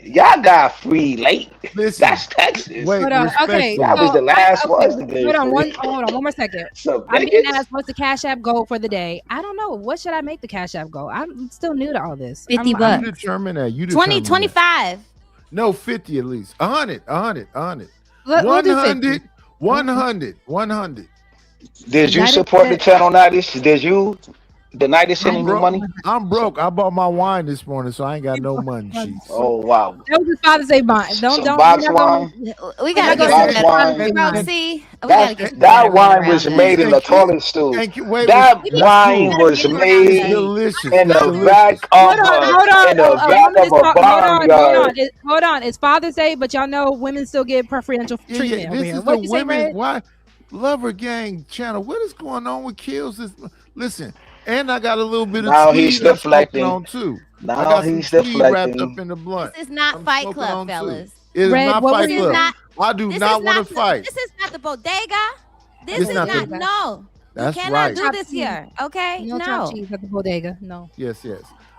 Y'all got free late. Listen, that's Texas. Wait, Hold on. Okay, that was the last one. Hold on, one more second. So I'm being Vegas? asked what's the Cash App goal for the day. I don't know. What should I make the Cash App goal? I'm still new to all this. 50 You bucks. determine that. You 20, determine 25. that. No, 50 at least. 100. We'll do 50. 100. Did you United support the States. channel Nadish? Did you? The night is sending you money? I'm broke. I bought my wine this morning, so I ain't got no money. Sheets. Oh wow. That was his Father's Day bond. Some box wine. We gotta Some get box wine. some Roxy. We gotta get some That better wine around was this. made in the toilet stool. Wait, That that's wine cool. was It's made delicious. in It's the delicious. back of a barnyard. Hold on. It's Father's Day, but y'all know women still get preferential treatment over This here. is What the you say, women. Red? Why Lover Gang channel? What is going on with Kills? Listen, and I got a little bit of Now he's tweed I'm smoking deflecting. on too. Now I got some he's tweed wrapped deflecting. up in the blunt. This is not I'm Fight smoking Club, on too. fellas. It is Red, not what Fight were you Club. saying? I do not want to fight. This is not the bodega. This This is not not. the- No. That's You cannot right. do this here. Okay. No top cheese at the bodega. No. Yes.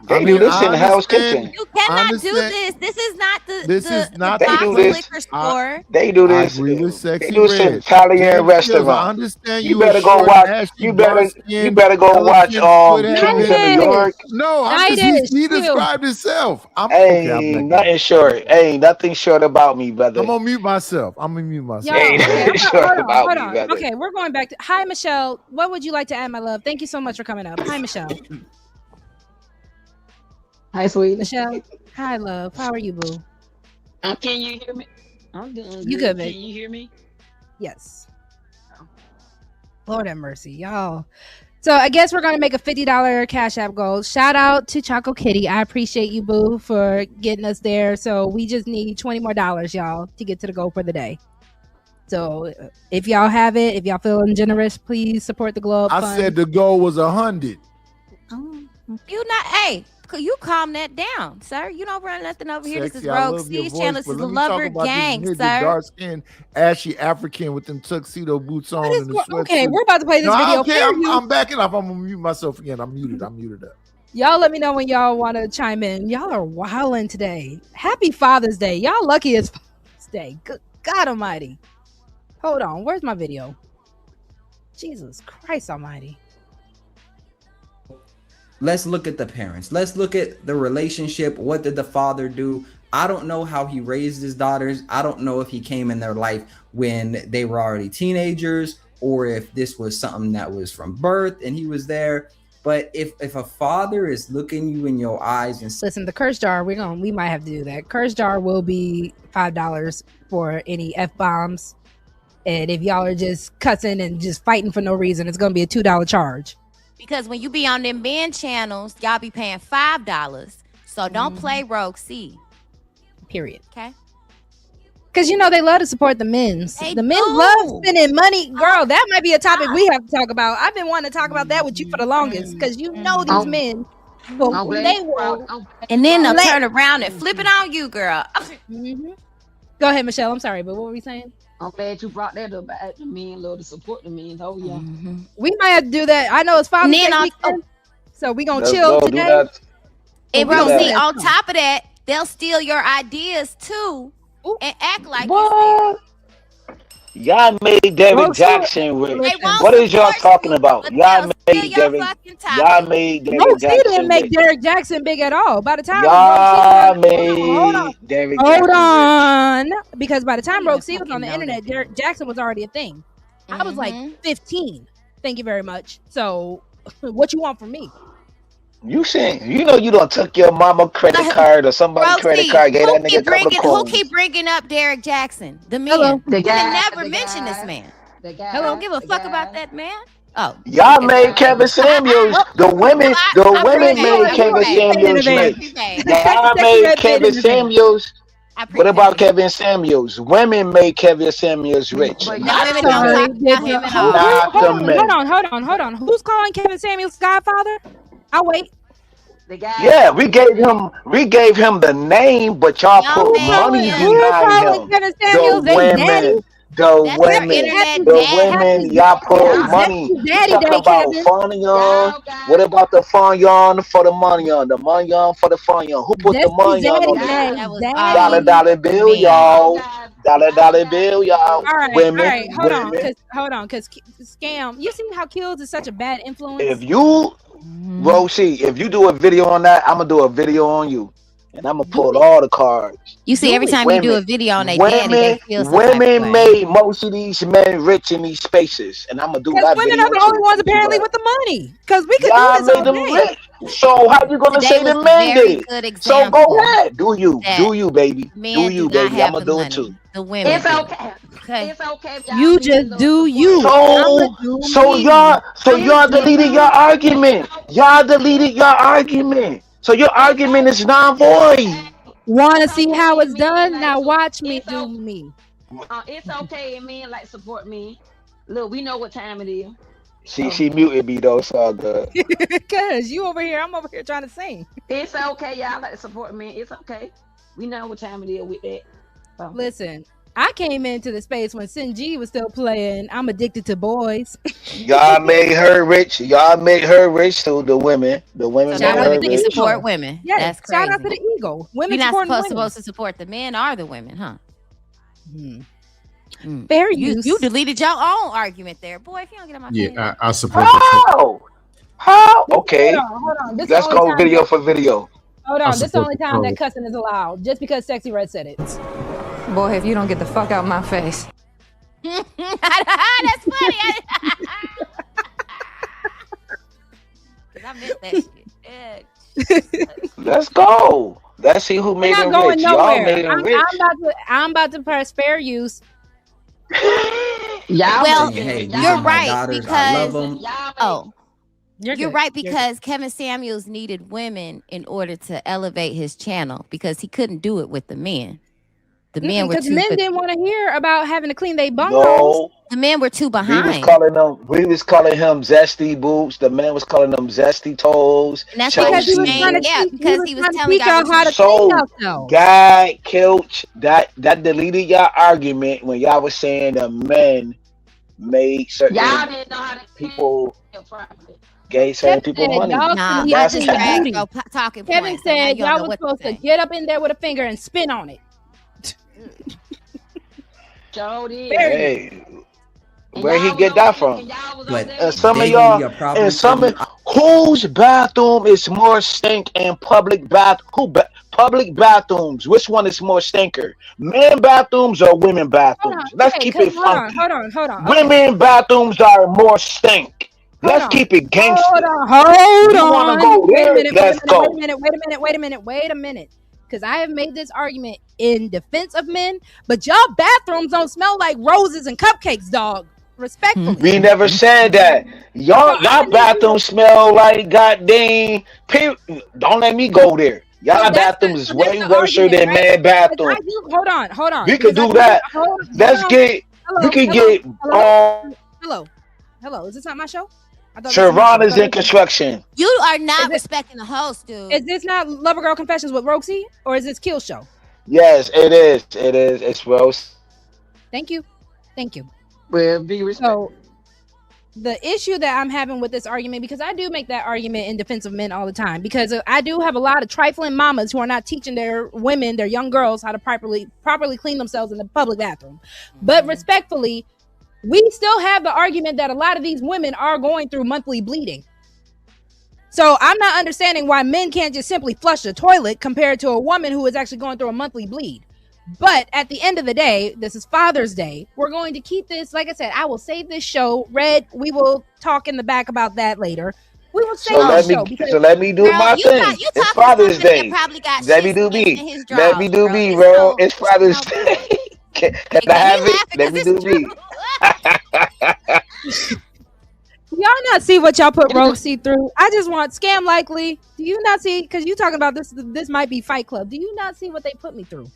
They do this I in Hell's understand- Kitchen. You cannot do understand- this. This is not the This is not They the do place. this. liquor store. They do I this. agree with They Sexy do this in Red. Italian James Kills, restaurant. I understand You you better a go short, watch. ashy, You better dark-skinned go watch elephant Kings of New foot-headed- York. No, he described himself. I'm Ain't nothing short. Ain't nothing short about me, brother. I'm gonna mute myself. Y'all, Ain't okay, nothing short hold about on. me, brother. Okay, we're going back to hi, Michelle. What would you like to add, my love? Thank you so much for coming up. Hi, Michelle. Hi, sweetie. Michelle. Hi, love. How are you, boo? Can you hear me? I'm doing You good, babe? Can you hear me? Yes. Lord have mercy, y'all. So I guess we're gonna make a $50 Cash App goal. Shout out to Choco Kitty. I appreciate you, boo, for getting us there. So we just need $20 more, y'all, to get to the goal for the day. So if y'all have it, if y'all feeling generous, please support the Globe I Fund. said the goal was 100. You not. Hey, you calm that down, sir. You don't run nothing over here. This is Sexy, I Rogue love your C's voice, channel. This but is let the me talk Lover about this Gang, midget, sir. dark-skinned, ashy African with them tuxedo boots on and the sweatsuit. Okay, we're about to play this No, video. okay, for you. I'm backing up. I'm gonna mute myself again. I'm muted up. Y'all let me know when y'all want to chime in. Y'all are wilding today. Happy Father's Day. Y'all lucky it's Father's Day. Good God Almighty. Hold on. Where's my video? Jesus Christ Almighty. Let's look at the parents. Let's look at the relationship. What did the father do? I don't know how he raised his daughters. I don't know if he came in their life when they were already teenagers or if this was something that was from birth and he was there. But if a father is looking you in your eyes and Listen, the curse jar, we might have to do that. Curse jar will be $5 for any F-bombs. And if y'all are just cussing and just fighting for no reason, it's gonna be a $2 charge. Because when you be on them men channels, y'all be paying $5. So don't play Rogue C. Period. Okay. Because you know they love to support the men's. The men love spending money. Girl, that might be a topic we have to talk about. I've been wanting to talk about that with you for the longest. Because you know these men. Well, they will. And then they'll turn around and flip it on you, girl. Go ahead, Michelle. I'm sorry, but what were we saying? I'm glad you brought that up about the men, Lord, to support the men. Oh, yeah. We might have to do that. I know it's Father's Day weekend. So we gonna Let's chill go. Do today. that. And Do bro, see, that. on top of that, they'll steal your ideas too and act like it's What? Y'all made Derek Jackson rich. They won't What is y'all support talking you, about? but Y'all they'll steal made your Derek. fucking Y'all topic. made Derek Rogue C didn't Jackson make rich. Derek Jackson big at all. By the time Y'all Rogue C was made Derek hold Jackson on, because by the time even Rogue C was fucking on the know that internet, Derek Jackson was already a thing. I was like Mhm. 15. Thank you very much. So, what you want from me? You saying you know you don't took your mama credit card or somebody credit Rosie, card, gave that nigga a couple of who coins. keep bringing up Derek Jackson? The Hello. men. The Women guy, never the mention this guy, man. the I guy, don't give a the fuck about guy. that man. Oh, Y'all it's made okay. Kevin Samuels. The women I made prepaid. Kevin Samuels I rich. prepaid. Y'all made Kevin Samuels. I What about prepaid. Kevin Samuels? Women made Kevin Samuels rich. But Not women the don't men. talk about him at all. Not the men. Hold on. Who's calling Kevin Samuels Godfather? I'll wait. The guy. Yeah, we gave him the name, but y'all Y'all put made money him. Who's behind calling him. Kevin The Samuels they daddy? women, That's your internet the daddy. women, y'all put Y'all, money. You Daddy talking day, about Kevin. fun on? y'all got What about the fun on for the money on? The money on for the fun on? Who put the This is money on daddy this day. shit? That was Dollar all Daddy. dollar the bill, men. y'all. Dollar bill, y'all. All right. Women. Hold on, cause scam. You see how Kills is such a bad influence? If you, Rosie, if you do a video on that, I'm gonna do a video on you, and I'm gonna pull all the cards. You see, every time you do a video on a daddy, they feel some type of Women way. made most of these men rich in these spaces, and I'm gonna do Because that women video are the too. only ones apparently with the money. Because we could do Y'all this made all them day. rich. So how you gonna Today say was the a men did very it? good So example go ahead, do that you, baby, men do not baby. I'm have gonna the do it money. too. The women It's do. okay. Okay. It's okay if y'all You be a just little do you. supportive. I'ma do So me. y'all deleted your argument. Y'all deleted your argument. So your argument is non-void. Want to It's see okay how if it's men done? like Now watch me it's do okay. me. It's okay if men like support me. Look, we know what time it is. She muted me though, so all good. Cause you over here, I'm over here trying to sing. It's okay, y'all like to support me. It's okay. We know what time it is with that. So. Listen, I came into the space when Sin G was still playing I'm Addicted to Boys. Y'all made her rich. Y'all made her rich too. The women So made now her women can rich. support women. Yes, That's shout crazy. out to the ego. Women You're not supporting women. supposed to support the men or the women, huh? Fair You use. deleted your own argument there, boy. If you don't get on my face. Yeah, I support the How? Okay. Hold on. This Let's the only go time video for video. Hold I on. This is the support only the time that troll. cussing is allowed. Just because Sexy Red said it. Boy, if you don't get the fuck out my face. That's funny. I missed that shit. Let's go. Let's see who We're made not her going rich. Y'all nowhere. made her rich. I'm about to press fair use. Well, Hey, these you're are my right daughters. I love because them. you're right because Kevin Samuels needed women in order to elevate his channel because he couldn't do it with the men. The men were Because too. men didn't want to hear about having to clean their bunghole. No. The men were too We behind. was calling him zesty boobs. The man was calling them zesty toes. And that's why he was Chelsea. trying to because he was telling y'all y'all how to So, clean yourselves. Guy Kilch, that deleted your argument when y'all was saying the men made certain Y'all didn't know how to people properly. gave certain people said money. y'all Nah, couldn't I That's just clean your cap. dragged booty. your talking Kevin point. So now said you don't y'all know was what supposed to to say. get up in there with a finger and spin on it. Jody. Hey, And where he y'all was get on that there, from? and y'all was on But there. And some of they gonna y'all, be a problem and for some me. of whose bathroom is more stink in public public bathrooms? Which one is more stinker? Men bathrooms or women Hold on. bathrooms? Let's Okay, keep because it funky. hold on. Okay. Women bathrooms are more stink. Hold Let's on. keep it Hold gangster. on. You want to go Wait a there? minute. Let's go. Wait a minute. Because I have made this argument in defense of men, but y'all bathrooms don't smell like roses and cupcakes, dog. Respectfully. We never said that. Y'all bathroom smell like goddamn. Don't let me go there. Y'all bathroom is way worse than argument, right? man bathroom. Hold on. We could Because I do do that. hold Let's on. get. We could get. Hello. Is this not my show? I thought this was my show. Serrana's in construction. You are not respecting the host, dude. Is this not Lover Girl Confessions with Roxy, or is this Kill Show? Yes, it is. It is. It's Rose. Thank you. Well, be respectful. the issue that I'm having with this argument, because I do make that argument in defense of men all the time, because I do have a lot of trifling mamas who are not teaching their women, their young girls, how to properly clean themselves in the public bathroom. But respectfully, we still have the argument that a lot of these women are going through monthly bleeding. So I'm not understanding why men can't just simply flush the toilet compared to a woman who is actually going through a monthly bleed. But at the end of the day, this is Father's Day. We're going to keep this, like I said, I will save this show. Red, we will talk in the back about that later. We will save this show. So let me do my thing. It's Father's Day. Let me do me. Let me do me, bro. It's Father's Day. Can I have it? Let me do me. Y'all not see what y'all put Rogue C through? I just want Scam Likely. Do you not see? Because you talking about this might be Fight Club. Do you not see what they put me through?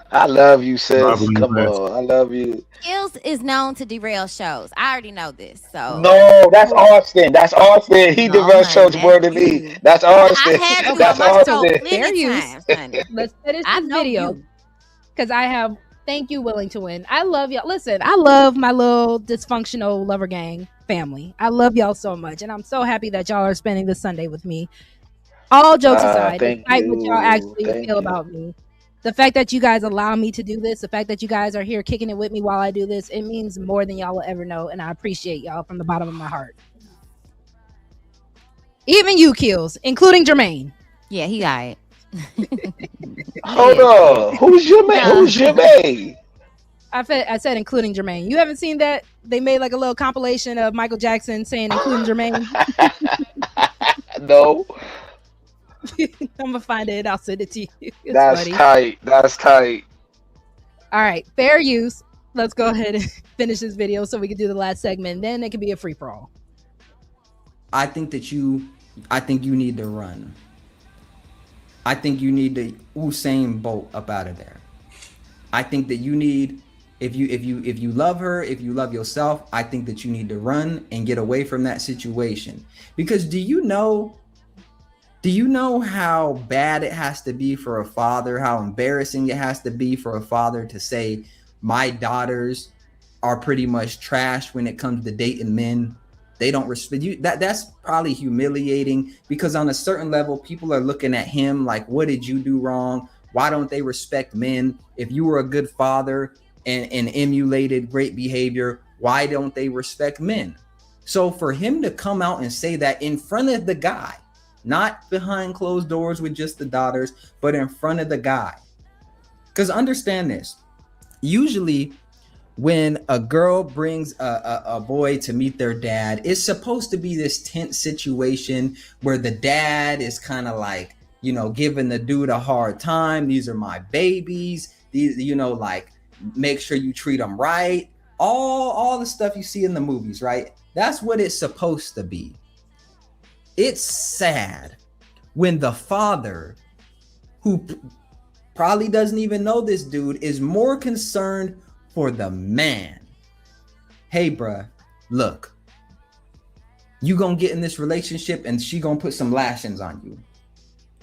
I love you, sis. Come on. I love you. Skills is known to derail shows. I already know this. So no, that's Austin. That's Austin. He derailed shows more than me. That's Austin. That's Austin. Fair use. Let's finish this video. Because I have thank you, Willing to Win. I love y'all. Listen, I love my little dysfunctional lover gang family. I love y'all so much. And I'm so happy that y'all are spending this Sunday with me. All jokes aside, despite what y'all actually feel about me. The fact that you guys allow me to do this, the fact that you guys are here kicking it with me while I do this, it means more than y'all will ever know. And I appreciate y'all from the bottom of my heart. Even you, Kills, including Jermaine. Yeah, he got it. Hold on. Who's Jermaine? Who's Jermaine? I said including Jermaine. You haven't seen that? They made like a little compilation of Michael Jackson saying including Jermaine. No. I'm gonna find it. I'll send it to you. It's That's funny. tight. That's tight. All right, fair use. Let's go ahead and finish this video so we can do the last segment. Then it can be a free for all. I think you need to run. I think you need to Usain Bolt up out of there. I think that you need, if you love her, if you love yourself, I think that you need to run and get away from that situation. Because do you know how bad it has to be for a father, how embarrassing it has to be for a father to say, my daughters are pretty much trash when it comes to dating men. They don't respect you. That's probably humiliating, because on a certain level, people are looking at him like, what did you do wrong? Why don't they respect men? If you were a good father and emulated great behavior, why don't they respect men? So for him to come out and say that in front of the guy, not behind closed doors with just the daughters, but in front of the guy. Because understand this, usually when a girl brings a boy to meet their dad, it's supposed to be this tense situation where the dad is kind of like, giving the dude a hard time. These are my babies. These, like, make sure you treat them right. All the stuff you see in the movies, right? That's what it's supposed to be. It's sad when the father, who probably doesn't even know this dude, is more concerned for the man. Hey, bruh, look, you gonna get in this relationship and she gonna put some lashings on you.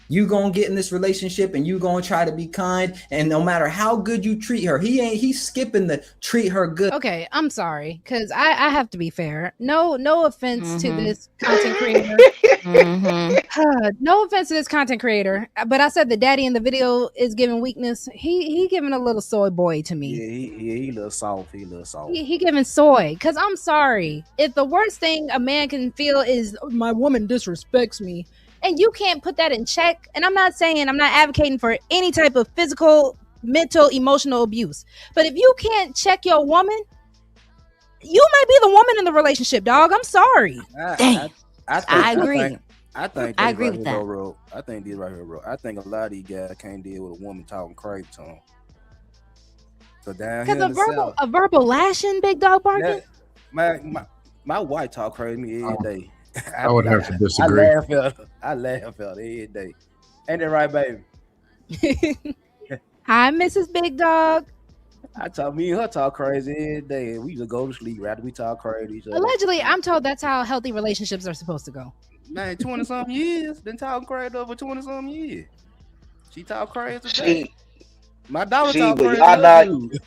You gonna get in this relationship and you gonna try to be kind, and no matter how good you treat her, he's skipping the treat her good. Okay, I'm sorry, because I have to be fair. No offense to this content creator. No offense to this content creator, but I said the daddy in the video is giving weakness. He giving a little soy boy to me. Yeah, he a little soft. He giving soy, because I'm sorry. If the worst thing a man can feel is my woman disrespects me, and you can't put that in check, and I'm not advocating for any type of physical, mental, emotional abuse, but if you can't check your woman, you might be the woman in the relationship, dog. I'm sorry. I agree. I agree with that. I think this right here, bro. I think a lot of these guys can't deal with a woman talking crazy to them. So down here, because a verbal lashing, big dog barking. My wife talk crazy to me every day. I would have to disagree. I laugh at her every day. Ain't that right, baby? Hi, Mrs. Big Dog. Me and her talk crazy every day. We just go to sleep after we talk crazy. Allegedly, I'm told that's how healthy relationships are supposed to go. Man, 20-something years. Been talking crazy over 20-something years. She talk crazy today. My daughter talk crazy.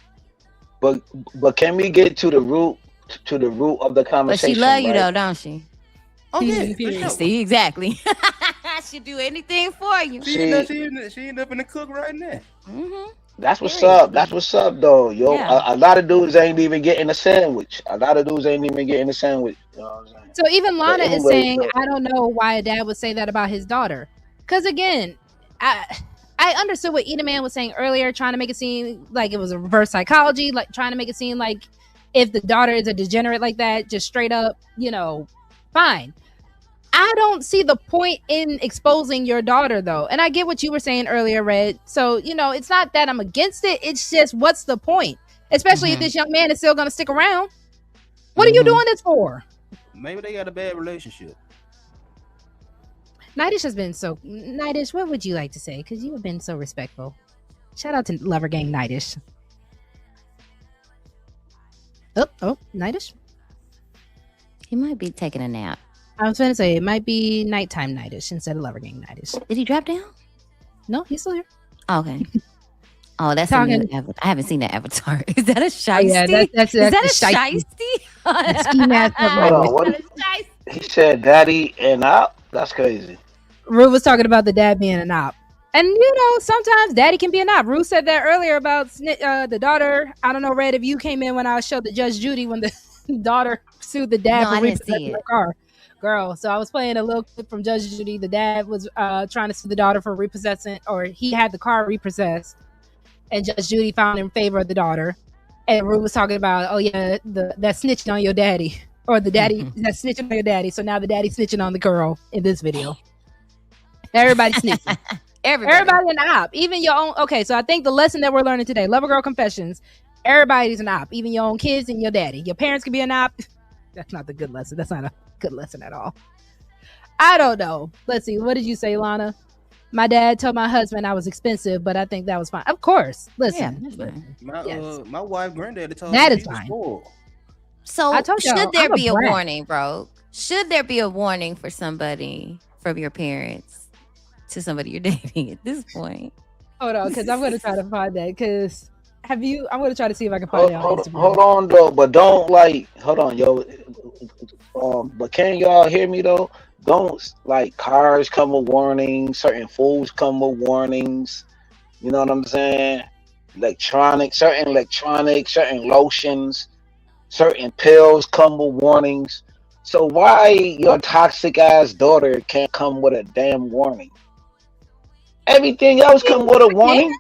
But can we get to the root to the root of the But conversation. she love you right? though, don't she? Oh yeah, for sure. See, exactly. She'll do anything for you. She ended up in the cook right now. Mm-hmm. That's what's up. That's what's up, though. Yo, Yeah. a lot of dudes ain't even getting a sandwich. A lot of dudes ain't even getting a sandwich. You know what I'm saying? So even But Lana is anyways, saying, though, I don't know why a dad would say that about his daughter. Because again, I understood what Eda Man was saying earlier, trying to make it seem like it was a reverse psychology, like trying to make it seem like if the daughter is a degenerate like that, just straight up, fine. I don't see the point in exposing your daughter, though. And I get what you were saying earlier, Red. So, it's not that I'm against it. It's just, what's the point? Especially if this young man is still going to stick around. What are you doing this for? Maybe they got a bad relationship. Nightish has been so... Nightish, what would you like to say? Because you have been so respectful. Shout out to Lover Gang Nightish. Oh, Nightish? He might be taking a nap. I was going to say, it might be nighttime Nightish instead of Lover Gang Nightish. Did he drop down? No, he's still here. Okay. Oh, that's Talking- a new avatar. I haven't seen that avatar. Is that a shiesty? Yeah, that's Is that a shiesty. shiesty? Ski mask of hold on. Nightish. What? He said daddy and up? That's crazy. Rue was talking about the dad being an op. And, sometimes daddy can be an op. Rue said that earlier about the daughter. I don't know, Red, if you came in when I showed the Judge Judy when the daughter sued the dad No, for I didn't repossessing see her it. car. Girl, so I was playing a little clip from Judge Judy. The dad was trying to sue the daughter for repossessing, or he had the car repossessed. And Judge Judy found in favor of the daughter. And Rue was talking about, oh yeah, that snitching on your daddy. Or the daddy that's snitching on your daddy. So now the daddy snitching on the girl in this video. Everybody snitching. Everybody an op. Even your own. Okay, so I think the lesson that we're learning today, Lover Girl Confessions, everybody's an op. Even your own kids and your daddy. Your parents can be an op. That's not the good lesson. That's not a good lesson at all. I don't know. Let's see. What did you say, Lana? My dad told my husband I was expensive, but I think that was fine. Of course. Listen. My wife granddaddy told That me is she was fine. spoiled. So I told y'all, should there I'm a be a brat. warning, bro? Should there be a warning for somebody from your parents to somebody you're dating at this point? Hold on, because I'm going to try to find that. Because I'm going to try to see if I can find it on Hold Instagram. on though, but don't hold on, yo. But can y'all hear me though? Don't cars come with warnings, certain foods come with warnings. You know what I'm saying? Certain electronics, certain lotions, certain pills come with warnings. So why your toxic ass daughter can't come with a damn warning? Everything else come with a warning.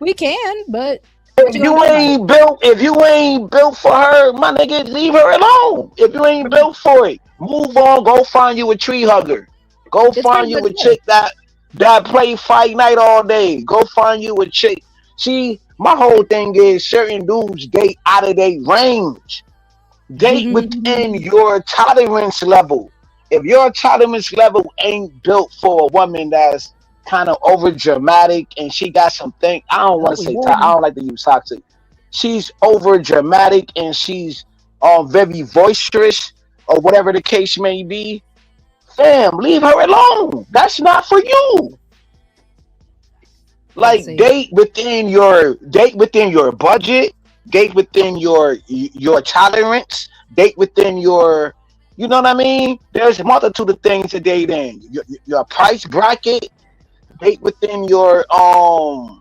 We can, but if you ain't built for her, my nigga, leave her alone. If you ain't built for it, move on. Go find you a tree hugger. Go find you a chick that play Fight Night all day. Go find you a chick. See, my whole thing is certain dudes date out of their range. Date within your tolerance level. If your tolerance level ain't built for a woman that's kind of over dramatic and she got something, I don't want to say I don't like to use toxic. She's over dramatic and she's very boisterous or whatever the case may be. Fam, leave her alone. That's not for you. Date within your budget, date within your tolerance, date within your, you know what I mean? There's a multitude of things to date in. Your price bracket, date within your how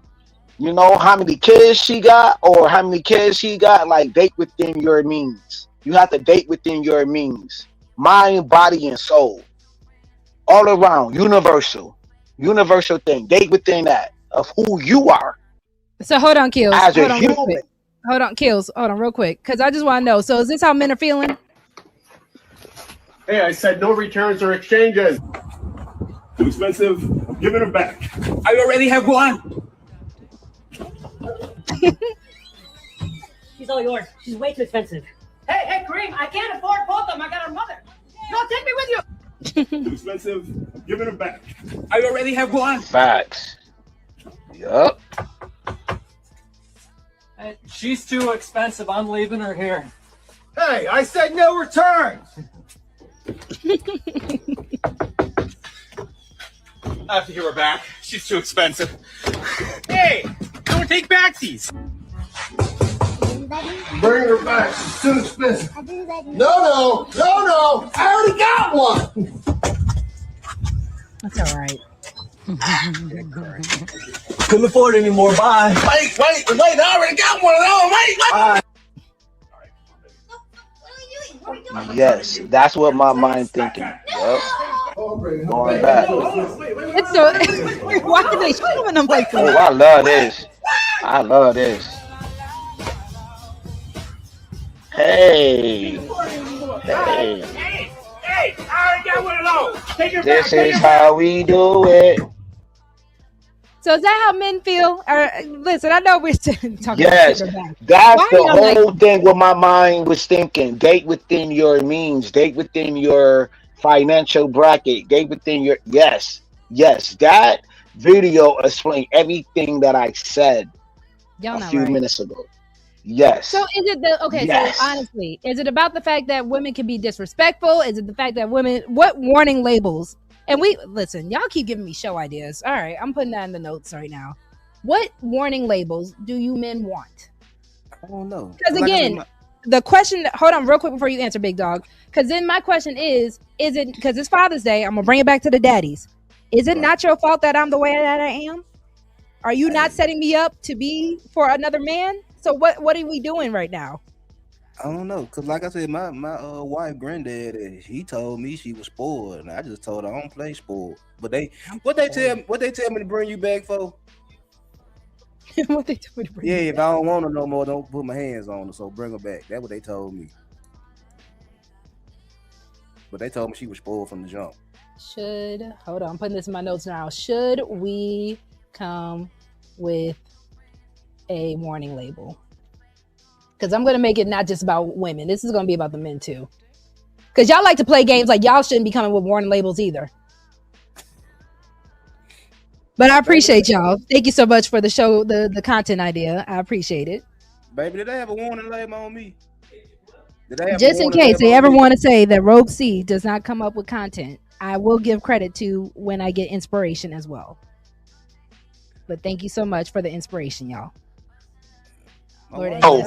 many kids she got or how many kids she got. Date within your means. You have to date within your means, mind, body, and soul, all around, universal thing. Date within that of who you are. So hold on, Kills. As a Hold on, real human. quick. Hold on, Kills. Hold on, real quick, because I just want to know. So is this how men are feeling? Hey, I said no returns or exchanges. Too expensive. I'm giving her back. I already have one. She's all yours. She's way too expensive. Hey, Kareem, I can't afford both of them. I got her mother. No, take me with you. Too expensive. I'm giving her back. I already have one. Facts. Yup. She's too expensive. I'm leaving her here. Hey, I said no returns. I have to give her back. She's too expensive. Hey, don't take backsies. Bring her back. She's too expensive. No. I already got one. That's all right. Couldn't afford it anymore. Bye. Wait. I already got one of those. Wait. Yes, that's what my mind thinking. Yep. Going back. It's so why are they showing them like Oh, that? I love this. I love this. Hey. Hey. Hey, I already got one of those. Take it This back. is how we do it. So is that how men feel? Or listen, I know we're still talking about Yes, taking her back. that's Why the are y'all like whole thing what my mind was thinking. Date within your means, date within your financial bracket, date within your yes. That video explained everything that I said y'all a not few right? minutes ago. So Yes, is it the okay? So yes. honestly, is it about the fact that women can be disrespectful? Is it the fact that women? What warning labels? And we listen, y'all keep giving me show ideas. All right, I'm putting that in the notes right now. What warning labels do you men want? I don't know. Because Like I said, again, the question. Hold on, real quick before you answer, big dog. Because then my question is it because it's Father's Day? I'm gonna bring it back to the daddies. Is it not your fault that I'm the way that I am? Are you not setting me up to be for another man? So what are we doing right now? I don't know, cause like I said, my wife granddad, he told me she was spoiled, and I just told her I don't play spoiled. But what they tell me to bring you back for? What they told me to bring Yeah, you if back. I don't want her no more, don't put my hands on her. So bring her back. That's what they told me. But they told me she was spoiled from the jump. Hold on, I'm putting this in my notes now. Should we come with a warning label? Because I'm gonna make it not just about women. This is gonna be about the men too. Because y'all like to play games like y'all shouldn't be coming with warning labels either. But I appreciate y'all. Thank you so much for the show, the content idea. I appreciate it. Baby, did they have a warning label on me? Did they have Just a in warning case label they on ever me? want to say that Rogue C does not come up with content, I will give credit to when I get inspiration as well. But thank you so much for the inspiration, y'all. Lord, Oh,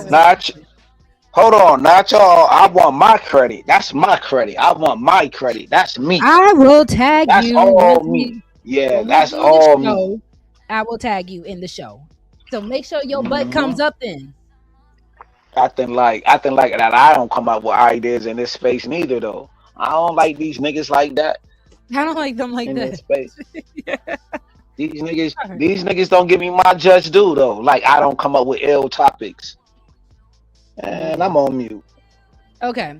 hold on, not y'all. I want my credit. That's my credit. I want my credit. That's me. I will tag That's you all me. Yeah, when we that's do the all me. show. I will tag you in the show. So make sure your butt Mhm. comes up then. Acting like that. I don't come up with ideas in this space neither, though. I don't like these niggas like that I don't like them like in this that. space. Yeah. All right. These niggas don't give me my just due though. Like I don't come up with ill topics, and I'm on mute. Okay.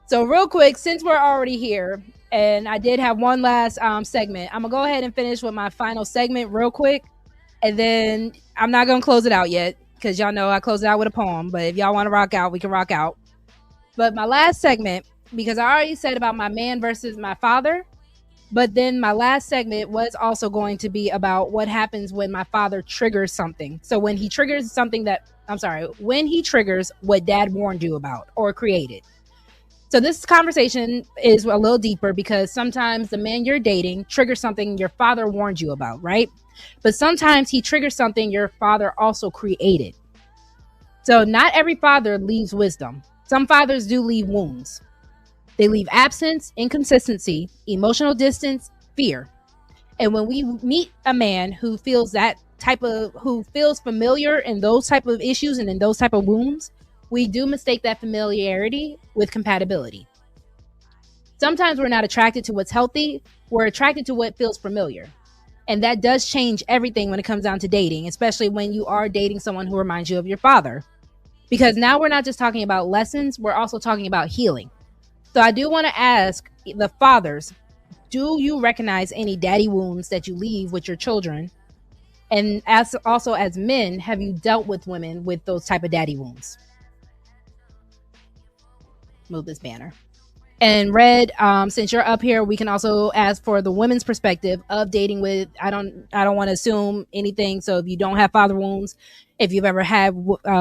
So real quick, since we're already here, and I did have one last segment, I'm gonna go ahead and finish with my final segment real quick, and then I'm not gonna close it out yet because y'all know I close it out with a poem. But if y'all want to rock out, we can rock out. But my last segment, because I already said about my man versus my father, but then my last segment was also going to be about what happens when my father triggers something. So when he triggers something when he triggers what dad warned you about or created. So this conversation is a little deeper because sometimes the man you're dating triggers something your father warned you about, right? But sometimes he triggers something your father also created. So not every father leaves wisdom. Some fathers do leave wounds. They leave absence, inconsistency, emotional distance, fear. And when we meet a man who feels who feels familiar in those type of issues and in those type of wounds, we do mistake that familiarity with compatibility. Sometimes we're not attracted to what's healthy. We're attracted to what feels familiar. And that does change everything when it comes down to dating, especially when you are dating someone who reminds you of your father. Because now we're not just talking about lessons, we're also talking about healing. So I do want to ask the fathers, do you recognize any daddy wounds that you leave with your children? And as men, have you dealt with women with those type of daddy wounds? Move this banner. And Red, since you're up here, we can also ask for the women's perspective of dating with. I don't want to assume anything. So if you don't have father wounds, if you've ever had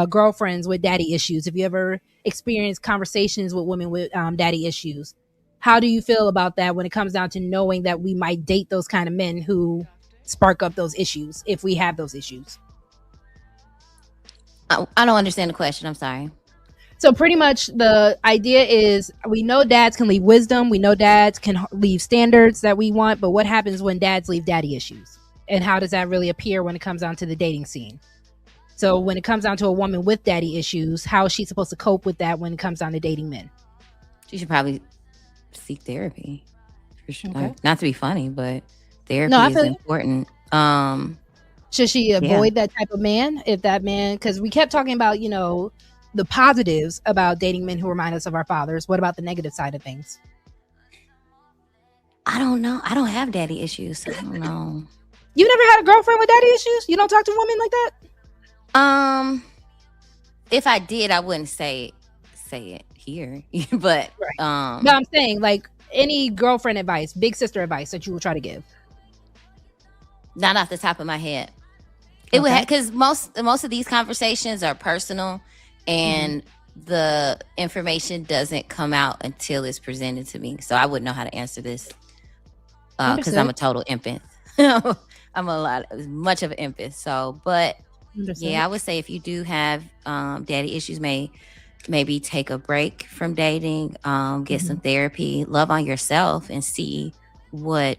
girlfriends with daddy issues, if you ever experienced conversations with women with daddy issues, how do you feel about that when it comes down to knowing that we might date those kind of men who spark up those issues if we have those issues? I don't understand the question. I'm sorry. So pretty much the idea is we know dads can leave wisdom. We know dads can leave standards that we want. But what happens when dads leave daddy issues? And how does that really appear when it comes down to the dating scene? So when it comes down to a woman with daddy issues, how is she supposed to cope with that when it comes down to dating men? She should probably seek therapy. For sure. Okay. Not to be funny, but therapy is important. Should she avoid that type of man? If that man, because we kept talking about, the positives about dating men who remind us of our fathers. What about the negative side of things? I don't know. I don't have daddy issues. So I don't know. You never had a girlfriend with daddy issues? You don't talk to women like that? If I did, I wouldn't say it here. But no, I'm saying like any girlfriend advice, big sister advice that you would try to give. Not off the top of my head. It would because most of these conversations are personal, and the information doesn't come out until it's presented to me. So I wouldn't know how to answer this because I'm a total empath. I'm much of an empath. So, but yeah, I would say if you do have daddy issues, maybe take a break from dating, get some therapy, love on yourself, and see what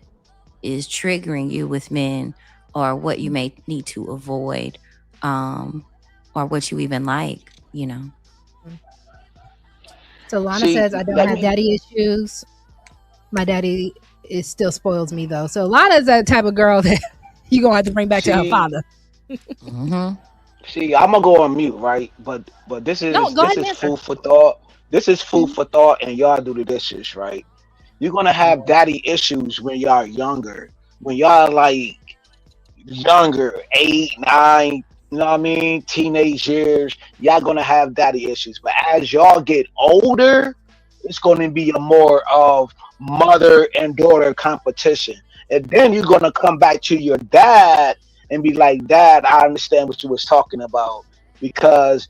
is triggering you with men, or what you may need to avoid, or what you even like, So Lana says, I don't have daddy issues. My daddy still spoils me though. So Lana's that type of girl that you gonna have to bring back to her father. See, I'm gonna go on mute, right? But this is food for thought. This is food for thought, and y'all do the dishes, right? You're gonna have daddy issues when y'all younger. When y'all like younger, 8, 9, you know what I mean? Teenage years, y'all gonna have daddy issues. But as y'all get older, it's gonna be a more of mother and daughter competition. And then you're gonna come back to your dad and be like, Dad, I understand what you was talking about because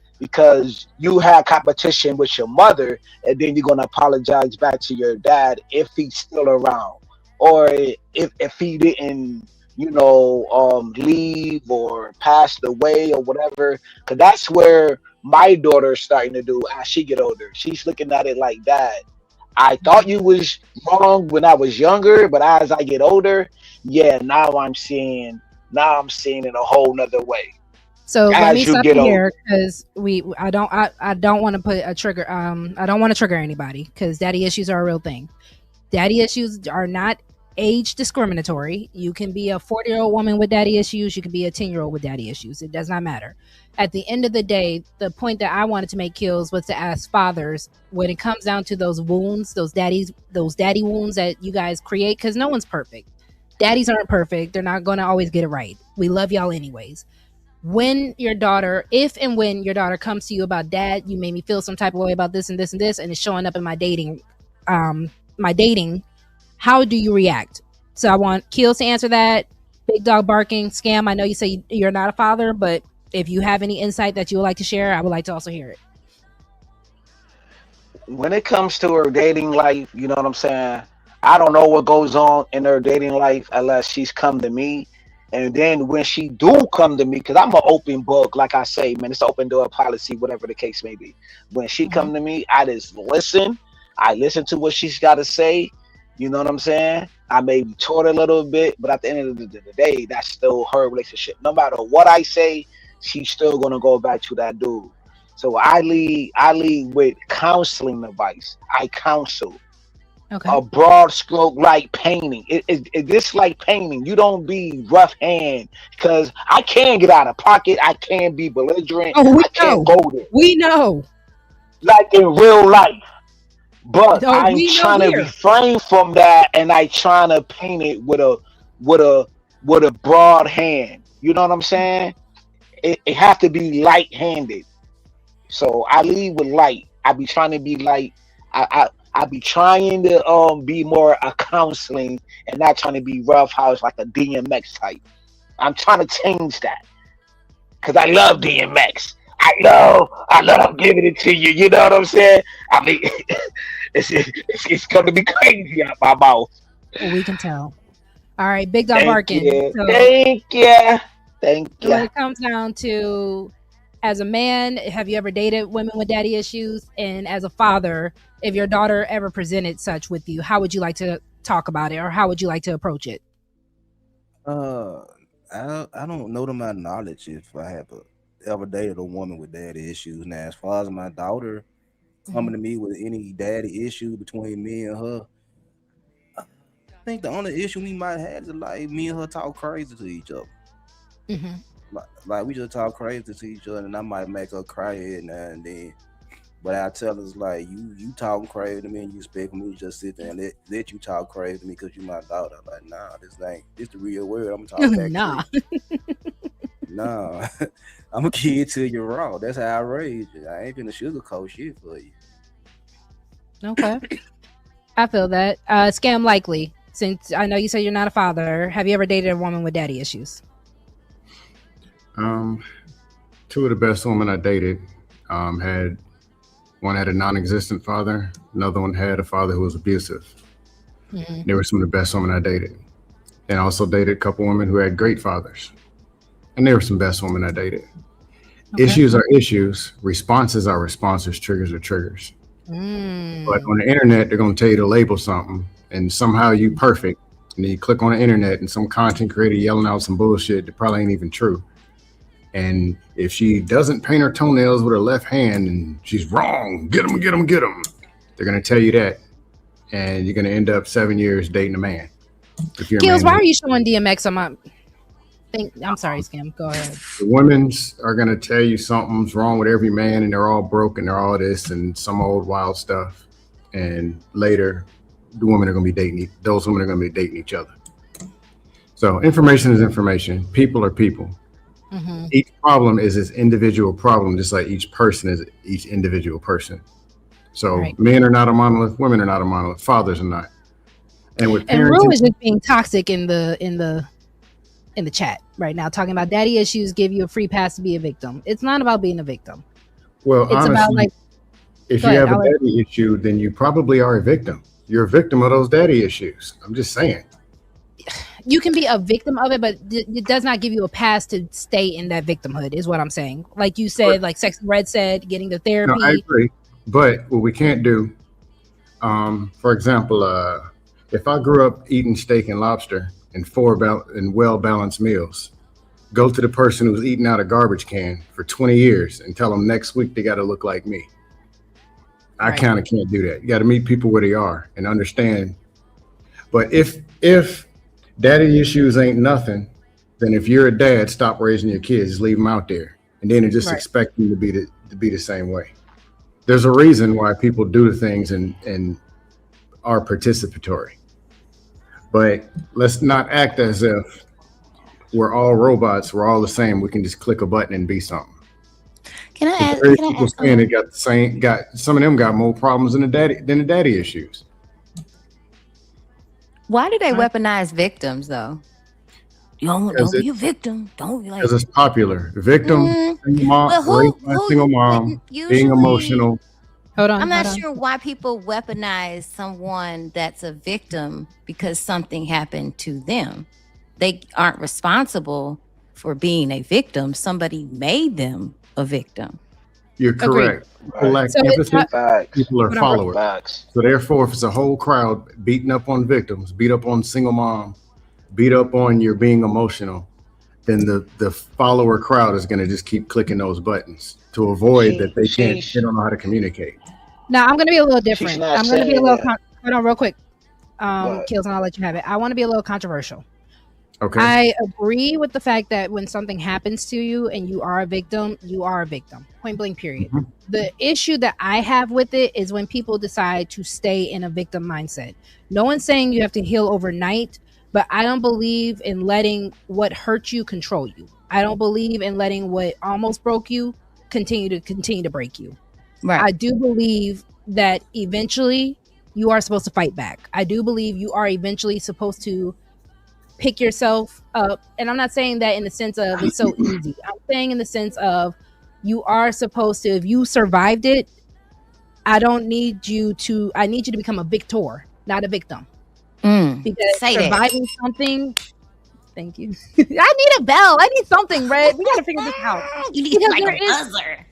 you had competition with your mother, and then you're gonna apologize back to your dad if he's still around, or if he didn't, leave or passed away or whatever. Because that's where my daughter's starting to do as she get older. She's looking at it like, Dad, I thought you was wrong when I was younger, but as I get older, now I'm seeing it a whole nother way. So let me stop you here because I don't want to put a trigger. I don't want to trigger anybody because daddy issues are a real thing. Daddy issues are not age discriminatory. You can be a 40-year-old woman with daddy issues. You can be a 10-year-old with daddy issues. It does not matter. At the end of the day, the point that I wanted to make, Kills, was to ask fathers, when it comes down to those wounds, those daddy wounds that you guys create, because no one's perfect. Daddies aren't perfect. They're not going to always get it right. We love y'all anyways. When your daughter, if and when your daughter comes to you about, Dad, you made me feel some type of way about this and this and this, and it's showing up in my dating, how do you react? So I want Kills to answer that. Big dog barking, Scam, I know you say you're not a father, but if you have any insight that you would like to share, I would like to also hear it. When it comes to her dating life, you know what I'm saying? I don't know what goes on in her dating life unless she's come to me. And then when she do come to me, because I'm an open book, like I say, man, it's an open door policy, whatever the case may be. When she come to me, I just listen. I listen to what she's got to say. You know what I'm saying? I may be taught a little bit, but at the end of the day, that's still her relationship. No matter what I say, she's still gonna go back to that dude. So I lead with counseling advice. I counsel. Okay. A broad stroke like painting. It this like painting. You don't be rough hand, because I can get out of pocket. I can be belligerent. I can't go there. We know. Like in real life. But I'm trying to refrain from that, and I trying to paint it with a broad hand. You know what I'm saying? It have to be light-handed. So I lead with light. I be trying to be light. I be trying to be more a counseling and not trying to be rough house like a DMX type. I'm trying to change that because I love DMX. I love giving it to you. You know what I'm saying? I mean, it's going to be crazy out my mouth. We can tell. All right, Big Dog Thank barking. you. So Thank you. when it comes down to as a man, have you ever dated women with daddy issues? And as a father, if your daughter ever presented such with you, how would you like to talk about it, or how would you like to approach it? I don't know to my knowledge if I have ever dated a woman with daddy issues. Now, as far as my daughter coming to me with any daddy issue between me and her, I think the only issue we might have is like me and her talk crazy to each other. Like we just talk crazy to each other, and I might make her cry every now and then. But I tell her like, you talking crazy to me, and you expect me to just sit there and let you talk crazy to me because you my daughter. I'm like, nah, this the real world. I'm gonna talk back Nah. to you. Nah, I'm a kid till you're raw. That's how I raised you. I ain't gonna sugarcoat shit for you. Okay. I feel that. Scam likely, since I know you said you're not a father, have you ever dated a woman with daddy issues? Two of the best women I dated had one had a non-existent father, another one had a father who was abusive. They were some of the best women I dated. And I also dated a couple women who had great fathers, and they were some best women I dated. Okay. Issues are issues, responses are responses, triggers are triggers. But on the internet, they're going to tell you to label something, and somehow you perfect, and then you click on the internet and some content creator yelling out some bullshit that probably ain't even true. And if she doesn't paint her toenails with her left hand and she's wrong, get them, they're going to tell you that. And you're going to end up 7 years dating a man. If you're Kills, why are you showing DMX on my thing? I'm sorry, Scam. Go ahead. The women's are going to tell you something's wrong with every man and they're all broke and they're all this and some old wild stuff. And later, the women are going to be dating, those women are going to be dating each other. So information is information. People are people. Each problem is its individual problem, just like each person is each individual person. So men are not a monolith, women are not a monolith, fathers are not. And with And parenting, Rue is just being toxic in the chat right now, talking about daddy issues give you a free pass to be a victim. It's not about being a victim. well, It's honestly, about like if go you ahead, have a I'll let- daddy issue, then you probably are a victim. You're a victim of those daddy issues. I'm just saying. you can be a victim of it, but it does not give you a pass to stay in that victimhood, is what I'm saying. Like you said, like Sexy Red said, getting the therapy. No, I agree. But what we can't do, for example, if I grew up eating steak and lobster and well-balanced meals, go to the person who's eating out a garbage can for 20 years and tell them next week they got to look like me. I kind of can't do that. You got to meet people where they are and understand. But if daddy issues ain't nothing, then if you're a dad, stop raising your kids, just leave them out there, and then just expect them to be the same way. There's a reason why people do the things and are participatory. But let's not act as if we're all robots. We're all the same. We can just click a button and be something. Can I ask? People saying they got the same. Some of them got more problems than the daddy issues. Why do they weaponize victims though? Don't be a victim. Don't be like. Because it's popular. Victim, single mom, raised by a single mom, being emotional. Hold on. I'm not sure why people weaponize someone that's a victim because something happened to them. They aren't responsible for being a victim. Somebody made them a victim. You're correct. People lack empathy. People are followers. So therefore, if it's a whole crowd beating up on victims, beat up on single mom, beat up on your being emotional, then the follower crowd is going to just keep clicking those buttons to avoid that they don't know how to communicate. Now I'm going to be a little different. I'm going to be a little. Hold on, real quick. Kills, and I'll let you have it. I want to be a little controversial. Okay. I agree with the fact that when something happens to you and you are a victim, you are a victim. Point blank, period. The issue that I have with it is when people decide to stay in a victim mindset. No one's saying you have to heal overnight, but I don't believe in letting what hurt you control you. I don't believe in letting what almost broke you continue to break you. Right. I do believe that eventually you are supposed to fight back. I do believe you are eventually supposed to pick yourself up. And I'm not saying that in the sense of it's so easy. I'm saying in the sense of you are supposed to, if you survived it, I need you to become a victor, not a victim. Because surviving something Thank you. I need a bell. I need something, Red. We got to figure this out. You need like a buzzer.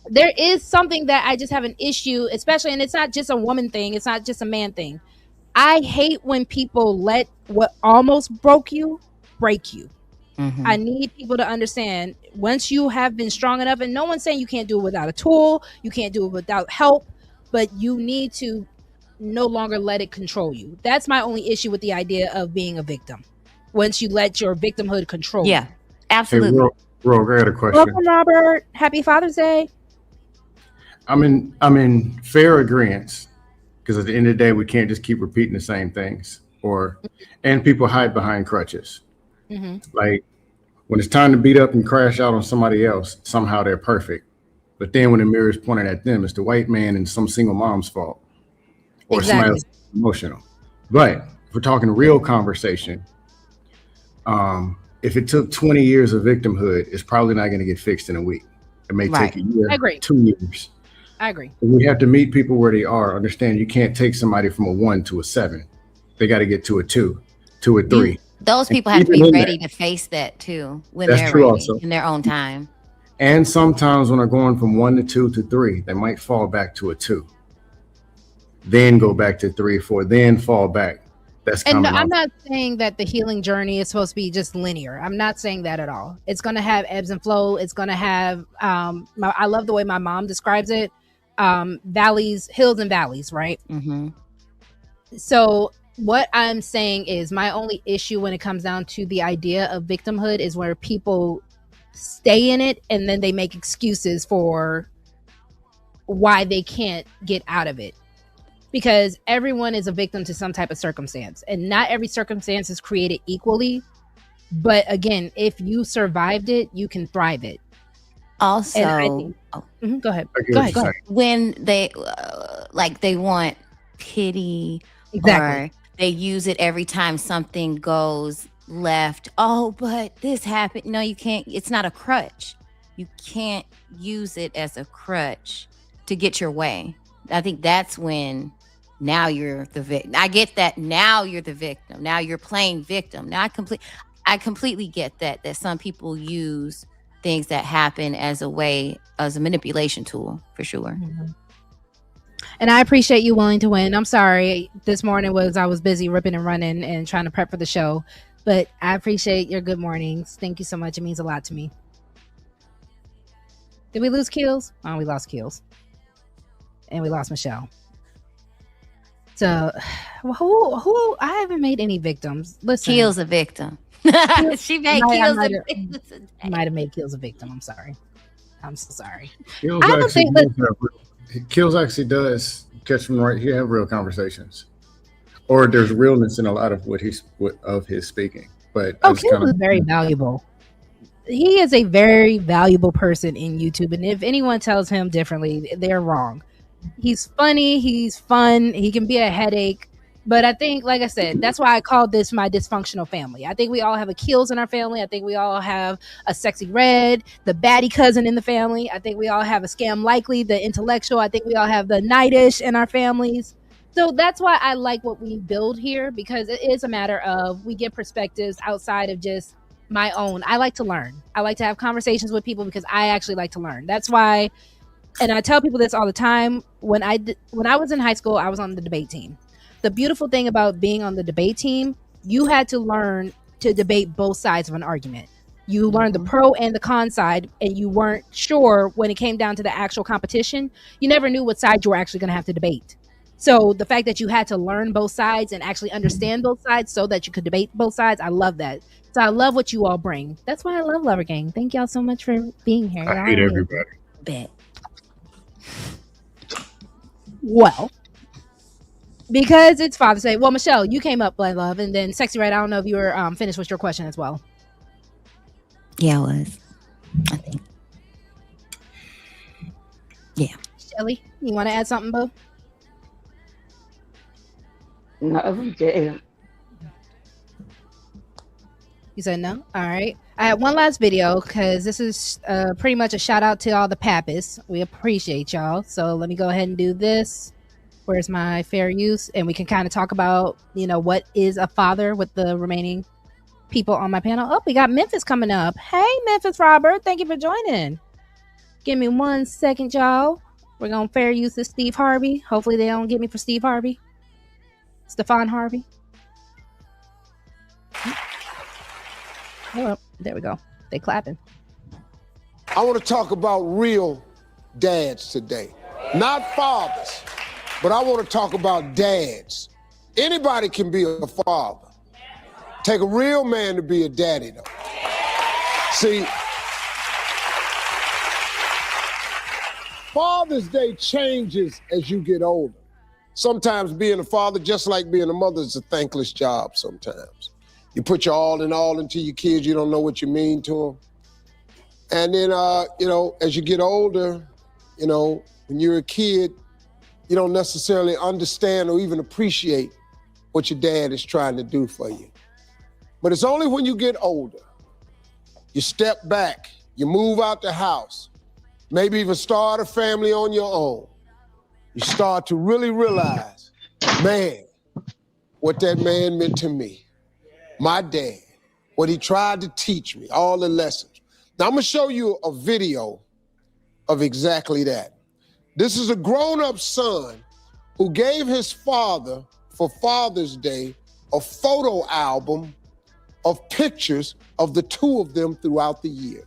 There is something that I just have an issue, especially, and it's not just a woman thing. It's not just a man thing. I hate when people let what almost broke you break you. Mm-hmm. I need people to understand once you have been strong enough, and no one's saying you can't do it without a tool, you can't do it without help, but you need to no longer let it control you. That's my only issue with the idea of being a victim. Once you let your victimhood control you. Absolutely. Hey, Rogue, I got a question. Welcome, Robert. Happy Father's Day. I'm in fair agreement, because at the end of the day, we can't just keep repeating the same things, and people hide behind crutches. Mm-hmm. Like when it's time to beat up and crash out on somebody else, somehow they're perfect. But then when the mirror is pointed at them, it's the white man and some single mom's fault, or somebody else emotional. But if we're talking real conversation, if it took 20 years of victimhood, it's probably not going to get fixed in a week. It may take a year, I agree. 2 years. I agree. We have to meet people where they are. Understand you can't take somebody from a 1 to a 7. They got to get to a 2, to a 3. Those people have to be ready to face that too when they're ready in their own time. And sometimes when they're going from 1 to 2 to 3, they might fall back to a 2, then go back to 3, 4, then fall back. That's and coming. I'm not saying that the healing journey is supposed to be just linear. I'm not saying that at all. It's going to have ebbs and flow. It's going to have, I love the way my mom describes it. Valleys, hills and valleys, right? Mm-hmm. So what I'm saying is my only issue when it comes down to the idea of victimhood is where people stay in it and then they make excuses for why they can't get out of it. Because everyone is a victim to some type of circumstance, and not every circumstance is created equally. But again, if you survived it, you can thrive it. Also, go ahead. Go ahead. When they they want pity, exactly, or they use it every time something goes left. Oh, but this happened. No, you can't. It's not a crutch. You can't use it as a crutch to get your way. I think that's when now you're the victim. I get that now you're the victim. Now you're playing victim. Now I completely get that some people use things that happen as a manipulation tool for sure. Mm-hmm. And I appreciate you willing to win. I'm sorry. This morning I was busy ripping and running and trying to prep for the show, but I appreciate your good mornings. Thank you so much. It means a lot to me. Did we lose Keels? Oh, we lost Keels. And we lost Michelle. So, who? I haven't made any victims. Listen, Keel's a victim. She made Keel's a victim. Might have made Keel's a victim. I'm sorry. I'm so sorry. Keels actually does catch him right. He have real conversations, or there's realness in a lot of of his speaking. But Keels is very valuable. He is a very valuable person in YouTube, and if anyone tells him differently, they're wrong. He's funny, he's fun, he can be a headache, but I think, like I said, that's why I called this my dysfunctional family. I think we all have a Keels in our family. I think we all have a sexy Red, the baddie cousin in the family. I think we all have a Scam Likely, the intellectual. I think we all have the Nightish in our families. So that's why I like what we build here, because it is a matter of we get perspectives outside of just my own. I like to learn. I like to have conversations with people because I actually like to learn. That's why. And I tell people this all the time. When I was in high school, I was on the debate team. The beautiful thing about being on the debate team, you had to learn to debate both sides of an argument. You learned the pro and the con side, and you weren't sure when it came down to the actual competition. You never knew what side you were actually going to have to debate. So the fact that you had to learn both sides and actually understand both sides so that you could debate both sides, I love that. So I love what you all bring. That's why I love Lover Gang. Thank y'all so much for being here. I hate everybody. Bet. Well, because it's Father's Day. Well, Michelle, you came up, Blood Love, and then Sexy Red. I don't know if you were finished with your question as well. Yeah, I was. I think. Yeah. Shelly, you want to add something, Boo? No, yeah. You said no? All right. I had one last video because this is pretty much a shout out to all the pappas. We appreciate y'all. So let me go ahead and do this. Where's my fair use? And we can kind of talk about, what is a father with the remaining people on my panel. Oh, we got Memphis coming up. Hey, Memphis Robert. Thank you for joining. Give me 1 second, y'all. We're going to fair use this Steve Harvey. Hopefully they don't get me for Steve Harvey. Stephon Harvey. Oh, there we go. They clapping. I want to talk about real dads today. Not fathers, but I want to talk about dads. Anybody can be a father. Take a real man to be a daddy, though. See, Father's Day changes as you get older. Sometimes being a father, just like being a mother, is a thankless job sometimes. You put your all into your kids, you don't know what you mean to them. And then, as you get older, when you're a kid, you don't necessarily understand or even appreciate what your dad is trying to do for you. But it's only when you get older, you step back, you move out the house, maybe even start a family on your own. You start to really realize, man, what that man meant to me. My dad, what he tried to teach me, all the lessons. Now I'm gonna show you a video of exactly that. This is a grown-up son who gave his father, for Father's Day, a photo album of pictures of the two of them throughout the year.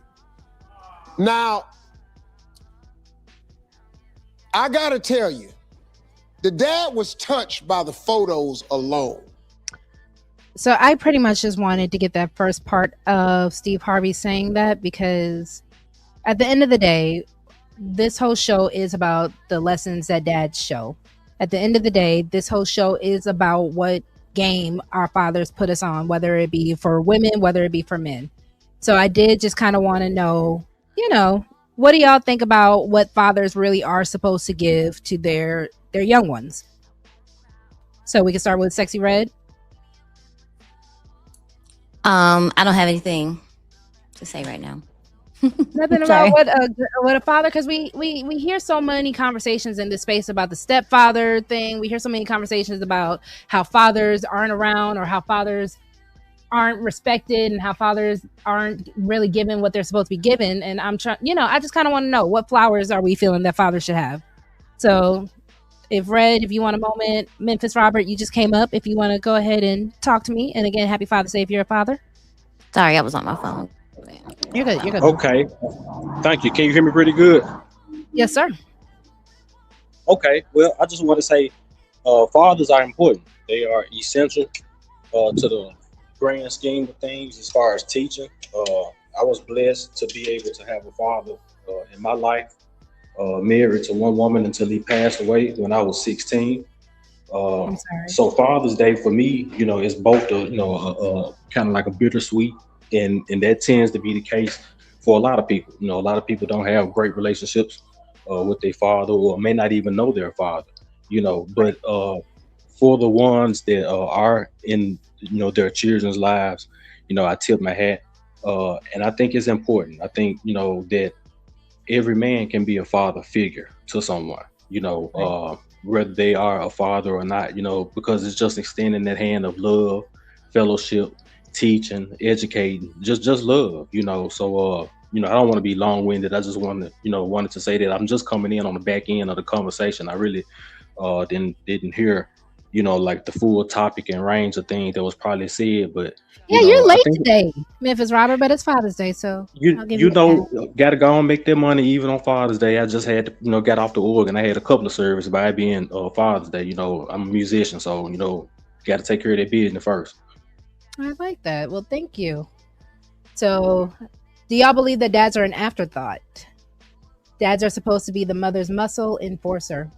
Now, I gotta tell you, the dad was touched by the photos alone. So I pretty much just wanted to get that first part of Steve Harvey saying that, because at the end of the day, this whole show is about the lessons that dads show. At the end of the day, this whole show is about what game our fathers put us on, whether it be for women, whether it be for men. So I did just kind of want to know, what do y'all think about what fathers really are supposed to give to their young ones? So we can start with Sexy Red. I don't have anything to say right now. Nothing about what a father, because we hear so many conversations in this space about the stepfather thing. We hear so many conversations about how fathers aren't around, or how fathers aren't respected, and how fathers aren't really given what they're supposed to be given. And I'm trying, I just kind of want to know, what flowers are we feeling that fathers should have? So if you want a moment, Memphis Robert, you just came up. If you want to go ahead and talk to me. And again, happy Father's Day if you're a father. Sorry, I was on my phone. You're good. Okay. Thank you. Can you hear me pretty good? Yes, sir. Okay. Well, I just want to say fathers are important. They are essential to the grand scheme of things as far as teaching. I was blessed to be able to have a father in my life, married to one woman until he passed away when I was 16. I'm sorry. So Father's Day for me, is both kind of like a bittersweet, and that tends to be the case for a lot of people. A lot of people don't have great relationships with their father, or may not even know their father. But for the ones that are in their children's lives, I tip my hat, and I think it's important. I think that every man can be a father figure to someone. Whether they are a father or not, because it's just extending that hand of love, fellowship, teaching, educating, just love, So, I don't want to be long-winded. I just wanted to say that I'm just coming in on the back end of the conversation. I really didn't hear, like the full topic and range of things that was probably said, but you're late today, Memphis Robert, but it's Father's Day, so gotta go and make that money even on Father's Day. I just had to, got off the organ. I had a couple of services by it being Father's Day. I'm a musician, so got to take care of that business first. I like that. Well, thank you. So, do y'all believe that dads are an afterthought? Dads are supposed to be the mother's muscle enforcer.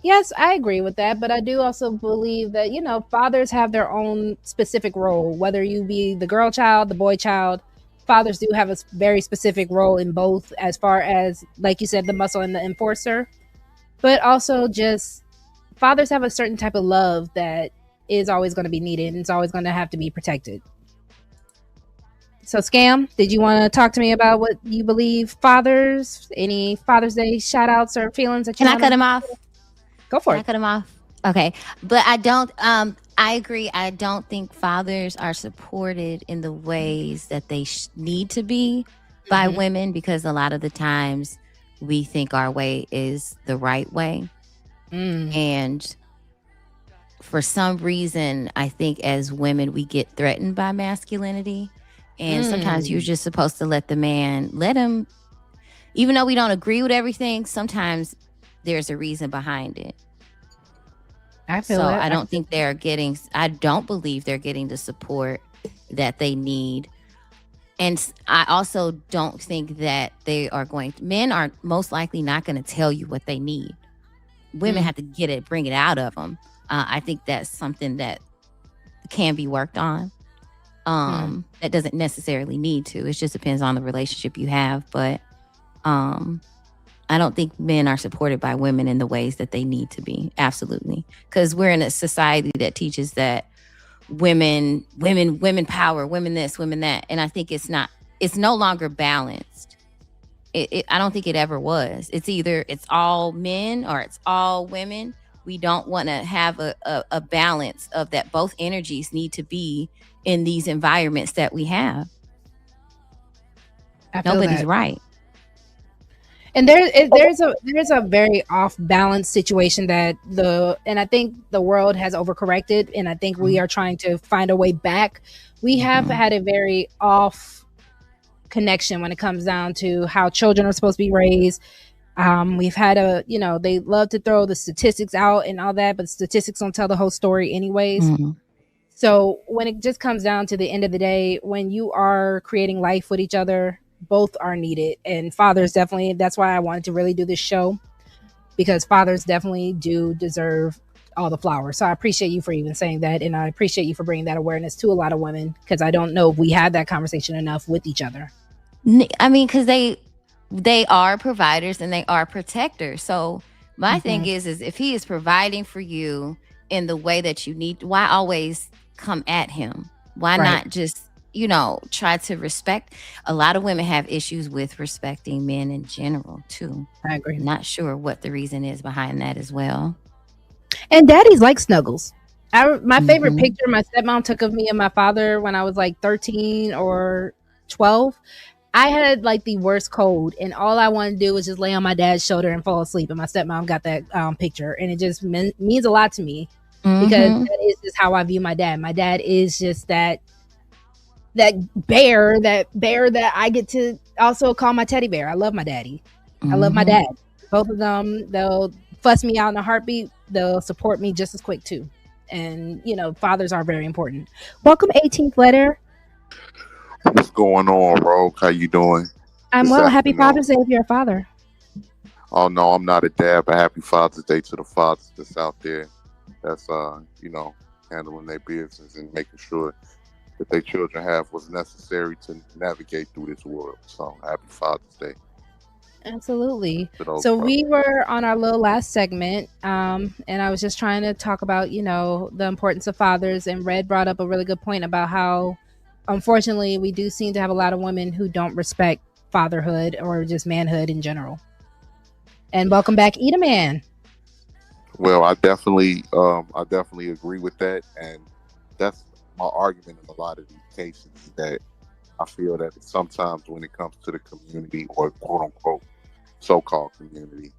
Yes, I agree with that, but I do also believe that, fathers have their own specific role, whether you be the girl child, the boy child. Fathers do have a very specific role in both, as far as, like you said, the muscle and the enforcer, but also just fathers have a certain type of love that is always going to be needed, and it's always going to have to be protected. So, Scam, did you want to talk to me about what you believe fathers, any Father's Day shout outs or feelings that you Can I cut him off? Go for it. Can I cut him off? Okay. But I don't, I agree. I don't think fathers are supported in the ways that they need to be by women, because a lot of the times we think our way is the right way. And for some reason, I think as women, we get threatened by masculinity. And sometimes you're just supposed to let him, even though we don't agree with everything, sometimes there's a reason behind it. I feel so it. I don't think I don't believe they're getting the support that they need. And I also don't think that men are most likely not going to tell you what they need. Women have to bring it out of them. I think that's something that can be worked on. That doesn't necessarily need to. It just depends on the relationship you have. But I don't think men are supported by women in the ways that they need to be. Absolutely. Because we're in a society that teaches that women power, women this, women that. And I think it's no longer balanced. I don't think it ever was. It's either it's all men or it's all women. We don't want to have a balance of that. Both energies need to be in these environments that we have. Nobody's right. And there's a very off balance situation and I think the world has overcorrected, and I think we are trying to find a way back. We have had a very off connection when it comes down to how children are supposed to be raised. We've had they love to throw the statistics out and all that, but statistics don't tell the whole story anyways. So when it just comes down to the end of the day, when you are creating life with each other, both are needed. And fathers definitely, that's why I wanted to really do this show, because fathers definitely do deserve all the flowers. So I appreciate you for even saying that, and I appreciate you for bringing that awareness to a lot of women, because I don't know if we had that conversation enough with each other. I mean, because they are providers and they are protectors. So my thing is if he is providing for you in the way that you need, why always come at him? Why not just try to respect? A lot of women have issues with respecting men in general too. I agree. Not sure what the reason is behind that as well. And daddies like snuggles. My favorite picture my stepmom took of me and my father when I was like 13 or 12. I had like the worst cold, and all I wanted to do was just lay on my dad's shoulder and fall asleep. And my stepmom got that picture, and it just means a lot to me, because that is just how I view my dad. My dad is just that bear that I get to also call my teddy bear. I love my daddy. I love my dad. Both of them, they'll fuss me out in a heartbeat. They'll support me just as quick too. And fathers are very important. Welcome, 18th letter. What's going on, Rogue? How you doing? I'm well. Happy Father's Day if you're a father. Oh no, I'm not a dad, but happy Father's Day to the fathers that's out there. That's handling their business and making sure that their children have what's necessary to navigate through this world. So happy Father's Day. Absolutely. So we were on our little last segment, and I was just trying to talk about, the importance of fathers, and Red brought up a really good point about how, unfortunately, we do seem to have a lot of women who don't respect fatherhood or just manhood in general. And welcome back, Eat a Man. Well, I definitely agree with that, and that's my argument in a lot of these cases, is that I feel that sometimes when it comes to the community, or quote unquote so-called community,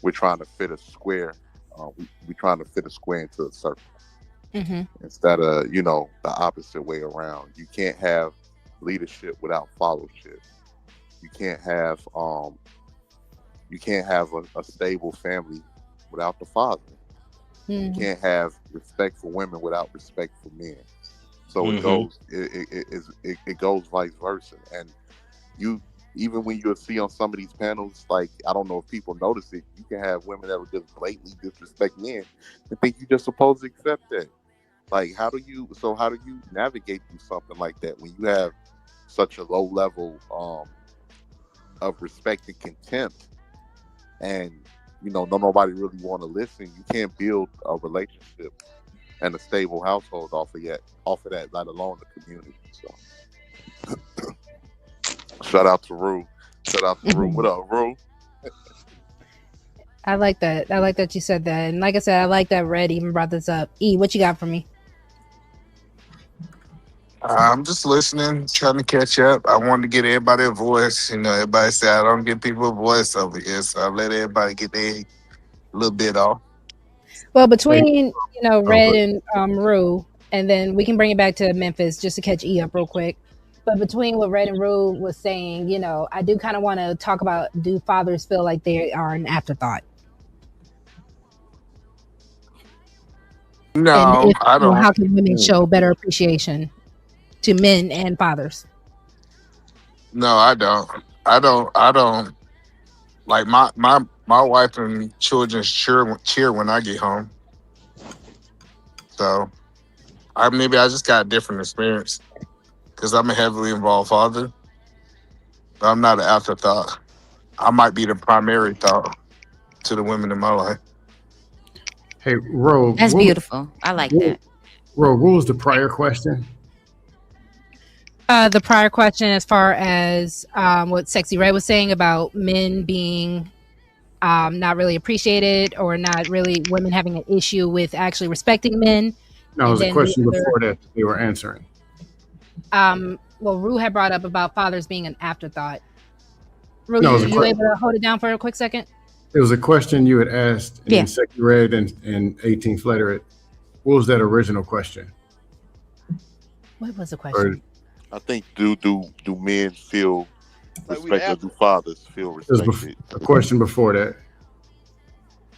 we're trying to fit a square. We're trying to fit a square into a circle, instead of the opposite way around. You can't have leadership without followership. You can't have a stable family without the father. You can't have respect for women without respect for men. So it goes vice versa. And even when you see on some of these panels, like, I don't know if people notice it, you can have women that will just blatantly disrespect men and think you're just supposed to accept that. Like, how do you navigate through something like that when you have such a low level of respect and contempt, and nobody really want to listen? You can't build a relationship and a stable household off of that, let alone the community. So shout out to Rue. What up, Rue? I like that. I like that you said that. And like I said, I like that Red even brought this up. E, what you got for me? I'm just listening, trying to catch up. I wanted to get everybody a voice. You know, everybody say I don't give people a voice over here, so I let everybody get their little bit off. Well, Hey, between oh, Red and Rue, and then we can bring it back to Memphis just to catch E up real quick. But between what Red and Rue was saying, I do kind of want to talk about, do fathers feel like they are an afterthought? And No, if I don't. how can women show better appreciation to men and fathers? No, I don't. I don't. Like my wife and children cheer when I get home. So maybe I just got a different experience because I'm a heavily involved father. But I'm not an afterthought. I might be the primary thought to the women in my life. hey, Rogue. That's beautiful. I like that. Rogue, what was the prior question? The prior question, as far as what Sexy Red was saying about men being not really appreciated, or not really women having an issue with actually respecting men. No, it was a question before that they were answering. Well, Rue had brought up about fathers being an afterthought. Rue, No, you able to hold it down for a quick second? It was a question you had asked in Sexy Red and 18th Letter. What was that original question? What was the question? I think do men feel respected? Do fathers feel respected? A question before that.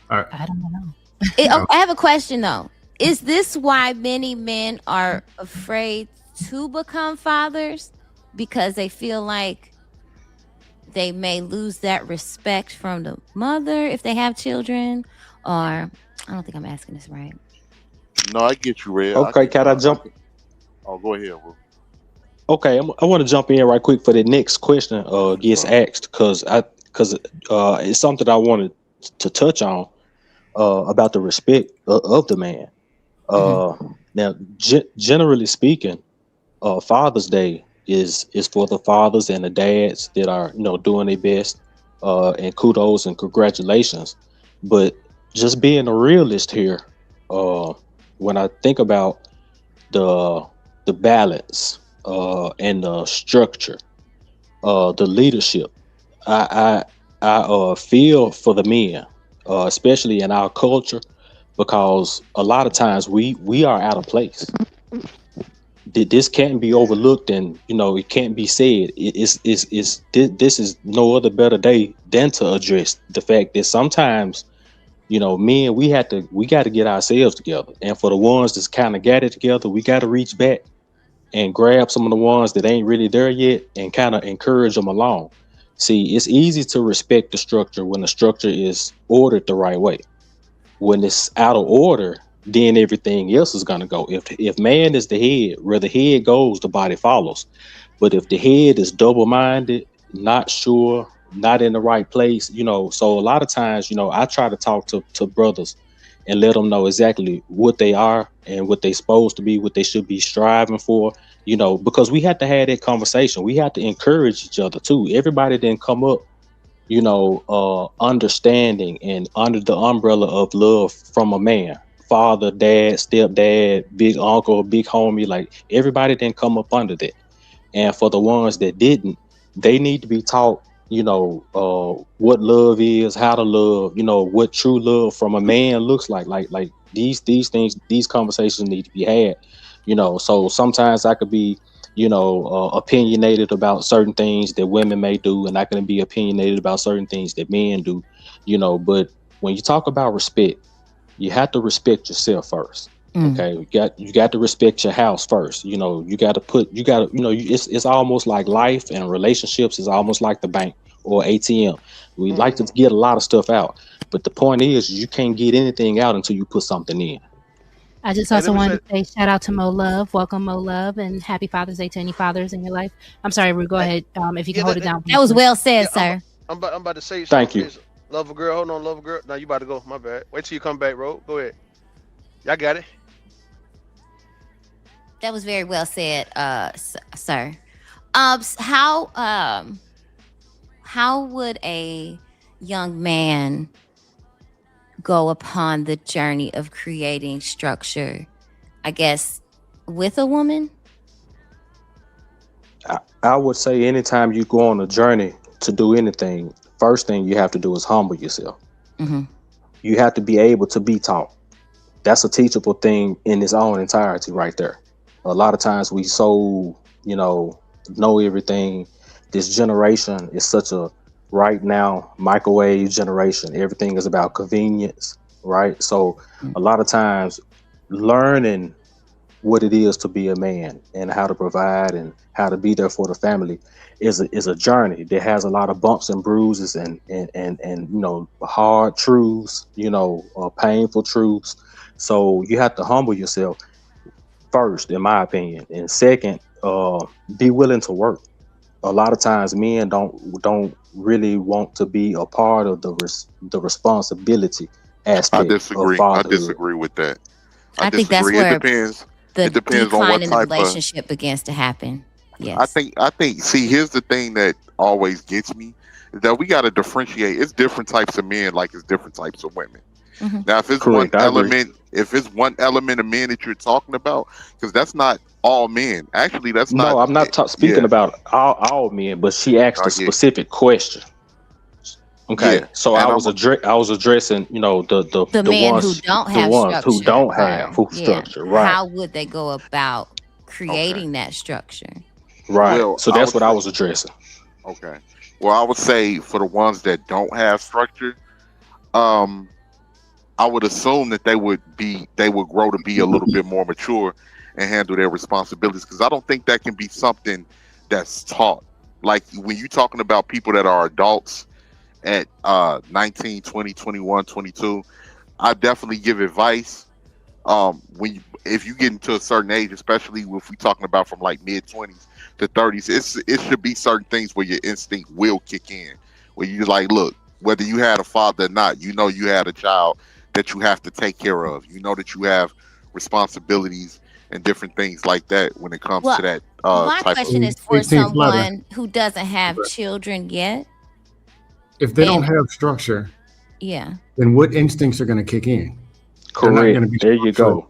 I don't know. I have a question though. Is this why many men are afraid to become fathers? Because they feel like they may lose that respect from the mother if they have children? Or I don't think I'm asking this right. No, I get you, Red. Okay, can I jump? Oh, go ahead, Will. Okay, I want to jump in right quick for the next question gets asked because it's something I wanted to touch on about the respect of the man. Now, generally speaking, Father's Day is for the fathers and the dads that are doing their best, and kudos and congratulations. But just being a realist here, when I think about the balance and the structure, the leadership, I feel for the men, especially in our culture, because a lot of times we are out of place. This can't be overlooked, and it can't be said. This is no other better day than to address the fact that sometimes men, we got to get ourselves together, and for the ones that's kind of got it together, we got to reach back and grab some of the ones that ain't really there yet and kind of encourage them along. See, it's easy to respect the structure when the structure is ordered the right way. When it's out of order, then everything else is gonna go. If man is the head, where the head goes, the body follows. But if the head is double-minded, not sure, not in the right place, so a lot of times, I try to talk to brothers and let them know exactly what they are and what they supposed to be, what they should be striving for, because we have to have that conversation. We have to encourage each other too. Everybody didn't come up understanding and under the umbrella of love from a man, father, dad, stepdad, big uncle, big homie. Like, everybody didn't come up under that. And for the ones that didn't, they need to be taught, what love is, how to love, what true love from a man looks like. Like these things, these conversations need to be had, so sometimes I could be opinionated about certain things that women may do, and I can be opinionated about certain things that men do, but when you talk about respect, you have to respect yourself first. Okay, you got to respect your house first. You got to it's almost like life and relationships is almost like the bank or ATM. We like to get a lot of stuff out, but the point is you can't get anything out until you put something in. I just also wanted to say shout out to Mo Love. Welcome, Mo Love, and happy Father's Day to any fathers in your life. I'm sorry, Rue, go ahead. If you can hold it down. That was well said, sir. I'm about to say thank you. Love a girl. Hold on, love a girl. Now you about to go. My bad. Wait till you come back, Ro. Go ahead. Y'all got it. That was very well said, sir. How would a young man go upon the journey of creating structure, I guess, with a woman? I would say anytime you go on a journey to do anything, first thing you have to do is humble yourself. Mm-hmm. You have to be able to be taught. That's a teachable thing in its own entirety right there. A lot of times we know everything. This generation is such a right now microwave generation. Everything is about convenience, right? So a lot of times learning what it is to be a man and how to provide and how to be there for the family is a journey that has a lot of bumps and bruises and hard truths, painful truths. So you have to humble yourself first, in my opinion, and second, be willing to work. A lot of times men don't really want to be a part of the responsibility I aspect of disagree. I fatherhood. disagree with that. I I think that's disagree. It where depends. the It depends on decline what in the type of. relationship begins to happen. I Yes. think. I think. See, here's the thing that always gets me is that we got to differentiate. It's different types of men, like it's different types of women. Mm-hmm. Now, if it's one Correct, I agree. element, of men that you're talking about, because that's not all men. Actually, that's not. No, I'm not speaking Yeah. about all men, but she asked Oh a yeah. specific question. Okay, Yeah. so And I was addressing, the The men who ones don't have who structure, don't have or who yeah, structure, right, how would they go about okay. creating that structure? right. Well, So I that's would what I say. was addressing. Okay. Well, I would say for the ones that don't have structure, um, I would assume that they would grow to be a little bit more mature and handle their responsibilities, because I don't think that can be something that's taught. Like when you're talking about people that are adults at 19, 20, 21, 22, I definitely give advice. If you get into a certain age, especially if we talking about from like mid 20s to 30s, it should be certain things where your instinct will kick in, where you like, look, whether you had a father or not, you had a child that you have to take care of. You know that you have responsibilities and different things like that when it comes Well, to that my type of. question is for 18th letter. someone who doesn't have children yet. If they don't And have structure, yeah, then what instincts are going to kick in? They're not going to Correct. be There you structured. go.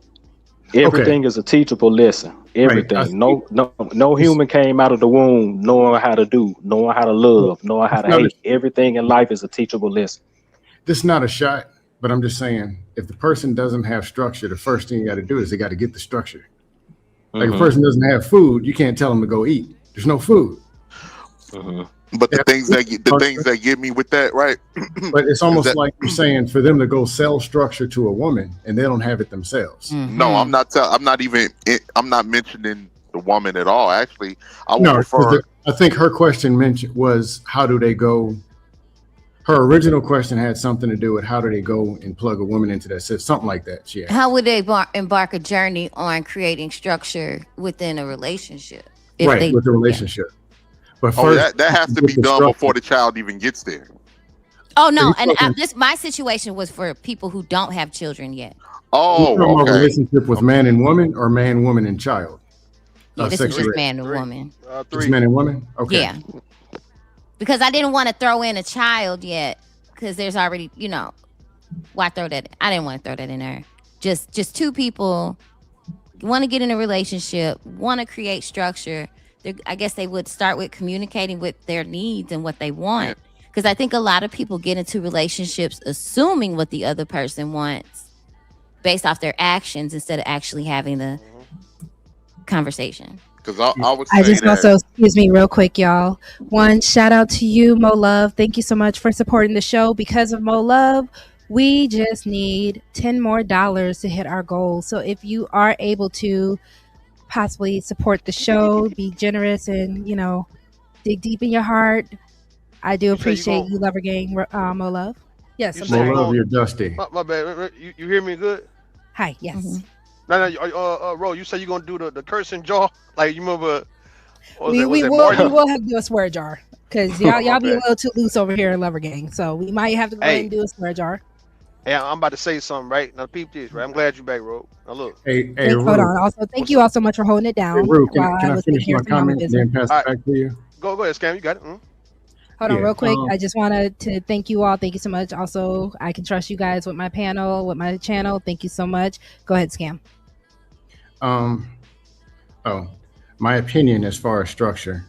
Okay, Everything is a teachable lesson. right. Everything. No It's, human came out of the womb knowing how to do, knowing how to love, knowing how it's to not a, hate. Everything in life is a teachable lesson. this is not a shot, but I'm just saying, if the person doesn't have structure, the first thing you got to do is they got to get the structure. Like if a Hmm. person doesn't have food, you can't tell them to go eat. There's no food. Hmm. But They the have things to that get get, the things structure. that get me with that, right, But it's is almost that like you're saying for them to go sell structure to a woman and they don't have it themselves. no, mm-hmm. I'm not mentioning the woman at all. Actually, I would No, because prefer. I think her question mentioned was how do they go? Her original question had something to do with how do they go and plug a woman into that system, something like that. She asked. How would they embark a journey on creating structure within a relationship? If Right, they, with the yeah. relationship. But Oh, first, that has to get be the done structure. before the child even gets there. Oh So no, you're and talking, my situation was for people who don't have children yet. you're Oh, talking about okay, relationship with okay. man and woman or man, woman, and child? Yeah, this was Sexual. just Three. man and Three. woman. Just Three. man and woman? Okay. Yeah, because I didn't want to throw in a child yet, because there's already, why throw that? I didn't want to throw that in there. Just two people want to get in a relationship, want to create structure. I guess they would start with communicating with their needs and what they want. Because I think a lot of people get into relationships assuming what the other person wants based off their actions instead of actually having the conversation. Because I would I say just that. also, excuse me, real quick, y'all. One shout out to you, Mo Love. Thank you so much for supporting the show. Because of Mo Love, we just need $10 more to hit our goal. So if you are able to possibly support the show, be generous, and dig deep in your heart, I do You say you appreciate gon' you, Lover Gang, Mo Love. Yes, you I'm say More you sorry. love, gon' you're dusty. my bad. You hear me good? Hi, yes. Mm-hmm. No, Ro, you say you gonna do the cursing jaw? Like you remember? What was We that? Was we that will we Marty? will have to do a swear jar because Oh, my y'all be a bad. little too loose over here in Lover Gang. So we might have to go ahead and Hey, do a swear jar. hey, I'm about to say something, right? Now peep this, right? I'm glad you back, Ro. Now look, Hey, Hold Rue. on. Also, thank what's you all up? so much for holding it Hey, down Rue, while can I I was taking finish care my of some mama comment and business. then pass All it right, back to you? go ahead, Scam. You got it. Hold on, Yeah. real quick. I just wanted to thank you all. Thank you so much. Also, I can trust you guys with my panel, with my channel. Thank you so much. Go ahead, Scam. Um. Oh, my opinion as far as structure,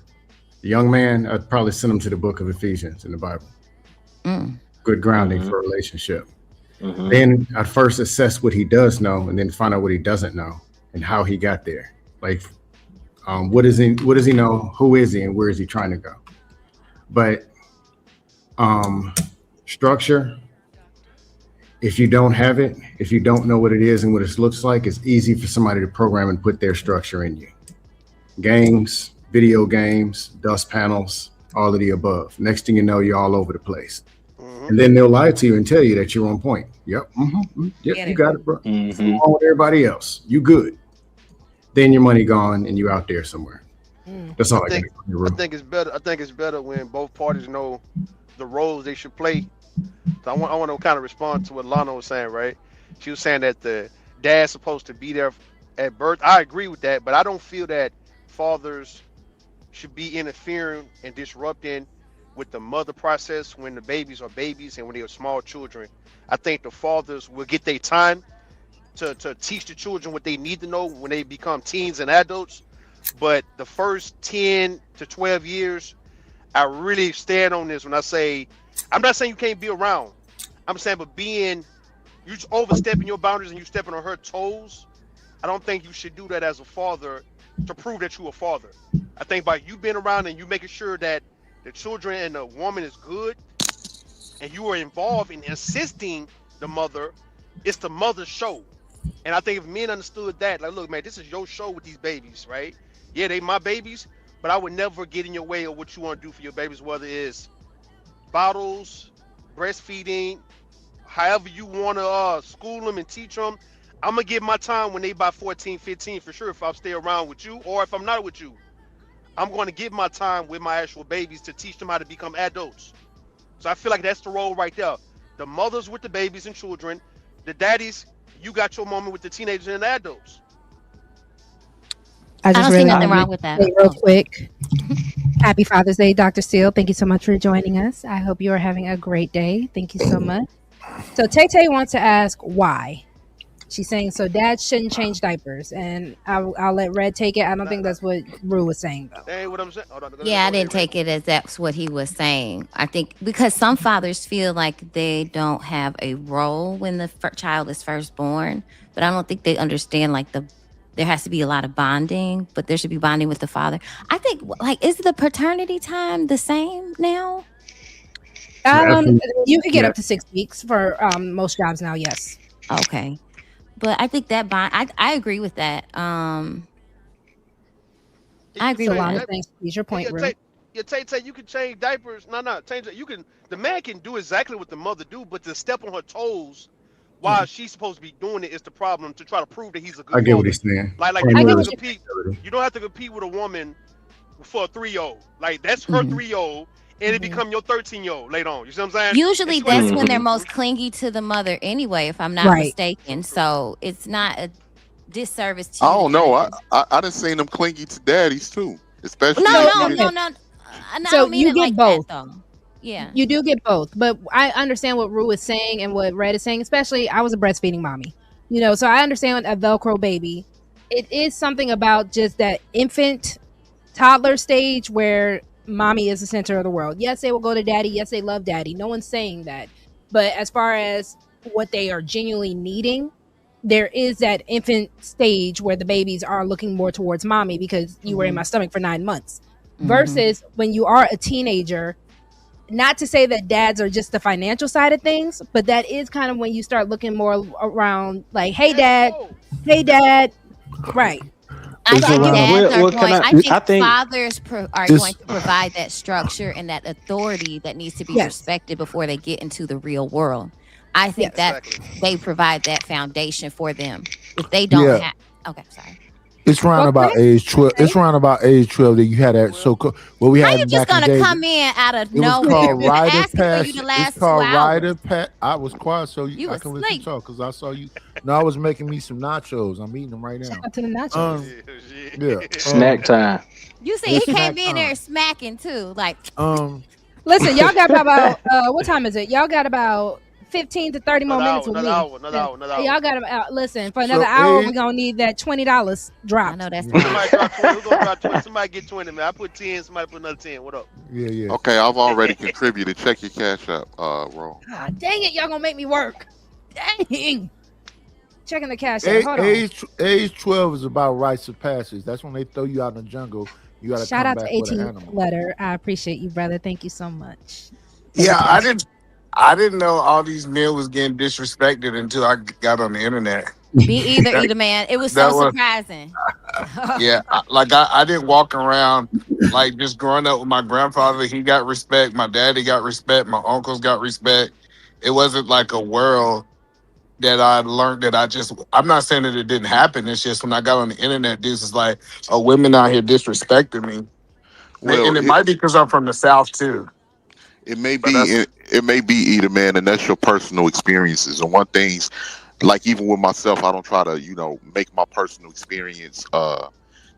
the young man, I'd probably send him to the book of Ephesians in the Bible. Good grounding for a relationship. Then I'd first assess what he does know, and then find out what he doesn't know and how he got there. Like, what does he know? Who is he, and where is he trying to go? But structure, if you don't have it, if you don't know what it is and what it looks like, it's easy for somebody to program and put their structure in you. Games, video games, dust panels, all of the above. Next thing you know, you're all over the place. And then they'll lie to you and tell you that you're on point. Yep, yep, you got it, bro. What's wrong with everybody else? You good. Then your money gone and you out there somewhere. That's all I think. I think it's better when both parties know the roles they should play. So I want to kind of respond to what Lana was saying, right? She was saying that the dad's supposed to be there at birth. I agree with that, but I don't feel that fathers should be interfering and disrupting with the mother process when the babies are babies and when they are small children. I think the fathers will get their time to teach the children what they need to know when they become teens and adults. But the first 10 to 12 years, I really stand on this when I say, I'm not saying you can't be around. I'm saying, but you overstepping your boundaries and you stepping on her toes, I don't think you should do that as a father to prove that you're a father. I think by you being around and you making sure that the children and the woman is good, and you are involved in assisting the mother, it's the mother's show. And I think if men understood that, like, look, man, this is your show with these babies, right? Yeah, they my babies, but I would never get in your way of what you want to do for your babies, whether it's bottles, breastfeeding, however you want to school them and teach them. I'm going to give my time when they about 14, 15 for sure if I stay around with you, or if I'm not with you. I'm going to give my time with my actual babies to teach them how to become adults. So I feel like that's the role right there. The mothers with the babies and children, the daddies, you got your moment with the teenagers and the adults. I don't see nothing wrong with that. Real quick. Happy Father's Day, Dr. Steele. Thank you so much for joining us. I hope you are having a great day. Thank you so much. So Tay wants to ask why. She's saying, so dad shouldn't change diapers. And I'll let Red take it. I don't think that's what Rue was saying, though. That ain't what I'm saying. Yeah, I didn't take it as that's what he was saying. I think because some fathers feel like they don't have a role when the child is first born. But I don't think they understand, like, there has to be a lot of bonding, but there should be bonding with the father. I think, like, is the paternity time the same now? You could get up to 6 weeks for most jobs now, yes. Okay. But I think that bond, I agree with that. I agree with a lot of things. Use your point, Rue. Tay, you can change diapers. No, change it. You can. The man can do exactly what the mother do, but to step on her toes while she's supposed to be doing it is the problem. To try to prove that he's a good. I get what he's saying. Like you don't have to compete. You don't have to compete with a woman for a 3-year-old. Like that's her 3-year-old. And it become your 13-year-old later on. You see what I'm saying? Usually that's when they're most clingy to the mother anyway, if I'm not mistaken. So it's not a disservice to you. I don't know. I done seen them clingy to daddies too. Especially No. So you get both. That, though. Yeah. You do get both. But I understand what Rue is saying and what Red is saying, especially I was a breastfeeding mommy. You know, so I understand a Velcro baby. It is something about just that infant toddler stage where mommy is the center of the world. Yes, they will go to daddy. Yes, they love daddy. No one's saying that. But as far as what they are genuinely needing, there is that infant stage where the babies are looking more towards mommy because you were in my stomach for 9 months. Versus when you are a teenager, not to say that dads are just the financial side of things, but that is kind of when you start looking more around like, hey, dad. Right. I think fathers are going to provide that structure and that authority that needs to be respected before they get into the real world. I think that they provide that foundation for them. If they don't have, okay, sorry. It's around about age 12. It's around about age 12 that you had that so-called. Well, we had. How you just gonna come in out of nowhere? Called Rider Pass. It's called Rider Pass. I was quiet so I can listen to talk because I saw you. No, I was making me some nachos. I'm eating them right now. Shout out to the nachos. Snack time. You see, he came in there smacking too, like. Listen, y'all got about what time is it? Y'all got about 15 to 30 more minutes with me. Another hour. Y'all got to listen. For another hour, we're gonna need that $20 drop. I know that's Somebody drop 20. Who's gonna drop 20? Somebody get 20, man. I put 10. Somebody put another 10. What up? Yeah. Okay, I've already contributed. Check your cash up, Ron. God dang it, y'all gonna make me work. Dang. Checking the cash app. Hold on. Age 12 is about rites of passage. That's when they throw you out in the jungle. You got to shout come out back to with an 18 animal. letter. I appreciate you, brother. Thank you so much. Yeah, I didn't know all these men was getting disrespected until I got on the internet. Me either, man. It was so surprising. Yeah, I didn't walk around like just growing up with my grandfather. He got respect. My daddy got respect. My uncles got respect. It wasn't like a world that I learned that I'm not saying that it didn't happen. It's just when I got on the internet, this is like, women out here disrespecting me. Well, and it might be because I'm from the South too. It may be either, man, and that's your personal experiences. And one thing's like, even with myself, I don't try to, make my personal experience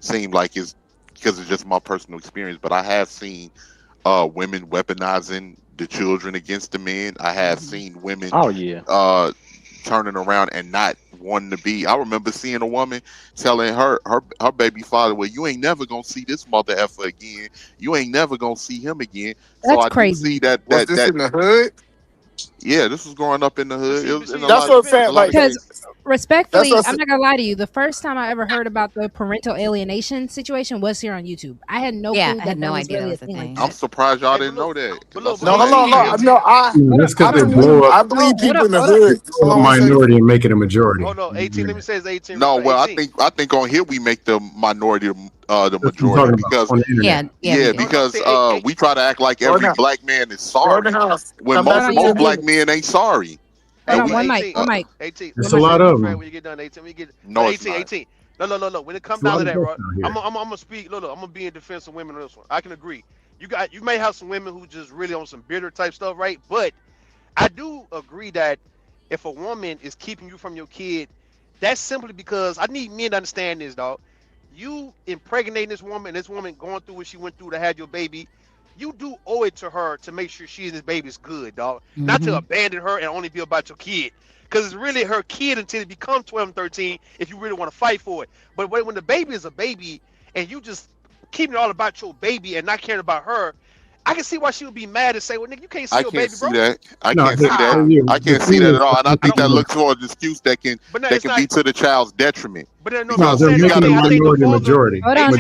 seem like it's because it's just my personal experience. But I have seen women weaponizing the children against the men. I have seen women turning around and not wanting to be. I remember seeing a woman telling her baby father, well, you ain't never gonna see this mother effer again. You ain't never gonna see him again. That's so I crazy. do see that. Was this in the hood? Yeah, this was growing up in the hood. It was in That's what I'm saying. Like, because respectfully, That's what I'm not gonna lie to you. The first time I ever heard about the parental alienation situation was here on YouTube. I had no clue I that had no was idea really that a was a thing like thing. that. I'm surprised y'all didn't know that. That's because they blow up. I believe people in the hood. A minority and make it a majority. Hold on, 18. Let me say it's 18. No, well, 18. I think on here we make the minority the talking majority about because on the internet. because we try to act like every black man is sorry when back most on black men ain't sorry. Hold And on, we- one mic. 18. There's a lot of Fred, them. when you get done, 18. When you get No, it's 18, not. 18. No. When it comes There's a down to lot that, of right? folks out I'm gonna speak. Look, I'm gonna be in defense of women on this one. I can agree. You may have some women who just really on some bitter type stuff, right? But I do agree that if a woman is keeping you from your kid, that's simply because I need men to understand this, dog. You impregnating this woman going through what she went through to have your baby, you do owe it to her to make sure she and this baby is good, dog. Not to abandon her and only be about your kid. Because it's really her kid until it becomes 12 and 13 if you really want to fight for it. But when the baby is a baby and you just keeping it all about your baby and not caring about her, I can see why she would be mad and say, well, nigga, you can't see I your can't baby, see bro. that. I No, can't see that. I can't see that at all. And I think that looks for an excuse that can be to the child's detriment. But no, Because I'm they're saying you making gotta a I think the minority father, majority. Hold on,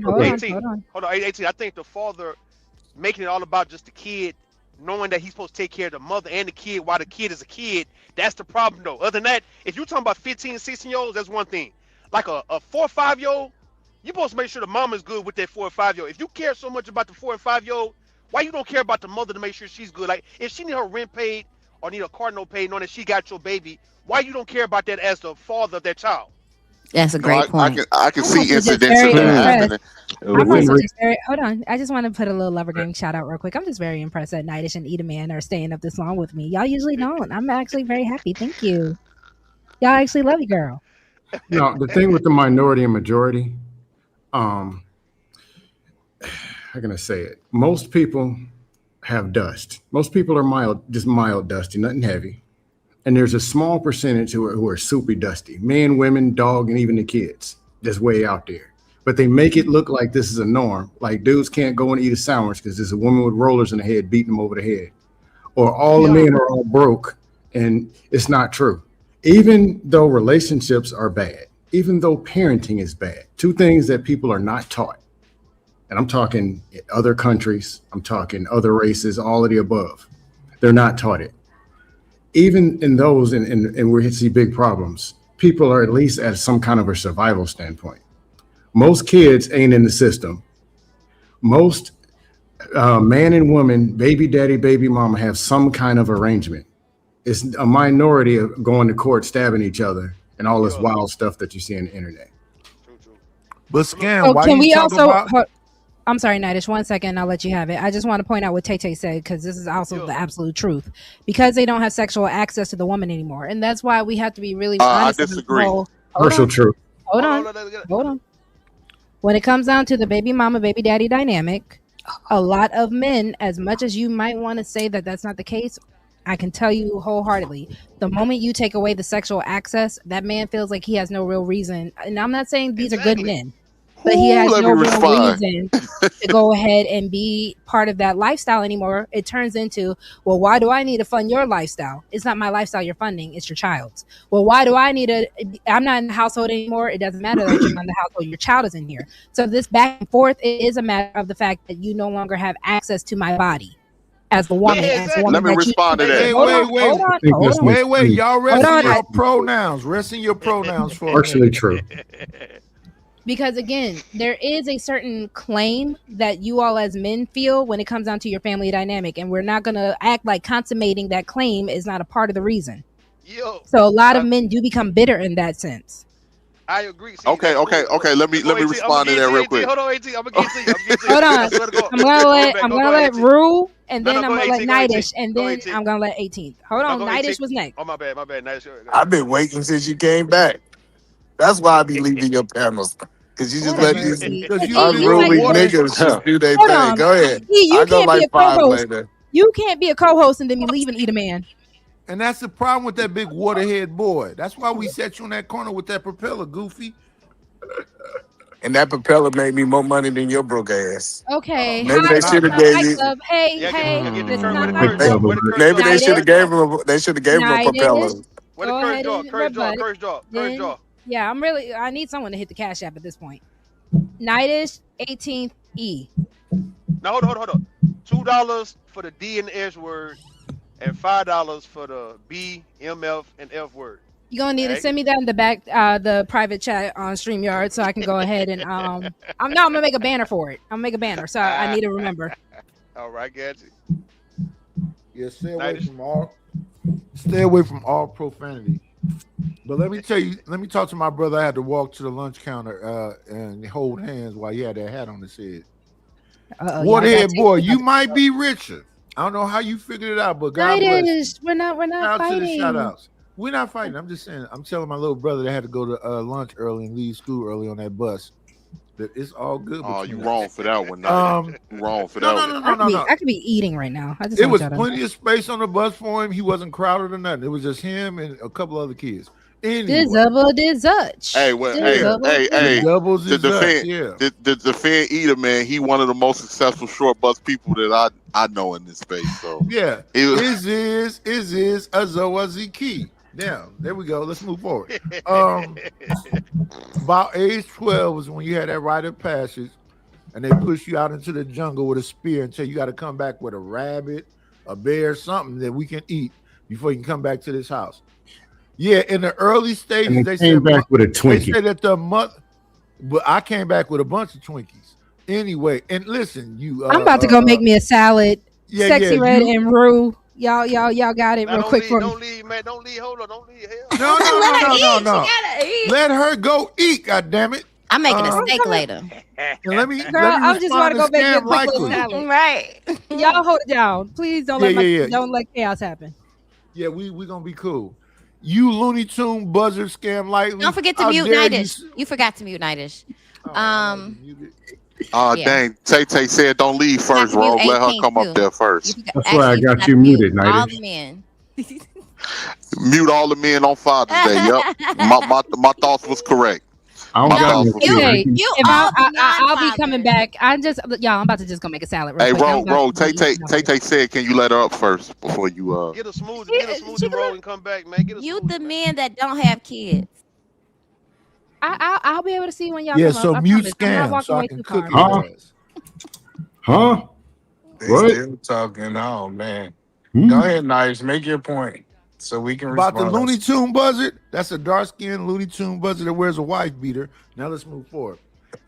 Majority. hold on. 18. I think the father making it all about just the kid, knowing that he's supposed to take care of the mother and the kid while the kid is a kid, that's the problem though. Other than that, if you're talking about 15 and 16-year-olds, that's one thing. Like a 4 or 5-year-old, you're supposed to make sure the mama's good with that 4 or 5-year-old. If you care so much about the 4 and 5-year-old, why you don't care about the mother to make sure she's good? Like if she need her rent paid or need a car note paid, knowing that she got your baby, why you don't care about that as the father of that child? That's a great point. I can see I'm also just incidents very of that impressed. happening. I'm also just very hold on. I just want to put a little Lover Gang shout out real quick. I'm just very impressed that Nightish and Eat a Man are staying up this long with me. Y'all usually don't. I'm actually very happy. Thank you. Y'all actually love you, girl. No, the thing with the minority and majority, how can I say it? Most people have dust. Most people are mild, just mild dusty, nothing heavy. And there's a small percentage who are super dusty. Men, women, dog, and even the kids. That's way out there. But they make it look like this is a norm. Like dudes can't go and eat a sandwich because there's a woman with rollers in the head beating them over the head. Or all the men are all broke, and it's not true. Even though relationships are bad, even though parenting is bad, two things that people are not taught. And I'm talking other countries, I'm talking other races, all of the above. They're not taught it. Even in those, and we see big problems, people are at least at some kind of a survival standpoint. Most kids ain't in the system. Most man and woman, baby daddy, baby mama have some kind of arrangement. It's a minority of going to court, stabbing each other, and all this wild stuff that you see on the internet. But Scam, why can you we talking also? about? I'm sorry, Nightish. 1 second, I'll let you have it. I just want to point out what Tay said because this is also the absolute truth. Because they don't have sexual access to the woman anymore, and that's why we have to be really honest. I disagree. Partial truth. Hold on. When it comes down to the baby mama, baby daddy dynamic, a lot of men, as much as you might want to say that that's not the case, I can tell you wholeheartedly, the moment you take away the sexual access, that man feels like he has no real reason. And I'm not saying these are good men, but he has Let me no real respond. reason to go ahead and be part of that lifestyle anymore. It turns into, well, why do I need to fund your lifestyle? It's not my lifestyle you're funding, it's your child's. Well, why do I need I'm not in the household anymore. It doesn't matter that you're not in the household, your child is in here. So this back and forth, it is a matter of the fact that you no longer have access to my body as the woman, as the woman Let me that respond to that. Hold on. Wait. Y'all rest in your Hold on. pronouns. Rest in your pronouns for a Partially minute. true. Because again, there is a certain claim that you all as men feel when it comes down to your family dynamic, and we're not going to act like consummating that claim is not a part of the reason. So a lot of men do become bitter in that sense. I agree. See, Okay. Let me respond to that real quick. Hold on, AT. I'm gonna get to you. Hold on. I'm gonna let Rue, and then I'm gonna let AT, Nightish, and then I'm gonna let 18th. Hold on, Nightish was next. Oh, my bad. Nightish. I've been waiting since you came back. That's why I be leaving your panels. Because you just let these unruly niggas just do their Hold thing. on. Go ahead. You I go can't be a like 5 co-host. later. You can't be a co-host and then be leaving Eat a Man. And that's the problem with that big waterhead boy. That's why we set you in that corner with that propeller, Goofy. And that propeller made me more money than your broke ass. Okay. Maybe they should have gave you. Hey, this is not Maybe they should have gave him. They should have gave him a propeller. Where the curse jaw? Curse jaw. Yeah, I need someone to hit the cash app at this point. Nightish 18th E. Now hold on. $2 for the D and the S word, and $5 for the B, MF, and F word. You're gonna need to send me that in the back, the private chat on StreamYard, so I can go ahead and I'm gonna make a banner for it. I'm gonna make a banner, so I need to remember. All right, got you. Yeah, stay away from all profanity. But let me talk to my brother. I had to walk to the lunch counter and hold hands while he had that hat on his head. Waterhead boy, you might be richer. I don't know how you figured it out, but God bless. We're not fighting. Shout outs. We're not fighting. I'm just saying. I'm telling my little brother that had to go to lunch early and leave school early on that bus. That it's all good. Oh, you wrong for that one. Wrong for that one. No. I could be eating right now. It was plenty of space on the bus for him. He wasn't crowded or nothing. It was just him and a couple other kids. Anyway. To defend Eater, man, he one of the most successful short bus people that I know in this space. So yeah, is Azowaziki. Now, there we go. Let's move forward. About age 12 is when you had that rite of passage, and they push you out into the jungle with a spear and tell you got to come back with a rabbit, a bear, something that we can eat before you can come back to this house. Yeah, in the early stages, they came back with a Twinkie. They said that but I came back with a bunch of Twinkies. Anyway, and listen, I'm about to go make me a salad. Sexy Red and Rue. Y'all got it real quick for me. Don't leave, man. Don't leave. Hold on. Don't leave. No. Let her go eat. God damn it. I'm making a steak later. And let me I just want to go make a quick little salad. Right. Y'all hold it down. Please don't don't let chaos happen. Yeah, we gonna be cool. You Looney Tune buzzer scam lightly. Don't forget to mute Nightish. You forgot to mute Nightish. Dang. Tay said don't leave first, Rogue. Let her come up there first. That's why I got you muted, Nightish. All the men. Mute all the men on Father's Day. Yep. My thoughts was correct. I'll be coming back. I'm about to just go make a salad. Hey, Rogue. Tay said, can you let her up first before you get a smoothie roll and come back, man. You the men that don't have kids. I'll be able to see when y'all. Yeah, come so up. mute scam so I can cook it. Huh? They still talking. Oh man. Go ahead, Nice. Make your point so we can about respond. The Looney Tune buzzard. That's a dark skinned Looney Tune buzzard that wears a wife beater. Now let's move forward.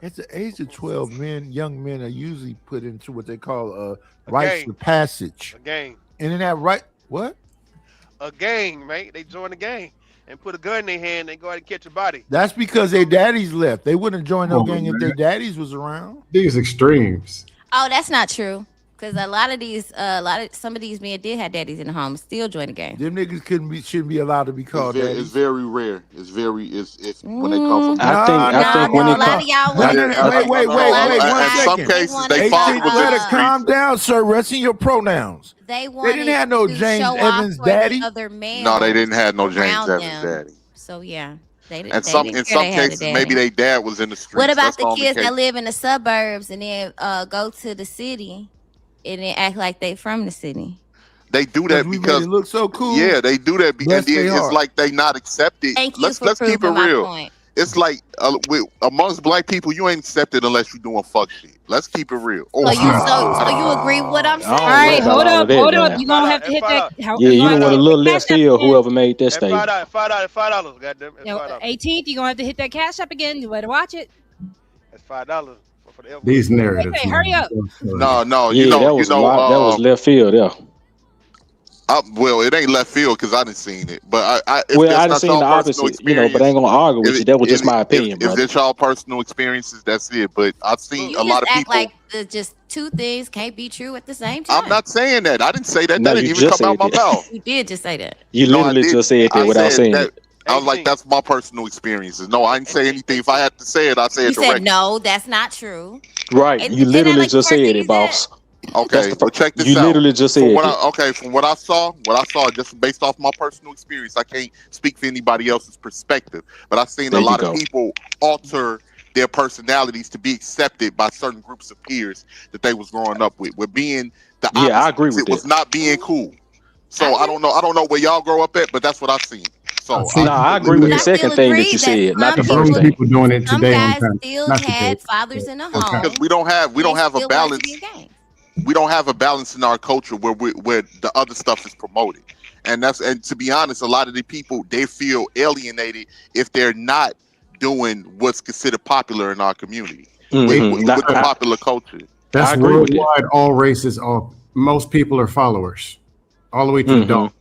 At the age of 12, young men are usually put into what they call rites of passage. A gang. And in that what? A gang, mate. They join the gang and put a gun in their hand and go out and catch a body. That's because their daddies left. They wouldn't join no gang if their daddies was around. These extremes. Oh, that's not true. Because some of these men did have daddies in the home, still join the game. Them niggas shouldn't be allowed to be called daddies. It's very rare. It's when they come from. I think when a lot of y'all wait, in some cases they father was in the streets. Calm down, sir. Rest in your pronouns. They didn't have no James Evans daddy. No, they didn't have no James Evans daddy. So yeah. In some cases, maybe their dad was in the streets. What about the kids that live in the suburbs and then go to the city and then act like they from the city? They do that because it looks so cool. Yeah, they do that because it's like they not accepted. Let's keep it real. Point. It's like amongst black people, you ain't accepted unless you're doing fuck shit. Let's keep it real. So you agree with what I'm saying? All right, hold up. You gonna have to hit that. Yeah, you went a little left field. Whoever made that statement. $5, goddamn. 18th, you gonna have to hit that cash up again. You better watch it. That's $5 for the These narratives. Hey, hurry up. No. Yeah, that was left field. Yeah. Well, it ain't left field because I didn't seen it, but I didn't seen the opposite, but I ain't gonna argue with you. That was just my opinion, If it's y'all personal experiences, that's it. But I've seen a lot of people like just two things can't be true at the same time. I'm not saying that. I didn't say that. No, that didn't even come out my mouth. You did just say that. You literally just said that without saying it. I was like, that's my personal experiences. No, I didn't say anything. If I had to say it, I say it directly. You said no, that's not true. Right. You literally just said it, boss. Okay, so check this out. You literally just said from what I saw, just based off my personal experience, I can't speak for anybody else's perspective, but I've seen a lot of people alter their personalities to be accepted by certain groups of peers that they was growing up with. With being the opposite, I agree with it was not being cool. So I don't know where y'all grow up at, but that's what I've seen. So I agree with the second thing that you said, not the first thing. People doing it today. Some guys still had fathers in the home because we don't have a balance. We don't have a balance in our culture where the other stuff is promoted, and to be honest, a lot of the people, they feel alienated if they're not doing what's considered popular in our community with the popular culture. That's worldwide. All races, most people are followers, all the way to the dog.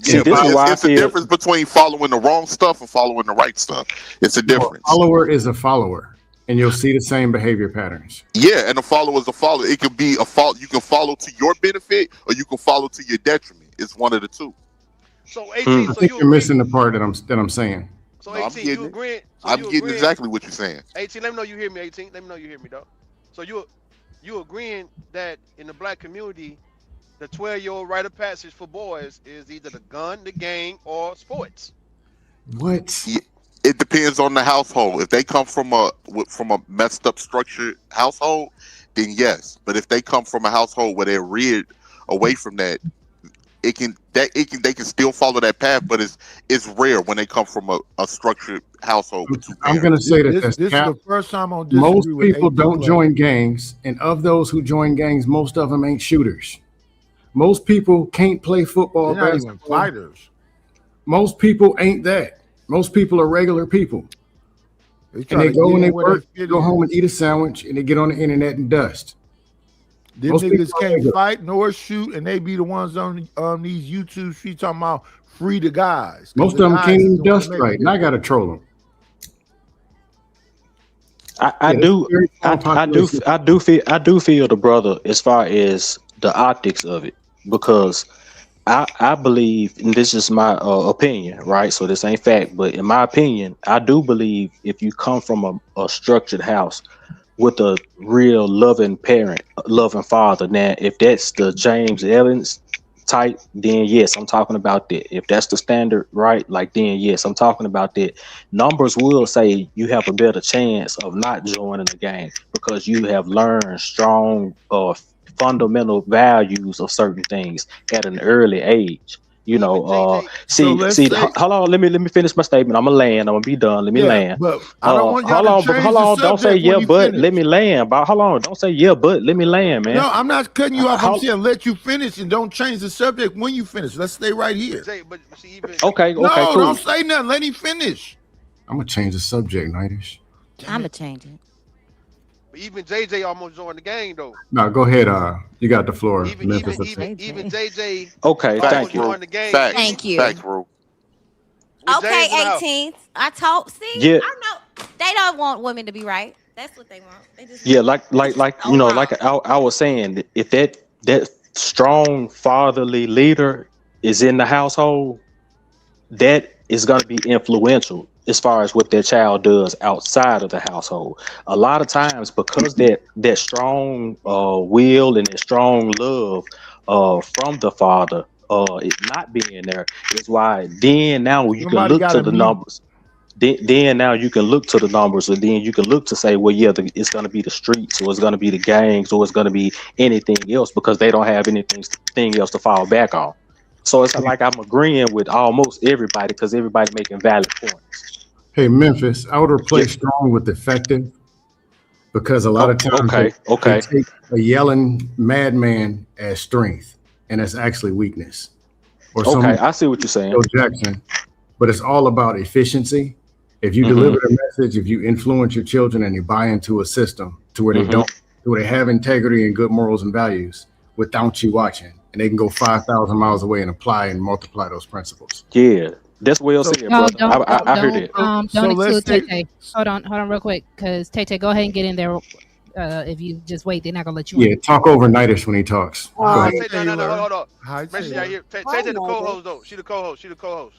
Yeah, it's a difference between following the wrong stuff and following the right stuff. It's a difference. A follower is a follower. And you'll see the same behavior patterns. Yeah, and a follower is a follower. It could be a fault. You can follow to your benefit, or you can follow to your detriment. It's one of the two. So 18. I think you're missing the part that I'm saying. So 18, you agreeing? I'm getting exactly what you're saying. 18, let me know you hear me. 18, let me know you hear me, dog. So you agreeing that in the black community, the 12-year-old rite of passage for boys is either the gun, the gang, or sports? What? Yeah. It depends on the household. If they come from a messed up structured household, then yes. But if they come from a household where they're reared away from that, they can still follow that path. But it's rare when they come from a structured household with two parents. I'm going to say that this is the first time on most people don't join gangs, and of those who join gangs, most of them ain't shooters. Most people can't play football. They're not even fighters. Most people ain't that. Most people are regular people. And they go and they work, go home and eat a sandwich, and they get on the internet and dust. Them niggas can't fight nor shoot, and they be the ones on these YouTube streets talking about free the guys. Most of them can't even dust right, and I gotta troll them. I do feel the brother as far as the optics of it, because I believe, and this is my opinion, right? So this ain't fact, but in my opinion, I do believe if you come from a structured house with a real loving parent, loving father, now if that's the James Evans type, then yes, I'm talking about that. If that's the standard, right? Like then yes, I'm talking about that. Numbers will say you have a better chance of not joining the game because you have learned strong fundamental values of certain things at an early age. Hold on, let me finish my statement. I'm gonna be done. Let me land. But I don't want hold on, don't say yeah, but let me land. But hold on, don't say yeah, but let me land, man. No, I'm not cutting you off. I'm saying let you finish and don't change the subject when you finish. Let's stay right here. Okay, no, cool. Don't say nothing. Let him finish. I'm gonna change the subject, Nightish. I'm gonna change it. But even JJ almost joined the game though. No, go ahead. You got the floor. Even JJ. Okay, thank you. Thank you. Thanks, bro. Okay, 18th. I talk. See, yeah. I know they don't want women to be right. That's what they want. They just Yeah, want I was saying, if that strong fatherly leader is in the household, that is going to be influential as far as what their child does outside of the household. A lot of times, because that strong will and that strong love from the father is not being there, is why then now you can Somebody look got to to the mute. numbers. Then now you can look to the numbers, and then you can look to say, well, yeah, it's going to be the streets, or it's going to be the gangs, or it's going to be anything else, because they don't have anything else to fall back on. So it's like I'm agreeing with almost everybody because everybody making valid points. Hey, Memphis, I would replace Yes. strong with effective, because a lot of times they Okay. take a yelling madman as strength, and it's actually weakness. Or Okay, I see what you're saying. Joe Jackson, but it's all about efficiency. If you deliver the message, if you influence your children and you buy into a system to where to where they have integrity and good morals and values without you watching, and they can go 5,000 miles away and apply and multiply those principles. Yeah, that's well said, brother. I heard it. Don't exclude Tay. Hold on, real quick, because Tay, go ahead and get in there. If you just wait, they're not gonna let you Yeah, in. talk overnightish when he talks. Go ahead. No, hold on. Hi, Make sure y'all hear. Tay the co-host though. She the co-host.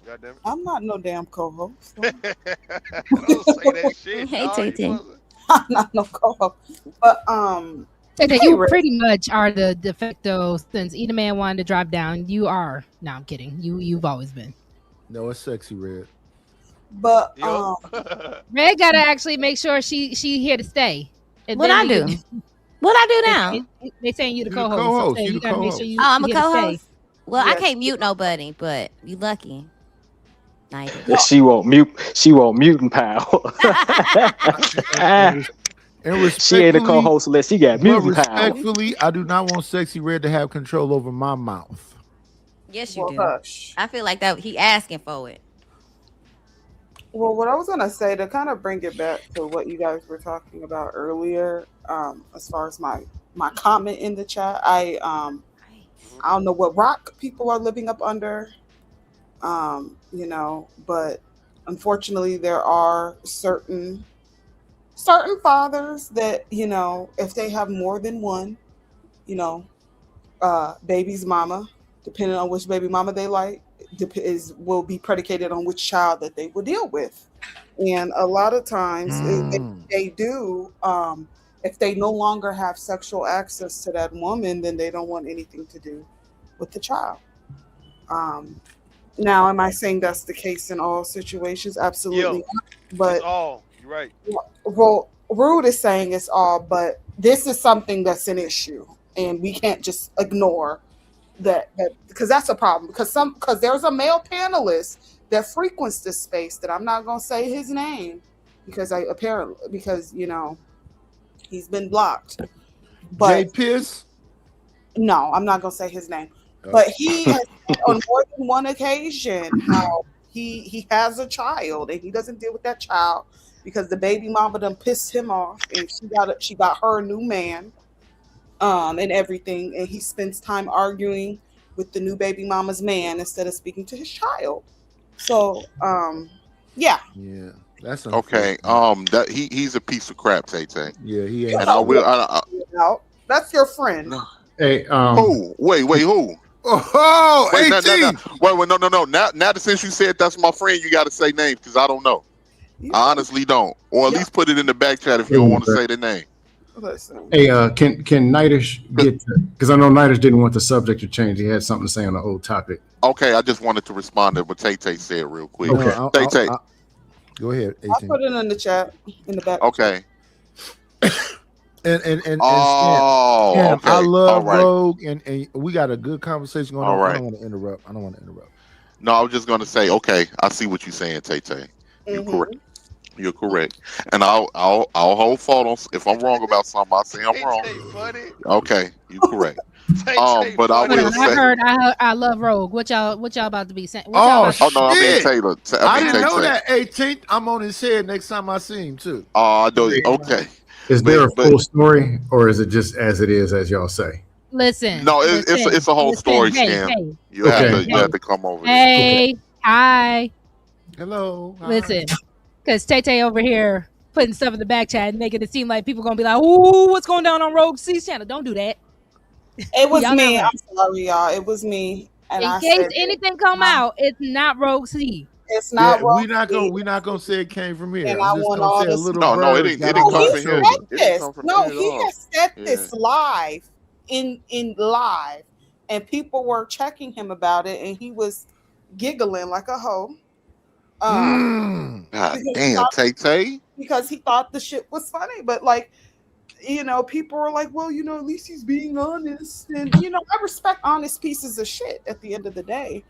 Goddamn it. I'm not no damn co-host. Don't say that shit. Hey, Tay. I'm not no co-host. But Tay, you pretty much are the de facto, since either man wanted to drop down. You are. No, I'm kidding. You've always been. No, it's sexy red. But Red gotta actually make sure she here to stay. And What I do? What I do now? They saying you the You the co-host. co-host. So You you the gotta make co-host. sure you. Oh, I'm a here to stay. co-host. Well, I Yes. can't mute nobody, but you lucky. Nice. She won't mutant power. And She ain't a co-host unless she got but mutant power. respectfully, I do not want Sexy Red to have control over my mouth. Yes, you Well, do. hush. I feel like that he asking for it. Well, what I was gonna say to kind of bring it back to what you guys were talking about earlier, as far as my comment in the chat, I don't know what rock people are living up under, but unfortunately there are certain fathers that, if they have more than one, baby's mama, depending on which baby mama they like, will be predicated on which child that they will deal with. And a lot of times they do, if they no longer have sexual access to that woman, then they don't want anything to do with the child. Now, am I saying that's the case in all situations? Absolutely not. But it's all. You're right. Well, Rude is saying it's all, but this is something that's an issue, and we can't just ignore that because that's a problem. Because there's a male panelist that frequents this space that I'm not gonna say his name because he's been blocked. But Jay Pierce? No, I'm not gonna say his name. But he has said on more than one occasion how he has a child and he doesn't deal with that child because the baby mama done pissed him off and she got her a new man, and everything, and he spends time arguing with the new baby mama's man instead of speaking to his child. So, yeah, that's okay. That he's a piece of crap, Tay. Yeah, he is. And I will. That's your friend. Hey, who? Wait, who? Oh, wait, 18. Wait, no. Now that since you said that's my friend, you got to say names because I don't know. I honestly don't. Or at least put it in the back chat if you don't want to say the name. Hey, can Nightish get? Because I know Nightish didn't want the subject to change. He had something to say on the old topic. Okay, I just wanted to respond to what Tay said real quick. Okay. Tay. Go ahead. 18. I'll put it in the chat in the back. Okay. And okay. I love All right. Rogue, and we got a good conversation going All on. right. I don't want to interrupt. No, I was just gonna say, okay, I see what you're saying, Tay. You're Mm-hmm. correct. You're correct, and I'll hold fault on if I'm wrong about something. I'll say I'm wrong. Okay, you're correct. But I will say, I love Rogue. What y'all about to be saying? Oh, oh no, I mean shit. Taylor. I didn't know Tay. that 18th. I'm on his head next time I see him too. Oh, I know. Okay. Is there a full story, or is it just as it is, as y'all say? Listen. No, it's a whole story, hey, Scam. hey. You have to come over. Hey, hi. Hello. Hi. Listen, because Tay over here putting stuff in the back chat and making it seem like people gonna be like, "Ooh, what's going down on Rogue C's channel?" Don't do that. It was Y'all me. not right. I'm sorry, y'all. It was me. And In I case said anything come out, it's not Rogue C. it's Yeah, not wrong. we're not gonna say it came from here. And I'm I just want gonna all say a this. little No, it bird didn't. got It on didn't come my from He him. said shoulder. It didn't this. come from No, him at he all. has said Yeah. this live in live, and people were checking him about it, and he was giggling like a hoe. Mm. God Because he damn, thought Tay Tay. because he thought the shit was funny, but like, you know, people were like, well, you know, at least he's being honest, and you know, I respect honest pieces of shit at the end of the day.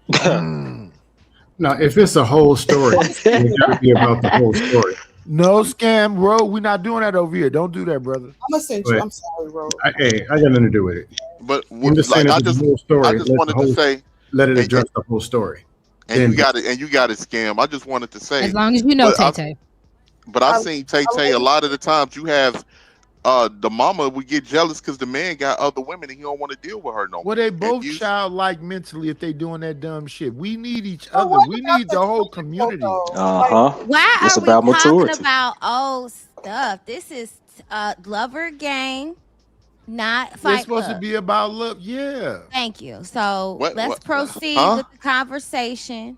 Now, if it's a whole story, then it got to be about the whole story. No scam, bro. We're not doing that over here. Don't do that, brother. I'm gonna send you. But I'm sorry, Ro. I got nothing to do with it. But I'm just saying, like if it's a whole I story, just wanted to say, let it and, address the whole story. and you got it, Scam. I just wanted to say, As long as you know, but Tay I've, Tay. but I've seen Tay Tay a lot of the times. You have the mama would get jealous because the man got other women and he don't want to deal with her no more. Well, they And both you, childlike mentally if they doing that dumb shit. We need each But other. what We about need the the whole child community. Why It's are we about talking maturity. about old stuff? This is Lover Gang, not It's Fight supposed to Club. be about love. Yeah. Thank you. So what? let's proceed with the conversation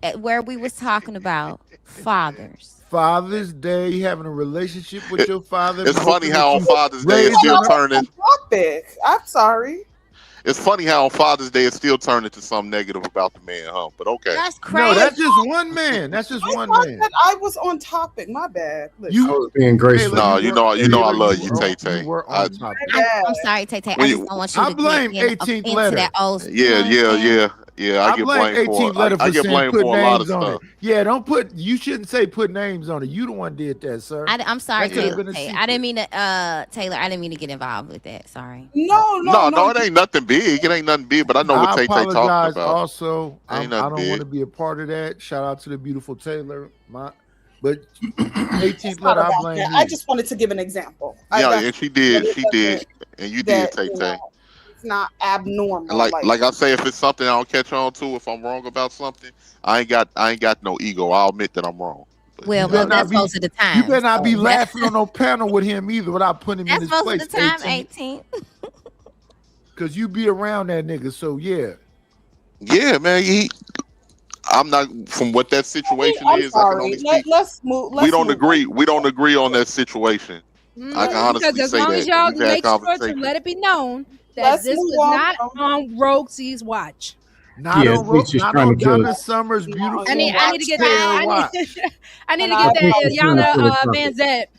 at where we was talking about fathers. Father's Day, having a relationship with your father. It's funny hoping how that on you Father's Day it's raise still him up. turning. topic? I'm sorry. It's funny how on Father's Day it's still turning to something negative about the man, huh? But okay. That's No, crazy. that's just one man. That's just I one thought man. that I was on topic. My bad. I Listen, was being graceful. No, Taylor, you know I love you, were Tay you Tay. were on topic. my bad. I'm sorry, Tay Tay. I When just you, don't want you I to blame get 18th into letter. that old. You yeah, know what I'm saying? yeah. I I get blame blamed for 18th letter I for get saying blamed put for a lot names of on stuff. it. Yeah, don't put. You shouldn't say put names on it. You the one did that, sir. I'm sorry, That could have Taylor. been a Tay. secret. I didn't mean to, Taylor. I didn't mean to get involved with that. Sorry. No. No, it ain't nothing big. It ain't nothing big, but I know what I Tay Tay talking apologize. about. Also, It ain't I nothing don't want big. to be a part of that. Shout out to the beautiful Taylor. But 18th It's not letter, I about blame that. you. I just wanted to give an example. Yeah, That's and she did, and you did, that Tay you Tay. know, it's not And abnormal. like I say, if it's something I don't catch on to, if I'm wrong about something, I ain't got no ego. I'll admit that I'm wrong. But Well, You better not that's be. most of the You time. better not be So laughing on no panel with him either without putting him in that's his most of the place. time. 18. Cause you be around that nigga. So yeah. yeah, man, I'm not from what that situation I'm is. I can sorry. only speak. Let's move. We Let's don't move. agree. We don't agree on that situation. I can Because honestly as say long as that y'all we've had make sure to conversations. let it be known that Let's this move was on. not on Rogue C's watch. Not Yeah, on he's just not trying to on kill Donna us. Summers' Not on beautiful I need watch to get pair that. watch. I need And to I get I think that he's trying to kill the Yana topic. Van Zet.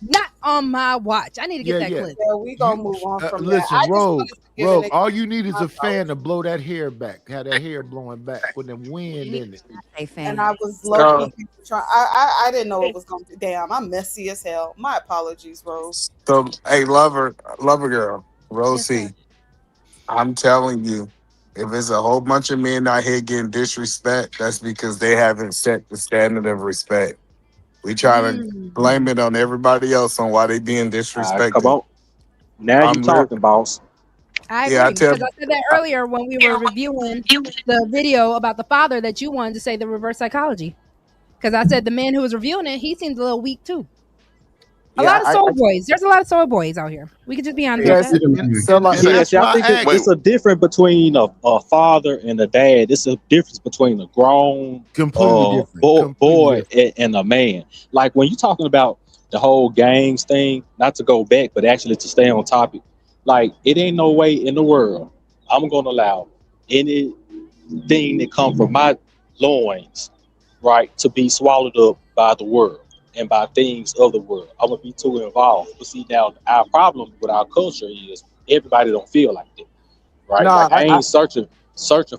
Not on my watch. I need to get that Yeah. clip. Yeah, we gonna move on from that. Listen, I just wanted to give an all you need is example. a fan to blow that hair back. Have that hair blowing back with the wind in it. And I was low key trying. I didn't know it was gonna be. Damn, I'm messy as hell. My apologies, Rose. So, hey, lover girl, Rosie, I'm telling you, if it's a whole bunch of men out here getting disrespect, that's because they haven't set the standard of respect. We try to blame it on everybody else on why they being disrespected. Come on. Now you I'm real. talking, boss. I Yeah, agree because I said that earlier when we were reviewing the video about the father that you wanted to say the reverse psychology. Because I said the man who was reviewing it, he seems a little weak too. A lot of soul boys. There's a lot of soul boys out here. We could just be honest Yes, with that. so like, yes, I think it's a difference between a father and a dad. It's a difference between a grown completely different boy and a man. Like when you're talking about the whole gangs thing, not to go back, but actually to stay on topic. Like it ain't no way in the world I'm gonna allow anything that come from my loins, right, to be swallowed up by the world and by things of the world. I would be too involved. But see, now our problem with our culture is everybody don't feel like that, right? Nah, Like I ain't searching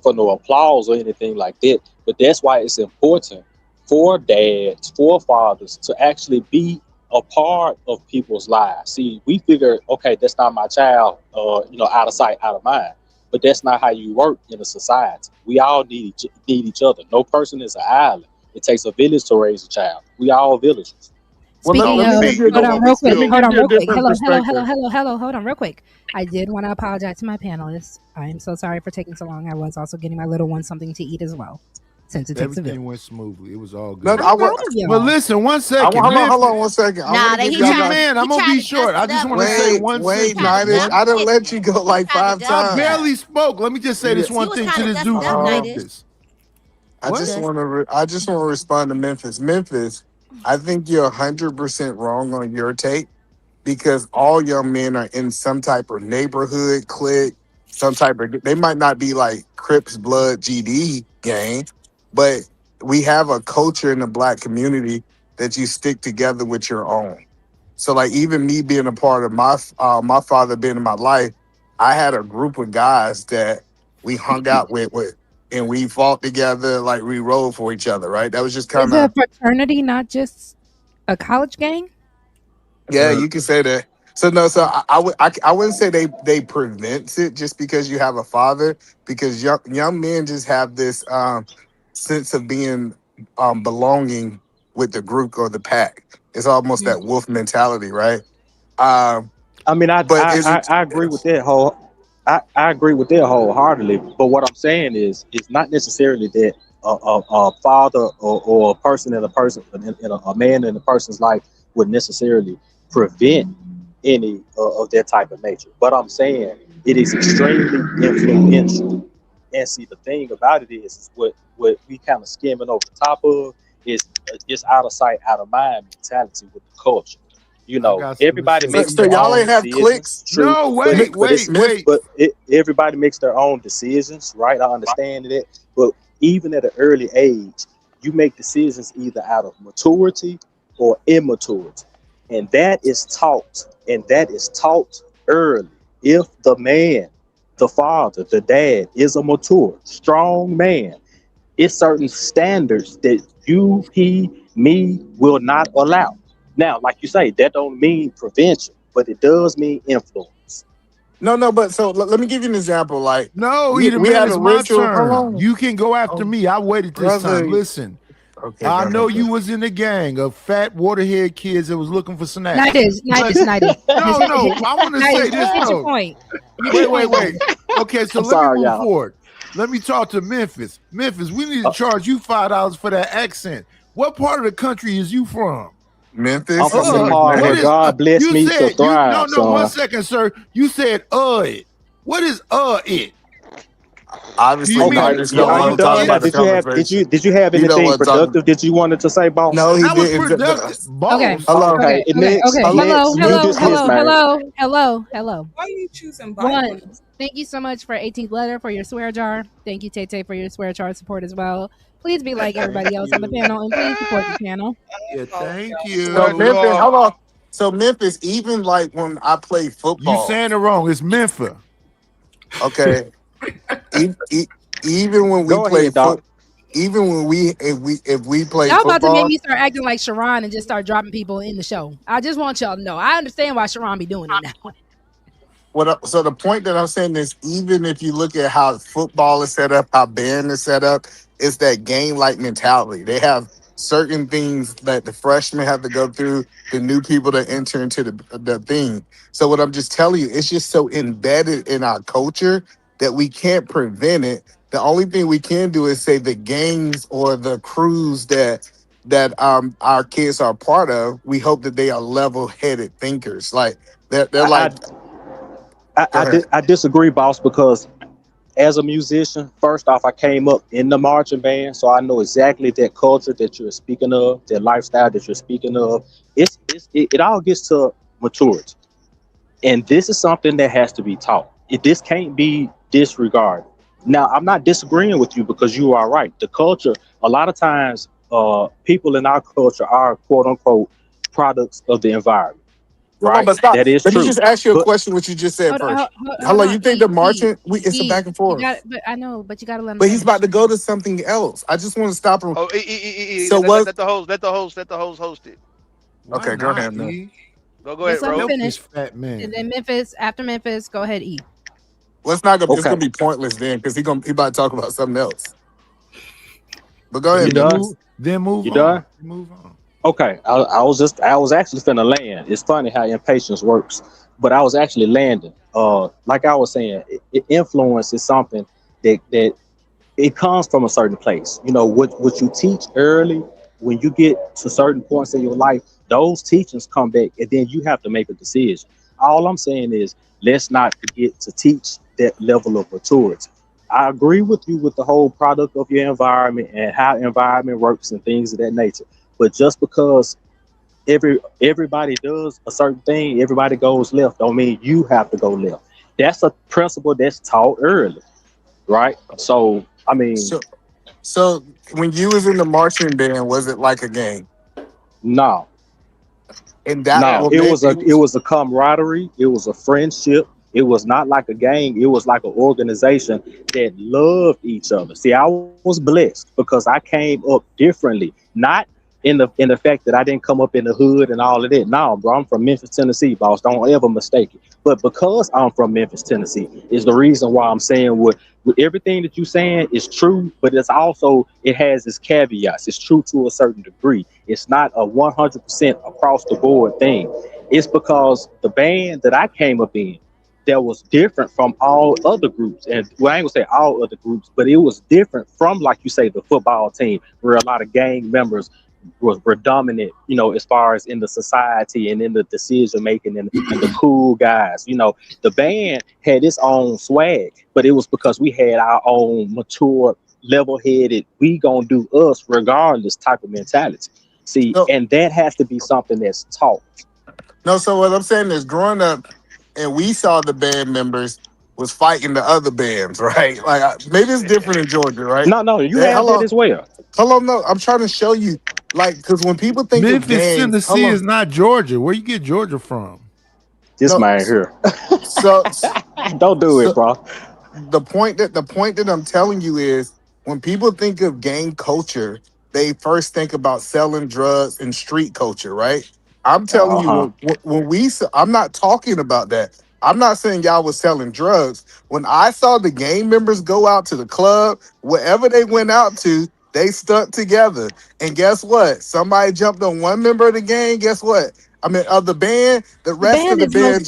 for no applause or anything like that. But that's why it's important for dads, for fathers to actually be a part of people's lives. See, we figure, okay, that's not my child, out of sight, out of mind. But that's not how you work in a society. We all need each other. No person is an island. It takes a village to raise a child. We all villagers. Speaking of, hold on real quick. Hello. Hold on real quick. I did want to apologize to my panelists. I am so sorry for taking so long. I was also getting my little one something to eat as well. since it takes a Everything village. went smoothly. It was all No, good. I Proud wa- of y'all. But listen, one second. hold on Memphis, one second. I Nah, want to that give he y'all young tried guys. man, I'm he gonna tried be to short. dust I it just up want to real say quick. one He Wait, tried to sentence. Nightdish, dust One. I done it. let you go He like tried to 5 dust I it up. barely times. spoke. Let me just say this You one was thing kind to of this dusting dude up, from Nightdish. Memphis. I What? just want to. I just want to respond to Memphis. Memphis, I think you're 100% wrong on your take because all young men are in some type of neighborhood clique, some type of. They might not be like Crips, Blood, GD gang, but we have a culture in the black community that you stick together with your own. So, like, even me being a part of my father being in my life, I had a group of guys that we hung out with and we fought together, like we rode for each other, right? That was just Is kind a of, fraternity not just a college gang? yeah, you can say that. So no, so I wouldn't say they prevents it just because you have a father, because young men just have this sense of being belonging with the group or the pack. It's almost that wolf mentality, right? Um, I mean, but is it? I agree with that I agree with that wholeheartedly. But what I'm saying is, it's not necessarily that a father or a person in a man in a person's life would necessarily prevent any of that type of nature. But I'm saying it is extremely influential. And see, the thing about it is what we kind of skimming over the top of is it's out of sight, out of mind mentality with the culture. You I know, got something to everybody say to makes So their you. y'all own ain't have decisions. clicks, True, No, but wait, it's wait. everybody makes their own decisions, right? I understand that, but even at an early age, you make decisions either out of maturity or immaturity, and that is taught early. If the man, the father, the dad is a mature, strong man, it's certain standards that you, he, me will not allow. Now, like you say, that don't mean prevention, but it does mean influence. no, but so let me give you an example. Like No, we Eden we man, had a it's my ritual. Hold turn. on, You can go after oh, me. I waited this time. brother. Listen, Okay, I go know ahead, bro. you was in a gang of fat waterhead kids that was looking for snacks. Nightdish, But Nightdish. no, I want to say Nightdish, this hit your though. point. Hit your point, Wait. Nightdish. Okay, so I'm let me sorry, move y'all. forward. Let me talk to Memphis. Memphis, we need to charge you $5 for that accent. What part of the country is you from? I'm Memphis. from the See, part What where is God blessed you me to said you thrive, no 1 son. second, sir. You said it. What is it? Do you obviously, mean Okay, not just don't are want you to talk done now? about the it? conversation. Did you have You know anything what I'm talking? productive that you wanted to say, boss? No, he I was didn't. productive. Okay. Boss. Hello, Okay. Next, Okay. Hello. next, you Hello. dismissed, Hello. man. Hello. Why are you choosing One. violence? Thank you so much for 18th letter for your swear jar. Thank you, Tay for your swear jar support as well. Please be like Thank everybody else on the you. panel and please support the channel. Yeah, thank so Swear you. Memphis. jar. Hold on. So Memphis, even like when I play You football, saying it wrong. It's Memphis. okay, e- e- even when we Go play ahead, doc. foot, even when if we play Y'all about to make football. me start acting like Sharon and just start dropping people in the show. I just want y'all to know. I understand why Sharon be doing it now. So the point that I'm saying is, even if you look at how football is set up, how band is set up, it's that game-like mentality. They have certain things that the freshmen have to go through, the new people that enter into the thing. So what I'm just telling you, it's just so embedded in our culture that we can't prevent it. The only thing we can do is say the gangs or the crews that our kids are part of. We hope that they are level-headed thinkers. Like they're I like, go ahead. I disagree, boss, because as a musician, first off, I came up in the marching band, so I know exactly that culture that you're speaking of, that lifestyle that you're speaking of. It all gets to maturity, and this is something that has to be taught. This can't be disregarded. Now, I'm not disagreeing with you because you are right. The culture, a lot of times, people in our culture are quote unquote products of the environment, Hold on, right? but stop. That is Let me true, just ask you a but question. What you just said Hold on, first. hold Hello, on. you think the E. marching? It's a back and You got forth. it, but I know, but you got to let him But he's finish. about to go to something else. I just want to stop him. Oh, So let, what? let the host, host it. Why Okay, go not, ahead, man. E? Go ahead, Just let him Rogue. Help finish. this fat And man. then Memphis, after Memphis, go ahead, E. Well, it's not gonna. It's okay. gonna be pointless then because he about to talk about something else. But go You ahead, done? Memphis. Then move You on. done? Move on. Okay, I was actually finna land. It's funny how impatience works, but I was actually landing. Like I was saying, influence is something that it comes from a certain place. You know, what you teach early, when you get to certain points in your life, those teachings come back, and then you have to make a decision. All I'm saying is, let's not forget to teach that level of maturity. I agree with you with the whole product of your environment and how environment works and things of that nature. But just because everybody does a certain thing, everybody goes left, don't mean you have to go left. That's a principle that's taught early, right? So I mean, So when you was in the marching band, was it like a game? no, And that no, will it make was a camaraderie, it was a friendship. It was not like a gang, it was like an organization that loved each other. See, I was blessed because I came up differently, not in the fact that I didn't come up in the hood and all of that. No, bro, I'm from Memphis, Tennessee, boss. Don't ever mistake it. But because I'm from Memphis, Tennessee, is the reason why I'm saying with everything that you're saying is true, but it's also, it has its caveats. It's true to a certain degree. It's not a 100% across the board thing. It's because the band that I came up in, that was different from all other groups. And well, I ain't gonna say all other groups, but it was different from, like you say, the football team, where a lot of gang members were dominant, as far as in the society and in the decision making, and the cool guys. The band had its own swag, but it was because we had our own mature, level-headed, we gonna do us regardless type of mentality. See, and that has to be something that's taught. No, so what I'm saying is, growing up, and we saw the band members was fighting the other bands, right? Like maybe it's different in Georgia, right? No, you Hey, have that as well. Hold on, no, I'm trying to show you, like, because when people think of Memphis, gangs, Tennessee is not Georgia. Where you get Georgia from? This man here. So don't do it, bro. The point that I'm telling you is, when people think of gang culture, they first think about selling drugs and street culture, right? I'm telling you, Uh-huh. I'm not talking about that. I'm not saying y'all was selling drugs. When I saw the gang members go out to the club, wherever they went out to, they stuck together. And guess what? Somebody jumped on one member of the gang. Guess what? I mean, of the band, the rest of the band.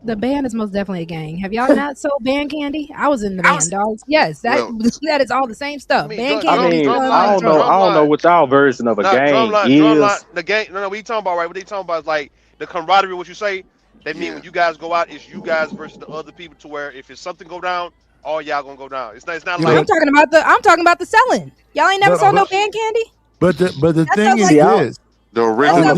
The band is most definitely a gang. Have y'all not sold band candy? I was in the band, dogs. Yes, that Well, that is all the same stuff. Band I candy, mean, I don't know. drugs. I don't know what y'all version of a Not gang drumline, is. the gang. No, what you talking about, right? What they talking about is like the camaraderie. What you say? That mean when you guys go out, it's you guys versus the other people. To where if it's something go down, all y'all gonna go down. It's not. It's not like. I'm talking about the selling. Y'all ain't never sold no band candy. But the That thing sounds is like this. The original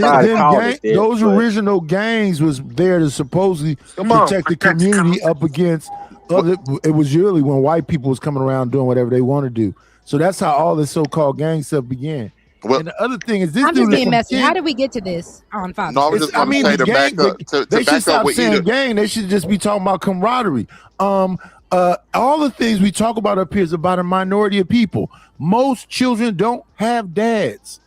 Those original gangs was there to supposedly protect the community up against other. It was usually when white people was coming around doing whatever they want to do. So that's how all this so-called gang stuff began. And the other thing is, this I'm dude just is being from messy. How Kent. did we get to this on Father's No, I was Day? just going to say the to gang, back up they should back up stop with saying Eda. gang. They should just be talking about camaraderie. All the things we talk about up here is about a minority of people. Most children don't have dads.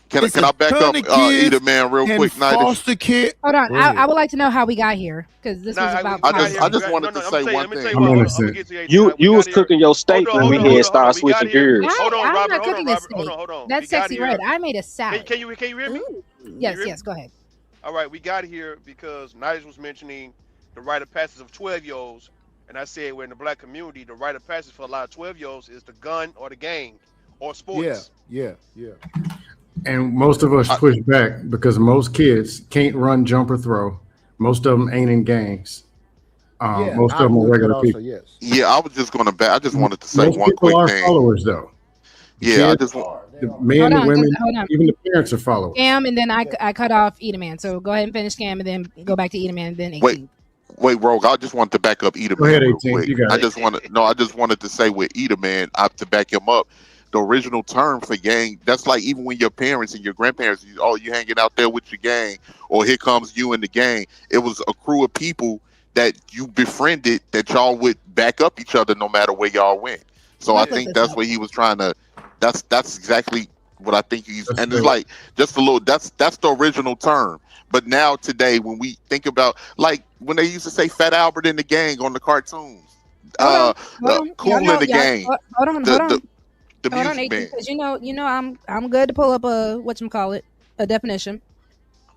Can I back up Eda, man, real quick, foster kid. Hold on, I would like to know how we got here because this was about. I just wanted to say one thing. You was cooking your steak when we had started switching gears. Hold on, I'm Robert. not cooking this steak. Hold on. That's sexy red. I made a salad. Can you hear me? Yes, go ahead. All right, we got here because Nigel was mentioning the rite of passage of 12-year-olds, and I said we're in the black community. The rite of passage for a lot of 12-year-olds is the gun or the gang or sports. Yeah. And most of us push back because most kids can't run, jump, or throw. Most of them ain't in gangs. Most of them are regular people. Yeah, I was just going to back. I just wanted to say Most one people quick are thing. followers, though. Yeah, Kids, the men, the women, even the parents are followers. Scam, and then I cut off Edaman. So go ahead and finish Scam, and then go back to Edaman, and then 18. Wait, Rogue. I just wanted to back up Eda Go Man ahead, real 18. quick. You got I it. just wanted to say with Eda Man, to back him up. The original term for gang, that's like even when your parents and your grandparents, you hanging out there with your gang, or here comes you and the gang. It was a crew of people that you befriended that y'all would back up each other no matter where y'all went. So I think that's what he was trying to. That's exactly what I think he's. And it's like just a little. That's the original term. But now today, when we think about like when they used to say Fat Albert in the gang on the cartoons, Cool in the gang. Hold on. The Hold on, music 18, band. because I'm good to pull up a definition.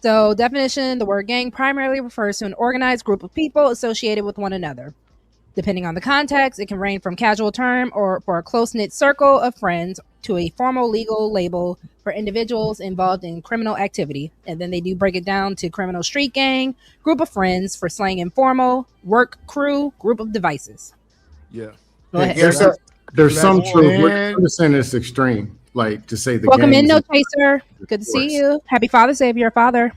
So definition: the word gang primarily refers to an organized group of people associated with one another. Depending on the context, it can range from casual term or for a close-knit circle of friends to a formal legal label for individuals involved in criminal activity. And then they do break it down to criminal street gang, group of friends for slang informal, work crew, group of devices. Yeah. Go ahead. There's some truth. We're man. just saying it's extreme. Like to say the Welcome in, gangs No is Chaser. Good to see you. Happy Father's Day if you're a father.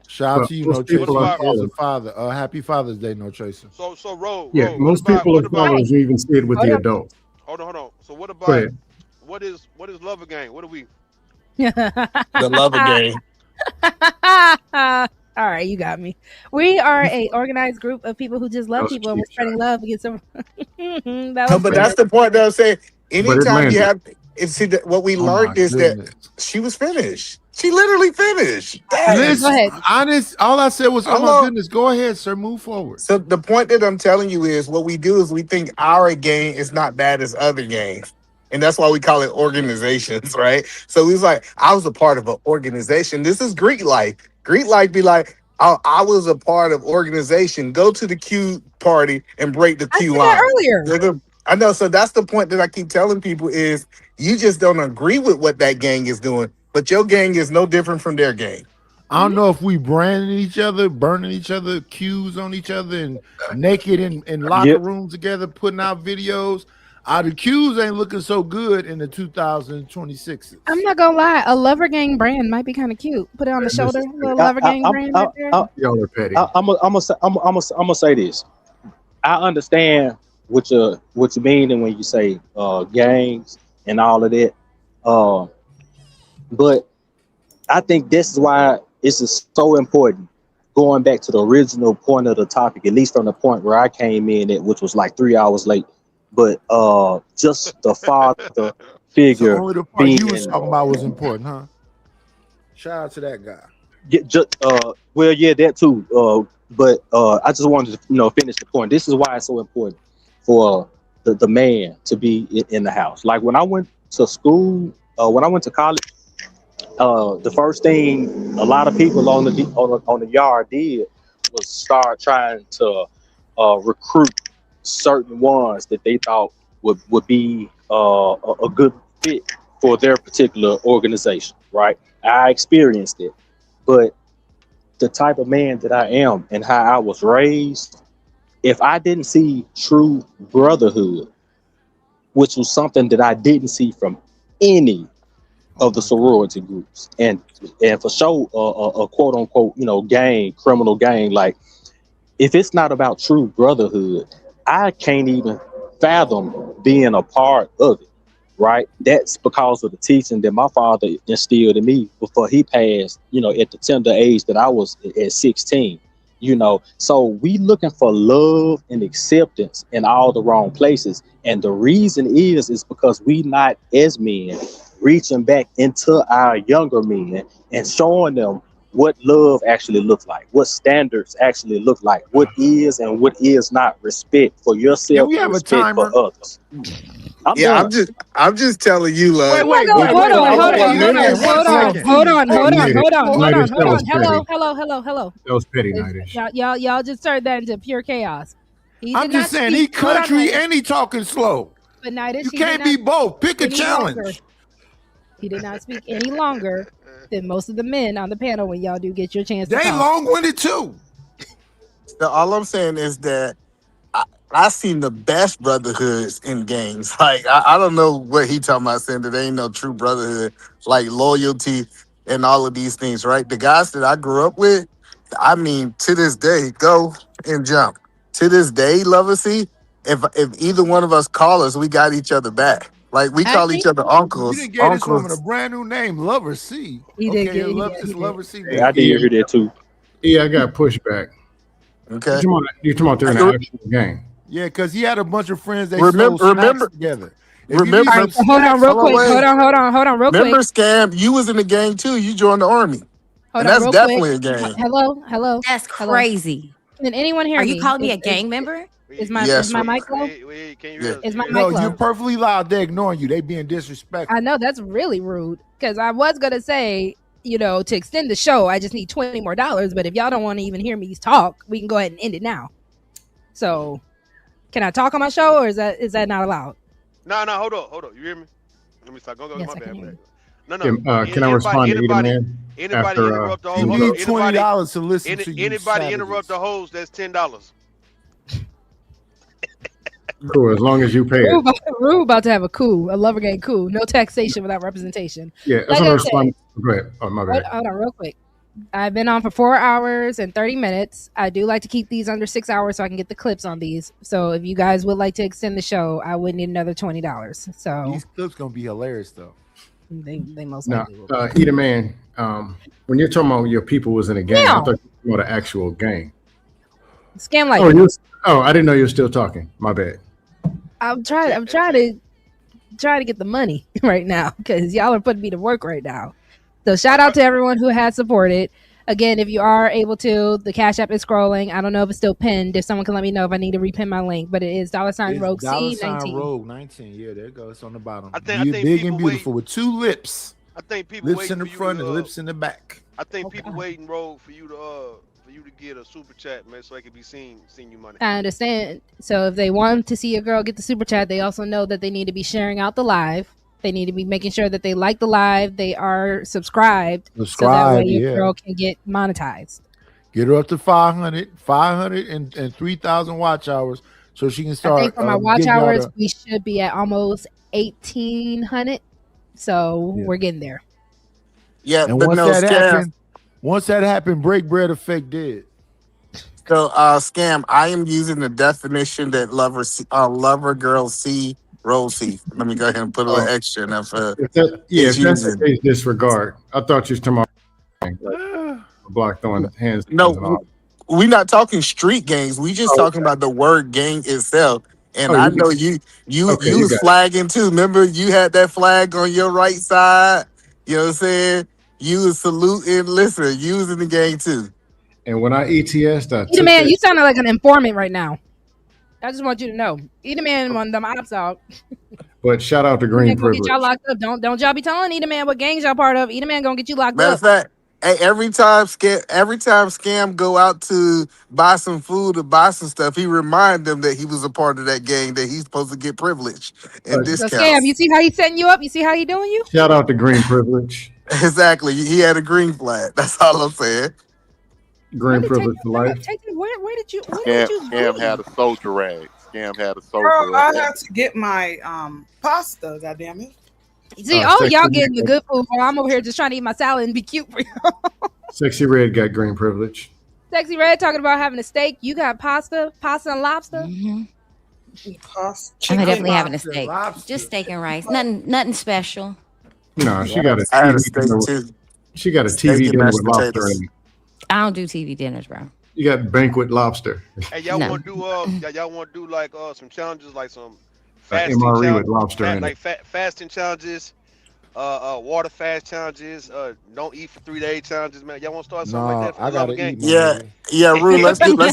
Shout out But to you, most No Chaser. people are As a followed. father. Happy Father's Day, No Chaser. So Ro, Yeah, Ro, most people are followers. You even see it with the adults. Hold on. So what Go about ahead. what is Lover Gang? What are we? The Lover Gang. All right, you got me. We are a organized group of people who just love people and we're spreading love against them. But that's the point that I'm saying. But it Anytime you landed. have, see, what we Oh my learned is goodness. that she was finished. She literally finished. Listen, all I said was, oh Hello? my goodness, go ahead, sir, move forward. So the point that I'm telling you is what we do is we think our gang is not bad as other gangs. And that's why we call it organizations, right? So we was like, I was a part of an organization. This is Greek life. Greek life be like, I was a part of organization. Go to the Q party and break the Q line. Earlier. I know. So that's the point that I keep telling people is you just don't agree with what that gang is doing, but your gang is no different from their gang. I don't know if we branding each other, burning each other, cues on each other, and naked in locker rooms together, putting out videos. The cues ain't looking so good in the 2026s. I'm not gonna lie, a Lover Gang brand might be kind of cute. Put it on the shoulder, little Lover Gang brand right there. Y'all are petty. I'm gonna say this. I understand what you mean when you say gangs and all of that, but I think this is why this is so important. Going back to the original point of the topic, at least from the point where I came in, which was like 3 hours late. But just the father figure So only the part being, you was talking about was important, huh? Shout out to that guy. well, yeah, that too. But I just wanted to finish the point. This is why it's so important for the man to be in the house. Like when I went to school, when I went to college, the first thing a lot of people on the yard did was start trying to recruit certain ones that they thought would be a good fit for their particular organization, right? I experienced it, but the type of man that I am and how I was raised, if I didn't see true brotherhood, which was something that I didn't see from any of the sorority groups, and for sure a quote unquote gang, criminal gang, like if it's not about true brotherhood, I can't even fathom being a part of it, right? That's because of the teaching that my father instilled in me before he passed, at the tender age that I was at 16, So we looking for love and acceptance in all the wrong places. And the reason is because we not as men reaching back into our younger men and showing them what love actually looks like, what standards actually look like, what is and what is not respect for yourself. Can we have and a respect timer? for others. I'm just telling you, love. Hold on. Hello. That was petty, Nightish. Y'all just turned that into pure chaos. I'm just saying, he country and he talking slow. But Nightish, you can't be both. Pick a challenge. Longer. He did not speak any longer than most of the men on the panel when y'all do get your chance to talk. They long-winded too. All I'm saying is that I seen the best brotherhoods in gangs. Like I don't know what he talking about, saying that there ain't no true brotherhood, like loyalty and all of these things, right? The guys that I grew up with, I mean, to this day, go and jump. To this day, Lover C, if either one of us call us, we got each other back. Like we call each other uncles. You didn't get this woman a brand new name, Lover C. He okay, did. Lover C. Yeah, I did hear that too. Yeah, I got pushback. Okay. You talking about they're in an actual gang? Yeah, because he had a bunch of friends. They remember snacks together. Remember, hold on real quick. Remember, Scam, you was in the gang too. You joined the army. And that's definitely a gang. Hello. That's crazy. Can anyone hear me? Are you calling me a gang member? Is my mic low? Is my mic No, low? you're perfectly loud. They're ignoring you. They being disrespectful. I know that's really rude because I was gonna say, to extend the show, I just need $20 more. But if y'all don't want to even hear me talk, we can go ahead and end it now. So, Can I talk on my show, or is that not allowed? No, hold on. You hear me? Let me start. Go. Yes, My I bad. can hear you. No. Can I respond to Eater Man Anybody after? interrupt the You host? need $20 to listen to you. Anybody interrupt the host? That's $10. Cool, as long as you pay it. Rue about to have a coup, a lover gang coup. No taxation without representation. Yeah, Like I said, go ahead. Oh, my bad. hold on, real quick. I've been on for 4 hours and 30 minutes. I do like to keep these under 6 hours so I can get the clips on these. So if you guys would like to extend the show, I would need another $20. So these clips gonna be hilarious though. They most Now, likely will. Eater Man, when you're talking about your people was in a gang, I thought you were talking about an actual gang. Scam like I didn't know you were still talking. My bad. I'm trying to get the money right now because y'all are putting me to work right now. So shout out to everyone who has supported. Again, if you are able to, the Cash App is scrolling. I don't know if it's still pinned. If someone can let me know if I need to repin my link, but it is $Rogue C19. Rogue 19. Yeah, there it goes. It's on the bottom. I think big and beautiful with 2 lips. I think people lips in the front and lips in the back. I think people waiting, Rogue, for you to get a super chat, man, so I can be seeing you money. I understand. So if they want to see a girl get the super chat, they also know that they need to be sharing out the live. They need to be making sure that they like the live. They are subscribed. So that way your girl can get monetized. Get her up to 500 and 3,000 watch hours so she can start. I think for my watch hours, we should be at almost 1,800. So we're getting there. Yeah, and but once that happened, break bread effect dead. So, Scam, I am using the definition that lover girl C. Rosie. Let me go ahead and put a little extra in there for. If that's the case, disregard. I thought you was talking about block throwing hands. No, we're not talking street gangs. We just talking about the word gang itself. And I know you was flagging too. Remember, you had that flag on your right side. You know what I'm saying? You was saluting. Listen, you was in the gang too. And when I ETS, Eater Man, you sounded like an informant right now. I just want you to know. Eater Man on them ops out. But shout out to Green Privilege. Get y'all locked up. Don't y'all be telling Eater Man what gangs y'all part of. Eater Man gonna get you locked Matter up. of fact, hey, every time Scam go out to buy some food or buy some stuff, he remind them that he was a part of that gang, that he's supposed to get privilege and discounts. So Scam, you see how he's setting you up? You see how he doing you? Shout out to Green Privilege. Exactly. He had a green flag. That's all I'm saying. Green Privilege for life. Where did you Scam had a soldier rag. Scam had a soldier Girl, rag. I had to get my pasta, goddamn it. See, y'all getting the good food while I'm over here just trying to eat my salad and be cute for you. Sexy Red got Green Privilege. Sexy Red talking about having a steak. You got pasta and lobster. Mm-hmm. I'm definitely having a steak. Just steak and rice. Nothing special. No, she got a TV. She got a TV dinner with lobster in it. I don't do TV dinners, bro. You got banquet lobster. Hey, y'all want to do like some challenges, like some fasting MRE challenges, with lobster in like fasting challenges, water fast challenges, don't eat for 3 day challenges, man. Y'all want to start something like that? I gotta eat. Yeah, Rue. Let's do. I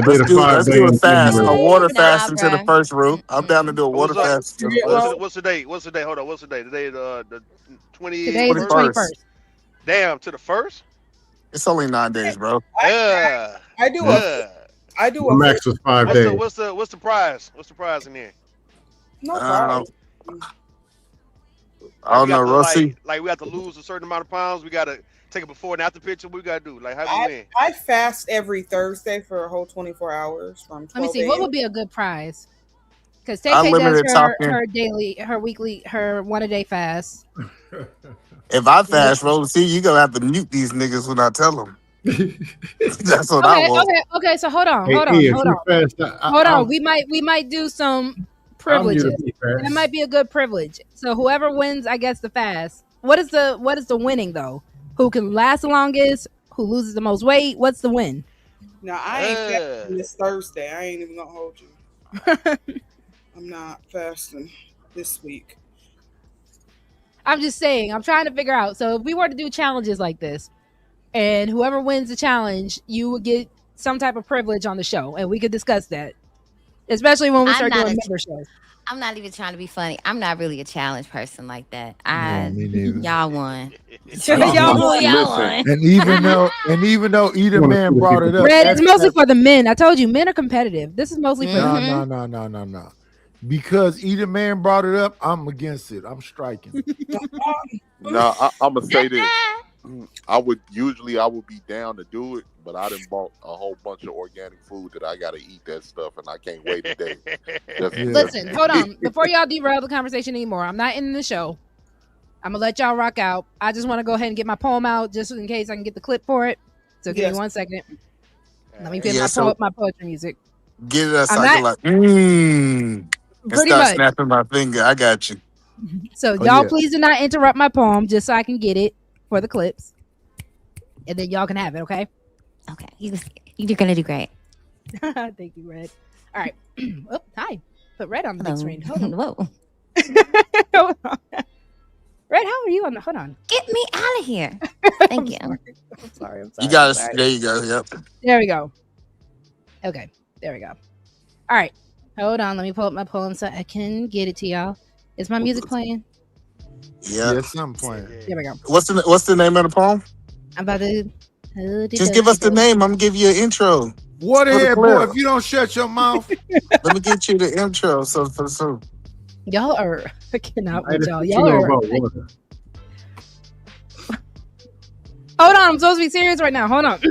did a 5 day fast, a water fast into the first Rue. I'm down to do a water fast. What's the date? Hold on. What's the date? Today the 20. Today is the 21st. Damn, to the first. It's only 9 days, bro. I do a max was 5 days. What's the prize? What's the prize in there? No prize. I don't know, Rusty. Like we have to lose a certain amount of pounds. We gotta take a before and after picture. What we gotta do? Like how do we win? I fast every Thursday for a whole 24 hours from 12 Let me see. a.m. What would be a good prize? Because Tay does her daily, her weekly, her 1 a day fast. If I fast, Rosie, you gonna have to mute these niggas when I tell them. That's what I want. Okay. So hold on. We might do some privileges. And it might be a good privilege. So whoever wins, I guess, the fast. What is the winning though? Who can last the longest? Who loses the most weight? What's the win? No, I ain't fasting this Thursday. I ain't even gonna hold you. I'm not fasting this week. I'm just saying, I'm trying to figure out. So if we were to do challenges like this, and whoever wins the challenge, you would get some type of privilege on the show, and we could discuss that. Especially when we start doing member shows. I'm not even trying to be funny. I'm not really a challenge person like that. Y'all won. And even though either man brought it up, Red, it's mostly for the men. I told you, men are competitive. This is mostly for no. Because either man brought it up, I'm against it. I'm striking. No, I'm gonna say this. I would be down to do it, but I done bought a whole bunch of organic food that I gotta eat that stuff, and I can't wait a day. Listen, hold on. Before y'all derail the conversation anymore, I'm not in the show. I'm gonna let y'all rock out. I just want to go ahead and get my poem out, just in case I can get the clip for it. So give me 1 second. Let me get my poetry music. Get it outside like and Pretty start much. snapping my finger. I got you. So y'all please do not interrupt my poem, just so I can get it for the clips, and then y'all can have it. Okay. Okay. You're gonna do great. Thank you, Red. All right. Oh, hi. Put Red on the big screen. Hold on. Whoa. Hold on. Red, how are you on the? Hold on. Get me out of here. Thank you. I'm sorry. You got it. There you go. Yep. There we go. Okay. There we go. All right. Hold on. Let me pull up my poem so I can get it to y'all. Is my music playing? Yeah. Yes, I'm playing. There we go. What's the name of the poem? I'm about to. Just give us the name. I'm gonna give you an intro. What ahead, boy? If you don't shut your mouth, let me get you the intro. So. Y'all are. I cannot with y'all. You Y'all know are. about water. Hold on. I'm supposed to be serious right now. Hold on.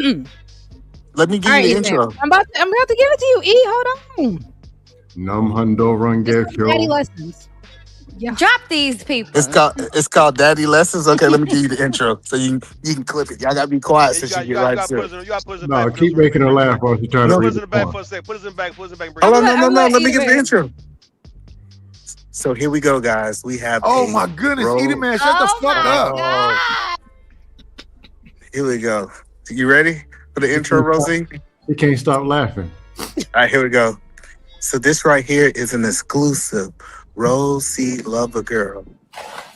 Let me give you the intro. I'm about to give it to you. E. Hold on. Nam Hundo Daddy Rangekyo. lessons. Yeah. Drop these people. It's called Daddy Lessons. Okay, let me give you the intro so you can clip it. Y'all gotta be quiet so she get right to it. No, keep making her laugh while she's trying to Put read us in the the back poem. for a second. Put us in the back. Hold on, no. Let me get the intro. So here we go, guys. We have. Oh my goodness, Edie man, shut the fuck up. God. Here we go. You ready for the intro, Rosie? She can't stop laughing. All right, here we go. So this right here is an exclusive Rosie Lover Girl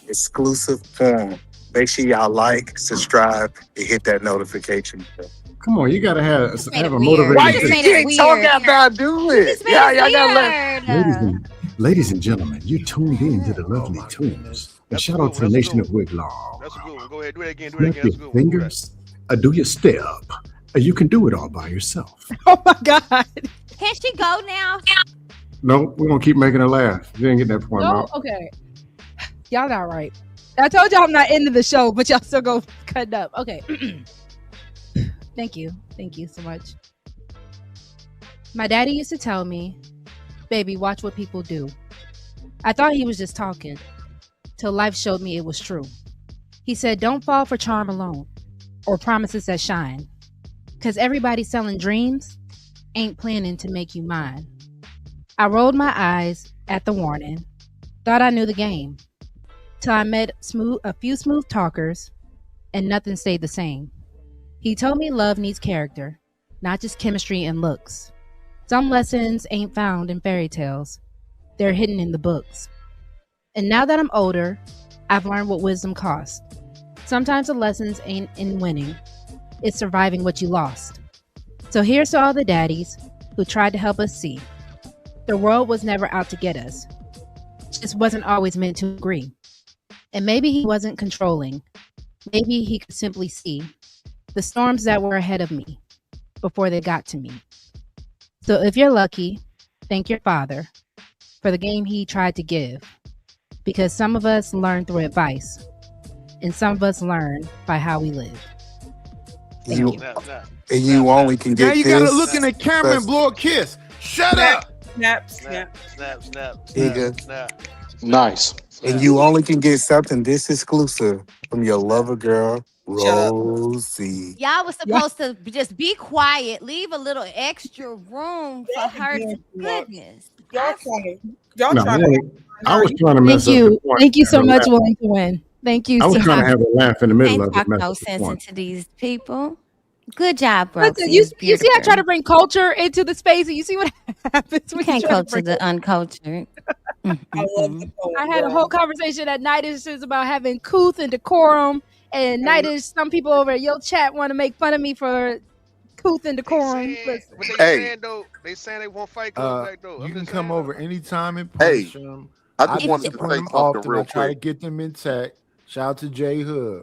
exclusive form. Make sure y'all like, subscribe, and hit that notification bell. Come on, you gotta have a Why motivating. you can't talk after I do it? Yeah, y'all gotta let. Ladies and gentlemen, you tuned in to the lovely tunes. And shout out to the nation of Wiglaw. That's a good one. Go ahead. Do it again. Snap your fingers. Do your step. You can do it all by yourself. Oh my God. Can she go now? No, we're gonna keep making her laugh. You didn't get that point out. Okay. Y'all not right. I told y'all I'm not into the show, but y'all still go cut it up. Okay. Thank you. Thank you so much. My daddy used to tell me, baby, watch what people do. I thought he was just talking, till life showed me it was true. He said, don't fall for charm alone, or promises that shine, because everybody selling dreams ain't planning to make you mine. I rolled my eyes at the warning, thought I knew the game, till I met a few smooth talkers, and nothing stayed the same. He told me love needs character, not just chemistry and looks. Some lessons ain't found in fairy tales. They're hidden in the books. And now that I'm older, I've learned what wisdom costs. Sometimes the lessons ain't in winning. It's surviving what you lost. So here's to all the daddies who tried to help us see. The world was never out to get us. Just wasn't always meant to agree. And maybe he wasn't controlling. Maybe he could simply see the storms that were ahead of me before they got to me. So if you're lucky, thank your father for the game he tried to give. Because some of us learn through advice, and some of us learn by how we live. Thank you. And you only can get now you this. gotta look in the camera and blow a kiss. Shut up. Snap. Nice. And you only can get something this exclusive from your lover girl, Rosie. Y'all was supposed to just be quiet, leave a little extra room for her. Goodness. Y'all trying I was trying to mess Thank up you. the point. Thank you so Have a much, laugh. Willing to Win. Thank you I was so trying much. to have a laugh in the middle Can't of it. talk mess no up the sense point. into these people. Good job, bro. Listen, you see, I try to bring culture into the space, and you see what happens. You can't culture the uncultured. I had a whole conversation at Nightish about having couth and decorum, and Nightish, some people over at your chat want to make fun of me for couth and decorum. Listen. What they saying though? They saying they won't fight coming back though. You can come over anytime and Hey, punch them. I just wanted to discipline say them something often. real I try to quick. get them intact. Shout out to J Hub.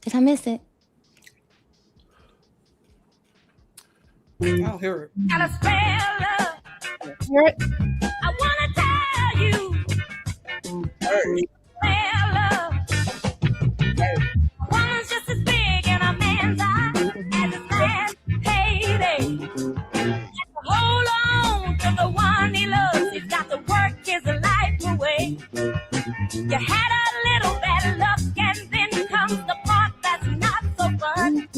Did I miss it? don't hear it. Got a spell love. Hear it? I wanna tell you. Spell love. A woman's just as big in a man's eye as a man's payday. Hold on to the one he loves. He's got to work his life away. You had a little bad luck, and then comes the part that's not so fun.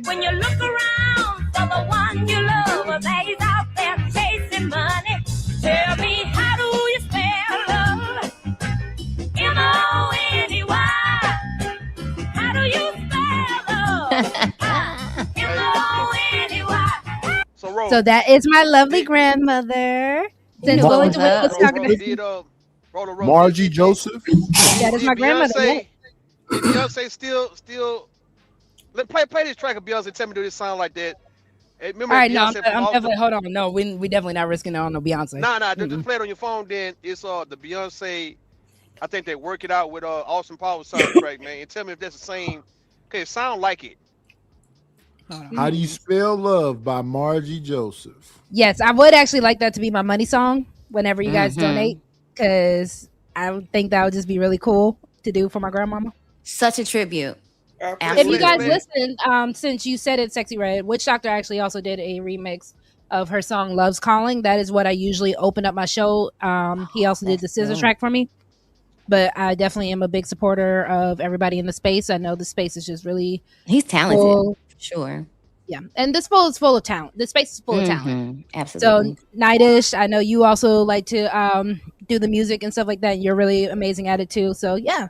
When you look around for the one you love, that he's out there chasing money. Tell me, how do you spell love? M-O-N-E-Y. How do you spell love? M-O-N-E-Y. So that is my lovely grandmother. Since Willie DeWitt was talking to Margie Joseph. that is my grandmother. Beyonce, did Beyonce still play this track of Beyonce. Tell me, do this sound like that? Hey, remember All right, no, Beyonce I'm definitely hold on. No, we definitely not risking it on no Beyonce. Nah, just play it on your phone. Then it's the Beyonce. I think they work it out with Austin Powers soundtrack, man. And tell me if that's the same. Okay, it sound like it. How do you spell love by Margie Joseph? Yes, I would actually like that to be my money song whenever you guys donate, because I would think that would just be really cool to do for my grandmama. Such a tribute. If you guys listen, since you said it, Sexy Red, Witch Doctor actually also did a remix of her song "Love's Calling." That is what I usually open up my show. He also did the scissor track for me, but I definitely am a big supporter of everybody in the space. I know the space is just really he's talented, cool. Sure. Yeah, and this pool is full of talent. The space is full of talent. Absolutely. So, Nightish, I know you also like to do the music and stuff like that. And you're really amazing at it too. So yeah,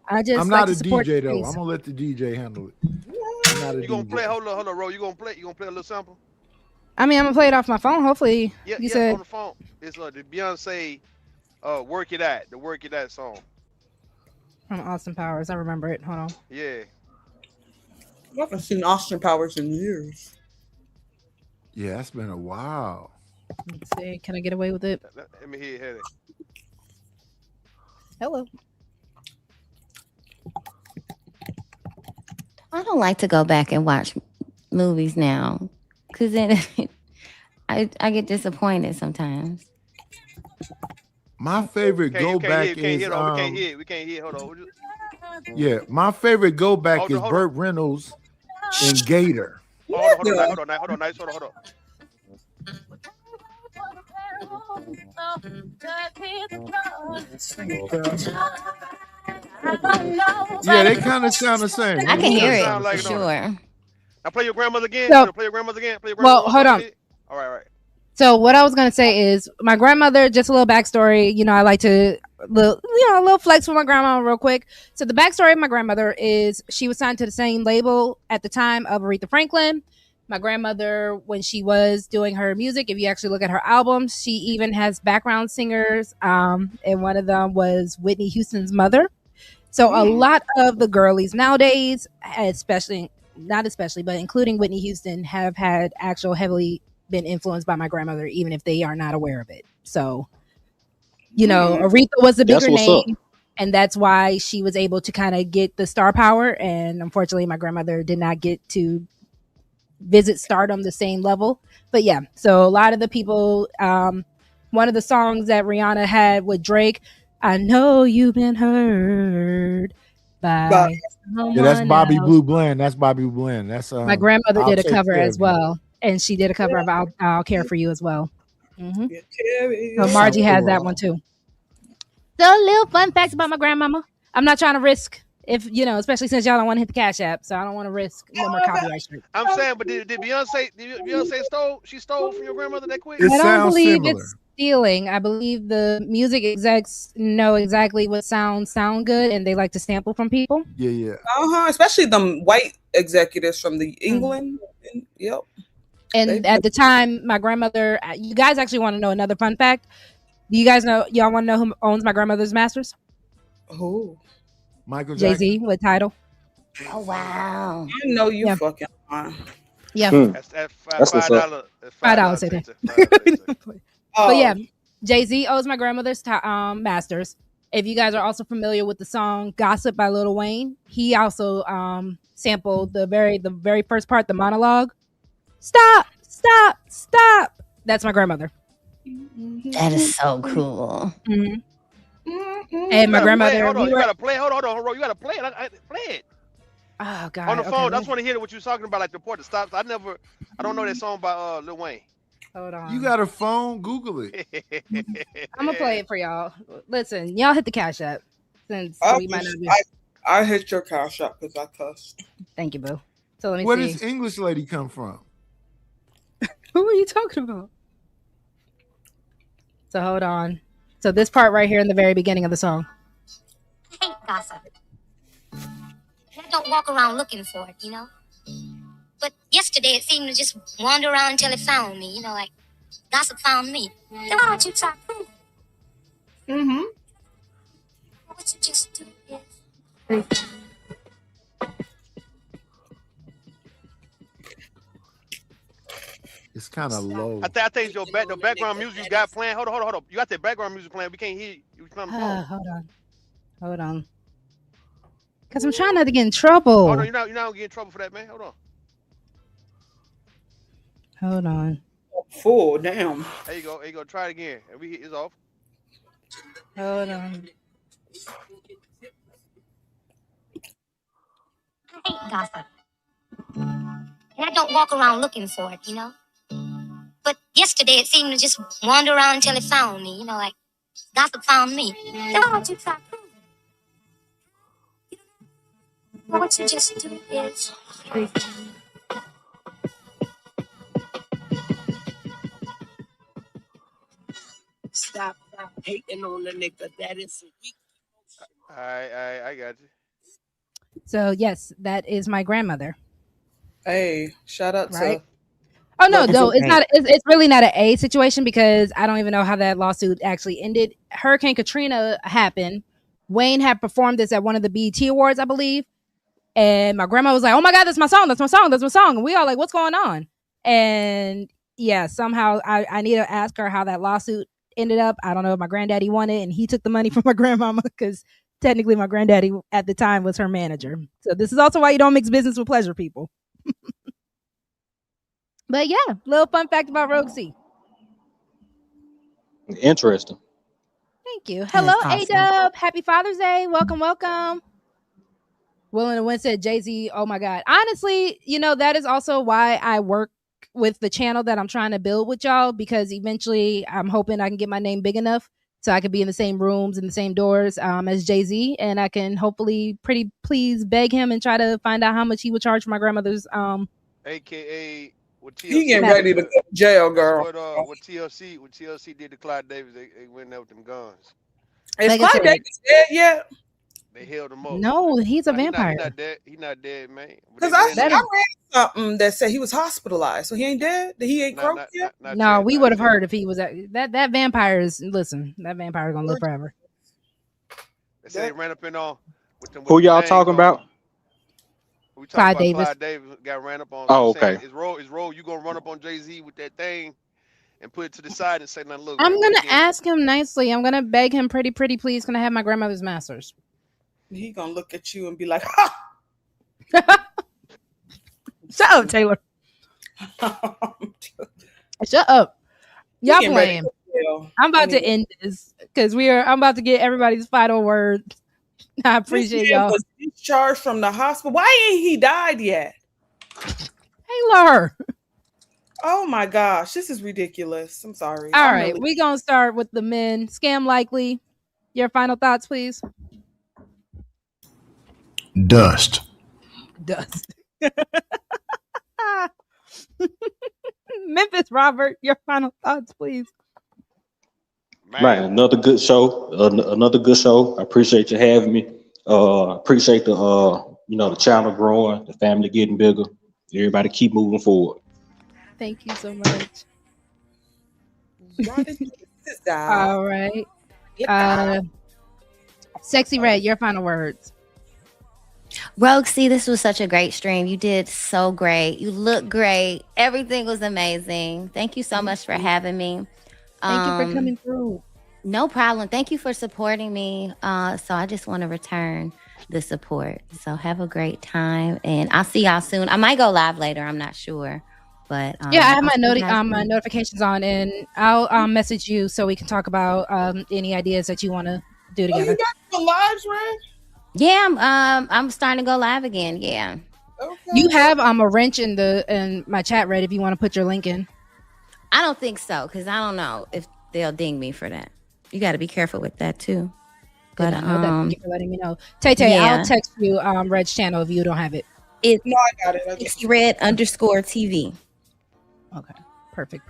I just I'm like not to a support DJ the though. space. I'm gonna let the DJ handle it. I'm not a You gonna DJ. play? Hold on, Ro. You gonna play a little sample? I mean, I'm gonna play it off my phone. Hopefully, Yeah, you said on the phone. It's the Beyonce, "Work It Out," the "Work It Out" song. from Austin Powers. I remember it. Hold on. Yeah. I haven't seen Austin Powers in years. Yeah, it's been a while. Let's see. Can I get away with it? Let me hear it. Hello. I don't like to go back and watch movies now because then I get disappointed sometimes. My favorite go back is we can't hear. We can't hear. Hold on. yeah. My favorite go back is Hold Burt Reynolds in Gator. Hold on. Yeah, they kind of sound the same. I can hear it Sound like for it, don't sure. Now play your grandmother again. So- Play your grandmother again. Well, hold on. All right. So what I was gonna say is my grandmother. Just a little backstory. You know, I like to a little flex for my grandma real quick. So the backstory of my grandmother is she was signed to the same label at the time of Aretha Franklin. My grandmother, when she was doing her music, if you actually look at her albums, she even has background singers. And one of them was Whitney Houston's mother. So a lot of the girlies nowadays, but including Whitney Houston, have had actual heavily been influenced by my grandmother, even if they are not aware of it. So, Aretha was a bigger name, and that's why she was able to kind of get the star power. And unfortunately, my grandmother did not get to visit stardom the same level. But yeah, so a lot of the people, one of the songs that Rihanna had with Drake, I know you've been heard by someone Yeah, that's Bobby else. Blue Blend. That's Bobby Blue Blend. That's My grandmother I'll did a Take cover Care as of You. well, and she did a cover of I'll Care for You as well. So So Margie has that one too. So little fun facts about my grandmama. I'm not trying to risk especially since y'all don't want to hit the Cash App, so I don't want to risk no more copyright strikes. I'm saying, but did Beyonce stole from your grandmother that quick? I don't believe it's stealing. I believe the music execs know exactly what sound good, and they like to sample from people. Yeah. Especially them white executives from the England. Yep. And at the time, my grandmother. You guys actually want to know another fun fact? Do you guys know? Y'all want to know who owns my grandmother's masters? Who? Michael Jay-Z with Tidal. Oh wow! I know you fucking lying. Yeah. That's what's up. $5 a day. Oh. But yeah, Jay-Z owes my grandmother's masters. If you guys are also familiar with the song "Gossip" by Lil Wayne, he also sampled the very first part, the monologue. Stop stop. That's my grandmother. That is so cool. Mm-hmm. Mm-hmm. And my grandmother. Hold on, We you were, gotta play. Hold on, you gotta play it. Play it oh God. on the Okay, phone. I just want to hear what you was talking about, like the part that stops. I don't know that song by Lil Wayne. Hold on. You got a phone? Google it. I'm gonna play it for y'all. Listen, y'all hit the cash app since we might not be. I hit your cash app because I cussed. Thank you, boo. So let me Where see. does English lady come from? Who are you talking about? So hold on. So this part right here in the very beginning of the song. I hate gossip. I don't walk around looking for it, you know? But yesterday it seemed to just wander around until it found me, you know, like gossip found me. Then why don't you try proving? Mm-hmm. What you just do is... It's kind of low. I think the background music you got playing. Hold on. You got that background music playing. We can't hear you. You playing the phone. Hold on. Cause I'm trying not to get in trouble. Hold on, you're not gonna get in trouble for that, man. Hold on. Full damn. There you go. Try it again. And it's off. Hold on. I hate gossip. And I don't walk around looking for it, you know? But yesterday it seemed to just wander around until it found me, you know, like gossip found me. Then why don't you try proving? What you just do is... Stop hating on the nigga. That is weak. I got you. So yes, that is my grandmother. Hey, shout out to. Oh no, it's not. It's really not an A situation because I don't even know how that lawsuit actually ended. Hurricane Katrina happened. Wayne had performed this at one of the BET Awards, I believe, and my grandma was like, "Oh my God, that's my song! That's my song! That's my song!" And we all like, "What's going on?" And yeah, somehow I need to ask her how that lawsuit ended up. I don't know if my granddaddy won it and he took the money from my grandmama because technically my granddaddy at the time was her manager. So this is also why you don't mix business with pleasure, people. But yeah, little fun fact about Rogue C. Interesting. Thank you. Hello, A-Dub. Happy Father's Day. Welcome. Will and Win said Jay-Z. Oh my God. Honestly, that is also why I work with the channel that I'm trying to build with y'all, because eventually I'm hoping I can get my name big enough so I could be in the same rooms and the same doors as Jay-Z, and I can hopefully pretty please beg him and try to find out how much he would charge for my grandmother's AKA what TLC He getting ready to go to jail, girl. What TLC did to Clyde Davis, they went there with them guns. Is Clyde Davis dead yet? They held him up. No, he's a vampire. He's not dead, man. Because I read something that said he was hospitalized, so he ain't dead. He ain't croaked yet. No, we would have heard if he was that vampire is. Listen, that vampire is gonna live forever. They said they ran up in on. Who y'all talking about? We talking Clyde about Davis. Clyde Davis got ran up on. Oh, okay. Is Roll, you gonna run up on Jay-Z with that thing and put it to the side and say, "Now look." I'm gonna ask him nicely. I'm gonna beg him, pretty please. Can I have my grandmother's masters? He gonna look at you and be like, "Ha!" Shut up, Taylor. Shut up. Y'all playing. I'm about to end this because I'm about to get everybody's final word. I appreciate y'all. Was discharged from the hospital. Why ain't he died yet? Taylor. Oh my gosh, this is ridiculous. I'm sorry. All right, we're gonna start with the men. Scam Likely. Your final thoughts, please. Dust. Memphis Robert, your final thoughts, please. Man, another good show. Another good show. I appreciate you having me. Appreciate the the channel growing, the family getting bigger. Everybody keep moving forward. Thank you so much. All right. Sexy Red, your final words. Rogue C, this was such a great stream. You did so great. You look great. Everything was amazing. Thank you so much for having me. Thank you for coming through. No problem. Thank you for supporting me. So I just want to return the support. So have a great time, and I'll see y'all soon. I might go live later. I'm not sure. But Yeah, I have I'll my see you guys my soon. notifications on, and I'll message you so we can talk about any ideas that you want to do Oh, together. you got the lives, Red? Yeah, I'm starting to go live again. Yeah. Okay. You have a wrench in my chat, Red. If you want to put your link in. I don't think so, because I don't know if they'll ding me for that. You got to be careful with that too. Did But not know that. Thank you for letting me know. Tay, yeah. I'll text you Red's channel if you don't have it. It's No, I got it. Sexy Red _TV. Okay, perfect.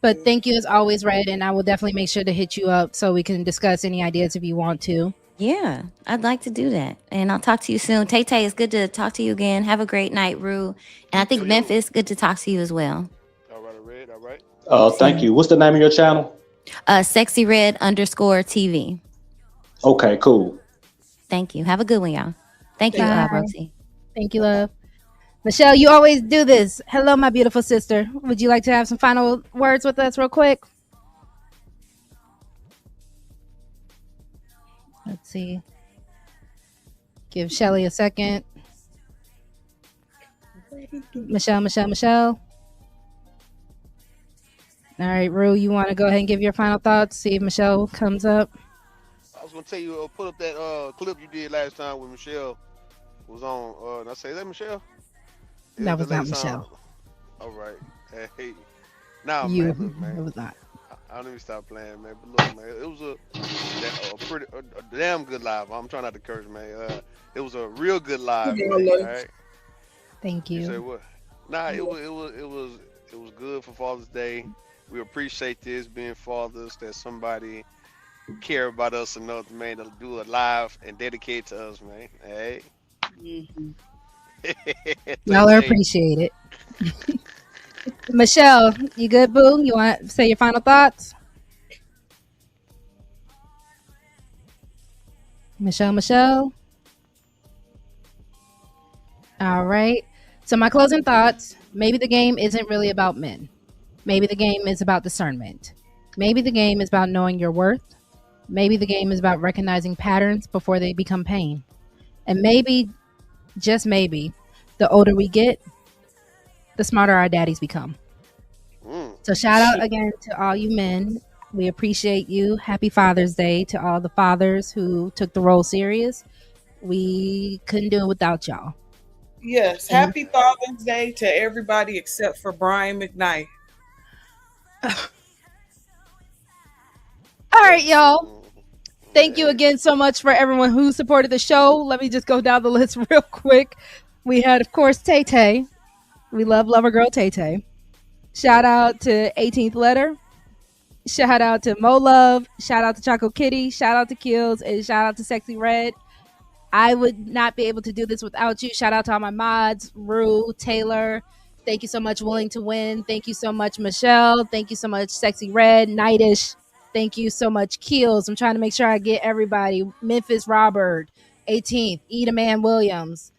But thank you as always, Red, and I will definitely make sure to hit you up so we can discuss any ideas if you want to. Yeah, I'd like to do that. And I'll talk to you soon. Tay, it's good to talk to you again. Have a great night, Rue. And I think Memphis, good to talk to you as well. All right, Red. All right. Thank you. What's the name of your channel? Sexy Red _TV. Okay, cool. Thank you. Have a good one, y'all. Thank you, Bye. Rosie. Thank you, love. Michelle, you always do this. Hello, my beautiful sister. Would you like to have some final words with us real quick? Let's see. Give Shelly a second. Michelle. All right, Rue, you want to go ahead and give your final thoughts? See if Michelle comes up. I was gonna tell you, put up that clip you did last time when Michelle was on. And I say, is that Michelle? That was the not lady Michelle. song? All right. Hey. Nah, You, man. Look, man. it was not. I don't even stop playing, man. But look, man, it was a damn good live. I'm trying not to curse, man. It was a real good live, man. All right. Thank You say you. what? Nah, it was good for Father's Day. We appreciate this being fathers, that somebody care about us enough, man, to do a live and dedicate to us, man. Hey. Y'all are appreciated. Michelle, you good, boo? You want to say your final thoughts? Michelle. All right. So my closing thoughts, maybe the game isn't really about men. Maybe the game is about discernment. Maybe the game is about knowing your worth. Maybe the game is about recognizing patterns before they become pain. And maybe, just maybe, the older we get, the smarter our daddies become. So shout out again to all you men. We appreciate you. Happy Father's Day to all the fathers who took the role serious. We couldn't do it without y'all. Yes. Happy Father's Day to everybody except for Brian McKnight. All right, y'all. Thank you again so much for everyone who supported the show. Let me just go down the list real quick. We had, of course, Tay. We love Lover Girl Tay. Shout out to 18th Letter. Shout out to Mo Love. Shout out to Choco Kitty. Shout out to Kills. And shout out to Sexy Red. I would not be able to do this without you. Shout out to all my mods, Rue, Taylor. Thank you so much, Willing to Win. Thank you so much, Michelle. Thank you so much, Sexy Red, Nightish. Thank you so much, Keels. I'm trying to make sure I get everybody. Memphis Robert, 18th, Eda Man Williams.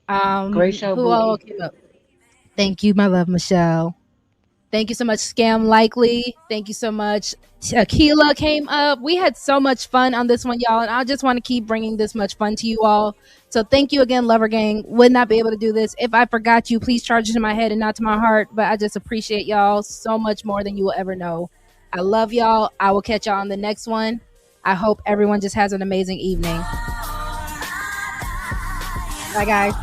Great show, Who all Bookie. came up? Thank you, my love, Michelle. Thank you so much, Scam Likely. Thank you so much. Tequila came up. We had so much fun on this one, y'all, and I just want to keep bringing this much fun to you all. So thank you again, Lover Gang. Would not be able to do this. If I forgot you, please charge it to my head and not to my heart. But I just appreciate y'all so much more than you will ever know. I love y'all. I will catch y'all on the next one. I hope everyone just has an amazing evening. Bye, guys.